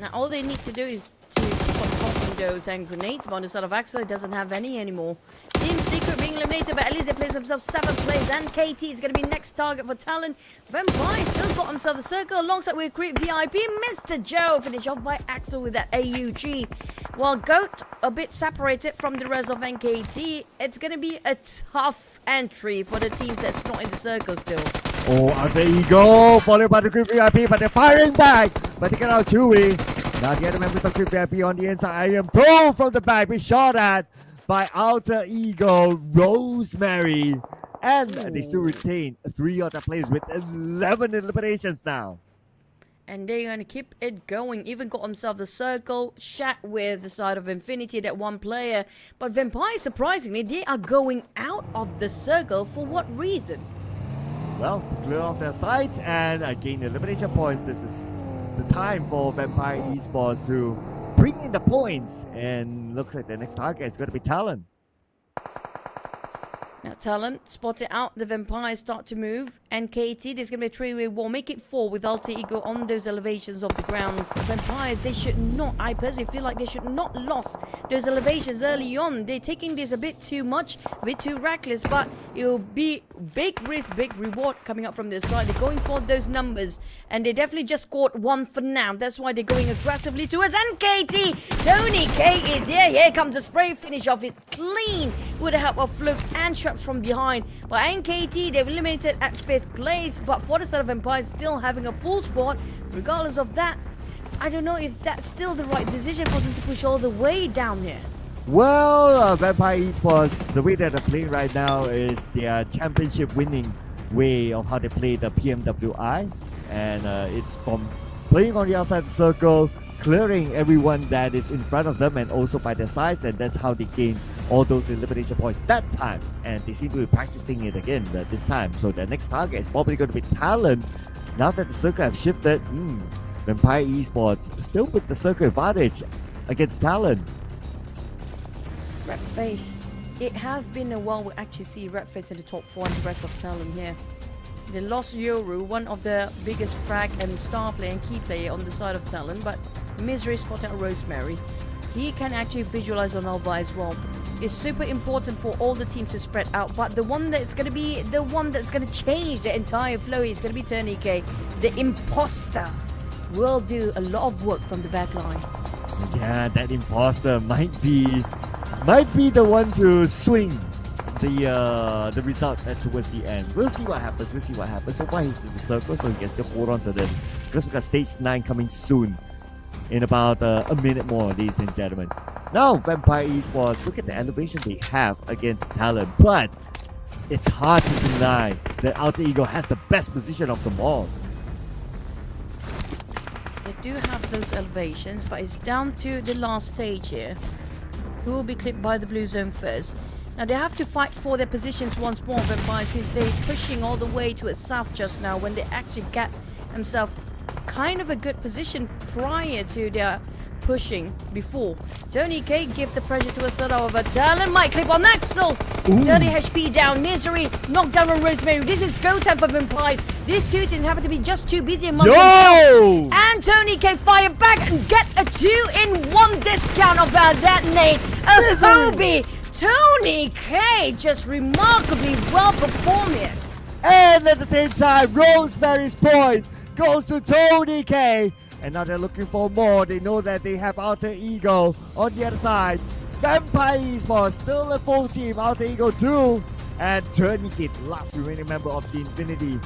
Now, all they need to do is to keep on popping those hand grenades, but on the side of Axel, it doesn't have any anymore. Team Secret being eliminated, but at least they place themselves 7 players, and KT is going to be next target for Talon. Vampire still got himself the circle alongside with Crit VIP. Mr. Joe finished off by Axel with that AUG. While Goat a bit separated from the rest of NKT, it's going to be a tough entry for the teams that's not in the circle still. Oh, there you go, followed by the Crit VIP, but they're firing back. But they get out Chewy. Now the other members of Crit VIP on the inside. I am Pro from the back. We shot at by Alter Ego, Rosemary. And they still retain 3 other players with 11 eliminations now. And they're going to keep it going. Even got himself the circle. Shat with the side of Infinity, that 1 player. But Vampire, surprisingly, they are going out of the circle. For what reason? Well, to clear off their sides and gain elimination points. This is the time for Vampire Esports to bring in the points. And looks like the next target is going to be Talon. Now Talon spotted out, the vampires start to move, and KT, there's going to be a three-way war, make it 4 with Alter Ego on those elevations of the ground. The vampires, they should not, I personally feel like they should not lost those elevations early on. They're taking this a bit too much, a bit too reckless, but it'll be big risk, big reward coming up from this side. They're going for those numbers, and they definitely just scored 1 for now. That's why they're going aggressively towards NKT. Tony K is here. Here comes the spray finish of it clean with the help of Fluke and Traps from behind. But NKT, they've eliminated at 5th place, but for the side of Empire, still having a full squad. Regardless of that, I don't know if that's still the right decision for them to push all the way down here. Well, Vampire Esports, the way that they're playing right now is their championship winning way of how they play the PMWI. And it's from playing on the outside of the circle, clearing everyone that is in front of them and also by their sides, and that's how they gain all those elimination points that time. And they seem to be practicing it again this time. So their next target is probably going to be Talon. Now that the circle have shifted, Vampire Esports still with the circle advantage against Talon. Red Face. It has been a while we actually see Red Face in the top 4 and the rest of Talon here. They lost YOODO, one of the biggest frag and star player and key player on the side of Talon, but Misery spotted out Rosemary. He can actually visualize on Alva as well. It's super important for all the teams to spread out, but the one that's going to be the one that's going to change the entire flow is going to be Tony K. The imposter will do a lot of work from the back line. Yeah, that imposter might be the one to swing the result towards the end. We'll see what happens. So far he's in the circle, so he can still hold on to this, because we got stage 9 coming soon in about a minute more, ladies and gentlemen. Now Vampire Esports, look at the elevation they have against Talon, but it's hard to deny that Alter Ego has the best position of them all. They do have those elevations, but it's down to the last stage here. Who will be clipped by the blue zone first? Now they have to fight for their positions once more, Vampire, since they're pushing all the way to the south just now, when they actually get themselves kind of a good position prior to their pushing before. Tony K give the pressure to a side of a Talon might clip on Axel. 30 HP down, Misery knocked down on Rosemary. This is go time for Vampires. These two teams happen to be just too busy among themselves. And Tony K fire back and get a 2-in-1 discount of that nade. A Hobie. Tony K just remarkably well performed here. And at the same time, Rosemary's point goes to Tony K. And now they're looking for more. They know that they have Alter Ego on the other side. Vampire Esports still a full team. Alter Ego 2. And Tony K, the last remaining member of the Infinity,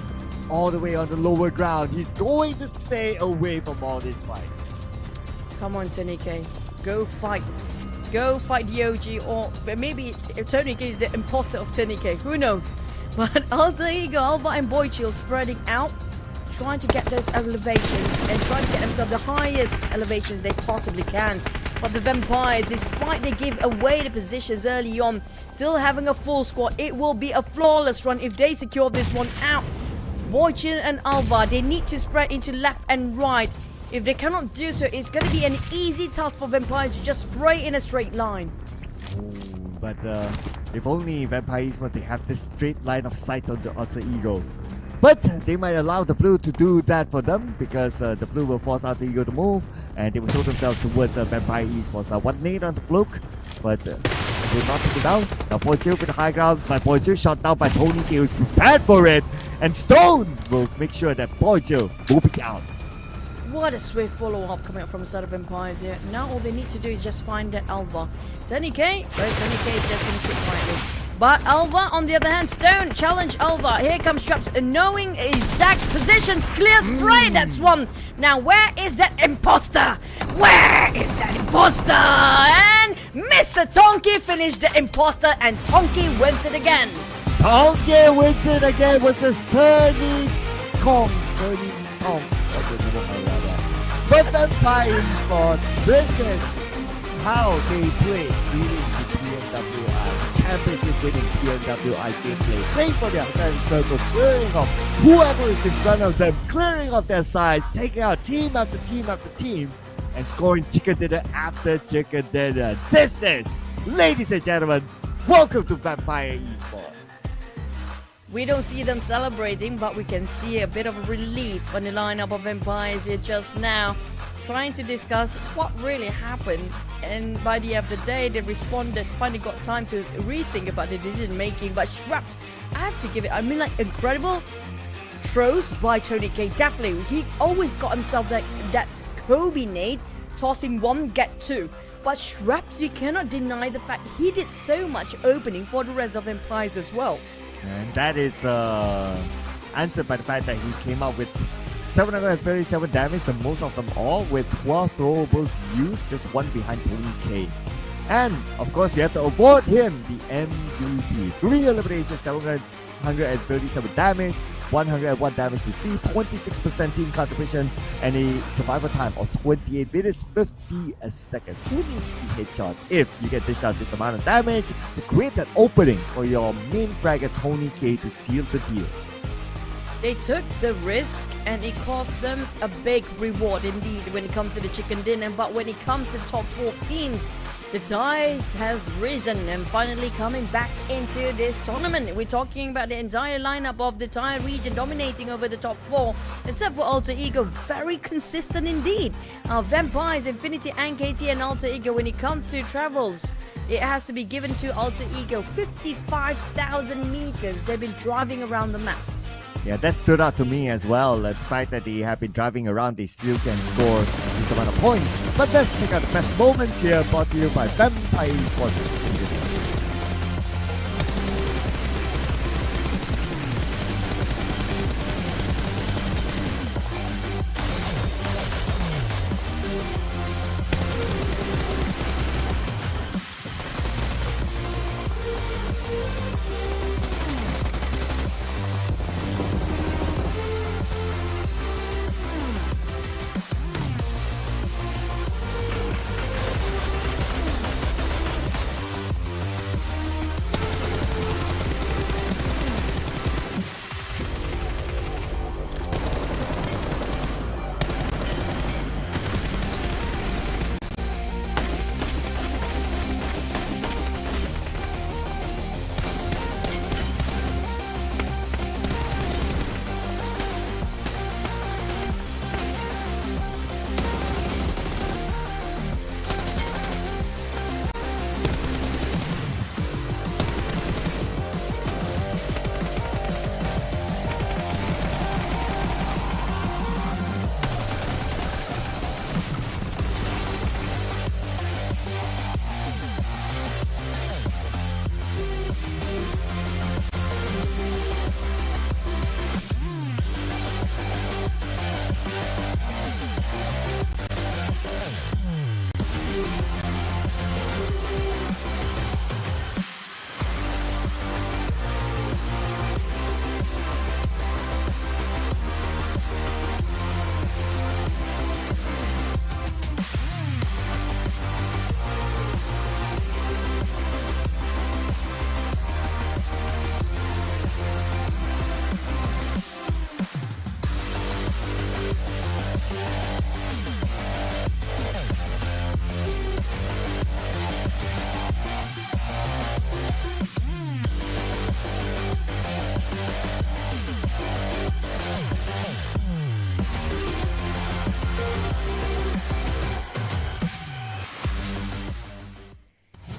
all the way on the lower ground. He's going to stay away from all this fight. Come on, Tony K. Go fight. Go fight the OG, or maybe Tony K is the imposter of Tony K. Who knows? But Alter Ego, Alva and Boychill spreading out, trying to get those elevations and trying to get themselves the highest elevations they possibly can. But the Vampires, despite they give away the positions early on, still having a full squad, it will be a flawless run if they secure this one out. Boychin and Alva, they need to spread into left and right. If they cannot do so, it's going to be an easy task for Vampires to just spray in a straight line. But if only Vampire Esports, they have this straight line of sight on the Alter Ego. But they might allow the blue to do that for them, because the blue will force Alter Ego to move, and they will throw themselves towards Vampire Esports. Now one nade on the fluke, but will not take it down. Now Boychill with the high ground, but Boychill shot down by Tony K, who's prepared for it, and Stone will make sure that Boychill will be down. What a swift follow-up coming up from the side of Vampires here. Now all they need to do is just find that Alva. Tony K, Tony K is just going to sit quietly. But Alva, on the other hand, Stone challenge Alva. Here comes Traps, knowing exact positions. Clear spray, that's one. Now, where is that imposter? Where is that imposter? And Mr. Tonky finished the imposter, and Tonky wins it again. Tonky wins it again with his 30 Kong. But Vampire Esports, this is how they play, beating the PMWI, championship winning PMWI gameplay. Play for their outside circle, clearing off whoever is in front of them, clearing off their sides, taking out team after team after team, and scoring chicken dinner after chicken dinner. This is, ladies and gentlemen, welcome to Vampire Esports. We don't see them celebrating, but we can see a bit of a relief on the lineup of Vampires here just now, trying to discuss what really happened. And by the end of the day, they responded, finally got time to rethink about the decision making. But Schraps, I have to give it, incredible throws by Tony K. Definitely, he always got himself that Kobe nade, tossing one, get two. But Schraps, you cannot deny the fact he did so much opening for the rest of Empires as well. And that is answered by the fact that he came out with 737 damage, the most of them all, with 12 throwables used, just one behind Tony K. And of course, we have to award him the MVP. 3 eliminations, 737 damage, 101 damage received, 26% team contribution, and a survival time of 28 minutes 50 seconds. Who needs the headshots if you get dished out this amount of damage to create that opening for your main fragger Tony K to seal the deal? They took the risk and it cost them a big reward indeed when it comes to the chicken dinner. But when it comes to top 4 teams, the ties has risen and finally coming back into this tournament. We're talking about the entire lineup of the Thai region dominating over the top 4, except for Alter Ego, very consistent indeed. Vampires, Infinity, and KT and Alter Ego, when it comes to travels, it has to be given to Alter Ego. 55,000 meters they've been driving around the map. Yeah, that stood out to me as well. The fact that they have been driving around, they still can score this amount of points. But let's check out the best moments here, brought to you by Vampire Esports.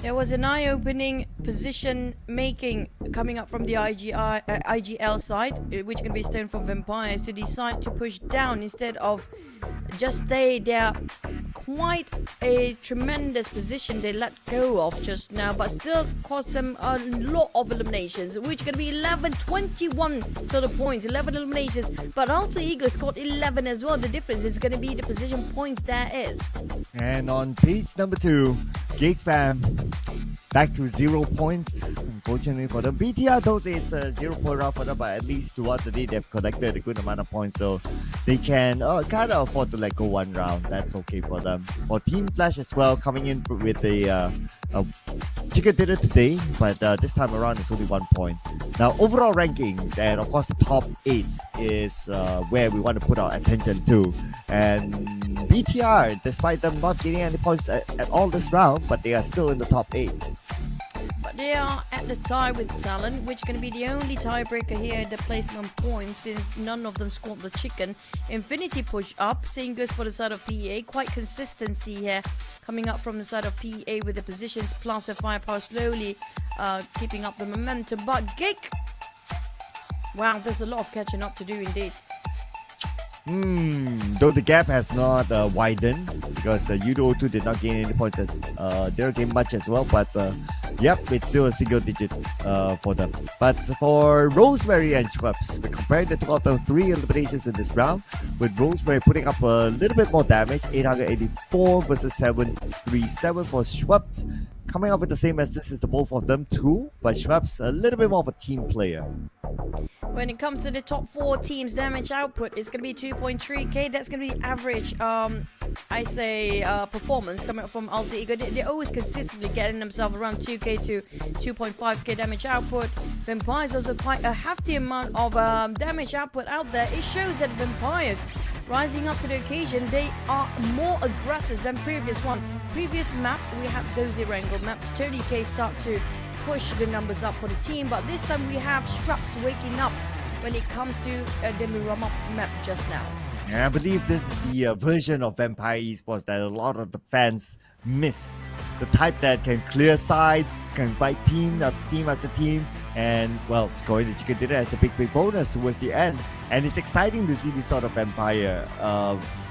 There was an eye-opening position making coming up from the IGL side, which can be stolen from Vampires, to decide to push down instead of just stay there. Quite a tremendous position they let go of just now, but still cost them a lot of eliminations, which can be 11, 21 total points, 11 eliminations, but Alter Ego scored 11 as well. The difference is going to be the position points there is. And on page number 2, GEEK fam, back to 0 points. Unfortunately for them, BTR though it's a 0-point round for them, but at least throughout the day they've collected a good amount of points, so they can kind of afford to let go one round. That's okay for them. For Team Flash as well, coming in with a chicken dinner today, but this time around it's only 1 point. Now overall rankings, and of course the top 8 is where we want to put our attention to. And BTR, despite them not getting any points at all this round, but they are still in the top 8. But They are at the tie with TALON, which is going to be the only tiebreaker here at the placement points since none of them scored the chicken. Infinity push up, same goes for the side of PEA. Quite consistency here coming up from the side of PEA with the positions plus the firepower slowly keeping up the momentum. But GEEK, wow, there's a lot of catching up to do indeed. Though the gap has not widened because YOODO 2 did not gain any points as they don't gain much as well, but yep, it's still a single digit for them. But for Rosemary and Schweppes, we're comparing the two of them 3 eliminations in this round, with Rosemary putting up a little bit more damage, 884 versus 737 for Schweppes. Coming up with the same as the both of them too, but Schweppes a little bit more of a team player. When it comes to the top 4 teams, damage output is going to be 2.3k. That's going to be average, performance coming up from Alter Ego. They're always consistently getting themselves around 2k to 2.5k damage output. Vampires also quite a hefty amount of damage output out there. It shows that Vampires rising up to the occasion. They are more aggressive than previous one. Previous map, we had those Erangel maps. 30k start to push the numbers up for the team, but this time we have Schweppes waking up when it comes to the Miramar map just now. And I believe this is the version of Vampire Esports that a lot of the fans miss. The type that can clear sides, can fight team after team, and well, scoring the chicken dinner as a big bonus towards the end. And it's exciting to see this sort of Vampire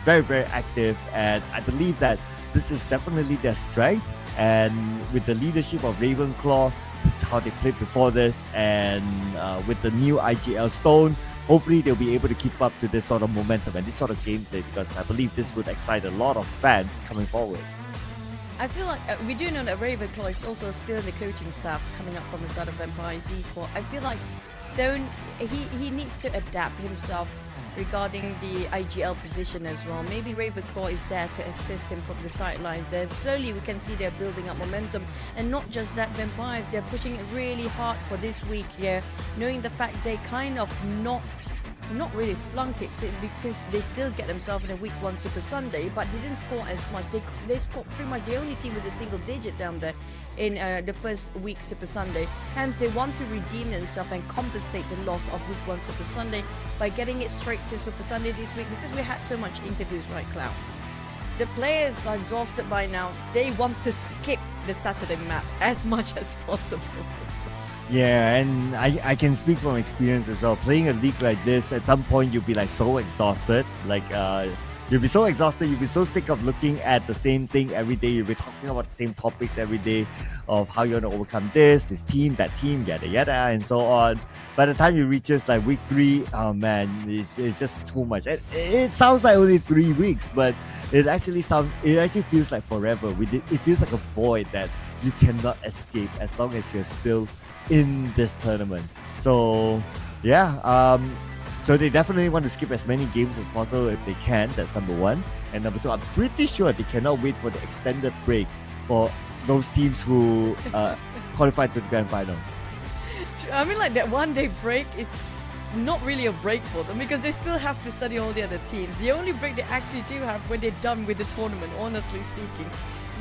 very, very active, and I believe that this is definitely their strength. And with the leadership of Ravenclaw, this is how they played before this, and with the new IGL Stone, hopefully they'll be able to keep up to this sort of momentum and this sort of gameplay, because I believe this would excite a lot of fans coming forward. I feel like we do know that Ravenclaw is also still in the coaching staff coming up from the side of Vampire Esports. I feel like Stone, he needs to adapt himself regarding the IGL position as well. Maybe Ravenclaw is there to assist him from the sidelines, and slowly we can see they're building up momentum. And not just that, Vampires, they're pushing it really hard for this week here, knowing the fact they kind of not really flunked it since they still get themselves in a week 1 Super Sunday, but they didn't score as much. They scored pretty much the only team with a single digit down there in the first week Super Sunday. Hence they want to redeem themselves and compensate the loss of week 1 Super Sunday by getting it straight to Super Sunday this week, because we had so much interviews, right, Cloud? The players are exhausted by now. They want to skip the Saturday map as much as possible. Yeah, and I can speak from experience as well. Playing a league like this, at some point you'll be like so exhausted. Like you'll be so exhausted, you'll be so sick of looking at the same thing every day. You'll be talking about the same topics every day of how you're going to overcome this team, that team, yada yada, and so on. By the time you reach just like week 3, oh man, it's just too much. It sounds like only 3 weeks, but it actually feels like forever. It feels like a void that you cannot escape as long as you're still in this tournament. So yeah, so they definitely want to skip as many games as possible if they can. That's number 1. And number 2, I'm pretty sure they cannot wait for the extended break for those teams who qualified to the grand final. I mean, like, that 1-day break is not really a break for them, because they still have to study all the other teams. The only break they actually do have when they're done with the tournament, honestly speaking.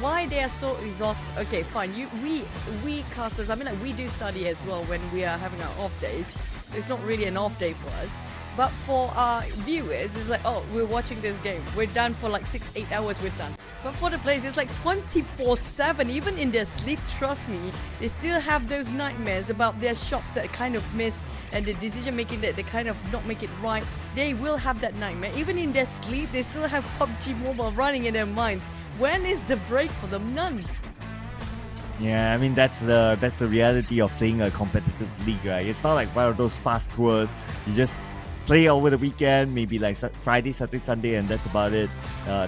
Why they are so exhausted? Okay, fine. We casters, I mean, like, we do study as well when we are having our off days. So it's not really an off day for us. But for our viewers, it's like, oh, we're watching this game. We're done for like 6-8 hours, we're done. But for the players, it's like 24/7. Even in their sleep, trust me, they still have those nightmares about their shots that kind of miss and the decision making that they kind of not make it right. They will have that nightmare. Even in their sleep, they still have PUBG Mobile running in their minds. When is the break for them? None. Yeah, I mean, that's the reality of playing a competitive league, right? It's not like one of those fast tours. You just play over the weekend, maybe like Friday, Saturday, Sunday, and that's about it.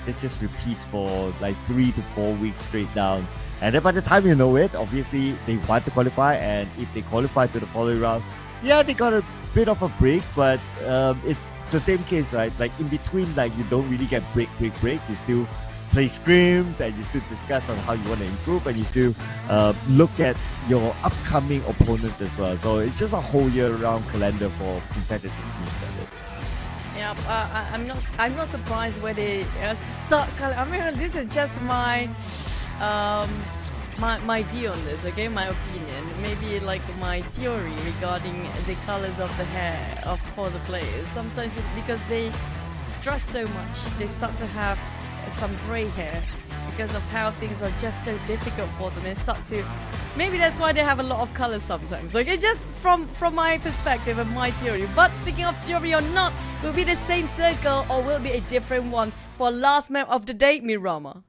This just repeats for like 3 to 4 weeks straight down. And then by the time you know it, obviously they want to qualify, and if they qualify to the following round, yeah, they got a bit of a break, but it's the same case, right? Like in between, like you don't really get break. You still play scrims, and you still discuss on how you want to improve, and you still look at your upcoming opponents as well. So it's just a whole year-round calendar for competitive teams like this. Yeah, I'm not surprised where they start. I mean, this is just my my view on this, okay, my opinion, maybe like my theory regarding the colors of the hair for the players. Sometimes because they stress so much, they start to have some gray hair because of how things are just so difficult for them. They start to, maybe that's why they have a lot of colors sometimes. Okay, just from my perspective and my theory. But speaking of theory or not, will be the same circle or will be a different one for last map of the day, Mirama?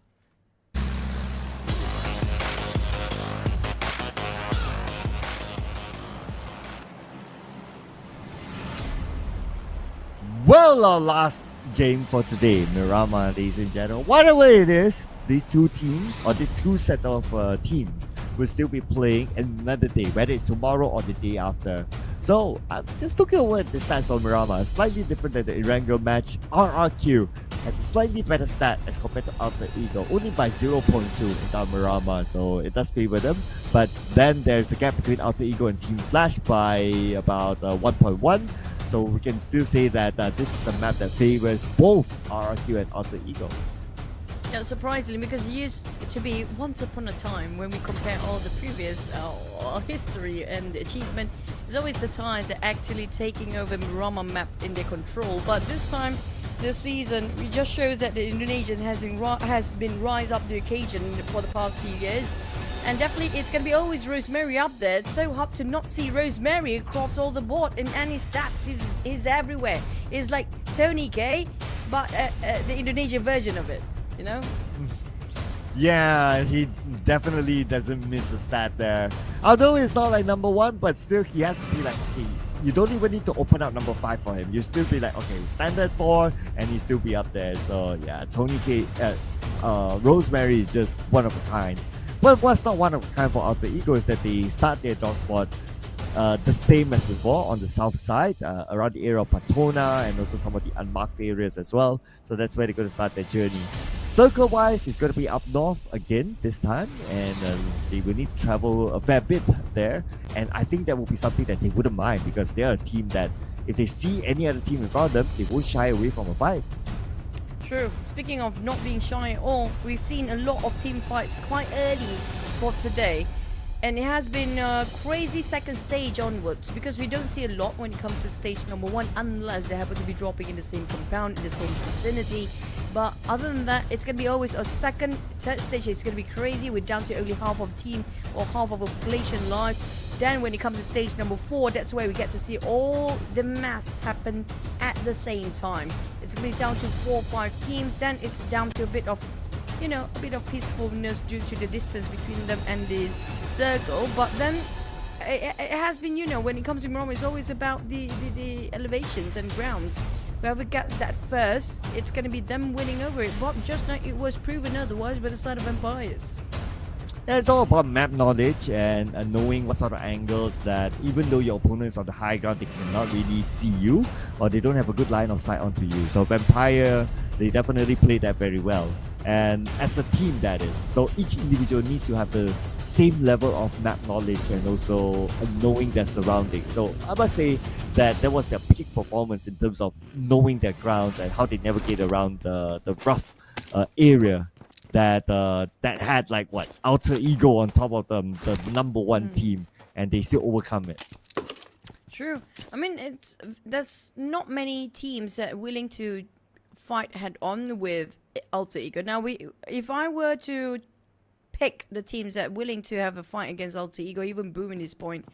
Well, our last game for today, Mirama, ladies and gentlemen. Whatever it is, these two teams, or these two set of teams, will still be playing another day, whether it's tomorrow or the day after. So, just looking over at the stats for Mirama, slightly different than the Erangel match. RRQ has a slightly better stat as compared to Alter Ego, only by 0.2 is our Mirama, so it does favor them. But then there's a gap between Alter Ego and Team Flash by about 1.1. So we can still say that this is a map that favors both RRQ and Alter Ego. Yeah, surprisingly, because it used to be once upon a time when we compare all the previous history and achievement, it's always the time they're actually taking over Mirama map in their control. But this time, this season, it just shows that the Indonesian has been rise up the occasion for the past few years. And definitely, it's going to be always Rosemary up there. It's so hard to not see Rosemary across all the board. And any stats is everywhere. It's like Tony K, but the Indonesian version of it, you know? Yeah, he definitely doesn't miss a stat there. Although it's not like number one, but still he has to be like, okay, you don't even need to open up number 5 for him. You still be like, okay, standard 4, and he still be up there. So yeah, Tony K, Rosemary is just one of a kind. But what's not one of a kind for Alter Ego is that they start their drop spot the same as before on the south side, around the area of Patona and also some of the unmarked areas as well. So that's where they're going to start their journey. Circle-wise, it's going to be up north again this time, and they will need to travel a fair bit there. And I think that will be something that they wouldn't mind, because they are a team that if they see any other team in front of them, they won't shy away from a fight. True. Speaking of not being shy at all, we've seen a lot of team fights quite early for today. And it has been a crazy second stage onwards, because we don't see a lot when it comes to stage number 1, unless they happen to be dropping in the same compound, in the same vicinity. But other than that, it's going to be always a second, third stage. It's going to be crazy. We're down to only half of team or half of a population live. Then when it comes to stage number 4, that's where we get to see all the mass happen at the same time. It's going to be down to 4 or 5 teams. Then it's down to a bit of, you know, a bit of peacefulness due to the distance between them and the circle. But then it has been, you know, when it comes to Mirama, it's always about the elevations and grounds. Whoever got that first, it's going to be them winning over it. But just like it was proven otherwise by the side of Vampires. Yeah, it's all about map knowledge and knowing what sort of angles that even though your opponent is on the high ground, they cannot really see you, or they don't have a good line of sight onto you. So Vampire, they definitely play that very well. And as a team, that is. So each individual needs to have the same level of map knowledge and also knowing their surroundings. So I must say that was their peak performance in terms of knowing their grounds and how they navigate around the rough area that had like what, Alter Ego on top of them, the number 1 team, and they still overcome it. True. I mean, there's not many teams that are willing to fight head on with Alter Ego. Now, if I were to pick the teams that are willing to have a fight against Alter Ego, even Boom in this point,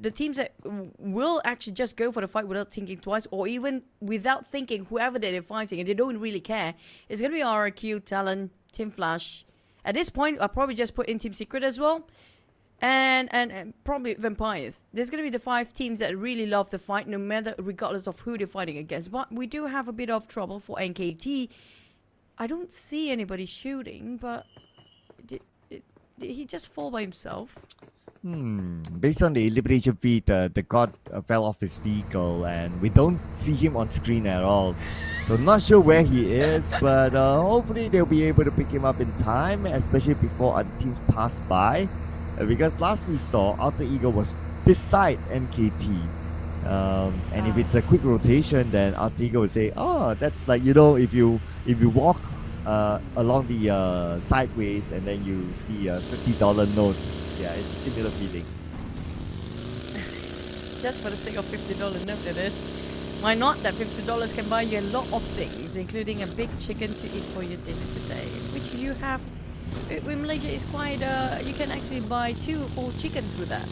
the teams that will actually just go for the fight without thinking twice, or even without thinking whoever they're fighting, and they don't really care, it's going to be RRQ, Talon, Team Flash. At this point, I'll probably just put in Team Secret as well. And probably Vampires. There's going to be the 5 teams that really love the fight, no matter, regardless of who they're fighting against. But we do have a bit of trouble for NKT. I don't see anybody shooting, but did he just fall by himself? Based on the elimination feed, the god fell off his vehicle, and we don't see him on screen at all. So not sure where he is, but hopefully they'll be able to pick him up in time, especially before other teams pass by. Because last we saw, Alter Ego was beside NKT. And if it's a quick rotation, then Alter Ego will say, oh, that's like, you know, if you walk along the sideways, and then you see a $50 note. Yeah, it's a similar feeling. Just for the sake of $50 note, it is. Why not? That $50 can buy you a lot of things, including a big chicken to eat for your dinner today, which you have. In Malaysia is quite. You can actually buy 2 whole chickens with that.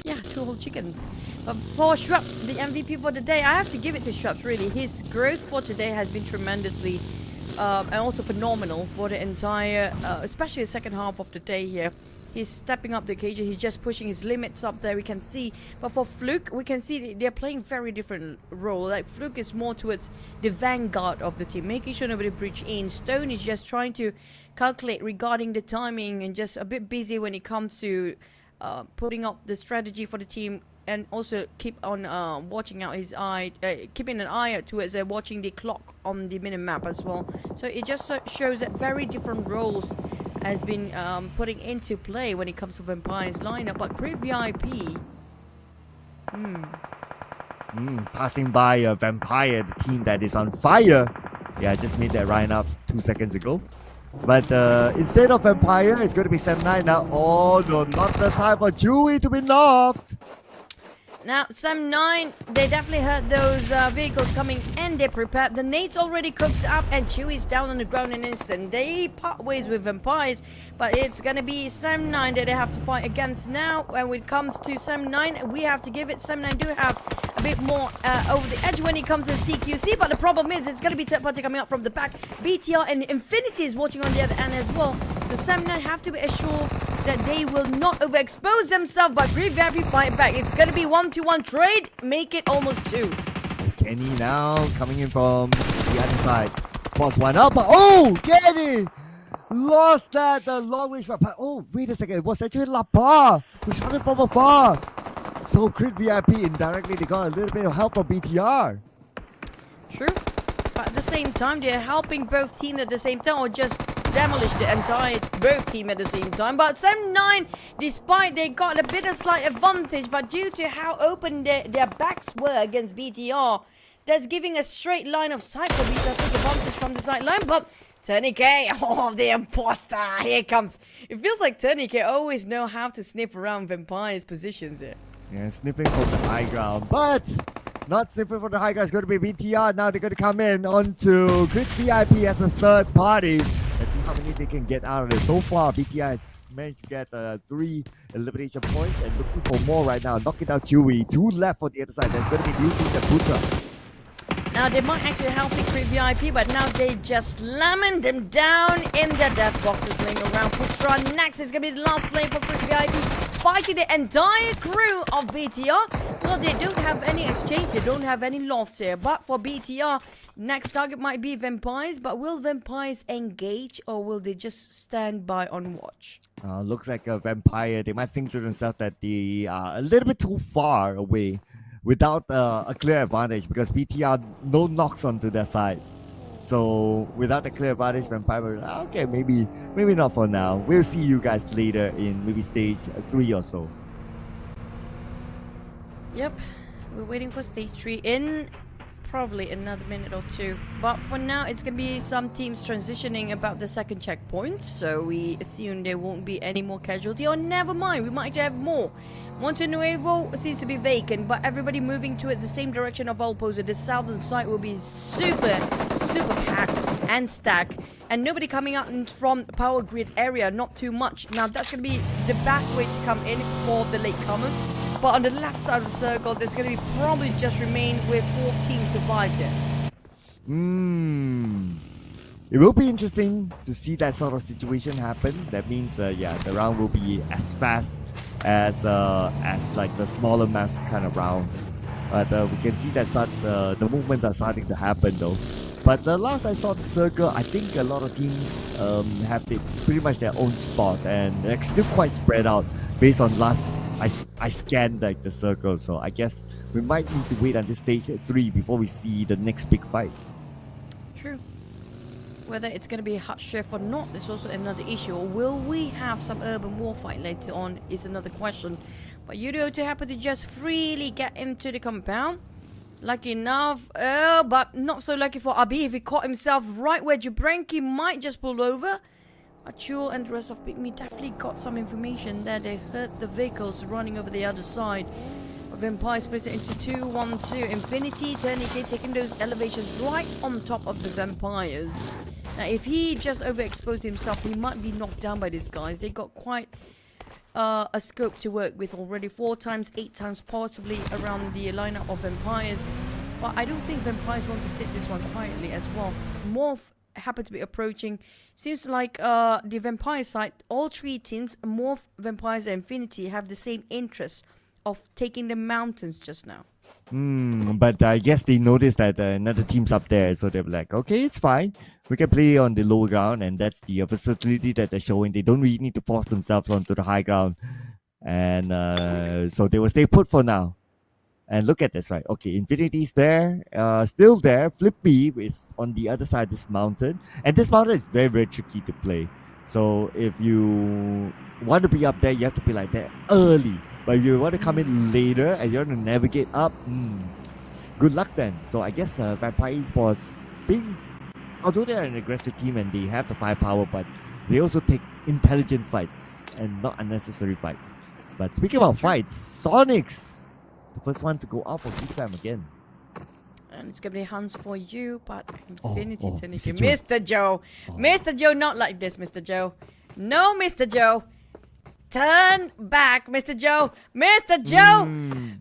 Yeah, 2 whole chickens. But for Shrubs, the MVP for the day, I have to give it to Shrubs. Really, his growth for today has been tremendously, and also phenomenal for the entire, especially the second half of the day here. He's stepping up the occasion. He's just pushing his limits up there. We can see. But for Fluke, we can see they're playing very different role. Like Fluke is more towards the vanguard of the team, making sure nobody breach in. Stone is just trying to calculate regarding the timing and just a bit busy when it comes to putting up the strategy for the team, and also keep on watching out his eye, keeping an eye out towards watching the clock on the minimap as well. So it just shows that very different roles has been putting into play when it comes to Vampire's lineup. But Great VIP, Passing by a Vampire, the team that is on fire. Yeah, I just made that lineup 2 seconds ago. But instead of Vampire, it's going to be Sam9 now. Oh no, not the time for Chewy to be knocked. now Sam9, they definitely heard those vehicles coming and they prepared. The nades already cooked up and Chewy's down on the ground in an instant. They part ways with Vampires, but it's gonna be Sam9 that they have to fight against now. When it comes to Sam9, we have to give it. Sam9 do have a bit more over the edge when it comes to CQC, but the problem is it's gonna be third party coming up from the back. BTR and Infinity is watching on the other end as well. So Sam9 have to be assured that they will not overexpose themselves, but Great VIP fight back. It's gonna be 1-to-1 trade, make it almost 2. Kenny now coming in from the other side. Spots one up, but oh, Kenny lost that long range. But oh, wait a second, it was actually Lapa who shot it from afar. So Crit VIP indirectly, they got a little bit of help from BTR. True, but at the same time, they're helping both teams at the same time, or just demolish the entire both team at the same time. But Sam9, despite they got a bit of slight advantage, but due to how open their backs were against BTR, that's giving a straight line of sight for BTR to take advantage from the sideline. But Tourniquet, oh, the imposter, here comes. It feels like Tourniquet always know how to sniff around Vampire's positions here. Yeah, sniffing from the high ground, but not sniffing from the high ground. It's going to be BTR. Now they're going to come in onto Crit VIP as a third party. Let's see how many they can get out of it. So far, BTR has managed to get 3 elimination points and looking for more right now. Knocking out Chewy. 2 left for the other side. There's going to be Lucis and Putra. Now they might actually help the Crit VIP, but now they just slamming them down in the death boxes laying around. Putra next is going to be the last play for Crit VIP, fighting the entire crew of BTR. Well, they don't have any exchange, they don't have any loss here. But for BTR, next target might be Vampires, but will Vampires engage or will they just stand by on watch? Looks like a Vampire. They might think to themselves that they are a little bit too far away without a clear advantage, because BTR no knocks onto their side. So without a clear advantage, Vampire will, okay, maybe not for now. We'll see you guys later in maybe stage 3 or so. Yep, we're waiting for stage 3 in probably another minute or 2. But for now, it's going to be some teams transitioning about the second checkpoint. So we assume there won't be any more casualty. Or never mind, we might have more. Monte Nuevo seems to be vacant, but everybody moving towards the same direction of Alpozo. The southern side will be super packed and stacked. And nobody coming out from the power grid area, not too much. Now that's going to be the best way to come in for the latecomers. But on the left side of the circle, there's going to be probably just remain with 4 teams survived there. It will be interesting to see that sort of situation happen. That means, yeah, the round will be as fast as like the smaller maps kind of round. But we can see that the movements are starting to happen though. But the last I saw the circle, I think a lot of teams have pretty much their own spot, and they're still quite spread out based on last I scanned like the circle. So I guess we might need to wait until stage 3 before we see the next big fight. True. Whether it's going to be a hot chef or not is also another issue. Or will we have some urban war fight later on is another question. But YOODO to happen to just freely get into the compound. Lucky enough, but not so lucky for Abi. If he caught himself right where Jabranki might just pull over. Achul and the rest of PIGMY definitely got some information that they heard the vehicles running over the other side. Vampire split it into 2-1-2. Infinity, TODAK taking those elevations right on top of the Vampires. Now, if he just overexposed himself, he might be knocked down by these guys. They got quite a scope to work with already. 4 times, 8 times possibly around the lineup of Vampires. But I don't think Vampires want to sit this one quietly as well. MORPH happen to be approaching. Seems like the Vampire side, all 3 teams, MORPH, Vampires and Infinity, have the same interest of taking the mountains just now. But I guess they noticed that another team's up there, so they're like, okay, it's fine. We can play on the low ground, and that's the versatility that they're showing. They don't really need to force themselves onto the high ground. And so they will stay put for now. And look at this, right? Okay, Infinity's there, still there. Flippy is on the other side of this mountain. And this mountain is very, very tricky to play. So if you want to be up there, you have to be like that early. But if you want to come in later and you want to navigate up, good luck then. So I guess Vampire Esports, although they're an aggressive team and they have the firepower, but they also take intelligent fights and not unnecessary fights. But speaking about fights, Sonics, the first one to go out for GEEK again. And it's going to be Hans for you, but Infinity TODAK. Mr. Joe. Mr. Joe, not like this, Mr. Joe. No, Mr. Joe. Turn back, Mr. Joe. Mr. Joe.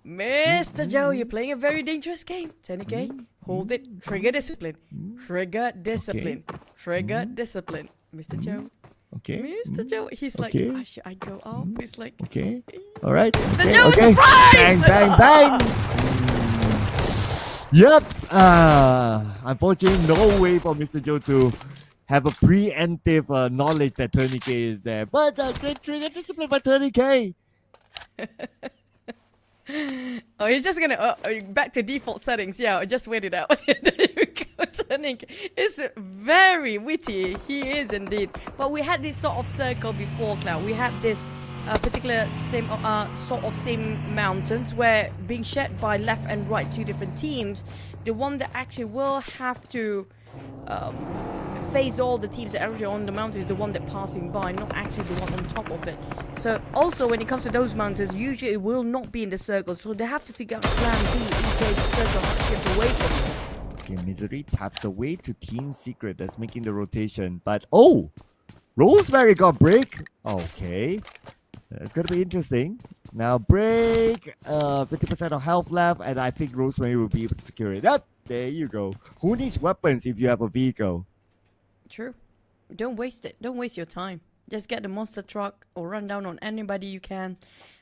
Mr. Joe, you're playing a very dangerous game. TODAK, hold it. Trigger discipline. Trigger discipline. Trigger discipline. Mr. Joe. Okay. Mr. Joe. He's like, should I go up? He's like, okay. All right. Mr. Joe, surprise! Bang, bang, bang. Yep. Unfortunately, no way for Mr. Joe to have a preemptive knowledge that TODAK is there. But great trigger discipline by TODAK. Oh, he's just gonna back to default settings. Yeah, just wait it out. TODAK is very witty. He is indeed. But we had this sort of circle before, Cloud. We had this particular same mountains where being shared by left and right 2 different teams. The one that actually will have to face all the teams that are on the mountain is the one that passing by, not actually the one on top of it. So also when it comes to those mountains, usually it will not be in the circle, so they have to figure out plan B in case the circle gets away from them. Okay, Misery taps away to Team Secret. That's making the rotation. But Rosemary got break. Okay, that's gonna be interesting. Now break, 50% of health left, and I think Rosemary will be able to secure it. There you go. Who needs weapons if you have a vehicle? True. Don't waste it. Don't waste your time. Just get the monster truck or run down on anybody you can.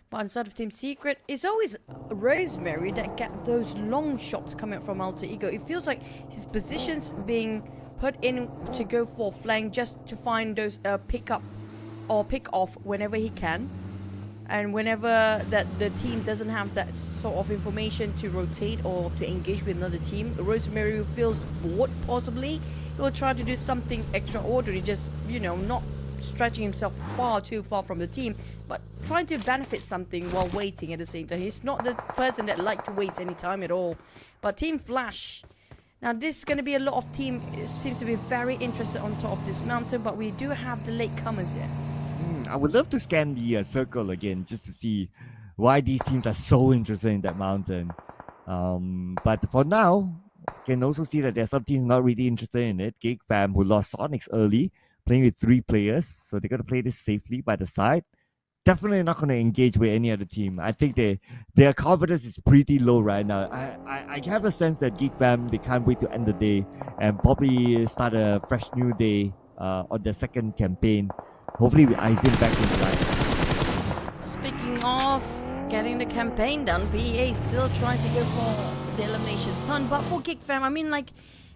But inside of Team Secret, it's always Rosemary that get those long shots coming from Alter Ego. It feels like his positions being put in to go for flank just to find those pick up or pick off whenever he can. And whenever that the team doesn't have that sort of information to rotate or to engage with another team, Rosemary feels bored possibly. He'll try to do something extraordinary, just, not stretching himself too far from the team, but trying to benefit something while waiting at the same time. He's not the person that like to waste any time at all. But Team Flash, now this is going to be a lot of team, seems to be very interested on top of this mountain, but we do have the latecomers here. I would love to scan the circle again just to see why these teams are so interested in that mountain. But for now, can also see that there's some teams not really interested in it. GEEK Fam, who lost Sonics early, playing with 3 players, so they got to play this safely by the side. Definitely not going to engage with any other team. I think their confidence is pretty low right now. I have a sense that GEEK Fam, they can't wait to end the day and probably start a fresh new day on their second campaign. Hopefully with Aizen back in the line. Speaking of getting the campaign done, BA still trying to go for the elimination sun. But for GEEK Fam, I mean, like,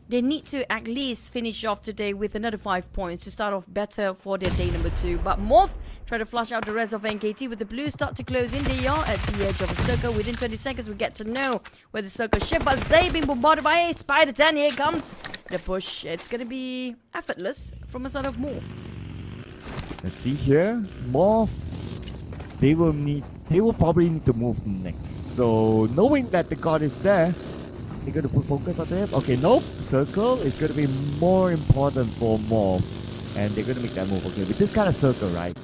they need to at least finish off today with another 5 points to start off better for their day number 2. But MORPH try to flush out the rest of NKT with the blue start to close in. They are at the edge of a circle. Within 20 seconds, we get to know where the circle shift. But Zay being bombarded by a Spider 10. Here comes the push. It's going to be effortless from a side of MORPH. Let's see here. MORPH, they will probably need to move next. So knowing that the god is there, they're going to put focus on him. Okay, nope. Circle is going to be more important for MORPH. And they're going to make that move. Okay, with this kind of circle, right?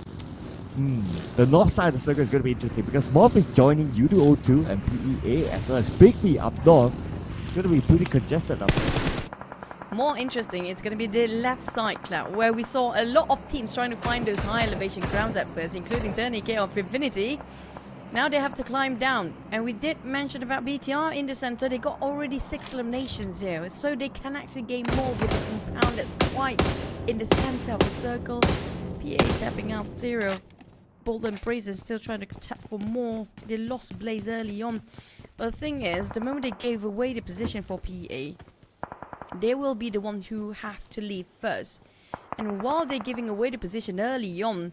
The north side of the circle is going to be interesting because MORPH is joining YOODO 02 and PEA as well as PIGMY up north. It's going to be pretty congested up there. More interesting, it's going to be the left side, Cloud, where we saw a lot of teams trying to find those high elevation grounds at first, including TODAK of Infinity. Now they have to climb down. And we did mention about BTR in the center. They got already 6 eliminations here, so they can actually gain more with the compound that's quite in the center of the circle. PA tapping out 0. Bold and Brazen still trying to tap for more. They lost Blaze early on. But the thing is, the moment they gave away the position for PA, they will be the one who have to leave first. And while they're giving away the position early on,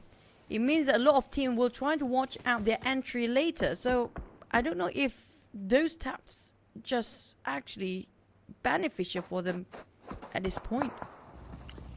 it means that a lot of teams will try to watch out their entry later. So I don't know if those taps just actually beneficial for them at this point.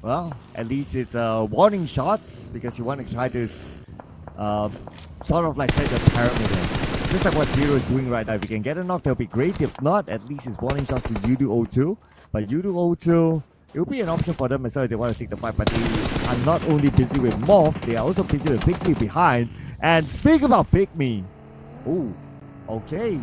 Well, at least it's warning shots because you want to try to sort of like set the parameter. Just like what Zero is doing right now. If you can get a knock, that'll be great. If not, at least it's warning shots to YOODO 02. But YOODO 02, it will be an option for them as well if they want to take the fight. But they are not only busy with MORPH, they are also busy with PIGMY behind. And speak about PIGMY. Oh, okay.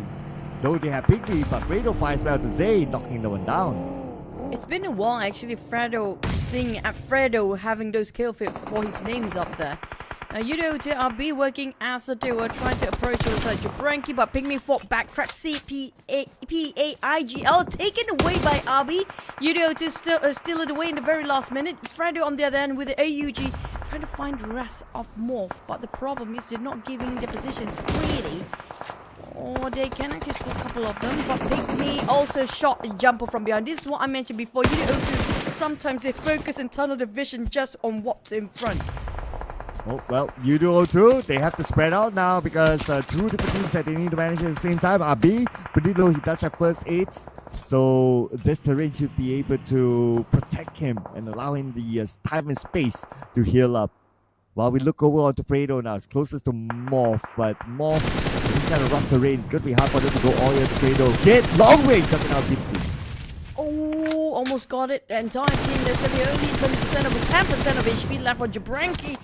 Though they have PIGMY, but Fredo fires well to Zay, knocking the one down. It's been a while actually, Fredo seeing at Fredo having those kill fields before his name's up there. Now YOODO to RB working as they were trying to approach the side Jabranki, but PIGMY fought back. Crack CPAIGL taken away by RB. YOODO to steal it away in the very last minute. Fredo on the other end with the AUG trying to find the rest of MORPH, but the problem is they're not giving the positions freely. Or they can actually score a couple of them, but PIGMY also shot a jumper from behind. This is what I mentioned before. YOODO sometimes they focus and tunnel the vision just on what's in front. Oh, well, YOODO 02, they have to spread out now because 2 different teams that they need to manage at the same time. RB, pretty low, he does have first aids. So this terrain should be able to protect him and allow him the time and space to heal up. While we look over onto Fredo now, it's closest to MORPH, but MORPH, this kind of rough terrain, it's going to be hard for them to go all the way to Fredo. Get long range, coming out Gibson. Oh, almost got it. The entire team, there's going to be only 20% of 10% of HP left for Jabranki.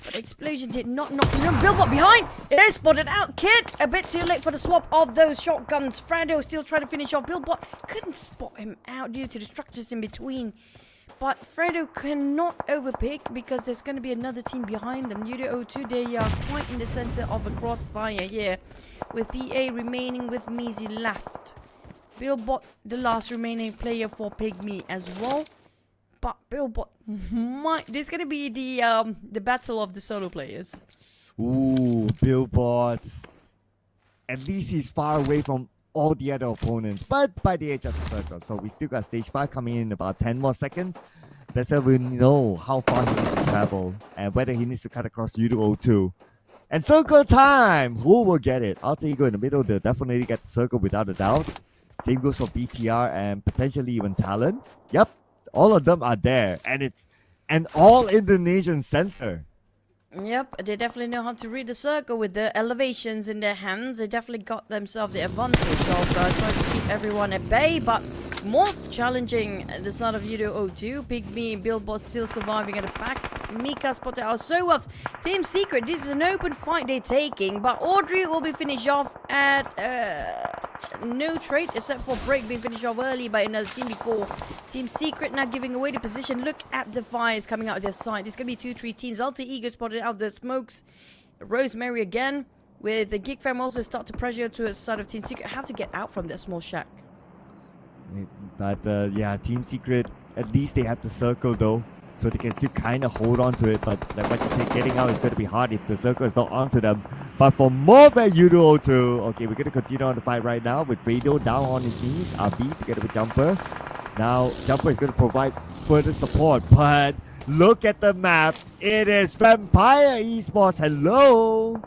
But the explosion did not knock him down. Billbot behind. It is spotted out. Kid, a bit too late for the swap of those shotguns. Fredo still trying to finish off. Billbot couldn't spot him out due to the structures in between. But Fredo cannot overpick because there's going to be another team behind them. YOODO 02, they are quite in the center of a crossfire here. With PA remaining with Measy left. Billbot, the last remaining player for PIGMY as well. But Billbot might... This is going to be the battle of the solo players. Ooh, Billbot. At least he's far away from all the other opponents, but by the edge of the circle. So we still got stage 5 coming in about 10 more seconds. That's how we know how far he needs to travel and whether he needs to cut across YOODO 02. And circle time! Who will get it? Alter Ego in the middle, they'll definitely get the circle without a doubt. Same goes for BTR and potentially even TALON. Yep. All of them are there, and it's an all-Indonesian center. Yep, they definitely know how to read the circle with the elevations in their hands. They definitely got themselves the advantage of trying to keep everyone at bay, but MORPH challenging the side of YOODO 02. PIGMY and Billbot still surviving at the back. Mika spotted out Sowas. Team Secret, this is an open fight they're taking, but Audrey will be finished off at no trade except for Break being finished off early by another team before. Team Secret now giving away the position. Look at the fires coming out of their side. It's going to be 2-3 teams. Alter Ego spotted out the smokes. Rosemary again with the GEEK fam also start to pressure to the side of Team Secret. Have to get out from that small shack. But yeah, Team Secret, at least they have the circle though. So they can still kind of hold on to it. But like what you said, getting out is going to be hard if the circle is not onto them. But for MORPH and YOODO 02, okay, we're going to continue on the fight right now with Radio down on his knees. RB together with Jumper. Now, Jumper is going to provide further support. But look at the map. It is Vampire Esports. Hello.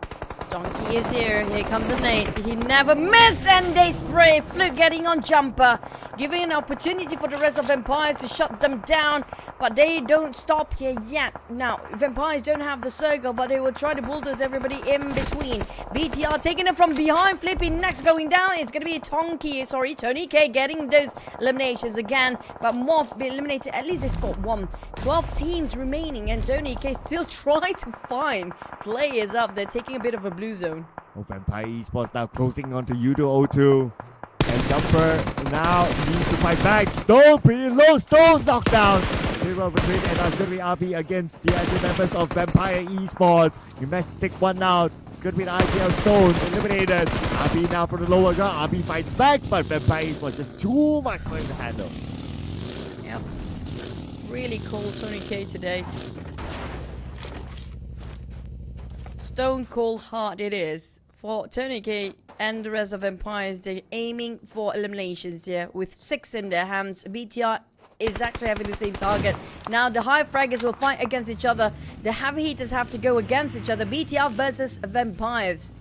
Donkey is here. Here comes the nade. He never misses, and they spray. Fluke getting on jumper, giving an opportunity for the rest of Vampires to shut them down, but they don't stop here yet. Now, Vampires don't have the circle, but they will try to bulldoze everybody in between. BTR taking it from behind. Flippy next going down. It's going to be Tony K getting those eliminations again, but MORPH being eliminated. At least they scored one. 12 teams remaining, and Tony K still trying to find players up there, taking a bit of a blue zone. Oh, Vampire Esports now closing onto YOODO 02. And Jumper now needs to fight back. Stone pretty low. Stone knockdown. They will between, and that's going to be RB against the other members of Vampire Esports. You must take one out. It's going to be an IPL Stone eliminated. RB now from the lower ground. RB fights back, but Vampire Esports just too much for him to handle. Yep. Really cold Tony K today. Stone cold hard it is for Tony K and the rest of Empires. They're aiming for eliminations here with 6 in their hands. BTR is actually having the same target. Now the high fraggers will fight against each other. The heavy heaters have to go against each other. BTR versus Vampires.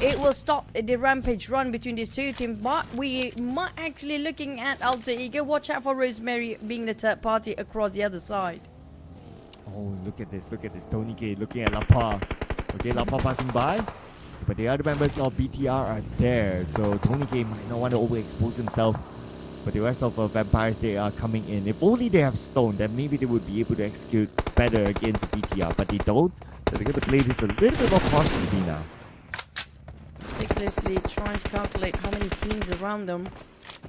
It will stop the rampage run between these two teams, but we might actually looking at Alter Ego. Watch out for Rosemary being the third party across the other side. Oh, look at this. Tony K looking at Lapa. Okay, Lapa passing by. But the other members of BTR are there. So Tony K might not want to overexpose himself. But the rest of Vampires, they are coming in. If only they have Stone, then maybe they would be able to execute better against BTR. But they don't. So they're going to play this a little bit more cautiously now. Ridiculously trying to calculate how many teams around them.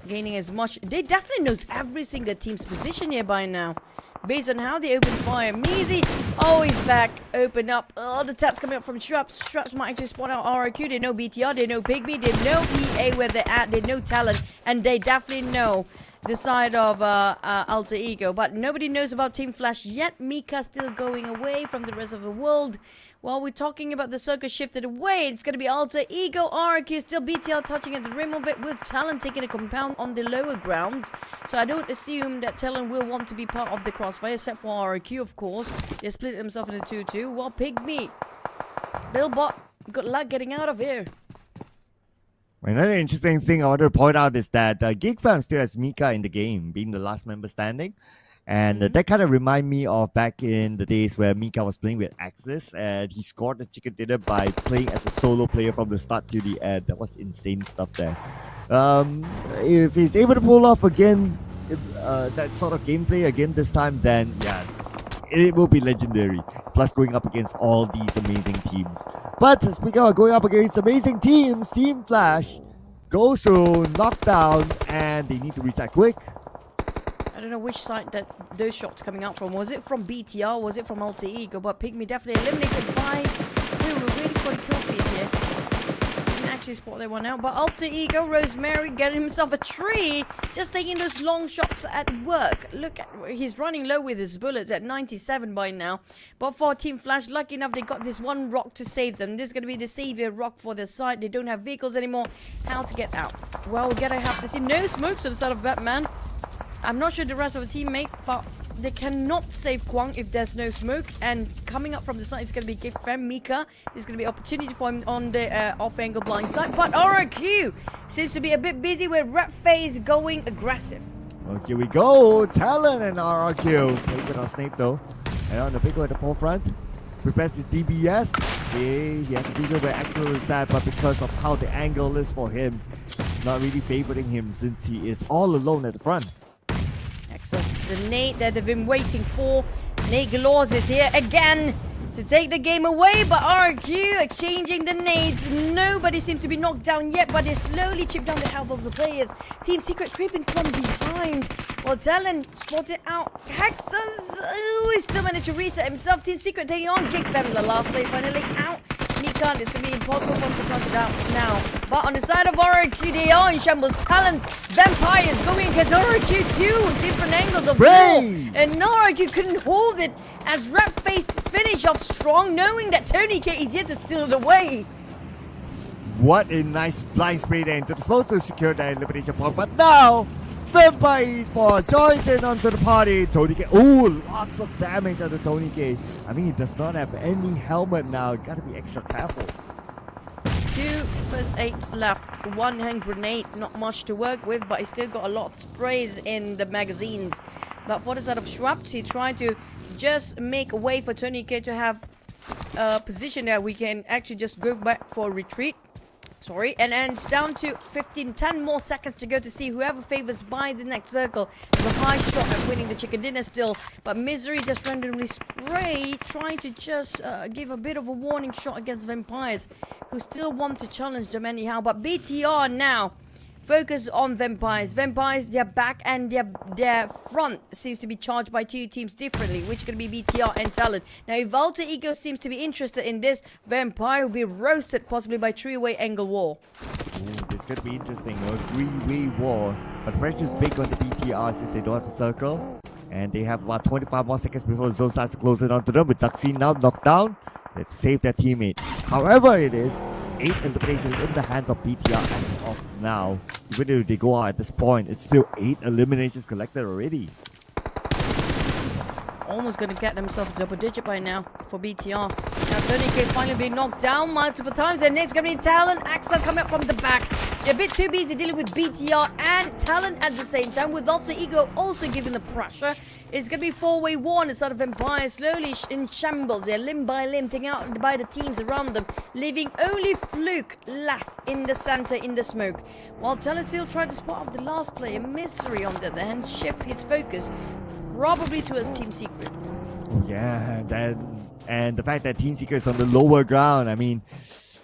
Gaining as much. They definitely knows every single team's position here by now. Based on how they open fire. Measy, oh, he's back. Open up. Oh, the taps coming up from Straps. Straps might actually spawn out RQ. They know BTR. They know PIGMY. They know PA where they're at. They know TALON. And they definitely know the side of Alter Ego. But nobody knows about Team Flash yet. Mika still going away from the rest of the world. While we're talking about the circle shifted away, it's going to be Alter Ego, RQ, still BTL touching at the rim of it with Talon taking a compound on the lower grounds. So I don't assume that Talon will want to be part of the crossfire, except for RQ, of course. They split themselves into 2-2. Well, PIGMY, Billbot, good luck getting out of here. Another interesting thing I want to point out is that GEEK Fam still has Mika in the game, being the last member standing. And that kind of remind me of back in the days where Mika was playing with Axis, and he scored the chicken dinner by playing as a solo player from the start to the end. That was insane stuff there. If he's able to pull off again that sort of gameplay again this time, then yeah, it will be legendary. Plus going up against all these amazing teams. But speaking of going up against amazing teams, Team Flash goes to knockdown, and they need to reset quick. I don't know which side that those shots coming out from. Was it from BTR? Was it from Alter Ego? But PIGMY definitely eliminated by... We were waiting for the kill feed here. Didn't actually spot that one out. But Alter Ego, Rosemary getting himself a tree. Just taking those long shots at work. Look at... He's running low with his bullets at 97 by now. But for Team Flash, lucky enough they got this one rock to save them. This is going to be the savior rock for their side. They don't have vehicles anymore. How to get out? Well, we're going to have to see no smoke to the side of Batman. I'm not sure the rest of the teammate, but they cannot save Kwang if there's no smoke. And coming up from the side, it's going to be GEEK Fam Mika. There's going to be opportunity for him on the off-angle blind side. But RQ seems to be a bit busy with Red FaZe going aggressive. Well, here we go. Talon and RQ. Taking on Snape though. And on the big one at the forefront. Prepares his DBS. Okay, he has a vision where Axel is at, but because of how the angle is for him, it's not really favoring him since he is all alone at the front. Excellent. The nade that they've been waiting for. Nade Galores is here again to take the game away, but RQ exchanging the nades. Nobody seems to be knocked down yet, but they slowly chip down the health of the players. Team Secret creeping from behind. Well, Talon spotted out. Hexas, he still managed to reset himself. Team Secret taking on GEEK Fam. The last play finally out. Mika, it's going to be impossible for him to punch it out now. But on the side of RQ, they are in shambles. Talons, Vampires going against RQ too. Different angles of war. And RQ couldn't hold it as Red FaZe finish off strong, knowing that Tony K is here to steal it away. What a nice blind spray there into the smoke to secure that elimination point. But now, Vampire Esports joins in onto the party. Tony K. Oh, lots of damage onto Tony K. I mean, he does not have any helmet now. Gotta be extra careful. first 8 left. One hand grenade, not much to work with, but he still got a lot of sprays in the magazines. But for the side of Schwabs, he tried to just make a way for Tony K to have a position that we can actually just go back for a retreat. Sorry, and then it's down to 10 more seconds to go to see whoever favors by the next circle. The high shot at winning the chicken dinner still, but Misery just randomly spray, trying to just give a bit of a warning shot against Vampires, who still want to challenge them anyhow. But BTR now focus on Vampires. Vampires, their back and their front seems to be charged by two teams differently, which is going to be BTR and Talon. Now, if Alter Ego seems to be interested in this, Vampire will be roasted possibly by three-way angle war. This could be interesting, a three-way war. But the pressure's big on the BTR since they don't have the circle. And they have about 25 more seconds before the zone starts to close in onto them. With Zaxi now knocked down, they've saved their teammate. However, it is 8 eliminations in the hands of BTR as of now. Even if they go out at this point, it's still 8 eliminations collected already. Almost going to get themselves double digit by now for BTR. Now Tony K finally being knocked down multiple times, and next going to be Talon. Axel coming up from the back. They're a bit too busy dealing with BTR and Talon at the same time, with Alter Ego also giving the pressure. It's going to be 4-way war on the side of Empire, slowly in shambles. They're limb by limb, taking out by the teams around them, leaving only Fluke left in the center in the smoke. While Talon still tried to spot off the last player, Misery on the other hand shift his focus probably towards Team Secret. Oh yeah, and the fact that Team Secret is on the lower ground, I mean,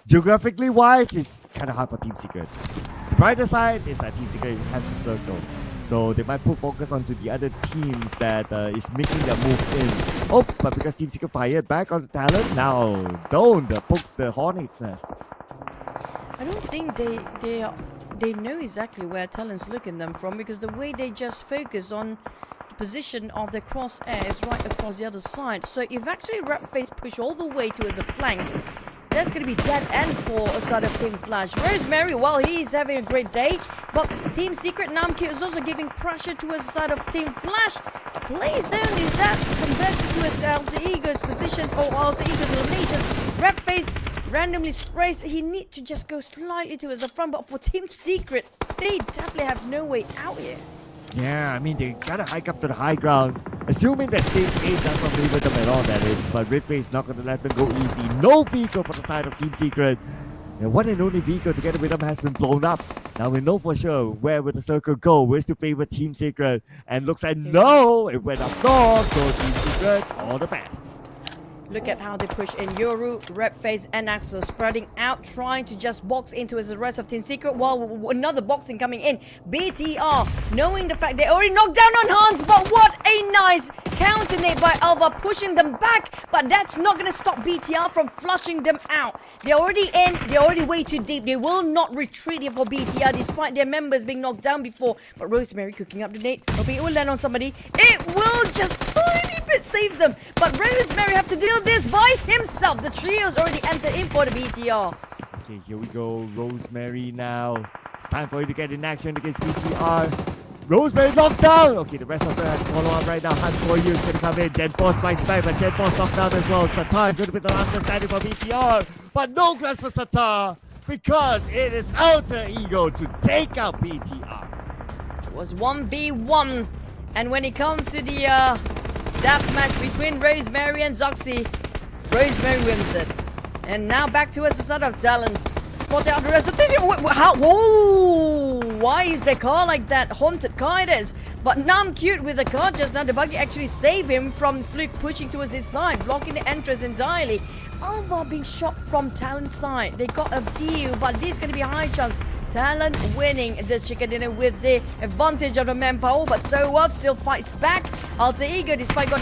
geographically wise, it's kind of hard for Team Secret. The brighter side is that Team Secret has the circle, so they might put focus onto the other teams that is making their move in. Oh, but because Team Secret fired back on the Talon, now don't poke the Hornet's nest. I don't think they know exactly where Talon's looking them from, because the way they just focus on position of the crosshair is right across the other side. So if actually FaZe push all the way towards the flank, that's going to be dead end for a side of Team Flash. Rosemary, well, he's having a great day, but Team Secret Namki is also giving pressure towards the side of Team Flash. Play zone is that converted towards Alter Ego's positions or Alter Ego's eliminations. Red FaZe randomly sprays. He needs to just go slightly towards the front, but for Team Secret, they definitely have no way out here. Yeah, I mean, they gotta hike up to the high ground, assuming that stage 8 does not favor them at all, that is. But Red FaZe not gonna let them go easy. No vehicle for the side of Team Secret. The one and only vehicle together with them has been blown up. Now we know for sure where will the circle go, where's to favor Team Secret. And looks like no, it went up north, so Team Secret, all the best. Look at how they push in Yoru, Red FaZe, and Axel spreading out, trying to just box into the rest of Team Secret, while another boxing coming in. BTR, knowing the fact they already knocked down on Hans, but what a nice counter nade by Alva, pushing them back, but that's not going to stop BTR from flushing them out. They're already in, they're already way too deep. They will not retreat here for BTR, despite their members being knocked down before. But Rosemary cooking up the nade, hoping it will land on somebody. It will just tiny bit save them, but Rosemary have to deal with this by himself. The trio's already entered in for the BTR. Okay, here we go. Rosemary now. It's time for you to get in action against BTR. Rosemary knocked down. Okay, the rest of them has to follow up right now. Hans for you is going to come in. Gen Force by Snipe, but Gen Force knocked down as well. Satar is going to be the last one standing for BTR. But no class for Satar, because it is Alter Ego to take out BTR. It was 1v1. And when it comes to the deathmatch between Rosemary and Zoxy, Rosemary wins it. And now back to us, the side of Talon. Spot out the rest of this. How? Whoa! Why is the car like that? Haunted car it is. But Nam cute with the car just now. The buggy actually saved him from Fluke pushing towards his side, blocking the entrance entirely. Alva being shot from Talon's side. They got a view, but this is going to be a high chance. Talon winning this chicken dinner with the advantage of the manpower, but so what? Still fights back. Alter Ego, despite got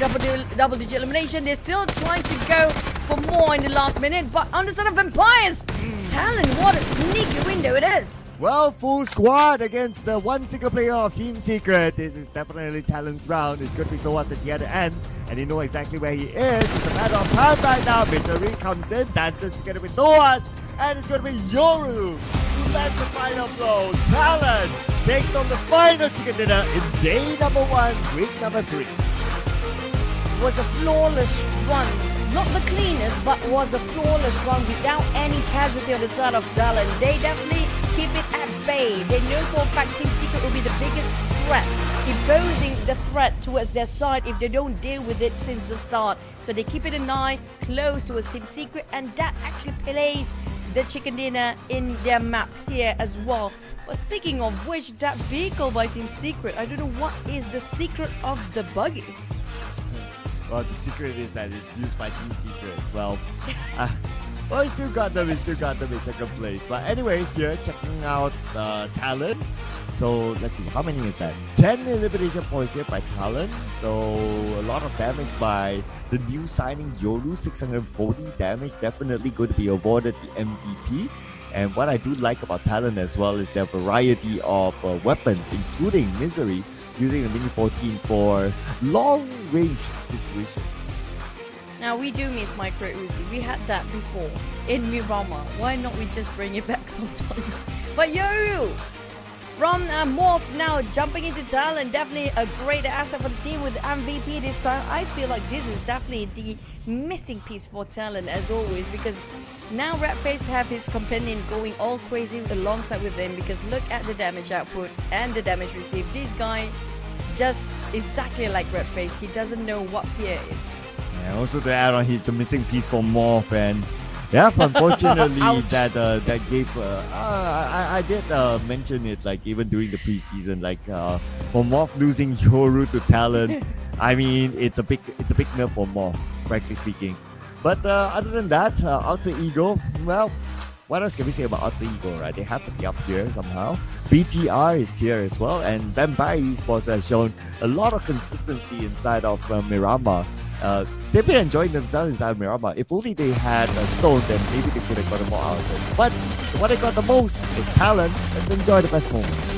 double-digit elimination, they're still trying to go for more in the last minute. But on the side of Vampires, Talon, what a sneaky window it is. Well, full squad against the one single player of Team Secret. This is definitely Talon's round. It's going to be Soas at the other end, and they know exactly where he is. It's a matter of time right now. Misery comes in, dances together with Soas, and it's going to be Yoru who lands the final blow. Talon takes on the final chicken dinner in day number 1, week number 3. It was a flawless run not the cleanest, but was a flawless run without any casualty on the side of Talon. They definitely keep it at bay. They know for a fact Team Secret will be the biggest threat, imposing the threat towards their side if they don't deal with it since the start. So they keep it an eye close towards Team Secret, and that actually plays the chicken dinner in their map here as well. But speaking of which, that vehicle by Team Secret, I don't know what is the secret of the buggy. Well, the secret is that it's used by Team Secret. Well, we still got them in second place. But anyway, here checking out Talon. So let's see, how many is that? 10 elimination points here by Talon. So a lot of damage by the new signing YOODO, 640 damage. Definitely going to be awarded the MVP. And what I do like about Talon as well is their variety of weapons, including Misery, using the Mini 14 for long-range situations. Now we do miss Micro Uzi. We had that before in Miramar. Why not we just bring it back sometimes? But YOODO from MORPH now jumping into Talon, definitely a great asset for the team with MVP this time. I feel like this is definitely the missing piece for Talon as always, because now Redface have his companion going all crazy alongside with him, because look at the damage output and the damage received. This guy just exactly like Redface. He doesn't know what fear is. And also to add on, he's the missing piece for MORPH, and yeah, unfortunately that gave I did mention it, like even during the preseason, like for MORPH losing YOODO to Talon. I mean, it's a big nerf for MORPH, frankly speaking. But other than that, Alter Ego, well, what else can we say about Alter Ego, right? They have to be up here somehow. BTR is here as well, and Vampire Esports has shown a lot of consistency inside of Miramar. They've been enjoying themselves inside Miramar. If only they had a stone, then maybe they could have gotten more out of this. But what they got the most is Talon. Let's enjoy the best moment.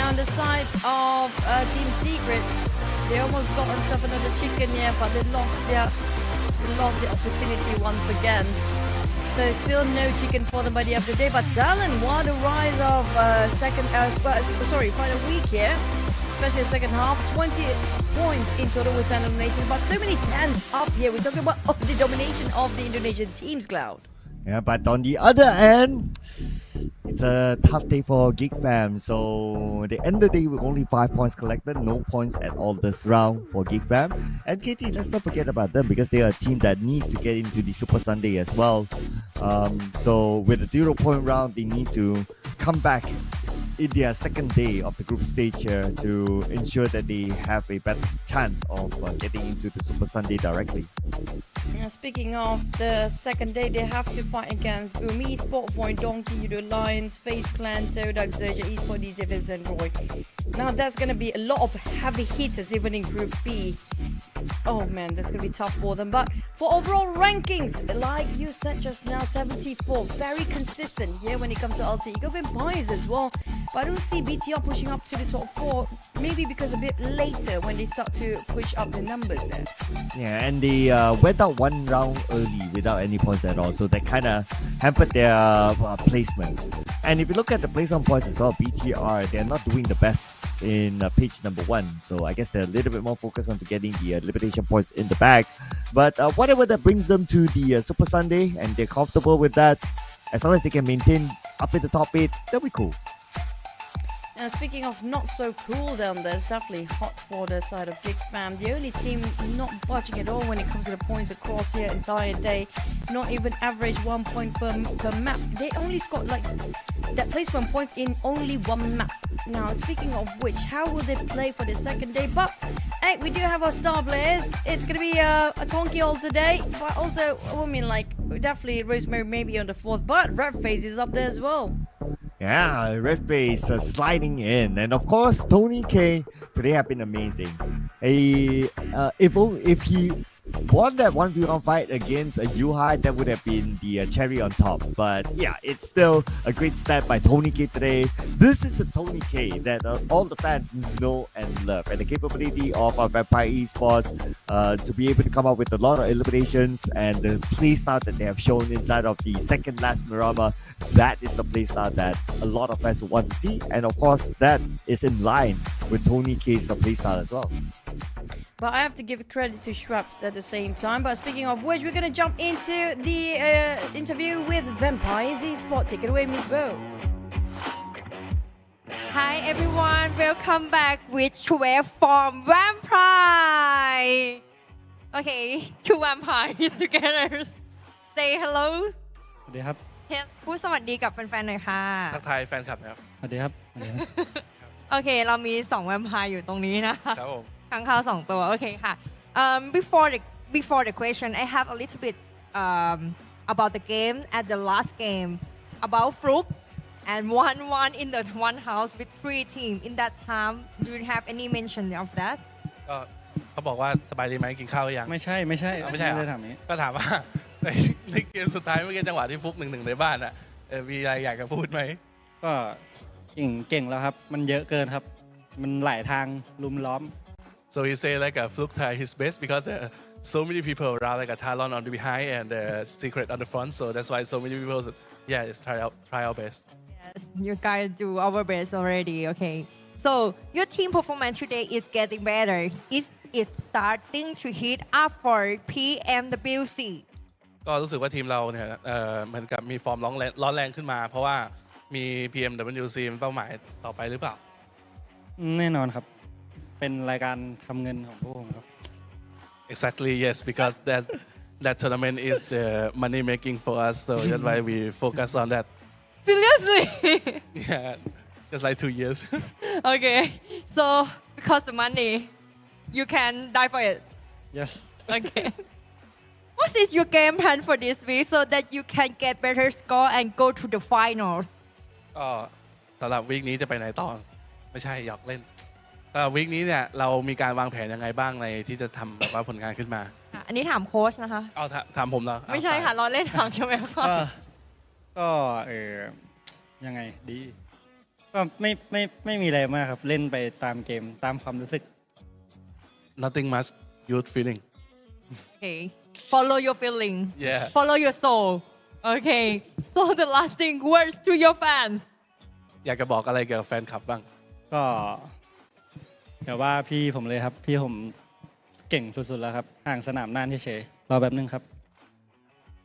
On the side of Team Secret, they almost got themselves another chicken here, but they lost the opportunity once again. So still no chicken for them by the end of the day. But Talon, what a rise of final week here, especially the second half. 20 points in total with 10 eliminations, but so many 10s up here. We're talking about the domination of the Indonesian teams, Cloud. Yeah, but on the other end, it's a tough day for GEEK fam. So they end the day with only 5 points collected, no points at all this round for GEEK fam. And KT, let's not forget about them, because they are a team that needs to get into the Super Sunday as well. So with a 0 point round, they need to come back in their second day of the group stage here to ensure that they have a better chance of getting into the Super Sunday directly. Speaking of the second day, they have to fight against BOOM Esports, VOIN, Donkey, YOODO Lions, FaZe Clan, TODAK, XERXIA Esports, DZFS, and ROY. Now that's going to be a lot of heavy hitters even in Group B. Oh man, that's going to be tough for them. But for overall rankings, like you said just now, 74, very consistent here when it comes to Alter Ego. Vampires as well, But I don't see BTR pushing up to the top 4, maybe because a bit later when they start to push up the numbers there. Yeah, and they went out one round early without any points at all, so that kind of hampered their placements. And if you look at the placement points as well, BTR, they're not doing the best in page number 1, so I guess they're a little bit more focused on getting the elimination points in the bag. But whatever that brings them to the Super Sunday, and they're comfortable with that, as long as they can maintain up in the top 8, that'll be cool. And speaking of not so cool down there, it's definitely hot for the side of GEEK fam. The only team not budging at all when it comes to the points across here entire day. Not even average 1 point per map. They only scored like that placement points in only 1 map. Now, speaking of which, how will they play for the second day? But hey, we do have our star players. It's gonna be a Tonky all today, but also I mean like definitely Rosemary maybe on the 4th, but Red FaZe is up there as well. Yeah, Red FaZe sliding in, and of course Tony K today have been amazing. If he won that 1v1 fight against a Yuhai, that would have been the cherry on top. But yeah, it's still a great step by Tony K today. This is the Tony K that all the fans know and love, and the capability of Vampire Esports to be able to come up with a lot of eliminations and the playstyle that they have shown inside of the second last Miramar. That is the playstyle that a lot of fans want to see, and of course that is in line with Tony K's playstyle as well. But I have to give credit to Schraps at the same time. But speaking of which, we're going to jump into the interview with Vampire Esports. Take it away, Miss Bo. Hi everyone, welcome back with 12 from Vampire. Okay, 2 vampires together. Say hello. สวัสดีครับ พูดสวัสดีกับแฟนๆหน่อยค่ะ ทักทายแฟนคลับนะครับ สวัสดีครับ โอเค เรามี2แวมไพร์อยู่ตรงนี้นะคะ ครับผม ข้างคาว2ตัว โอเคค่ะ before the question I have a little bit about the game at the last game about Fluke and 1-1 in the one house with 3 teams in that time. Do you have any mention of that? ก็เขาบอกว่าสบายดีไหมกินข้าวหรือยัง ไม่ใช่ไม่ใช่ ไม่ใช่เหรอ ไม่ได้ถามนี้ ก็ถามว่าในเกมสุดท้ายเมื่อกี้จังหวะที่ฟุก1-1ในบ้านอ่ะมีอะไรอยากจะพูดไหม ก็เก่งแล้วครับ มันเยอะเกินครับ มันหลายทางลุมล้อม So he say like a Fluke tried his best because so many people around like a TALON on the behind and Secret on the front, so that's why so many people said, yeah, let's try our best. Yes, you guys do our best already. Okay, so your team performance today is getting better. Is it starting to heat up for PMWC? ก็รู้สึกว่าทีมเราเนี่ยเหมือนกับมีฟอร์มร้อนแรงขึ้นมาเพราะว่ามี PMWC เป็นเป้าหมายต่อไปหรือเปล่า แน่นอนครับ เป็นรายการทำเงินของพวกผมครับ Exactly, yes, because that tournament is the money making for us, so that's why we focus on that. Seriously? Yeah, just like 2 years. Okay, so because the money, you can die for it. Yes. Okay. What is your game plan for this week so that you can get better score and go to the finals? ก็สำหรับวีคนี้จะไปไหนต่อไม่ใช่หยอกเล่นสำหรับวีคนี้เนี่ยเรามีการวางแผนยังไงบ้างในที่จะทำแบบว่าผลงานขึ้นมา อันนี้ถามโค้ชนะคะ เอาถามผมเหรอ ไม่ใช่ค่ะเราเล่นถามใช่ไหมคะ ก็ยังไงดี ก็ไม่มีอะไรมากครับ เล่นไปตามเกมตามความรู้สึก Nothing much, good feeling. Okay, follow your feeling. Yeah. Follow your soul. Okay, so the last thing, words to your fans. อยากจะบอกอะไรเกี่ยวกับแฟนคลับบ้าง ก็เดี๋ยวว่าพี่ผมเลยครับ พี่ผมเก่งสุดๆแล้วครับ ห่างสนามน่านเฉยๆรอแป๊บนึงครับ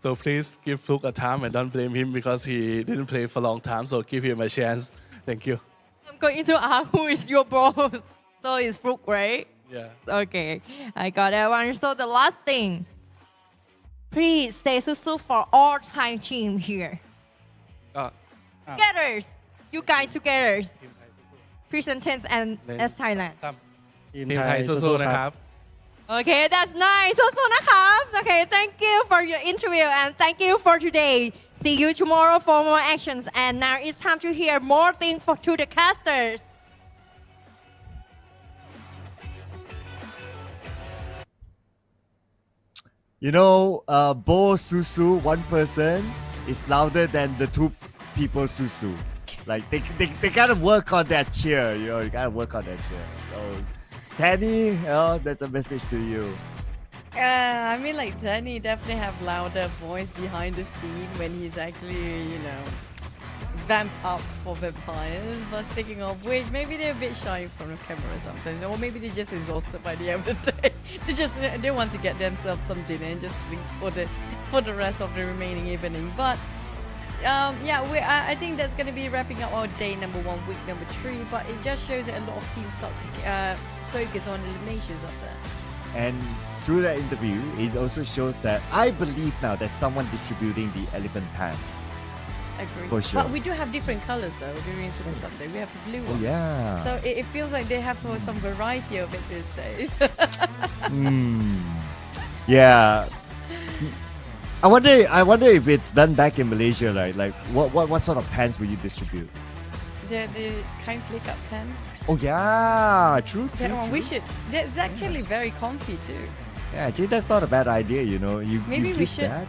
So please give Fluke a time and don't blame him because he didn't play for a long time. So give him a chance. Thank you. I'm going to ask who is your boss. So it's Fluke, right? Yeah. Okay, I got that one. So the last thing, please say susu for all Thai team here. ก็ Together, you guys together. ทีมไทยสู้ Presentence and as Thailand. ๆครับทีมไทยสู้ๆนะครับ Okay, that's nice. So nakam. Okay, thank you for your interview and thank you for today. See you tomorrow for more actions. And now it's time to hear more things to the casters. You know, Bo Susu, one person, is louder than the 2 people Susu, Like they gotta work on that cheer, you know. You gotta work on that cheer. So, Tanny, that's a message to you. I mean, like, Danny definitely have louder voice behind the scene when he's actually, you know, vamped up for vampires. But speaking of which, maybe they're a bit shy from the camera or something, or maybe they're just exhausted by the end of the day. They want to get themselves some dinner and just sleep for the rest of the remaining evening. But yeah, I think that's going to be wrapping up our day number 1, week number 3. But it just shows that a lot of teams start to focus on eliminations up there. And through that interview, it also shows that I believe now there's someone distributing the elephant pants. Agree. For sure. But we do have different colors though during Super Sunday. We have the blue one. Yeah. So it feels like they have some variety of it these days. Yeah. I wonder if it's done back in Malaysia, right? Like what sort of pants will you distribute? The kind flick up pants. Oh yeah, true. That one we should. It's actually very comfy too. Yeah, actually that's not a bad idea, you know. Maybe you we give should. that.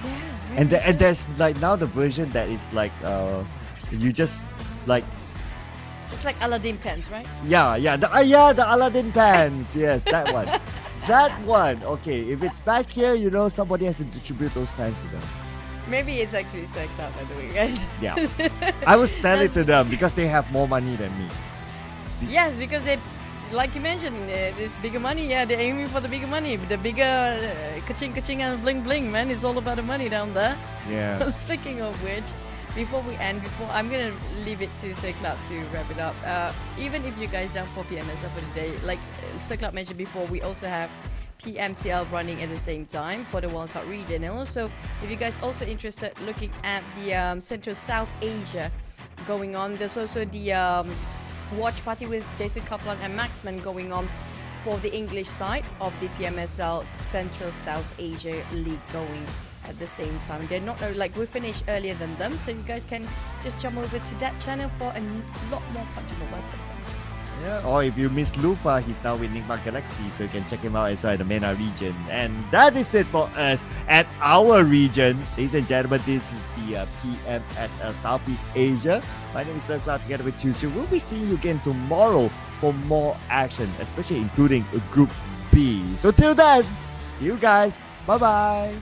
Yeah. And there's like now the version that is like you just like it's like Aladdin pants, right? the Aladdin pants. Yes, that one. That one. Okay, if it's back here, you know, somebody has to distribute those pants to them. Maybe it's actually psyched out by the way, guys. Yeah. I will sell it to them because they have more money than me. Yes, because they, like you mentioned, this bigger money. Yeah, they're aiming for the bigger money. The bigger ka-ching and bling bling, man. It's all about the money down there. Yeah. Speaking of which, before I'm gonna leave it to Cyclop to wrap it up. Even if you guys down for PMSL for the day, like Cyclop mentioned before, we also have PMCL running at the same time for the World Cup region. And also, if you guys also interested looking at the Central South Asia going on, there's also the watch party with Jason Kaplan and Maxman going on for the English side of the PMSL Central South Asia League going at the same time. They're not like we finished earlier than them, so you guys can just jump over to that channel for a lot more PUBG Mobile tournaments. Yeah. Or if you miss Lufa, he's now with Nigma Galaxy, so you can check him out inside the MENA region. And that is it for us at our region. Ladies and gentlemen, this is the PMSL Southeast Asia. My name is Sir Cloud together with Chuchu. We'll be seeing you again tomorrow for more action, especially including Group B. So till then, see you guys. Bye-bye.